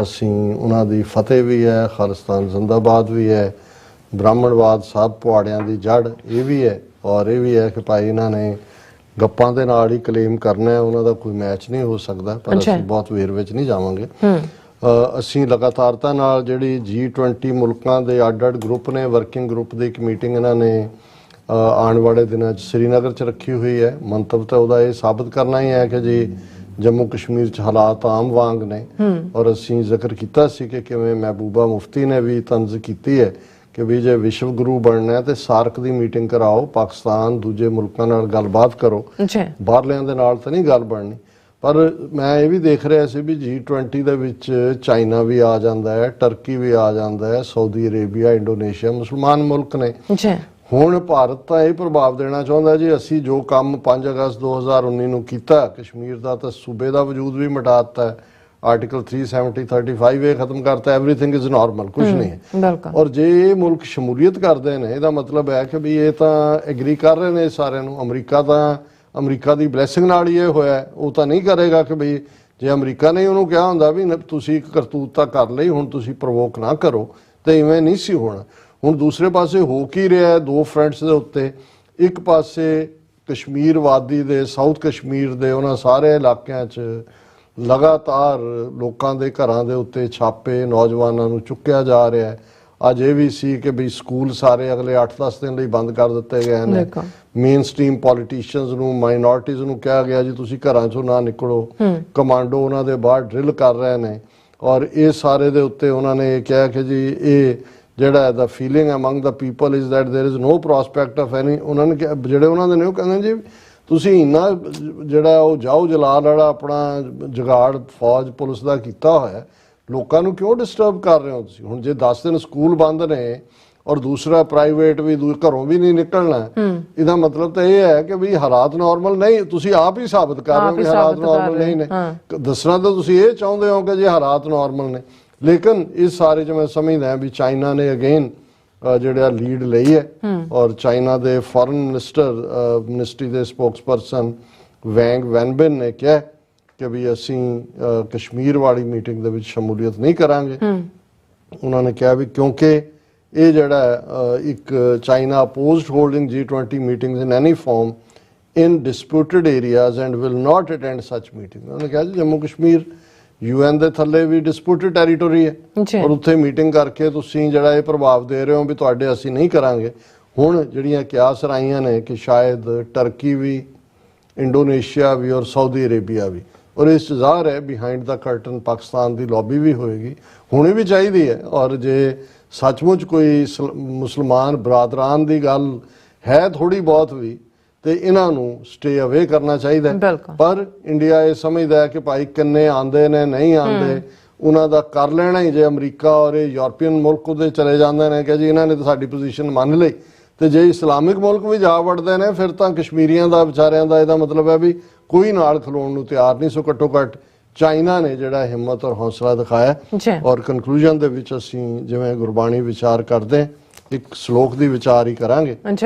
ਅਸੀਂ ਉਹਨਾਂ ਦੀ ਫਤਿਹ ਵੀ ਹੈ, ਖਾਲਿਸਤਾਨ ਜ਼ਿੰਦਾਬਾਦ ਵੀ ਹੈ, ਬ੍ਰਾਹਮਣਵਾਦ ਸਭ ਪੁਆੜਿਆਂ ਦੀ ਜੜ ਇਹ ਵੀ ਹੈ, ਔਰ ਇਹ ਵੀ ਹੈ ਕਿ ਭਾਈ ਇਹਨਾਂ ਨੇ ਗੱਪਾਂ ਦੇ ਨਾਲ ਹੀ ਕਲੇਮ ਕਰਨਾ ਹੈ, ਉਹਨਾਂ ਦਾ ਕੋਈ ਮੈਚ ਨਹੀਂ ਹੋ ਸਕਦਾ। ਪਰ ਅਸੀਂ ਬਹੁਤ ਵੇਰ ਵਿੱਚ ਨਹੀਂ ਜਾਵਾਂਗੇ। ਅਸੀਂ ਲਗਾਤਾਰਤਾ ਨਾਲ ਜਿਹੜੀ G20 ਮੁਲਕਾਂ ਦੇ ਅੱਡ-ਅੱਡ ਗਰੁੱਪ ਨੇ, ਵਰਕਿੰਗ ਗਰੁੱਪ ਦੀ ਇੱਕ ਮੀਟਿੰਗ ਇਹਨਾਂ ਨੇ ਆਉਣ ਵਾਲੇ ਦਿਨਾਂ 'ਚ ਸ੍ਰੀਨਗਰ 'ਚ ਰੱਖੀ ਹੋਈ ਹੈ। ਮੰਤਵ ਤਾਂ ਉਹਦਾ ਇਹ ਸਾਬਤ ਕਰਨਾ ਹੀ ਹੈ ਕਿ ਜੀ ਜੰਮੂ ਕਸ਼ਮੀਰ 'ਚ ਹਾਲਾਤ ਆਮ ਵਾਂਗ ਨੇ। ਔਰ ਅਸੀਂ ਜ਼ਿਕਰ ਕੀਤਾ ਸੀ ਕਿ ਕਿਵੇਂ ਮਹਿਬੂਬਾ ਮੁਫਤੀ ਨੇ ਵੀ ਤੰਜ਼ ਕੀਤੀ ਹੈ ਕਿ ਵੀ ਜੇ ਵਿਸ਼ਵ ਗੁਰੂ ਬਣਨਾ ਹੈ ਤੇ ਸਾਰਕ ਦੀ ਮੀਟਿੰਗ ਕਰਾਓ, ਪਾਕਿਸਤਾਨ ਦੂਜੇ ਮੁਲਕਾਂ ਨਾਲ ਗੱਲਬਾਤ ਕਰੋ, ਬਾਹਰਲਿਆਂ ਦੇ ਨਾਲ ਤਾਂ ਨਹੀਂ ਗੱਲ ਬਣਨੀ। ਪਰ ਮੈਂ ਇਹ ਵੀ ਦੇਖ ਰਿਹਾ ਸੀ ਵੀ G20 ਦੇ ਵਿੱਚ ਚਾਈਨਾ ਵੀ ਆ ਜਾਂਦਾ ਹੈ, ਟਰਕੀ ਵੀ ਆ ਜਾਂਦਾ ਹੈ, ਸਾਊਦੀ ਅਰੇਬੀਆ, ਇੰਡੋਨੇਸ਼ੀਆ, ਮੁਸਲਮਾਨ ਮੁਲਕ ਨੇ। ਜੀ ਹੁਣ ਭਾਰਤ ਤਾਂ ਇਹ ਪ੍ਰਭਾਵ ਦੇਣਾ ਚਾਹੁੰਦਾ ਜੀ ਅਸੀਂ ਜੋ ਕੰਮ 5 ਅਗਸਤ 2019 ਨੂੰ ਕੀਤਾ ਕਸ਼ਮੀਰ ਦਾ, ਤਾਂ ਸੂਬੇ ਦਾ ਵਜੂਦ ਵੀ ਮਿਟਾ ਦਿੱਤਾ ਹੈ। ਆਰਟੀਕਲ 370 35 ਇਹ ਖਤਮ ਕਰਤਾ, ਐਵਰੀਥਿੰਗ ਇਜ਼ ਨਾਰਮਲ, ਕੁਝ ਨਹੀਂ ਹੈ। ਬਿਲਕੁਲ। ਔਰ ਜੇ ਇਹ ਮੁਲਕ ਸ਼ਮੂਲੀਅਤ ਕਰਦੇ ਨੇ ਇਹਦਾ ਮਤਲਬ ਹੈ ਕਿ ਵੀ ਇਹ ਤਾਂ ਐਗਰੀ ਕਰ ਰਹੇ ਨੇ ਸਾਰਿਆਂ ਨੂੰ। ਅਮਰੀਕਾ ਦੀ ਬਲੇਸਿੰਗ ਨਾਲ ਹੀ ਇਹ ਹੋਇਆ, ਉਹ ਤਾਂ ਨਹੀਂ ਕਰੇਗਾ ਕਿ ਵੀ ਜੇ ਅਮਰੀਕਾ ਨੇ ਉਹਨੂੰ ਕਿਹਾ ਹੁੰਦਾ ਵੀ ਤੁਸੀਂ ਇੱਕ ਕਰਤੂਤ ਤਾਂ ਕਰ ਲਈ, ਹੁਣ ਤੁਸੀਂ ਪ੍ਰਵੋਕ ਨਾ ਕਰੋ, ਤੇ ਇਵੇਂ ਨਹੀਂ ਸੀ ਹੋਣਾ। ਹੁਣ ਦੂਸਰੇ ਪਾਸੇ ਹੋ ਕੀ ਰਿਹਾ, ਦੋ ਫਰੰਟਸ ਦੇ ਉੱਤੇ। ਇੱਕ ਪਾਸੇ ਕਸ਼ਮੀਰ ਵਾਦੀ ਦੇ, ਸਾਊਥ ਕਸ਼ਮੀਰ ਦੇ ਉਹਨਾਂ ਸਾਰੇ ਇਲਾਕਿਆਂ 'ਚ ਲਗਾਤਾਰ ਲੋਕਾਂ ਦੇ ਘਰਾਂ ਦੇ ਉੱਤੇ ਛਾਪੇ, ਨੌਜਵਾਨਾਂ ਨੂੰ ਚੁੱਕਿਆ ਜਾ ਰਿਹਾ ਹੈ। ਅੱਜ ਇਹ ਵੀ ਸੀ ਕਿ ਵੀ ਸਕੂਲ ਸਾਰੇ ਅਗਲੇ 8-10 ਦਿਨ ਲਈ ਬੰਦ ਕਰ ਦਿੱਤੇ ਗਏ ਨੇ। ਮੇਨ ਸਟ੍ਰੀਮ ਪੋਲੀਟੀਸ਼ੀਅਨਸ ਨੂੰ, ਮਾਈਨੋਰਟੀਜ਼ ਨੂੰ ਕਿਹਾ ਗਿਆ ਜੀ ਤੁਸੀਂ ਘਰਾਂ 'ਚੋਂ ਨਾ ਨਿਕਲੋ। ਕਮਾਂਡੋ ਉਹਨਾਂ ਦੇ ਬਾਹਰ ਡਰਿਲ ਕਰ ਰਹੇ ਨੇ। ਔਰ ਇਹ ਸਾਰੇ ਦੇ ਉੱਤੇ ਉਹਨਾਂ ਨੇ ਇਹ ਕਿਹਾ ਕਿ ਜੀ ਇਹ ਜਿਹੜਾ the feeling among the people is that there is no prospect of any. ਉਹਨਾਂ ਨੇ ਜਿਹੜੇ ਉਹਨਾਂ ਦੇ ਨੇ ਉਹ ਕਹਿੰਦੇ ਜੀ ਤੁਸੀਂ ਇੰਨਾ ਜਿਹੜਾ ਉਹ ਜਾਓ ਜਲਾਲ ਵਾਲਾ ਆਪਣਾ ਜੁਗਾੜ ਫੌਜ ਪੁਲਿਸ ਦਾ ਕੀਤਾ ਹੋਇਆ, ਲੋਕਾਂ ਨੂੰ ਕਿਉਂ ਡਿਸਟਰਬ ਕਰ ਰਹੇ ਹੋ ਤੁਸੀਂ? ਹੁਣ ਜੇ 10 ਦਿਨ ਸਕੂਲ ਬੰਦ ਨੇ ਔਰ ਦੂਸਰਾ ਪ੍ਰਾਈਵੇਟ ਵੀ ਘਰੋਂ ਵੀ ਨਹੀਂ ਨਿਕਲਣਾ, ਇਹਦਾ ਮਤਲਬ ਤਾਂ ਇਹ ਹੈ ਕਿ ਵੀ ਹਾਲਾਤ ਨਾਰਮਲ ਨਹੀਂ। ਤੁਸੀਂ ਆਪ ਹੀ ਸਾਬਤ ਕਰ ਰਹੇ ਹੋ ਕਿ ਹਾਲਾਤ ਨਾਰਮਲ ਨਹੀਂ ਨੇ। ਦੱਸਣਾ ਤਾਂ ਤੁਸੀਂ ਇਹ ਚਾਹੁੰਦੇ ਹੋ ਕਿ ਜੇ ਹਾਲਾਤ ਨਾਰਮਲ ਨੇ। ਲੇਕਿਨ ਇਸ ਸਾਰੇ 'ਚ ਮੈਂ ਸਮਝਦਾ ਵੀ ਚਾਈਨਾ ਨੇ ਅਗੇਨ ਜਿਹੜਾ ਲੀਡ ਲਈ ਹੈ। ਔਰ ਚਾਈਨਾ ਦੇ ਫੋਰਨ ਮਿਨਿਸਟਰੀ ਦੇ ਸਪੋਕਸਪਰਸਨ ਵੈਂਗ ਵੈਨਬਿਨ ਨੇ ਕਿਹਾ ਕਿ ਵੀ ਅਸੀਂ ਕਸ਼ਮੀਰ ਵਾਲੀ ਮੀਟਿੰਗ ਦੇ ਵਿੱਚ ਸ਼ਮੂਲੀਅਤ ਨਹੀਂ ਕਰਾਂਗੇ। ਉਹਨਾਂ ਨੇ ਕਿਹਾ ਵੀ ਕਿਉਂਕਿ ਇਹ ਜਿਹੜਾ ਇੱਕ China opposed holding G20 meetings in any form in disputed areas and will not attend such meeting. ਉਹਨਾਂ ਨੇ ਕਿਹਾ ਜੀ ਜੰਮੂ ਕਸ਼ਮੀਰ UN ਦੇ ਥੱਲੇ ਵੀ ਡਿਸਪਿਊਟਡ ਟੈਰੀਟੋਰੀ ਹੈ, ਔਰ ਉੱਥੇ ਮੀਟਿੰਗ ਕਰਕੇ ਤੁਸੀਂ ਜਿਹੜਾ ਇਹ ਪ੍ਰਭਾਵ ਦੇ ਰਹੇ ਹੋ ਵੀ ਤੁਹਾਡੇ ਅਸੀਂ ਨਹੀਂ ਕਰਾਂਗੇ। ਹੁਣ ਜਿਹੜੀਆਂ ਕਿਆਸ ਰਾਈਆਂ ਨੇ ਕਿ ਸ਼ਾਇਦ ਟਰਕੀ ਵੀ, ਇੰਡੋਨੇਸ਼ੀਆ ਵੀ ਔਰ ਸਾਊਦੀ ਅਰੇਬੀਆ ਵੀ, ਔਰ ਇਸ 'ਚ ਜ਼ਾਹਰ ਹੈ ਬਿਹਾਈਂਡ ਦਾ ਕਰਟਨ ਪਾਕਿਸਤਾਨ ਦੀ ਲੌਬੀ ਵੀ ਹੋਏਗੀ, ਹੋਣੀ ਵੀ ਚਾਹੀਦੀ ਹੈ। ਔਰ ਜੇ ਸੱਚਮੁੱਚ ਕੋਈ ਮੁਸਲਮਾਨ ਬਰਾਦਰਾਨ ਦੀ ਗੱਲ ਹੈ ਥੋੜੀ ਬਹੁਤ ਵੀ, ਤੇ ਇਹਨਾਂ ਨੂੰ ਸਟੇ ਅਵੇ ਕਰਨਾ ਚਾਹੀਦਾ। ਪਰ ਇੰਡੀਆ ਇਹ ਸਮਝਦਾ ਹੈ ਕਿ ਭਾਈ ਕਿੰਨੇ ਆਂਦੇ ਨੇ ਨਹੀਂ ਆਂਦੇ, ਉਹਨਾਂ ਦਾ ਕਰ ਲੈਣਾ ਹੀ। ਜੇ ਅਮਰੀਕਾ ਔਰ ਇਹ ਯੂਰਪੀਅਨ ਮੁਲਕ ਉਹਦੇ ਚਲੇ ਜਾਂਦੇ ਨੇ ਕਿ ਜੀ ਇਹਨਾਂ ਨੇ ਤਾਂ ਸਾਡੀ ਪੋਜੀਸ਼ਨ ਮੰਨ ਲਈ, ਤੇ ਜੇ ਇਸਲਾਮਿਕ ਮੁਲਕ ਵੀ ਜਾ ਵੜਦੇ ਨੇ ਫਿਰ ਤਾਂ ਕਸ਼ਮੀਰੀਆਂ ਦਾ ਵਿਚਾਰਿਆਂ ਦਾ ਇਹਦਾ ਮਤਲਬ ਹੈ ਵੀ ਕੋਈ ਨਾਲ ਖਲੋਣ ਨੂੰ ਤਿਆਰ ਨਹੀਂ। ਸੋ ਘੱਟੋ ਘੱਟ ਚਾਈਨਾ ਨੇ ਜਿਹੜਾ ਹਿੰਮਤ ਔਰ ਹੌਸਲਾ ਦਿਖਾਇਆ। ਔਰ ਕਨਕਲੂਜਨ ਦੇ ਵਿੱਚ ਅਸੀਂ ਜਿਵੇਂ ਗੁਰਬਾਣੀ ਵਿਚਾਰ ਕਰਦੇ ਇੱਕ ਸ਼ਲੋਕ ਦੀ ਵਿਚਾਰ ਹੀ ਕਰਾਂਗੇ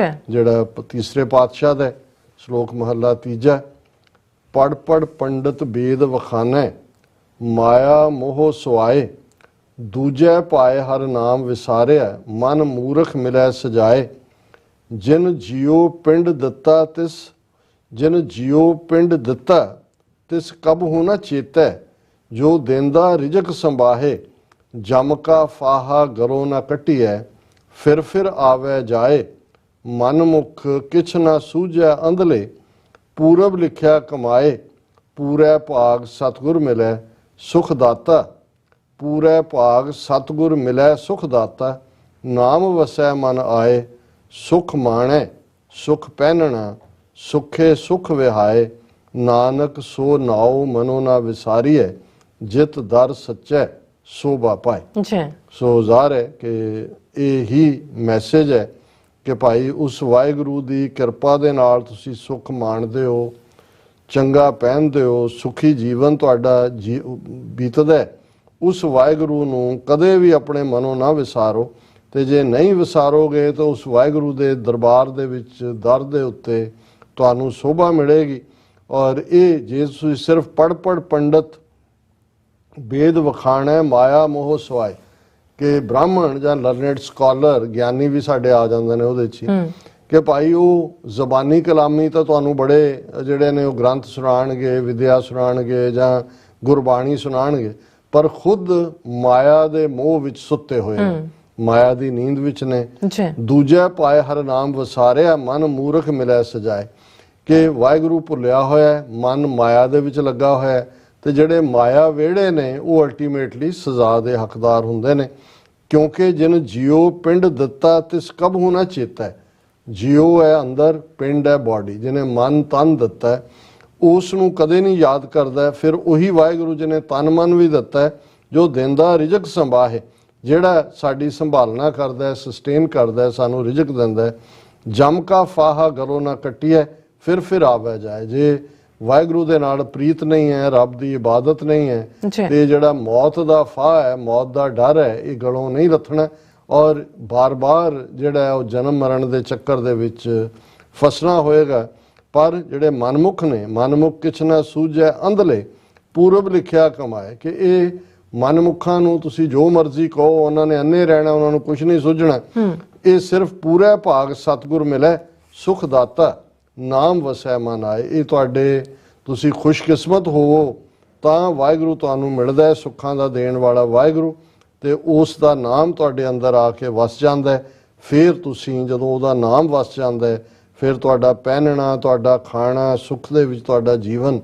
ਜਿਹੜਾ ਤੀਸਰੇ ਪਾਤਸ਼ਾਹ ਦਾ ਸ਼ਲੋਕ ਮਹੱਲਾ ਤੀਜਾ। ਪੜ ਪੜ ਪੰਡਤ ਬੇਦ ਵਖਾਨੈ, ਮਾਇਆ ਮੋਹ ਸੁਆਏ, ਦੂਜੈ ਪਾਏ ਹਰ ਨਾਮ ਵਿਸਾਰਿਆ, ਮਨ ਮੂਰਖ ਮਿਲੈ ਸਜਾਏ। ਜਿਨ ਜਿਉ ਪਿੰਡ ਦਿੱਤਾ ਤਿਸ ਕਬ ਹੋ ਨਾ ਚੇਤੈ, ਜੋ ਦੇਂਦਾ ਰਿਜਕ ਸੰਭਾਹੇ, ਜਮ ਕਾ ਫਾਹਾ ਗਰੋ ਨਾ ਕੱਟੀਐ, ਫਿਰ ਆਵੈ ਜਾਏ। ਮਨ ਮੁਖ ਕਿਛ ਨਾ ਸੂਝੈ ਅੰਧਲੇ, ਪੂਰਬ ਲਿਖਿਆ ਕਮਾਏ। ਪੂਰੈ ਭਾਗ ਸਤਿਗੁਰ ਮਿਲੈ ਸੁਖ ਦਾਤਾ, ਪੂਰੈ ਭਾਗ ਸਤਿਗੁਰ ਮਿਲੈ ਸੁਖ ਦਾਤਾ। ਨਾਮ ਵਸੈ ਮਨ ਆਏ, ਸੁਖ ਮਾਣੈ ਸੁਖ ਪਹਿਨਣਾ, ਸੁਖੇ ਸੁਖ ਵਿਹਾਏ। ਨਾਨਕ ਸੋ ਨਾਉ ਮਨੋ ਨਾ ਵਿਸਾਰੀਐ, ਜਿਤ ਦਰ ਸੱਚੈ ਸੋਭਾ ਪਾਏ। ਸੋ ਜ਼ਾਹਰ ਹੈ ਕਿ ਇਹ ਹੀ ਮੈਸੇਜ ਹੈ ਕਿ ਭਾਈ ਉਸ ਵਾਹਿਗੁਰੂ ਦੀ ਕਿਰਪਾ ਦੇ ਨਾਲ ਤੁਸੀਂ ਸੁੱਖ ਮਾਣਦੇ ਹੋ, ਚੰਗਾ ਪਹਿਨਦੇ ਹੋ, ਸੁਖੀ ਜੀਵਨ ਤੁਹਾਡਾ ਬੀਤਦਾ। ਉਸ ਵਾਹਿਗੁਰੂ ਨੂੰ ਕਦੇ ਵੀ ਆਪਣੇ ਮਨੋਂ ਨਾ ਵਿਸਾਰੋ, ਤੇ ਜੇ ਨਹੀਂ ਵਿਸਾਰੋਗੇ ਤਾਂ ਉਸ ਵਾਹਿਗੁਰੂ ਦੇ ਦਰਬਾਰ ਦੇ ਵਿੱਚ ਦਰ ਦੇ ਉੱਤੇ ਤੁਹਾਨੂੰ ਸੋਭਾ ਮਿਲੇਗੀ। ਔਰ ਇਹ ਜੇ ਤੁਸੀਂ ਸਿਰਫ ਪੜ ਪੰਡਤ ਬੇਦ ਵਖਾਣਾ, ਮਾਇਆ ਮੋਹ ਸਵਾਏ, ਕਿ ਬ੍ਰਾਹਮਣ ਜਾਂ ਲਰਨਡ ਸਕਾਲਰ ਗਿਆਨੀ ਵੀ ਸਾਡੇ ਆ ਜਾਂਦੇ ਨੇ ਉਹਦੇ 'ਚ ਕਿ ਭਾਈ ਉਹ ਜ਼ਬਾਨੀ ਕਲਾਮੀ ਤਾਂ ਤੁਹਾਨੂੰ ਬੜੇ ਜਿਹੜੇ ਨੇ ਉਹ ਗ੍ਰੰਥ ਸੁਣਾਉਣਗੇ, ਵਿਦਿਆ ਸੁਣਾਉਣਗੇ ਜਾਂ ਗੁਰਬਾਣੀ ਸੁਣਾਉਣਗੇ, ਪਰ ਖੁਦ ਮਾਇਆ ਦੇ ਮੋਹ ਵਿੱਚ ਸੁੱਤੇ ਹੋਏ ਨੇ, ਮਾਇਆ ਦੀ ਨੀਂਦ ਵਿੱਚ ਨੇ। ਦੂਜਾ ਪਾਏ ਹਰ ਨਾਮ ਵਸਾਰਿਆ, ਮਨ ਮੂਰਖ ਮਿਲੈ ਸਜਾਏ, ਕਿ ਵਾਹਿਗੁਰੂ ਭੁੱਲਿਆ ਹੋਇਆ, ਮਨ ਮਾਇਆ ਦੇ ਵਿੱਚ ਲੱਗਾ ਹੋਇਆ, ਤੇ ਜਿਹੜੇ ਮਾਇਆ ਵਿਹੜੇ ਨੇ ਉਹ ਅਲਟੀਮੇਟਲੀ ਸਜ਼ਾ ਦੇ ਹੱਕਦਾਰ ਹੁੰਦੇ ਨੇ। ਕਿਉਂਕਿ ਜਿਨ ਜਿਉ ਪਿੰਡ ਦਿੱਤਾ ਤਿਸ ਕਬ ਹੋ ਨਾ ਚੇਤਾ। ਜਿਉ ਹੈ ਅੰਦਰ, ਪਿੰਡ ਹੈ ਬਾਡੀ, ਜਿਹਨੇ ਮਨ ਤਨ ਦਿੱਤਾ ਉਸ ਨੂੰ ਕਦੇ ਨਹੀਂ ਯਾਦ ਕਰਦਾ, ਫਿਰ ਉਹੀ ਵਾਹਿਗੁਰੂ ਜੀ ਨੇ ਤਨ ਮਨ ਵੀ ਦਿੱਤਾ ਹੈ, ਜੋ ਦਿੰਦਾ ਰਿਜ਼ਕ ਸੰਭਾਹੇ, ਜਿਹੜਾ ਸਾਡੀ ਸੰਭਾਲਣਾ ਕਰਦਾ ਹੈ, ਸਸਟੇਨ ਕਰਦਾ ਹੈ, ਸਾਨੂੰ ਰਿਜ਼ਕ ਦਿੰਦਾ ਹੈ। ਜਮ ਕਾ ਫਾਹਾ ਗਲੋਂ ਨਾ ਕੱਟੀਐ, ਫਿਰ ਆਵੇ ਜਾਏ। ਜੇ ਵਾਹਿਗੁਰੂ ਦੇ ਨਾਲ ਪ੍ਰੀਤ ਨਹੀਂ ਹੈ, ਰੱਬ ਦੀ ਇਬਾਦਤ ਨਹੀਂ ਹੈ, ਤੇ ਜਿਹੜਾ ਮੌਤ ਦਾ ਫਾਹ ਹੈ, ਮੌਤ ਦਾ ਡਰ ਹੈ, ਇਹ ਗਲੋਂ ਨਹੀਂ ਰੱਖਣਾ, ਔਰ ਬਾਰ-ਬਾਰ ਜਿਹੜਾ ਉਹ ਜਨਮ ਮਰਨ ਦੇ ਚੱਕਰ ਦੇ ਵਿੱਚ ਫਸਣਾ ਹੋਏਗਾ। ਪਰ ਜਿਹੜੇ ਮਨਮੁਖ ਨੇ, ਮਨਮੁਖ ਕਿਛ ਨਾ ਸੂਝੈ ਅੰਧਲੇ, ਪੂਰਬ ਲਿਖਿਆ ਕਮਾਏ, ਕਿ ਇਹ ਮਨਮੁਖਾਂ ਨੂੰ ਤੁਸੀਂ ਜੋ ਮਰਜ਼ੀ ਕਹੋ, ਉਹਨਾਂ ਨੇ ਅੰਨੇ ਰਹਿਣਾ, ਉਹਨਾਂ ਨੂੰ ਕੁਝ ਨਹੀਂ ਸੁਝਣਾ। ਇਹ ਸਿਰਫ ਪੂਰਾ ਭਾਗ ਸਤਿਗੁਰ ਮਿਲੇ, ਸੁਖ ਦਾਤਾ ਨਾਮ ਵਸੈ ਮਨ ਆਏ। ਇਹ ਤੁਹਾਡੇ, ਤੁਸੀਂ ਖੁਸ਼ਕਿਸਮਤ ਹੋਵੋ ਤਾਂ ਵਾਹਿਗੁਰੂ ਤੁਹਾਨੂੰ ਮਿਲਦਾ ਹੈ, ਸੁੱਖਾਂ ਦਾ ਦੇਣ ਵਾਲਾ ਵਾਹਿਗੁਰੂ, ਤੇ ਉਸ ਦਾ ਨਾਮ ਤੁਹਾਡੇ ਅੰਦਰ ਆ ਕੇ ਵਸ ਜਾਂਦਾ ਹੈ। ਫਿਰ ਤੁਸੀਂ ਜਦੋਂ ਉਹਦਾ ਨਾਮ ਵਸ ਜਾਂਦਾ ਹੈ, ਫਿਰ ਤੁਹਾਡਾ ਪਹਿਨਣਾ, ਤੁਹਾਡਾ ਖਾਣਾ, ਸੁੱਖ ਦੇ ਵਿੱਚ ਤੁਹਾਡਾ ਜੀਵਨ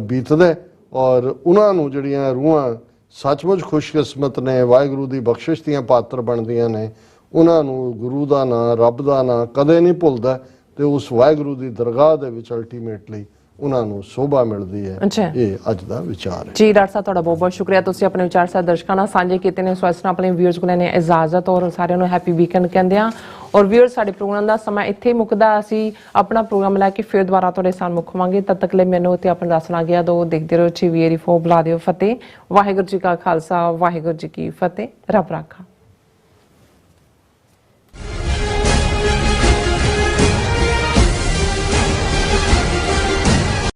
ਬੀਤਦਾ। ਔਰ ਉਹਨਾਂ ਨੂੰ ਜਿਹੜੀਆਂ ਰੂਹਾਂ ਸੱਚਮੁੱਚ ਖੁਸ਼ਕਿਸਮਤ ਨੇ, ਵਾਹਿਗੁਰੂ ਦੀ ਬਖਸ਼ਿਸ਼ ਦੀਆਂ ਪਾਤਰ ਬਣਦੀਆਂ ਨੇ, ਉਹਨਾਂ ਨੂੰ ਗੁਰੂ ਦਾ ਨਾਂ, ਰੱਬ ਦਾ ਨਾਂ ਕਦੇ ਨਹੀਂ ਭੁੱਲਦਾ, ਤੇ ਉਸ ਵਾਹਿਗੁਰੂ ਦੀ ਦਰਗਾਹ ਦੇ ਵਿੱਚ ਅਲਟੀਮੇਟਲੀ ਉਹਨਾਂ ਨੂੰ ਸੋਭਾ ਮਿਲਦੀ ਹੈ। ਇਹ ਅੱਜ ਦਾ ਵਿਚਾਰ ਹੈ ਜੀ। ਡਾਕਟਰ ਸਾਹਿਬ ਤੁਹਾਡਾ ਬਹੁਤ ਬਹੁਤ ਸ਼ੁਕਰੀਆ, ਤੁਸੀਂ ਆਪਣੇ ਵਿਚਾਰ ਸਾਡੇ ਦਰਸ਼ਕਾਂ ਨਾਲ ਸਾਂਝੇ ਕੀਤੇ ਨੇ। ਸੋ ਇਸ ਤਰ੍ਹਾਂ ਆਪਣੇ ਵਿਊਅਰਸ ਕੋਲ ਨੇ ਇਜਾਜ਼ਤ, ਔਰ ਸਾਰਿਆਂ ਨੂੰ ਹੈਪੀ ਵੀਕਐਂਡ ਕਹਿੰਦੇ ਆ। ਔਰ ਵਿਊਅਰਸ, ਸਾਡੇ ਪ੍ਰੋਗਰਾਮ ਦਾ ਸਮਾਂ ਇੱਥੇ ਮੁੱਕਦਾ, ਅਸੀਂ ਆਪਣਾ ਪ੍ਰੋਗਰਾਮ ਲੈ ਕੇ ਫਿਰ ਦੁਬਾਰਾ ਤੁਹਾਡੇ ਸਾਹਮਣੇ ਮੁੱਖਵਾਂਗੇ। ਤਦ ਤੱਕ ਲਈ ਮੈਨੂੰ ਤੇ ਆਪਣਾ ਦੱਸਣਾ ਗਿਆ ਦੋ, ਦੇਖਦੇ ਰਹੋ TV 84 ਬੁਲਾ ਦਿਓ ਫਤਿਹ। ਵਾਹਿਗੁਰੂ ਜੀ ਕਾ ਖਾਲਸਾ, ਵਾਹਿਗੁਰੂ ਜੀ ਕੀ ਫਤਿਹ। ਰੱਬ ਰਾਖਾ।